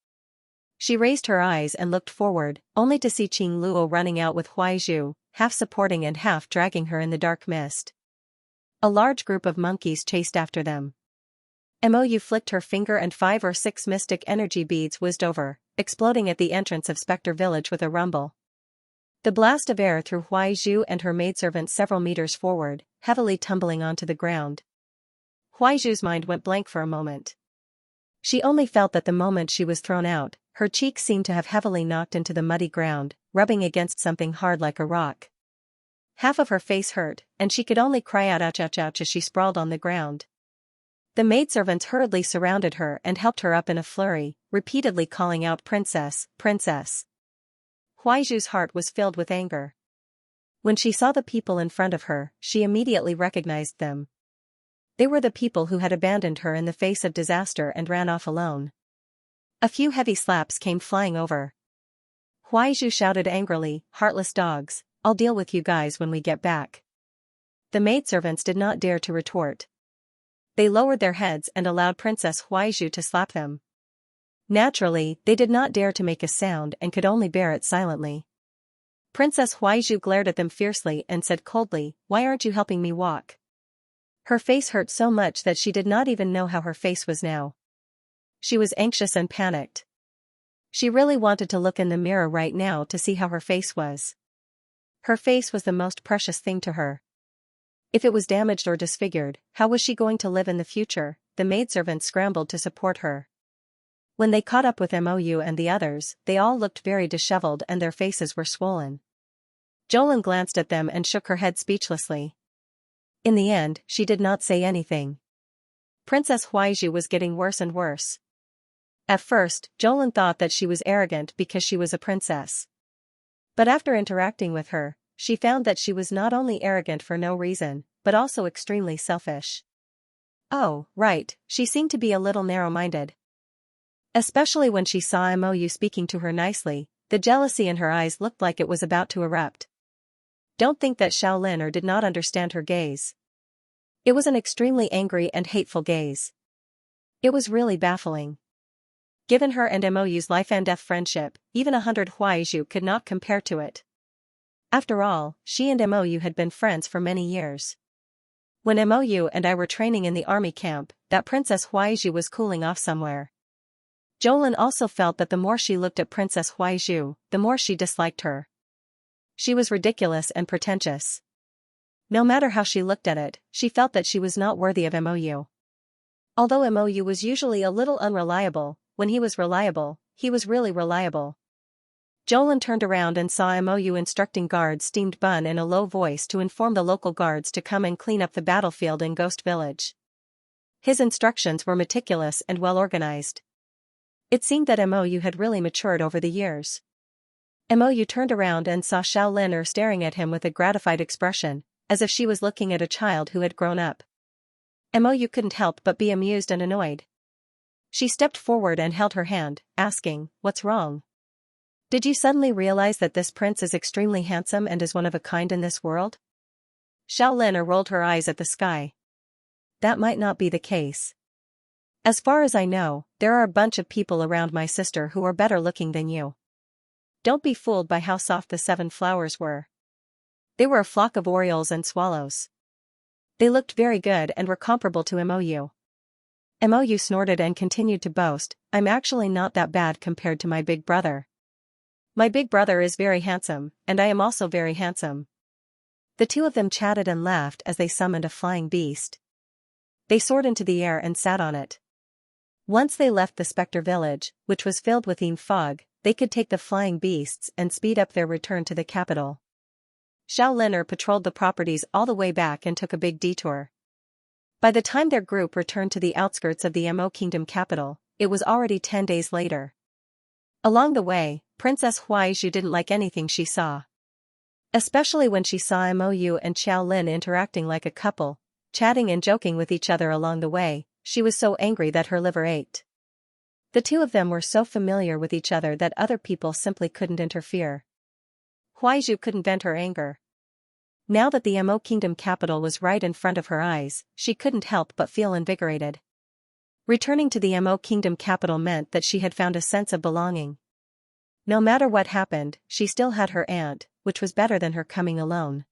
She raised her eyes and looked forward, only to see Qing Luo running out with Huaizhu, half supporting and half dragging her in the dark mist. A large group of monkeys chased after them. Mou flicked her finger and 5 or 6 mystic energy beads whizzed over, exploding at the entrance of Spectre Village with a rumble. The blast of air threw Huaizhu and her maidservant several meters forward, heavily tumbling onto the ground. Huaizhu's mind went blank for a moment. She only felt that the moment she was thrown out, her cheeks seemed to have heavily knocked into the muddy ground, rubbing against something hard like a rock. Half of her face hurt, and she could only cry out ouch ouch ouch as she sprawled on the ground. The maidservants hurriedly surrounded her and helped her up in a flurry, repeatedly calling out princess, princess. Huaiju's heart was filled with anger. When she saw the people in front of her, she immediately recognized them. They were the people who had abandoned her in the face of disaster and ran off alone. A few heavy slaps came flying over. Huaizhu shouted angrily, "Heartless dogs, I'll deal with you guys when we get back." The maidservants did not dare to retort. They lowered their heads and allowed Princess Huaizhu to slap them. Naturally, they did not dare to make a sound and could only bear it silently. Princess Huaizhu glared at them fiercely and said coldly, "Why aren't you helping me walk?" Her face hurt so much that she did not even know how her face was now. She was anxious and panicked. She really wanted to look in the mirror right now to see how her face was. Her face was the most precious thing to her. If it was damaged or disfigured, how was she going to live in the future? The maidservants scrambled to support her. When they caught up with Mou and the others, they all looked very disheveled and their faces were swollen. Jolin glanced at them and shook her head speechlessly. In the end, she did not say anything. Princess Huaizhu was getting worse and worse. At first, Jolin thought that she was arrogant because she was a princess. But after interacting with her, she found that she was not only arrogant for no reason, but also extremely selfish. Oh, right, she seemed to be a little narrow-minded. Especially when she saw Mou speaking to her nicely, the jealousy in her eyes looked like it was about to erupt. Don't think that Xiaolin did not understand her gaze. It was an extremely angry and hateful gaze. It was really baffling. Given her and Mou's life-and-death friendship, even 100 Huaizhu could not compare to it. After all, she and Mou had been friends for many years. When Mou and I were training in the army camp, that Princess Huaizhu was cooling off somewhere. Jolin also felt that the more she looked at Princess Huaizhu, the more she disliked her. She was ridiculous and pretentious. No matter how she looked at it, she felt that she was not worthy of Mou. Although Mou was usually a little unreliable, when he was reliable, he was really reliable. Jolin turned around and saw Mou instructing guards steamed bun in a low voice to inform the local guards to come and clean up the battlefield in Ghost Village. His instructions were meticulous and well organized. It seemed that Mou had really matured over the years. Mou turned around and saw Xiaolin staring at him with a gratified expression, as if she was looking at a child who had grown up. Mou couldn't help but be amused and annoyed. She stepped forward and held her hand, asking, "What's wrong? Did you suddenly realize that this prince is extremely handsome and is one of a kind in this world?" Xiaolin rolled her eyes at the sky. "That might not be the case. As far as I know, there are a bunch of people around my sister who are better looking than you. Don't be fooled by how soft the 7 flowers were. They were a flock of orioles and swallows. They looked very good and were comparable to Mou." Mou snorted and continued to boast, "I'm actually not that bad compared to my big brother. My big brother is very handsome, and I am also very handsome." The two of them chatted and laughed as they summoned a flying beast. They soared into the air and sat on it. Once they left the Spectre Village, which was filled with fog, they could take the flying beasts and speed up their return to the capital. Xiaolin patrolled the properties all the way back and took a big detour. By the time their group returned to the outskirts of the Mo Kingdom capital, it was already 10 days later. Along the way, Princess Huaizhu didn't like anything she saw. Especially when she saw Mou and Xiaolin interacting like a couple, chatting and joking with each other along the way, she was so angry that her liver ached. The two of them were so familiar with each other that other people simply couldn't interfere. Huaizhu couldn't vent her anger. Now that the Mo Kingdom capital was right in front of her eyes, she couldn't help but feel invigorated. Returning to the Mo Kingdom capital meant that she had found a sense of belonging. No matter what happened, she still had her aunt, which was better than her coming alone.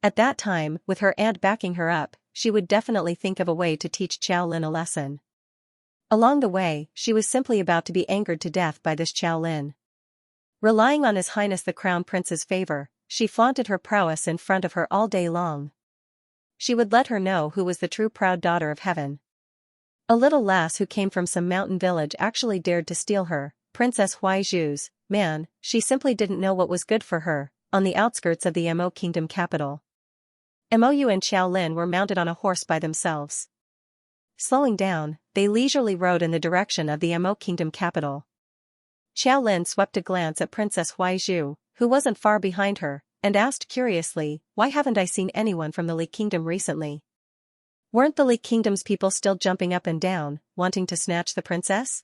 At that time, with her aunt backing her up, she would definitely think of a way to teach Xiaolin a lesson. Along the way, she was simply about to be angered to death by this Xiaolin. Relying on His Highness the Crown Prince's favor, she flaunted her prowess in front of her all day long. She would let her know who was the true proud daughter of heaven. A little lass who came from some mountain village actually dared to steal her, Princess Huaizhu's, man, she simply didn't know what was good for her, on the outskirts of the Mo Kingdom capital. Mou and Xiaolin were mounted on a horse by themselves. Slowing down, they leisurely rode in the direction of the Mo Kingdom capital. Xiaolin swept a glance at Princess Huaizhu, who wasn't far behind her, and asked curiously, "Why haven't I seen anyone from the Li Kingdom recently? Weren't the Li Kingdom's people still jumping up and down, wanting to snatch the princess?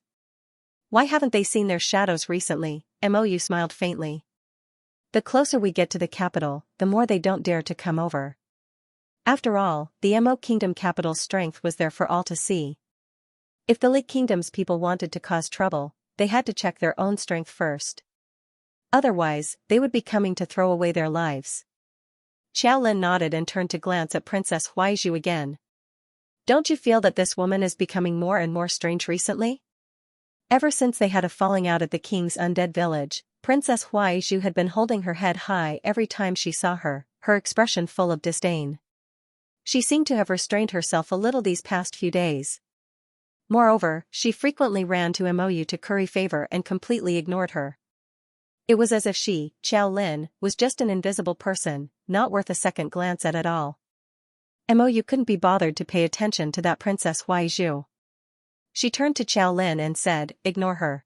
Why haven't they seen their shadows recently?" Mou smiled faintly. "The closer we get to the capital, the more they don't dare to come over. After all, the Mo Kingdom capital's strength was there for all to see. If the Li Kingdom's people wanted to cause trouble, they had to check their own strength first. Otherwise, they would be coming to throw away their lives." Xiaolin nodded and turned to glance at Princess Huaizhu again. "Don't you feel that this woman is becoming more and more strange recently?" Ever since they had a falling out at the king's undead village, Princess Huaizhu had been holding her head high every time she saw her, her expression full of disdain. She seemed to have restrained herself a little these past few days. Moreover, she frequently ran to Mou to curry favor and completely ignored her. It was as if she, Xiaolin, was just an invisible person, not worth a second glance at all. Mou couldn't be bothered to pay attention to that Princess Huaizhu. She turned to Xiaolin and said, "Ignore her.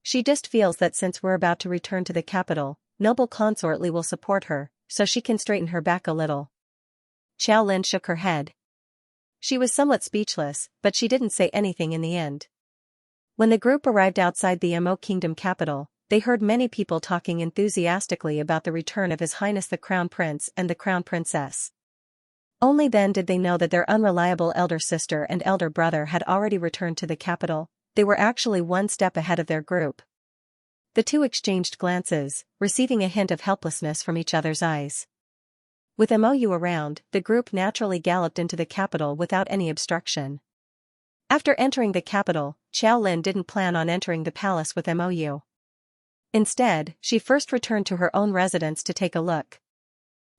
She just feels that since we're about to return to the capital, noble Consort Li will support her, so she can straighten her back a little." Xiaolin shook her head. She was somewhat speechless, but she didn't say anything in the end. When the group arrived outside the Mo Kingdom capital, they heard many people talking enthusiastically about the return of His Highness the Crown Prince and the Crown Princess. Only then did they know that their unreliable elder sister and elder brother had already returned to the capital. They were actually one step ahead of their group. The two exchanged glances, receiving a hint of helplessness from each other's eyes. With Mou around, the group naturally galloped into the capital without any obstruction. After entering the capital, Xiaolin didn't plan on entering the palace with Mou. Instead, she first returned to her own residence to take a look.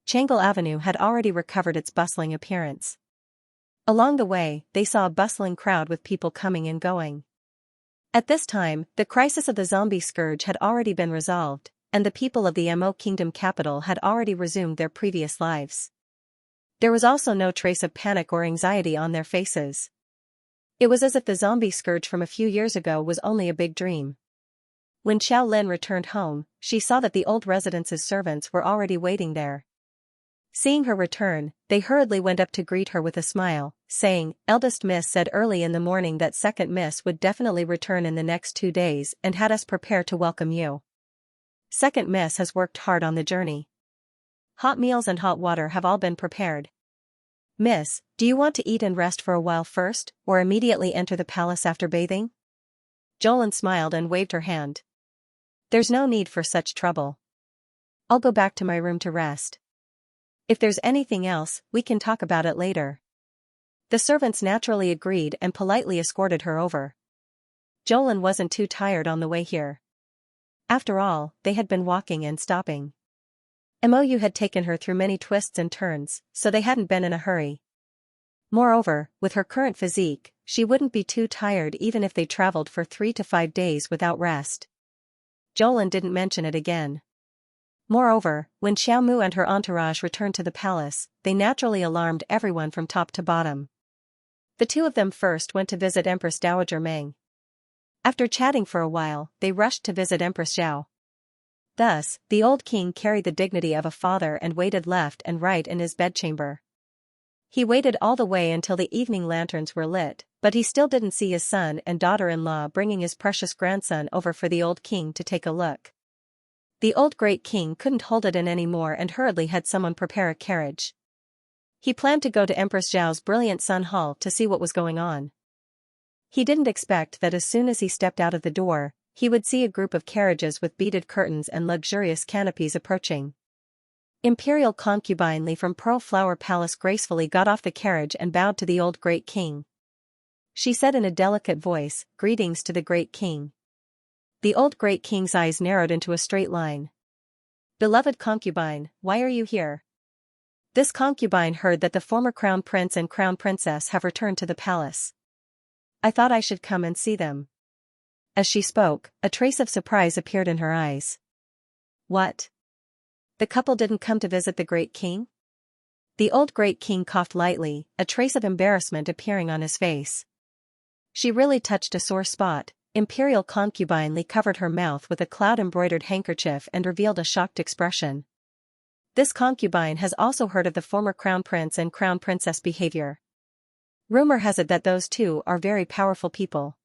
Changle Avenue had already recovered its bustling appearance. Along the way, they saw a bustling crowd with people coming and going. At this time, the crisis of the zombie scourge had already been resolved, and the people of the Mo Kingdom capital had already resumed their previous lives. There was also no trace of panic or anxiety on their faces. It was as if the zombie scourge from a few years ago was only a big dream. When Xiaolin returned home, she saw that the old residence's servants were already waiting there. Seeing her return, they hurriedly went up to greet her with a smile, saying, "Eldest Miss said early in the morning that Second Miss would definitely return in the next 2 days and had us prepare to welcome you. Second Miss has worked hard on the journey. Hot meals and hot water have all been prepared. Miss, do you want to eat and rest for a while first, or immediately enter the palace after bathing?" Jolin smiled and waved her hand. "There's no need for such trouble. I'll go back to my room to rest. If there's anything else, we can talk about it later." The servants naturally agreed and politely escorted her over. Jolin wasn't too tired on the way here. After all, they had been walking and stopping. Mou had taken her through many twists and turns, so they hadn't been in a hurry. Moreover, with her current physique, she wouldn't be too tired even if they traveled for 3 to 5 days without rest. Jolin didn't mention it again. Moreover, when Xiaomu and her entourage returned to the palace, they naturally alarmed everyone from top to bottom. The two of them first went to visit Empress Dowager Meng. After chatting for a while, they rushed to visit Empress Zhao. Thus, the old king carried the dignity of a father and waited left and right in his bedchamber. He waited all the way until the evening lanterns were lit, but he still didn't see his son and daughter-in-law bringing his precious grandson over for the old king to take a look. The old great king couldn't hold it in anymore and hurriedly had someone prepare a carriage. He planned to go to Empress Zhao's brilliant Sun Hall to see what was going on. He didn't expect that as soon as he stepped out of the door, he would see a group of carriages with beaded curtains and luxurious canopies approaching. Imperial concubine Li from Pearl Flower Palace gracefully got off the carriage and bowed to the old great king. She said in a delicate voice, "Greetings to the great king." The old great king's eyes narrowed into a straight line. "Beloved concubine, why are you here?" This concubine heard that the former crown prince and crown princess have returned to the palace. "I thought I should come and see them." As she spoke, a trace of surprise appeared in her eyes. "What? The couple didn't come to visit the Great King? The old Great King coughed lightly, a trace of embarrassment appearing on his face. She really touched a sore spot. Imperial concubine Li covered her mouth with a cloud-embroidered handkerchief and revealed a shocked expression. This concubine has also heard of the former crown prince and crown princess behavior. Rumor has it that those two are very powerful people.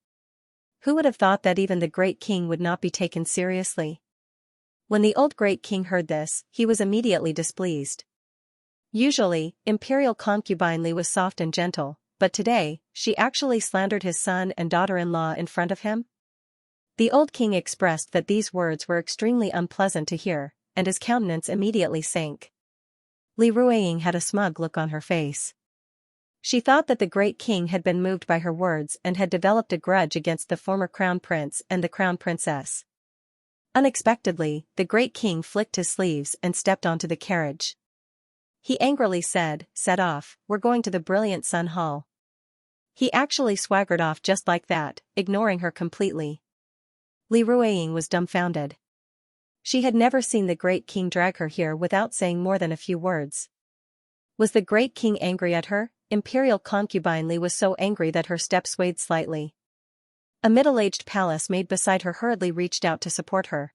Who would have thought that even the Great King would not be taken seriously? When the old Great King heard this, he was immediately displeased. Usually, Imperial concubine Li was soft and gentle, but today, she actually slandered his son and daughter-in-law in front of him? The old king expressed that these words were extremely unpleasant to hear, and his countenance immediately sank. Li Ruiying had a smug look on her face. She thought that the Great King had been moved by her words and had developed a grudge against the former crown prince and the crown princess. Unexpectedly, the Great King flicked his sleeves and stepped onto the carriage. He angrily said, "Set off, we're going to the Brilliant Sun Hall." He actually swaggered off just like that, ignoring her completely. Li Ruiying was dumbfounded. She had never seen the Great King drag her here without saying more than a few words. Was the Great King angry at her? Imperial concubine Li was so angry that her step swayed slightly. A middle-aged palace maid beside her hurriedly reached out to support her.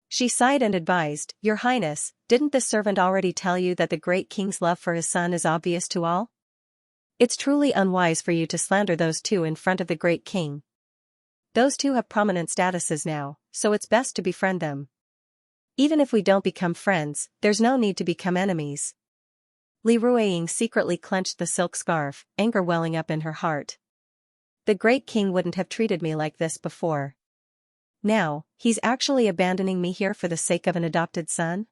She sighed and advised, "Your Highness, didn't this servant already tell you that the Great King's love for his son is obvious to all? It's truly unwise for you to slander those two in front of the Great King. Those two have prominent statuses now, so it's best to befriend them. Even if we don't become friends, there's no need to become enemies." Li Ruiying secretly clenched the silk scarf, anger welling up in her heart. The Great King wouldn't have treated me like this before. Now, he's actually abandoning me here for the sake of an adopted son?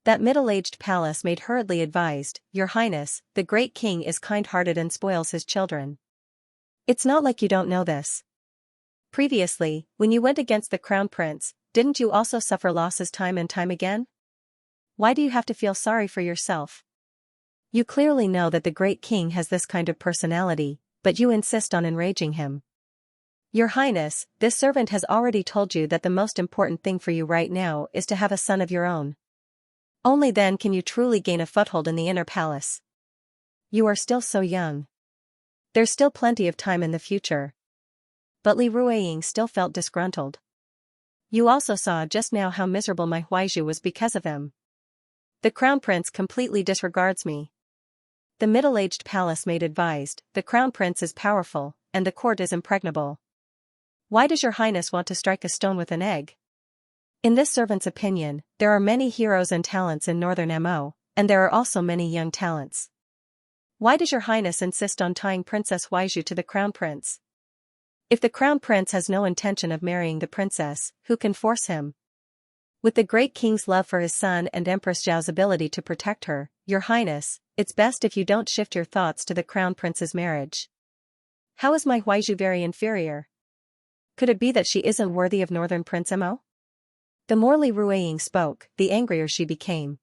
That middle-aged palace maid hurriedly advised, "Your Highness, the Great King is kind-hearted and spoils his children. It's not like you don't know this. Previously, when you went against the crown prince, didn't you also suffer losses time and time again? Why do you have to feel sorry for yourself? You clearly know that the Great King has this kind of personality, but you insist on enraging him. Your Highness, this servant has already told you that the most important thing for you right now is to have a son of your own. Only then can you truly gain a foothold in the inner palace. You are still so young. There's still plenty of time in the future." But Li Ruiying still felt disgruntled. "You also saw just now how miserable my Huaizhu was because of him. The crown prince completely disregards me." The middle-aged palace maid advised, "The crown prince is powerful, and the court is impregnable. Why does your Highness want to strike a stone with an egg? In this servant's opinion, there are many heroes and talents in Northern Mo, and there are also many young talents. Why does your Highness insist on tying Princess Huaizhu to the crown prince? If the crown prince has no intention of marrying the princess, who can force him? With the Great King's love for his son and Empress Zhao's ability to protect her, Your Highness, it's best if you don't shift your thoughts to the crown prince's marriage. How is my Huaizhu very inferior? Could it be that she isn't worthy of Northern Prince Mo?" The more Li Ruiying spoke, the angrier she became.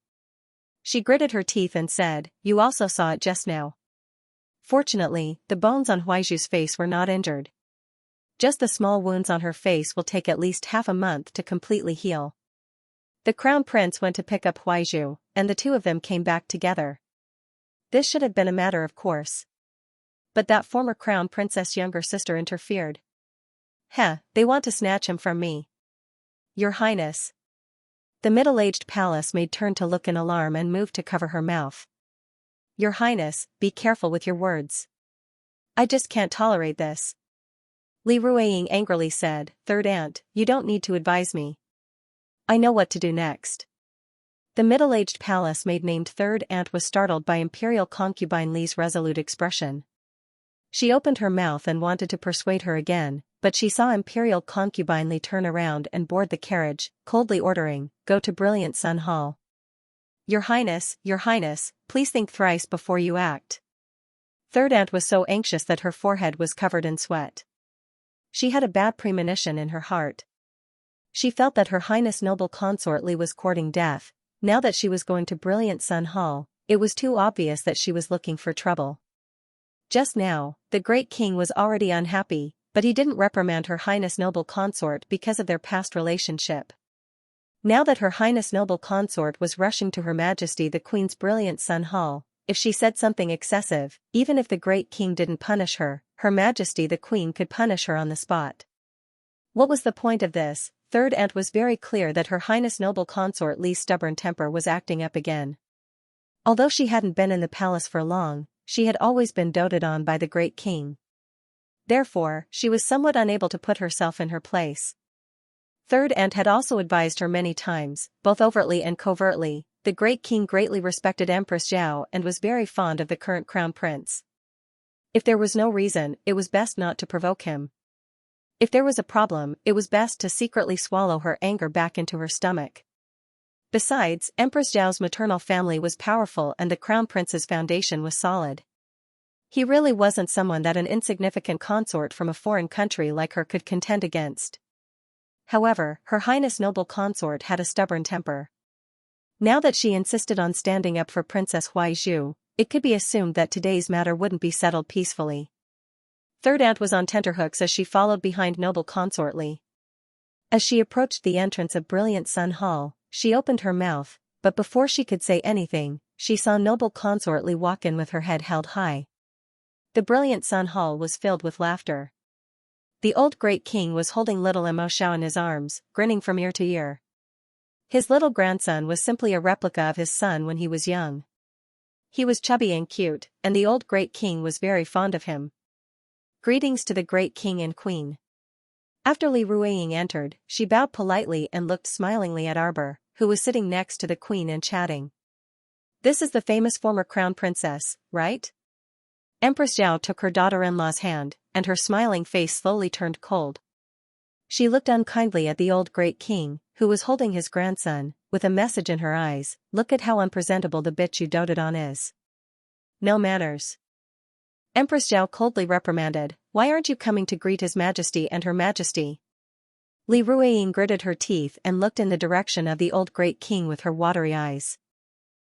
She gritted her teeth and said, "You also saw it just now. Fortunately, the bones on Huaizhu's face were not injured. Just the small wounds on her face will take at least half a month to completely heal." The crown prince went to pick up Huaizhu, and the two of them came back together. This should have been a matter of course. But that former crown princess' younger sister interfered. They want to snatch him from me. Your Highness." The middle-aged palace maid turned to look in alarm and moved to cover her mouth. "Your Highness, be careful with your words. I just can't tolerate this." Li Ruiying angrily said, "Third aunt, you don't need to advise me. I know what to do next." The middle-aged palace maid named Third Aunt was startled by Imperial concubine Li's resolute expression. She opened her mouth and wanted to persuade her again, but she saw Imperial concubine Li turn around and board the carriage, coldly ordering, "Go to Brilliant Sun Hall. Your Highness, please think thrice before you act." Third Aunt was so anxious that her forehead was covered in sweat. She had a bad premonition in her heart. She felt that Her Highness Noble Consort Li was courting death. Now that she was going to Brilliant Sun Hall, it was too obvious that she was looking for trouble. Just now, the Great King was already unhappy, but he didn't reprimand Her Highness Noble Consort because of their past relationship. Now that Her Highness Noble Consort was rushing to Her Majesty the Queen's brilliant Sun Hall, if she said something excessive, even if the Great King didn't punish her, Her Majesty the Queen could punish her on the spot. What was the point of this? Third Aunt was very clear that Her Highness Noble Consort Li's stubborn temper was acting up again. Although she hadn't been in the palace for long, she had always been doted on by the Great King. Therefore, she was somewhat unable to put herself in her place. Third Aunt had also advised her many times, both overtly and covertly. The Great King greatly respected Empress Xiao and was very fond of the current crown prince. If there was no reason, it was best not to provoke him. If there was a problem, it was best to secretly swallow her anger back into her stomach. Besides, Empress Xiao's maternal family was powerful and the crown prince's foundation was solid. He really wasn't someone that an insignificant consort from a foreign country like her could contend against. However, Her Highness Noble Consort had a stubborn temper. Now that she insisted on standing up for Princess Huaizhu, it could be assumed that today's matter wouldn't be settled peacefully. Third Aunt was on tenterhooks as she followed behind Noble Consort Li. As she approached the entrance of Brilliant Sun Hall, she opened her mouth, but before she could say anything, she saw Noble Consort Li walk in with her head held high. The Brilliant Sun Hall was filled with laughter. The old Great King was holding little Emo Xiao in his arms, grinning from ear to ear. His little grandson was simply a replica of his son when he was young. He was chubby and cute, and the old Great King was very fond of him. Greetings to the Great King and Queen. After Li Ruiying entered, she bowed politely and looked smilingly at Arbor, who was sitting next to the Queen and chatting. This is the famous former crown princess, right? Empress Xiao took her daughter-in-law's hand, and her smiling face slowly turned cold. She looked unkindly at the old Great King, who was holding his grandson, with a message in her eyes. Look at how unpresentable the bitch you doted on is. No manners. Empress Xiao coldly reprimanded, why aren't you coming to greet His Majesty and Her Majesty? Li Ruiying gritted her teeth and looked in the direction of the old Great King with her watery eyes.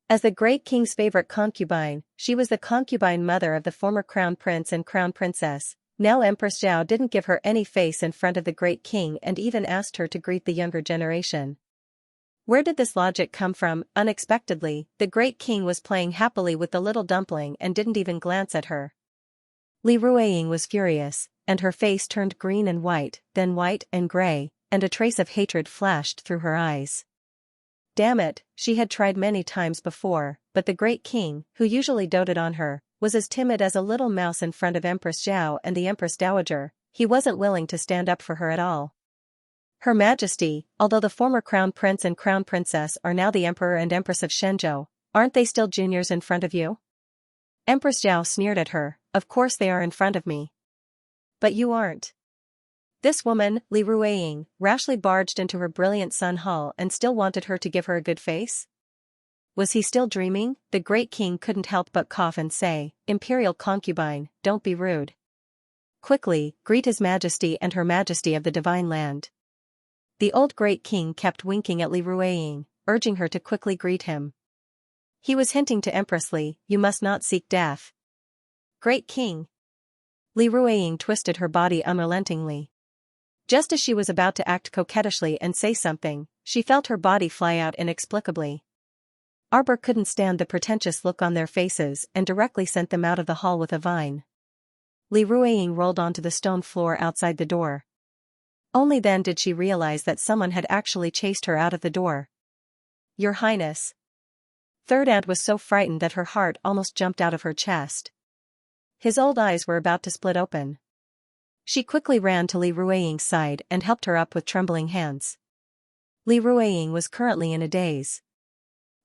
As the Great King's favorite concubine, she was the concubine mother of the former crown prince and crown princess. Now Empress Xiao didn't give her any face in front of the Great King and even asked her to greet the younger generation. Where did this logic come from? Unexpectedly, the Great King was playing happily with the little dumpling and didn't even glance at her. Li Ruiying was furious, and her face turned green and white, then white and gray, and a trace of hatred flashed through her eyes. Damn it, she had tried many times before, but the Great King, who usually doted on her, was as timid as a little mouse in front of Empress Xiao and the Empress Dowager. He wasn't willing to stand up for her at all. Her Majesty, although the former crown prince and crown princess are now the Emperor and Empress of Shenzhou, aren't they still juniors in front of you? Empress Xiao sneered at her, of course they are in front of me. But you aren't. This woman, Li Ruiying, rashly barged into her Brilliant Sun Hall and still wanted her to give her a good face? Was he still dreaming? The Great King couldn't help but cough and say, Imperial concubine, don't be rude. Quickly, greet His Majesty and Her Majesty of the Divine Land. The old Great King kept winking at Li Ruiying, urging her to quickly greet him. He was hinting to Empress Li, you must not seek death. Great King. Li Ruiying twisted her body unrelentingly. Just as she was about to act coquettishly and say something, she felt her body fly out inexplicably. Arbor couldn't stand the pretentious look on their faces and directly sent them out of the hall with a vine. Li Ruiying rolled onto the stone floor outside the door. Only then did she realize that someone had actually chased her out of the door. Your Highness. Third Aunt was so frightened that her heart almost jumped out of her chest. His old eyes were about to split open. She quickly ran to Li Ruiying's side and helped her up with trembling hands. Li Ruiying was currently in a daze.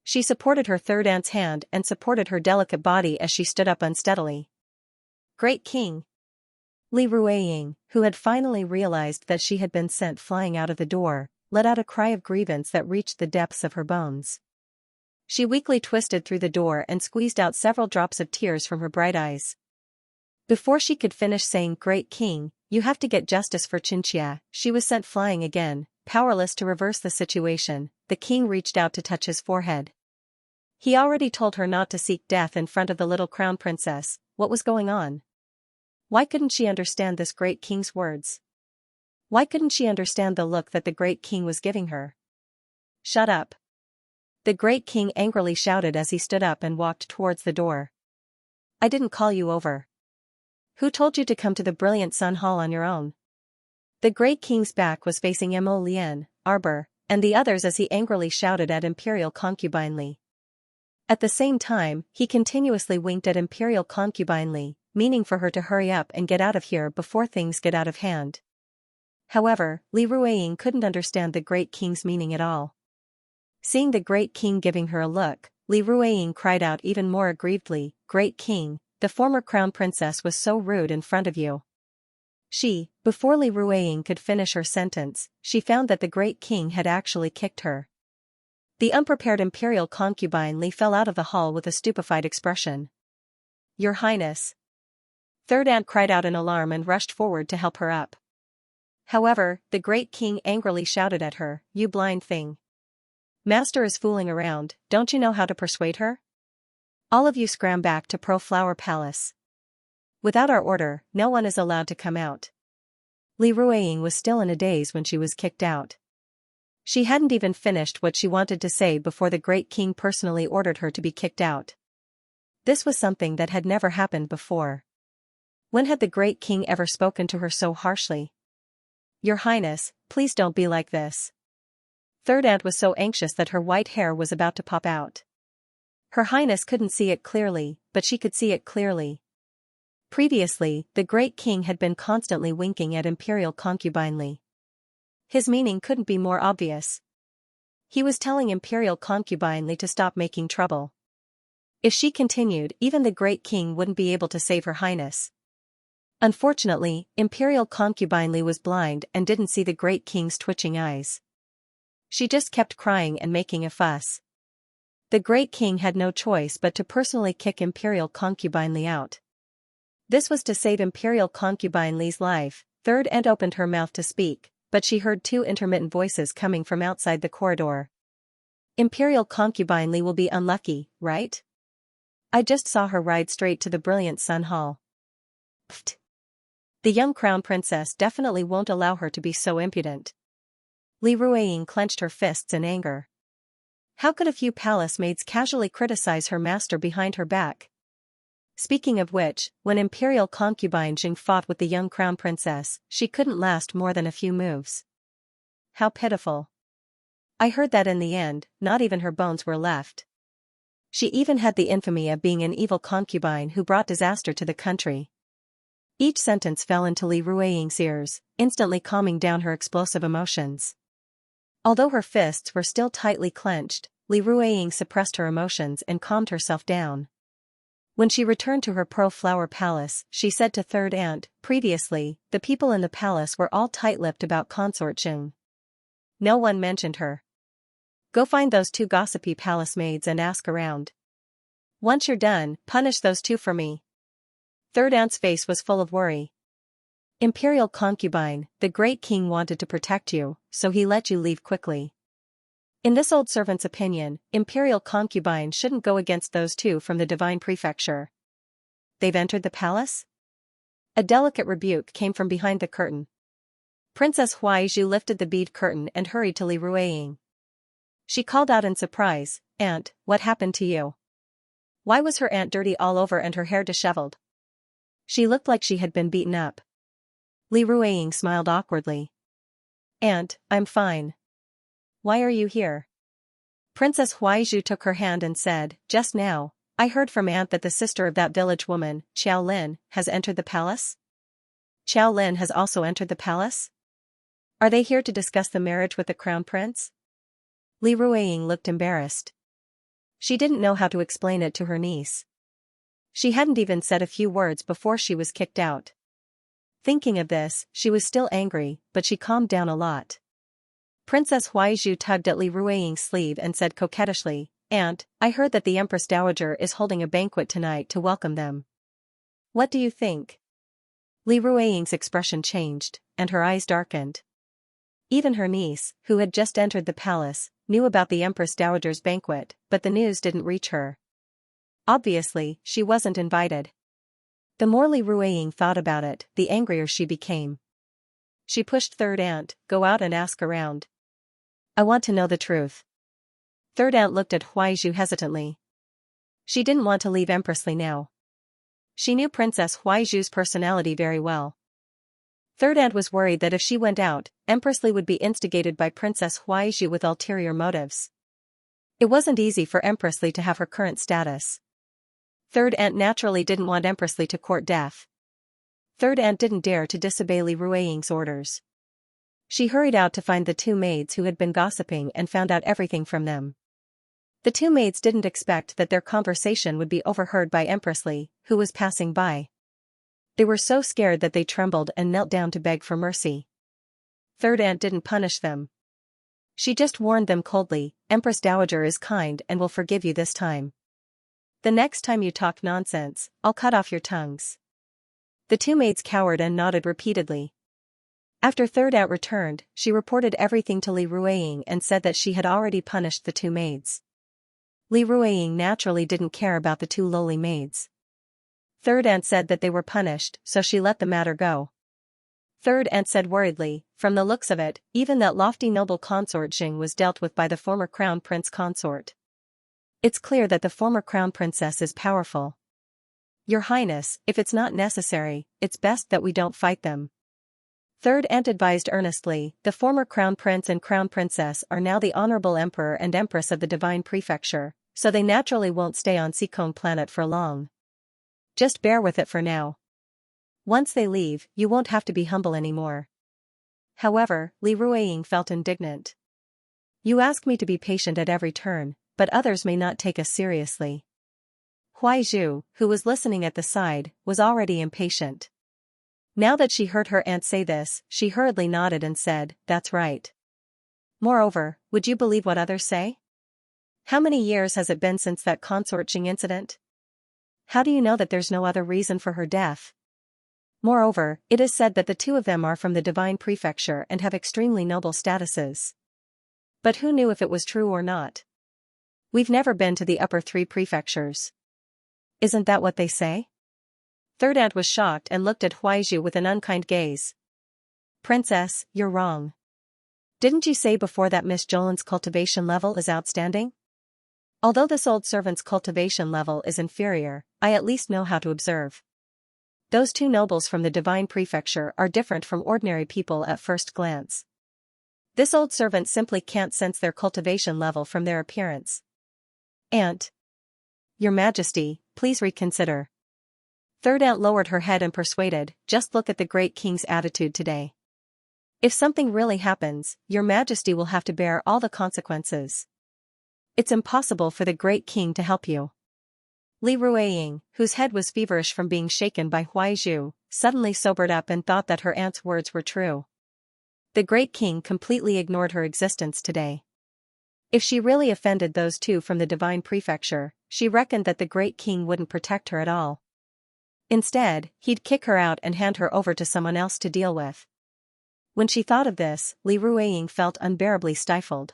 She supported her third aunt's hand and supported her delicate body as she stood up unsteadily. Great King. Li Ruiying, who had finally realized that she had been sent flying out of the door, let out a cry of grievance that reached the depths of her bones. She weakly twisted through the door and squeezed out several drops of tears from her bright eyes. Before she could finish saying Great King, you have to get justice for Xianxia, she was sent flying again. Powerless to reverse the situation, the king reached out to touch his forehead. He already told her not to seek death in front of the little crown princess. What was going on? Why couldn't she understand this Great King's words? Why couldn't she understand the look that the Great King was giving her? Shut up. The Great King angrily shouted as he stood up and walked towards the door. I didn't call you over. Who told you to come to the Brilliant Sun Hall on your own? The Great King's back was facing Mo Lien, Arbor, and the others as he angrily shouted at Imperial Concubine Li. At the same time, he continuously winked at Imperial Concubine Li, meaning for her to hurry up and get out of here before things get out of hand. However, Li Ruiying couldn't understand the Great King's meaning at all. Seeing the Great King giving her a look, Li Ruiying cried out even more aggrievedly, Great King, the former crown princess was so rude in front of you. Before Li Ruiying could finish her sentence, she found that the Great King had actually kicked her. The unprepared Imperial Concubine Li fell out of the hall with a stupefied expression. Your Highness. Third Aunt cried out in alarm and rushed forward to help her up. However, the Great King angrily shouted at her, You blind thing. Master is fooling around, don't you know how to persuade her? All of you scram back to Pearl Flower Palace. Without our order, no one is allowed to come out. Li Ruiying was still in a daze when she was kicked out. She hadn't even finished what she wanted to say before the Great King personally ordered her to be kicked out. This was something that had never happened before. When had the Great King ever spoken to her so harshly? Your Highness, please don't be like this. Third Aunt was so anxious that her white hair was about to pop out. Her Highness couldn't see it clearly, but she could see it clearly. Previously, the Great King had been constantly winking at Imperial Concubine Li. His meaning couldn't be more obvious. He was telling Imperial Concubine Li to stop making trouble. If she continued, even the Great King wouldn't be able to save her Highness. Unfortunately, Imperial Concubine Li was blind and didn't see the Great King's twitching eyes. She just kept crying and making a fuss. The Great King had no choice but to personally kick Imperial Concubine Li out. This was to save Imperial Concubine Li's life. Third Aunt opened her mouth to speak, but she heard two intermittent voices coming from outside the corridor. Imperial Concubine Li will be unlucky, right? I just saw her ride straight to the Brilliant Sun Hall. Pfft. The young crown princess definitely won't allow her to be so impudent. Li Ruiying clenched her fists in anger. How could a few palace maids casually criticize her master behind her back? Speaking of which, when Imperial Concubine Jing fought with the young crown princess, she couldn't last more than a few moves. How pitiful. I heard that in the end, not even her bones were left. She even had the infamy of being an evil concubine who brought disaster to the country. Each sentence fell into Li Ruiying's ears, instantly calming down her explosive emotions. Although her fists were still tightly clenched, Li Ruiying suppressed her emotions and calmed herself down. When she returned to her Pearl Flower Palace, she said to Third Aunt, previously, the people in the palace were all tight-lipped about Consort Jing. No one mentioned her. Go find those two gossipy palace maids and ask around. Once you're done, punish those two for me. Third Aunt's face was full of worry. Imperial Concubine, the Great King wanted to protect you, so he let you leave quickly. In this old servant's opinion, Imperial Concubine shouldn't go against those two from the Divine Prefecture. They've entered the palace? A delicate rebuke came from behind the curtain. Princess Huaizhu lifted the bead curtain and hurried to Li Ruiying. She called out in surprise, Aunt, what happened to you? Why was her aunt dirty all over and her hair disheveled? She looked like she had been beaten up. Li Ruiying smiled awkwardly. Aunt, I'm fine. Why are you here? Princess Huaizhu took her hand and said, just now, I heard from Aunt that the sister of that village woman, Xiao Lin, has entered the palace? Xiao Lin has also entered the palace? Are they here to discuss the marriage with the crown prince? Li Ruiying looked embarrassed. She didn't know how to explain it to her niece. She hadn't even said a few words before she was kicked out. Thinking of this, she was still angry, but she calmed down a lot. Princess Huaizhu tugged at Li Ruiying's sleeve and said coquettishly, Aunt, I heard that the Empress Dowager is holding a banquet tonight to welcome them. What do you think? Li Ruiying's expression changed, and her eyes darkened. Even her niece, who had just entered the palace, knew about the Empress Dowager's banquet, but the news didn't reach her. Obviously, she wasn't invited. The more Li Ruiying thought about it, the angrier she became. She pushed Third Aunt, go out and ask around. I want to know the truth. Third aunt looked at Huaizhu hesitantly. She didn't want to leave Empress Li now. She knew Princess Huaizhu's personality very well. Third aunt was worried that if she went out, Empress Li would be instigated by Princess Huaizhu with ulterior motives. It wasn't easy for Empress Li to have her current status. Third aunt naturally didn't want Empress Li to court death. Third aunt didn't dare to disobey Li Ruiying's orders. She hurried out to find the two maids who had been gossiping and found out everything from them. The two maids didn't expect that their conversation would be overheard by Empress Li, who was passing by. They were so scared that they trembled and knelt down to beg for mercy. Third aunt didn't punish them. She just warned them coldly, Empress Dowager is kind and will forgive you this time. The next time you talk nonsense, I'll cut off your tongues. The two maids cowered and nodded repeatedly. After Third aunt returned, she reported everything to Li Ruiying and said that she had already punished the two maids. Li Ruiying naturally didn't care about the two lowly maids. Third aunt said that they were punished, so she let the matter go. Third aunt said worriedly, from the looks of it, even that lofty noble consort Xing was dealt with by the former crown prince consort. It's clear that the former crown princess is powerful. Your Highness, if it's not necessary, it's best that we don't fight them. Third aunt advised earnestly, the former crown prince and crown princess are now the honorable emperor and empress of the divine prefecture, so they naturally won't stay on Sikong planet for long. Just bear with it for now. Once they leave, you won't have to be humble anymore. However, Li Ruiying felt indignant. You ask me to be patient at every turn, but others may not take us seriously. Huaizhu, who was listening at the side, was already impatient. Now that she heard her aunt say this, she hurriedly nodded and said, that's right. Moreover, would you believe what others say? How many years has it been since that consort Xing incident? How do you know that there's no other reason for her death? Moreover, it is said that the two of them are from the divine prefecture and have extremely noble statuses. But who knew if it was true or not? We've never been to the upper three prefectures. Isn't that what they say? Third aunt was shocked and looked at Huaizhu with an unkind gaze. Princess, you're wrong. Didn't you say before that Miss Jolin's cultivation level is outstanding? Although this old servant's cultivation level is inferior, I at least know how to observe. Those two nobles from the divine prefecture are different from ordinary people at first glance. This old servant simply can't sense their cultivation level from their appearance. Aunt. Your Majesty, please reconsider. Third aunt lowered her head and persuaded, just look at the great king's attitude today. If something really happens, your Majesty will have to bear all the consequences. It's impossible for the great king to help you. Li Ruiying, whose head was feverish from being shaken by Huaizhu, suddenly sobered up and thought that her aunt's words were true. The great king completely ignored her existence today. If she really offended those two from the divine prefecture, she reckoned that the great king wouldn't protect her at all. Instead, he'd kick her out and hand her over to someone else to deal with. When she thought of this, Li Ruiying felt unbearably stifled.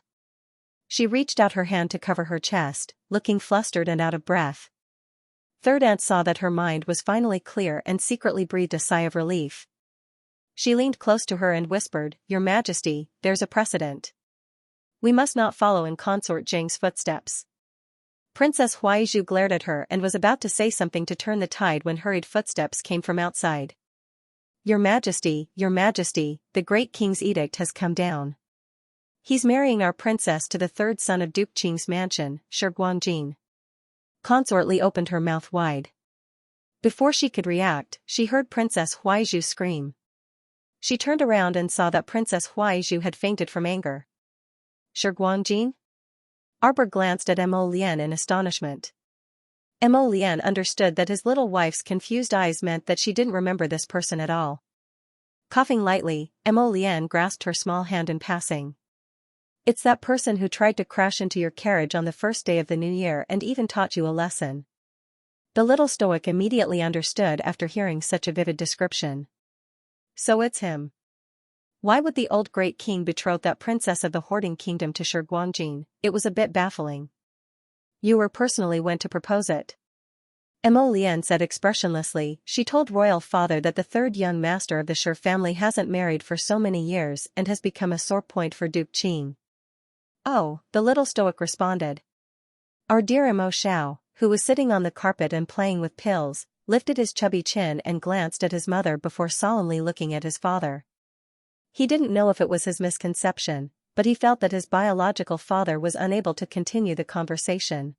She reached out her hand to cover her chest, looking flustered and out of breath. Third aunt saw that her mind was finally clear and secretly breathed a sigh of relief. She leaned close to her and whispered, Your Majesty, there's a precedent. We must not follow in Consort Jing's footsteps. Princess Huaizhu glared at her and was about to say something to turn the tide when hurried footsteps came from outside. Your Majesty, the great king's edict has come down. He's marrying our princess to the third son of Duke Qing's mansion, Shiguangjin. Consort Li opened her mouth wide. Before she could react, she heard Princess Huaizhu scream. She turned around and saw that Princess Huaizhu had fainted from anger. Shiguangjin? Arbor glanced at Mo Lian in astonishment. Mo Lian understood that his little wife's confused eyes meant that she didn't remember this person at all. Coughing lightly, Mo Lian grasped her small hand in passing. It's that person who tried to crash into your carriage on the first day of the new year and even taught you a lesson. The little stoic immediately understood after hearing such a vivid description. So it's him. Why would the old great king betroth that princess of the hoarding kingdom to Shiguangjin? It was a bit baffling. You were personally went to propose it. Mo Lian said expressionlessly. She told royal father that the third young master of the Shi family hasn't married for so many years and has become a sore point for Duke Qing. Oh, the little stoic responded. Our dear Mo Xiao, who was sitting on the carpet and playing with pills, lifted his chubby chin and glanced at his mother before solemnly looking at his father. He didn't know if it was his misconception, but he felt that his biological father was unable to continue the conversation.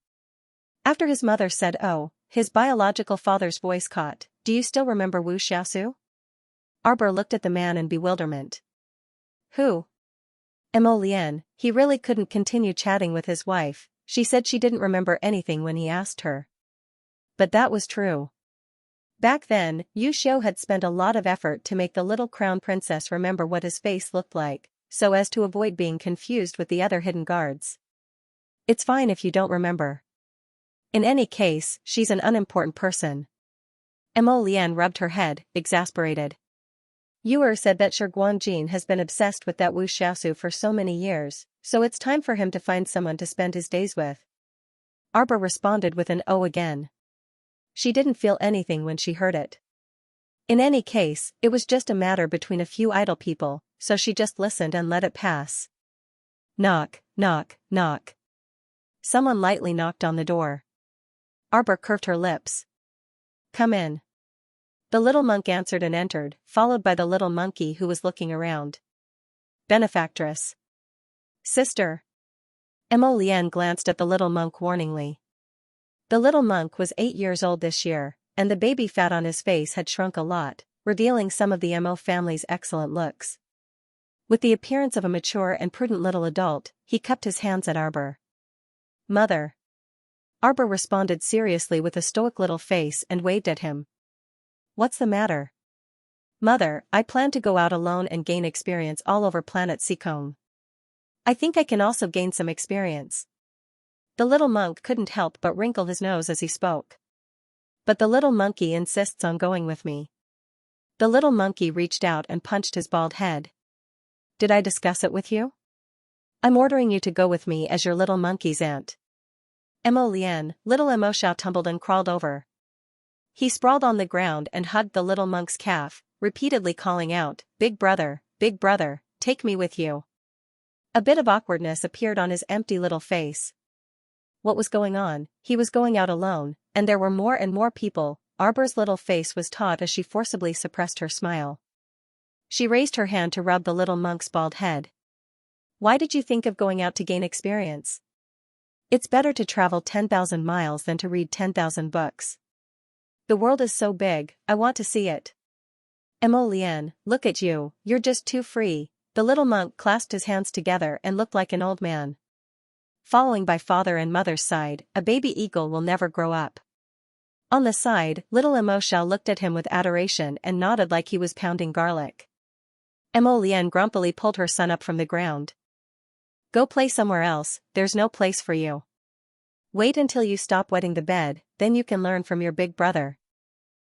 After his mother said oh, his biological father's voice caught, "Do you still remember Wu Xiaosu?" Arbor looked at the man in bewilderment. Who? Mo Lian. He really couldn't continue chatting with his wife. She said she didn't remember anything when he asked her. But that was true. Back then, Yu Xiu had spent a lot of effort to make the little crown princess remember what his face looked like, so as to avoid being confused with the other hidden guards. It's fine if you don't remember. In any case, she's an unimportant person. Mo Lian rubbed her head, exasperated. Yuer said that Shi Guanjin has been obsessed with that Wu Xiaosu for so many years, so it's time for him to find someone to spend his days with. Arbor responded with an oh again. She didn't feel anything when she heard it. In any case, it was just a matter between a few idle people, so she just listened and let it pass. Knock, knock, knock. Someone lightly knocked on the door. Arbor curved her lips. Come in. The little monk answered and entered, followed by the little monkey who was looking around. Benefactress. Sister. Mo Lian glanced at the little monk warningly. The little monk was 8 years old this year, and the baby fat on his face had shrunk a lot, revealing some of the Mo family's excellent looks. With the appearance of a mature and prudent little adult, he cupped his hands at Arbor. Mother. Arbor responded seriously with a stoic little face and waved at him. What's the matter? Mother, I plan to go out alone and gain experience all over planet Seacombe. I think I can also gain some experience. The little monk couldn't help but wrinkle his nose as he spoke. But the little monkey insists on going with me. The little monkey reached out and punched his bald head. Did I discuss it with you? I'm ordering you to go with me as your little monkey's aunt. Mo Lian, little Mo Xiao tumbled and crawled over. He sprawled on the ground and hugged the little monk's calf, repeatedly calling out, Big brother, take me with you. A bit of awkwardness appeared on his empty little face. What was going on? He was going out alone, and there were more and more people. Arbor's little face was taut as she forcibly suppressed her smile. She raised her hand to rub the little monk's bald head. Why did you think of going out to gain experience? It's better to travel 10,000 miles than to read 10,000 books. The world is so big, I want to see it. Mo Lian, look at you, you're just too free. The little monk clasped his hands together and looked like an old man. Following by father and mother's side, a baby eagle will never grow up. On the side, little Mo Xiao looked at him with adoration and nodded like he was pounding garlic. Mo Lian grumpily pulled her son up from the ground. Go play somewhere else, there's no place for you. Wait until you stop wetting the bed, then you can learn from your big brother.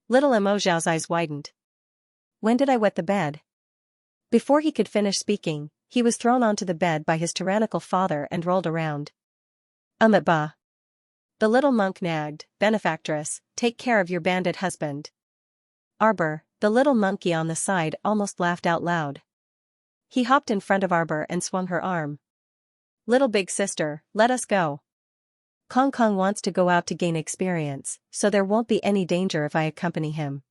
Little Mo Xiao's eyes widened. When did I wet the bed? Before he could finish speaking, he was thrown onto the bed by his tyrannical father and rolled around. Ba. The little monk nagged, Benefactress, take care of your bandit husband. Arbor, the little monkey on the side almost laughed out loud. He hopped in front of Arbor and swung her arm. Little big sister, let us go. Kong Kong wants to go out to gain experience, so there won't be any danger if I accompany him.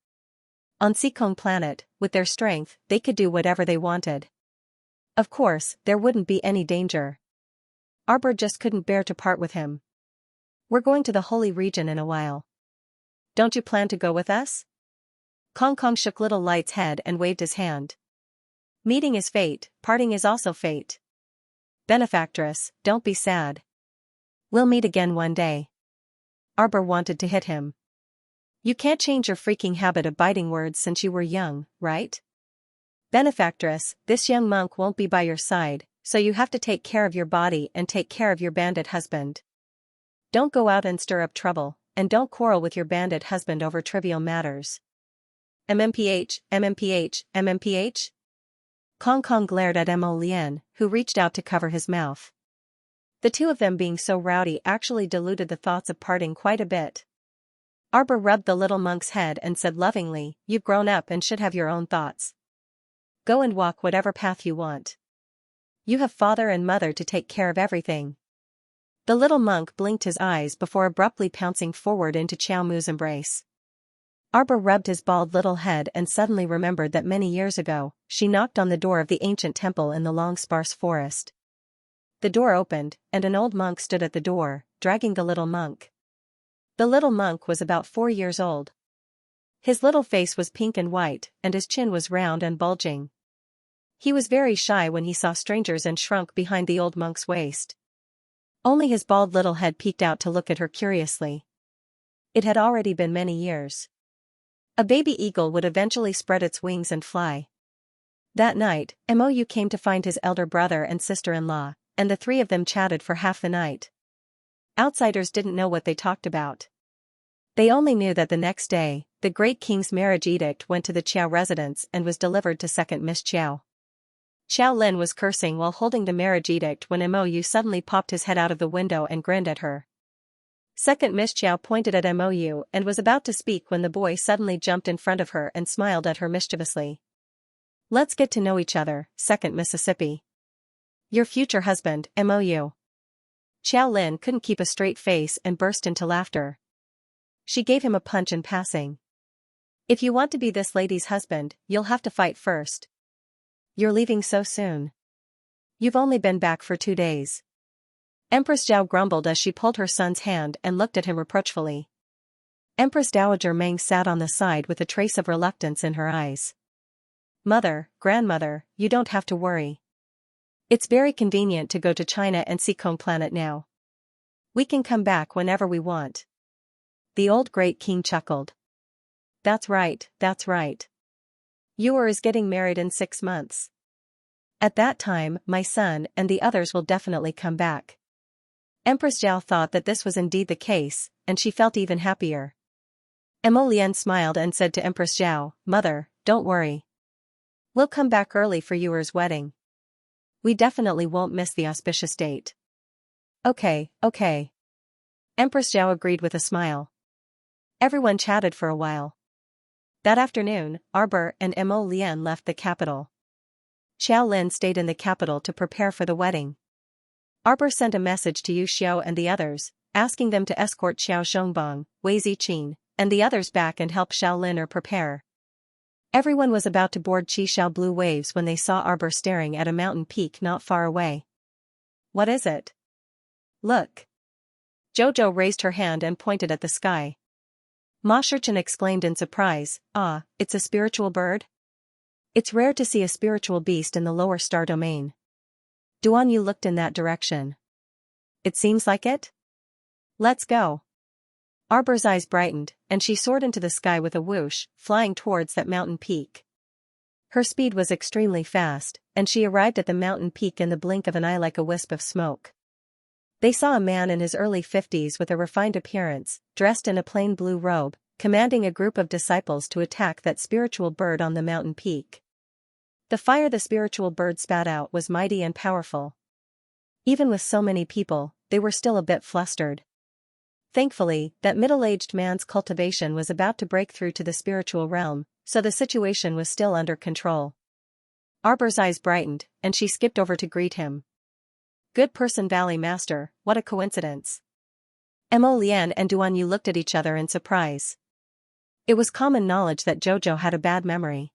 On Seacombe planet, with their strength, they could do whatever they wanted. Of course, there wouldn't be any danger. Arbor just couldn't bear to part with him. We're going to the holy region in a while. Don't you plan to go with us? Kong Kong shook Little Light's head and waved his hand. Meeting is fate, parting is also fate. Benefactress, don't be sad. We'll meet again one day. Arbor wanted to hit him. You can't change your freaking habit of biting words since you were young, right? Benefactress, this young monk won't be by your side, so you have to take care of your body and take care of your bandit husband. Don't go out and stir up trouble, and don't quarrel with your bandit husband over trivial matters. MMPH, MMPH, MMPH? Kong Kong glared at Mo Lian, who reached out to cover his mouth. The two of them being so rowdy actually diluted the thoughts of parting quite a bit. Arbor rubbed the little monk's head and said lovingly, You've grown up and should have your own thoughts. Go and walk whatever path you want. You have father and mother to take care of everything. The little monk blinked his eyes before abruptly pouncing forward into Xiao Mu's embrace. Arbor rubbed his bald little head and suddenly remembered that many years ago, she knocked on the door of the ancient temple in the long sparse forest. The door opened, and an old monk stood at the door, dragging the little monk. The little monk was about 4 years old. His little face was pink and white, and his chin was round and bulging. He was very shy when he saw strangers and shrunk behind the old monk's waist. Only his bald little head peeked out to look at her curiously. It had already been many years. A baby eagle would eventually spread its wings and fly. That night, Mou came to find his elder brother and sister-in-law, and the three of them chatted for half the night. Outsiders didn't know what they talked about. They only knew that the next day, the great king's marriage edict went to the Qiao residence and was delivered to second Miss Qiao. Xiao Lin was cursing while holding the marriage edict when Mou suddenly popped his head out of the window and grinned at her. Second Miss Qiao pointed at Mou and was about to speak when the boy suddenly jumped in front of her and smiled at her mischievously. Let's get to know each other, Second Mississippi. Your future husband, Mou. Xiao Lin couldn't keep a straight face and burst into laughter. She gave him a punch in passing. If you want to be this lady's husband, you'll have to fight first. You're leaving so soon. You've only been back for 2 days. Empress Zhao grumbled as she pulled her son's hand and looked at him reproachfully. Empress Dowager Meng sat on the side with a trace of reluctance in her eyes. Mother, grandmother, you don't have to worry. It's very convenient to go to China and see Kong Planet now. We can come back whenever we want. The old great king chuckled. That's right, that's right. Yuer is getting married in 6 months. At that time, my son and the others will definitely come back. Empress Zhao thought that this was indeed the case, and she felt even happier. Mo Lian smiled and said to Empress Zhao, Mother, don't worry. We'll come back early for Yuer's wedding. We definitely won't miss the auspicious date. Okay, okay. Empress Zhao agreed with a smile. Everyone chatted for a while. That afternoon, Arbor and Mo Lian left the capital. Xiao Lin stayed in the capital to prepare for the wedding. Arbor sent a message to Yu Xiao and the others, asking them to escort Xiao Shongbang, Wei Ziqin, and the others back and help Xiao Lin prepare. Everyone was about to board Qishao Blue Waves when they saw Arbor staring at a mountain peak not far away. What is it? Look. Jojo raised her hand and pointed at the sky. Ma Shurchen exclaimed in surprise, Ah, it's a spiritual bird? It's rare to see a spiritual beast in the lower star domain. Duan Yu looked in that direction. It seems like it? Let's go. Arbor's eyes brightened, and she soared into the sky with a whoosh, flying towards that mountain peak. Her speed was extremely fast, and she arrived at the mountain peak in the blink of an eye like a wisp of smoke. They saw a man in his early 50s with a refined appearance, dressed in a plain blue robe, commanding a group of disciples to attack that spiritual bird on the mountain peak. The fire the spiritual bird spat out was mighty and powerful. Even with so many people, they were still a bit flustered. Thankfully, that middle-aged man's cultivation was about to break through to the spiritual realm, so the situation was still under control. Arbor's eyes brightened, and she skipped over to greet him. Good person Valley Master, what a coincidence. Mo Lian and Duan Yu looked at each other in surprise. It was common knowledge that Jojo had a bad memory.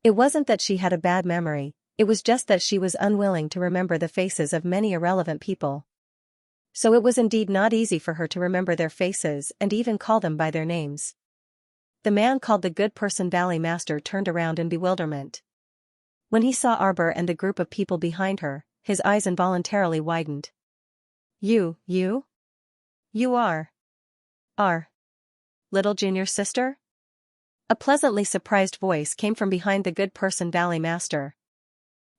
It wasn't that she had a bad memory, it was just that she was unwilling to remember the faces of many irrelevant people. So it was indeed not easy for her to remember their faces and even call them by their names. The man called the Good Person Valley Master turned around in bewilderment. When he saw Arbor and the group of people behind her, his eyes involuntarily widened. You are little junior sister? A pleasantly surprised voice came from behind the Good Person Valley Master.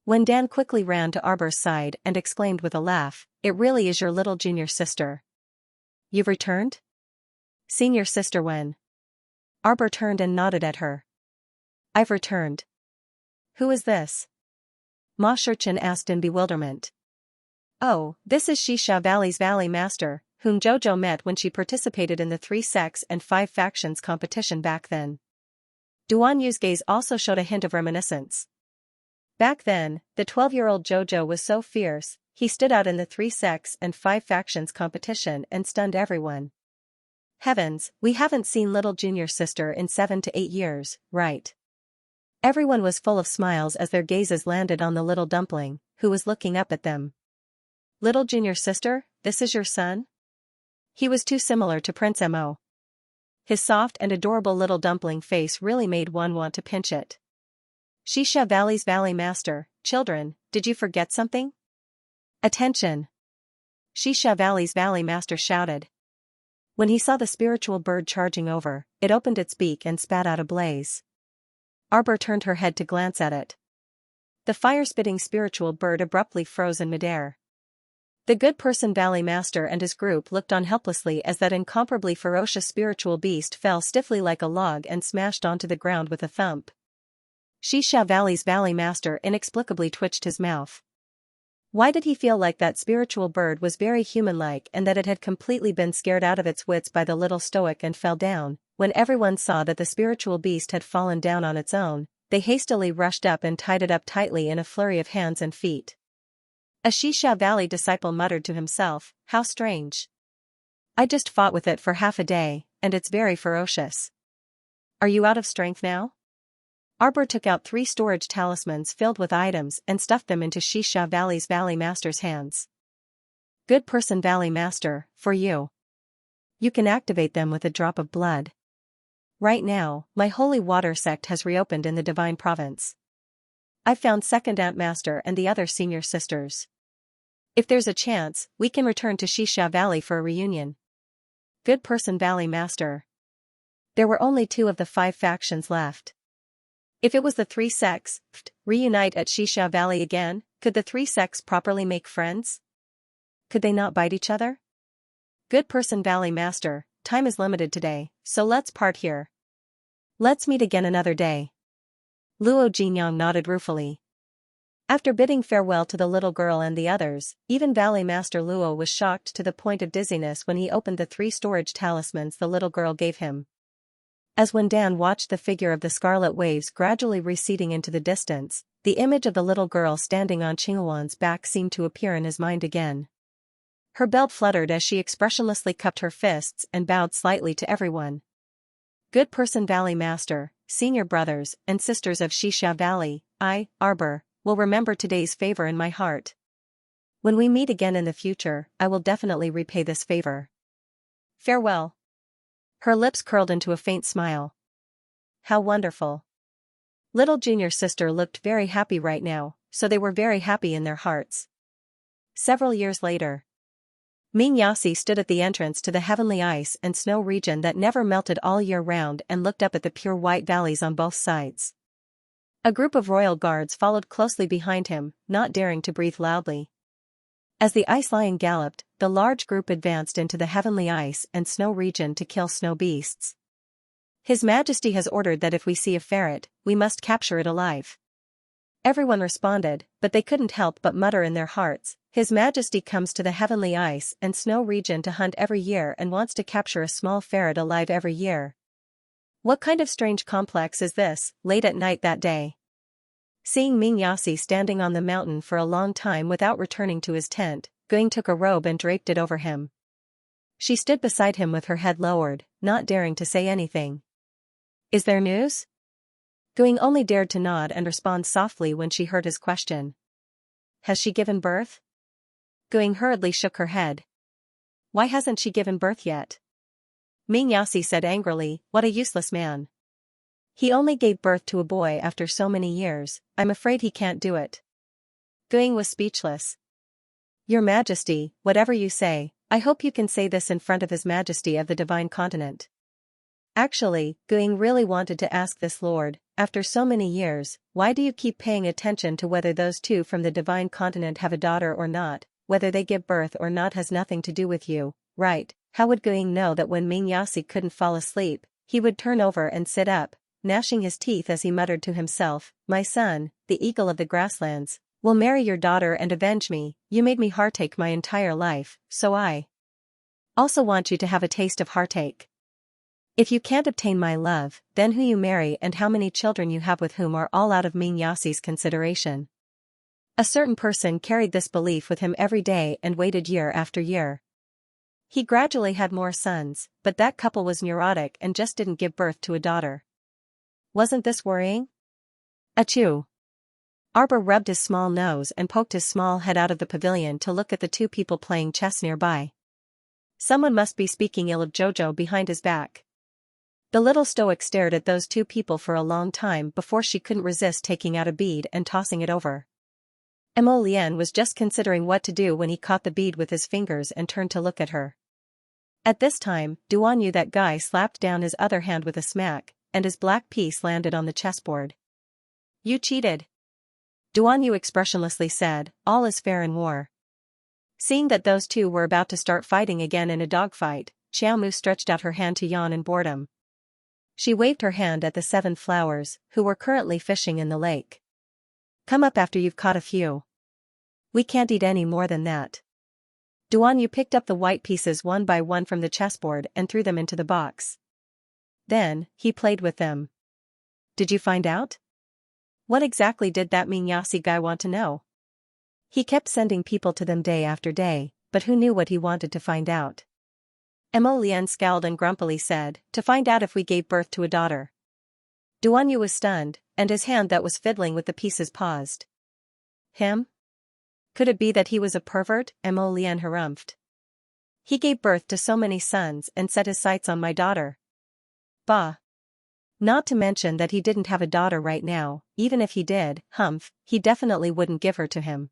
When Dan quickly ran to Arbor's side and exclaimed with a laugh, It really is your little junior sister. You've returned? Seen your sister when? Arbor turned and nodded at her. I've returned. Who is this? Ma Shurchen asked in bewilderment. Oh, this is Xisha Valley's Valley Master, whom Jojo met when she participated in the 3 sects and 5 factions competition back then. Duan Yu's gaze also showed a hint of reminiscence. Back then, the 12-year-old Jojo was so fierce, he stood out in the 3 sects and 5 factions competition and stunned everyone. Heavens, we haven't seen little junior sister in 7 to 8 years, right? Everyone was full of smiles as their gazes landed on the little dumpling, who was looking up at them. Little junior sister, this is your son? He was too similar to Prince Mo. His soft and adorable little dumpling face really made one want to pinch it. Xianxia Valley's Valley Master, children, did you forget something? Attention! Xianxia Valley's Valley Master shouted. When he saw the spiritual bird charging over, it opened its beak and spat out a blaze. Arbor turned her head to glance at it. The fire-spitting spiritual bird abruptly froze in midair. The good person Valley Master and his group looked on helplessly as that incomparably ferocious spiritual beast fell stiffly like a log and smashed onto the ground with a thump. Xianxia Valley's Valley Master inexplicably twitched his mouth. Why did he feel like that spiritual bird was very human-like and that it had completely been scared out of its wits by the little stoic and fell down? When everyone saw that the spiritual beast had fallen down on its own, they hastily rushed up and tied it up tightly in a flurry of hands and feet. A Xianxia Valley disciple muttered to himself, how strange. I just fought with it for half a day, and it's very ferocious. Are you out of strength now? Arbor took out 3 storage talismans filled with items and stuffed them into Xianxia Valley's Valley Master's hands. Good person Valley Master, for you. You can activate them with a drop of blood. Right now, my holy water sect has reopened in the Divine Province. I've found Second Aunt Master and the other senior sisters. If there's a chance, we can return to Xianxia Valley for a reunion. Good person Valley Master. There were only 2 of the 5 factions left. If it was the 3 sects, reunite at Xianxia Valley again, could the 3 sects properly make friends? Could they not bite each other? Good person Valley Master, time is limited today, so let's part here. Let's meet again another day. Luo Jinyang nodded ruefully. After bidding farewell to the little girl and the others, even Valley Master Luo was shocked to the point of dizziness when he opened the 3 storage talismans the little girl gave him. As when Dan watched the figure of the scarlet waves gradually receding into the distance, the image of the little girl standing on Qinghuan's back seemed to appear in his mind again. Her belt fluttered as she expressionlessly cupped her fists and bowed slightly to everyone. Good person Valley Master, senior brothers and sisters of Xianxia Valley, I, Arbor, will remember today's favor in my heart. When we meet again in the future, I will definitely repay this favor. Farewell. Her lips curled into a faint smile. How wonderful. Little junior sister looked very happy right now, so they were very happy in their hearts. Several years later, Xianxia stood at the entrance to the heavenly ice and snow region that never melted all year round and looked up at the pure white valleys on both sides. A group of royal guards followed closely behind him, not daring to breathe loudly. As the ice lion galloped, the large group advanced into the heavenly ice and snow region to kill snow beasts. His Majesty has ordered that if we see a ferret, we must capture it alive. Everyone responded, but they couldn't help but mutter in their hearts, His Majesty comes to the heavenly ice and snow region to hunt every year and wants to capture a small ferret alive every year. What kind of strange complex is this? Late at night that day, seeing Xianxia standing on the mountain for a long time without returning to his tent, Guing took a robe and draped it over him. She stood beside him with her head lowered, not daring to say anything. Is there news? Guing only dared to nod and respond softly when she heard his question. Has she given birth? Guing hurriedly shook her head. Why hasn't she given birth yet? Xianxia said angrily, what a useless man. He only gave birth to a boy after so many years, I'm afraid he can't do it. Guing was speechless. Your Majesty, whatever you say, I hope you can say this in front of His Majesty of the Divine Continent. Actually, Guing really wanted to ask this Lord, after so many years, why do you keep paying attention to whether those 2 from the Divine Continent have a daughter or not? Whether they give birth or not has nothing to do with you, right? How would Guing know that when Xianxia couldn't fall asleep, he would turn over and sit up, gnashing his teeth as he muttered to himself, my son, the eagle of the grasslands, will marry your daughter and avenge me. You made me heartache my entire life, so I also want you to have a taste of heartache. If you can't obtain my love, then who you marry and how many children you have with whom are all out of Xianxia's consideration. A certain person carried this belief with him every day and waited year after year. He gradually had more sons, but that couple was neurotic and just didn't give birth to a daughter. Wasn't this worrying? Achoo! Arbor rubbed his small nose and poked his small head out of the pavilion to look at the two people playing chess nearby. Someone must be speaking ill of Jojo behind his back. The little stoic stared at those two people for a long time before she couldn't resist taking out a bead and tossing it over. Mo Lian was just considering what to do when he caught the bead with his fingers and turned to look at her. At this time, Duan Yu, that guy, slapped down his other hand with a smack, and his black piece landed on the chessboard. You cheated. Duan Yu expressionlessly said, all is fair in war. Seeing that those two were about to start fighting again in a dogfight, Xiaomu stretched out her hand to yawn in boredom. She waved her hand at the 7 flowers, who were currently fishing in the lake. Come up after you've caught a few. We can't eat any more than that. Duan Yu picked up the white pieces one by one from the chessboard and threw them into the box. Then, he played with them. Did you find out? What exactly did that Xianxia guy want to know? He kept sending people to them day after day, but who knew what he wanted to find out? Mo Lian scowled and grumpily said, to find out if we gave birth to a daughter. Duan Yu was stunned, and his hand that was fiddling with the pieces paused. Him? Could it be that he was a pervert? Mo Lian harumphed. He gave birth to so many sons and set his sights on my daughter. Bah. Not to mention that he didn't have a daughter right now, even if he did, he definitely wouldn't give her to him.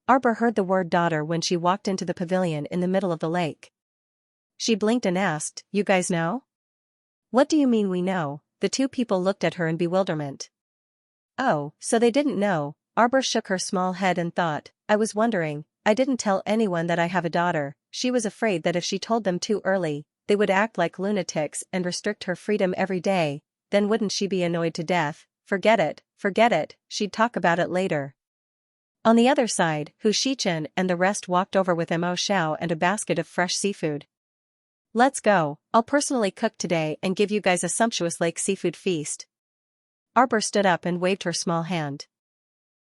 Arbor heard the word daughter when she walked into the pavilion in the middle of the lake. She blinked and asked, you guys know? What do you mean we know? The two people looked at her in bewilderment. Oh, so they didn't know. Arbor shook her small head and thought, I was wondering, I didn't tell anyone that I have a daughter. She was afraid that if she told them too early, they would act like lunatics and restrict her freedom every day, then wouldn't she be annoyed to death? Forget it, she'd talk about it later. On the other side, Hu Shichen and the rest walked over with Mo Xiao and a basket of fresh seafood. Let's go, I'll personally cook today and give you guys a sumptuous lake seafood feast. Arbor stood up and waved her small hand.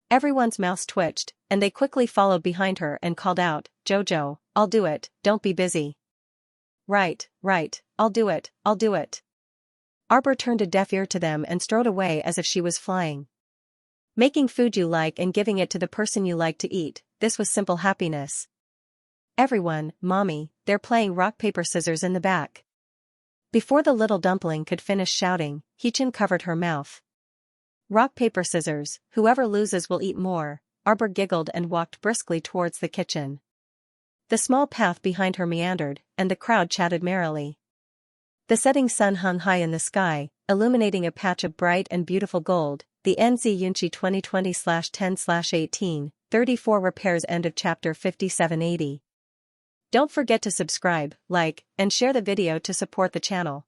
Everyone's mouths twitched, and they quickly followed behind her and called out, Jojo, I'll do it, don't be busy. Right, I'll do it. Arbor turned a deaf ear to them and strode away as if she was flying. Making food you like and giving it to the person you like to eat, this was simple happiness. Everyone, mommy, they're playing rock paper scissors in the back. Before the little dumpling could finish shouting, Hichin covered her mouth. Rock paper scissors, whoever loses will eat more. Arbor giggled and walked briskly towards the kitchen. The small path behind her meandered, and the crowd chatted merrily. The setting sun hung high in the sky, illuminating a patch of bright and beautiful gold. The NZ Yunchi 2020/10/18, 34 repairs. End of chapter 5780. Don't forget to subscribe, like, and share the video to support the channel.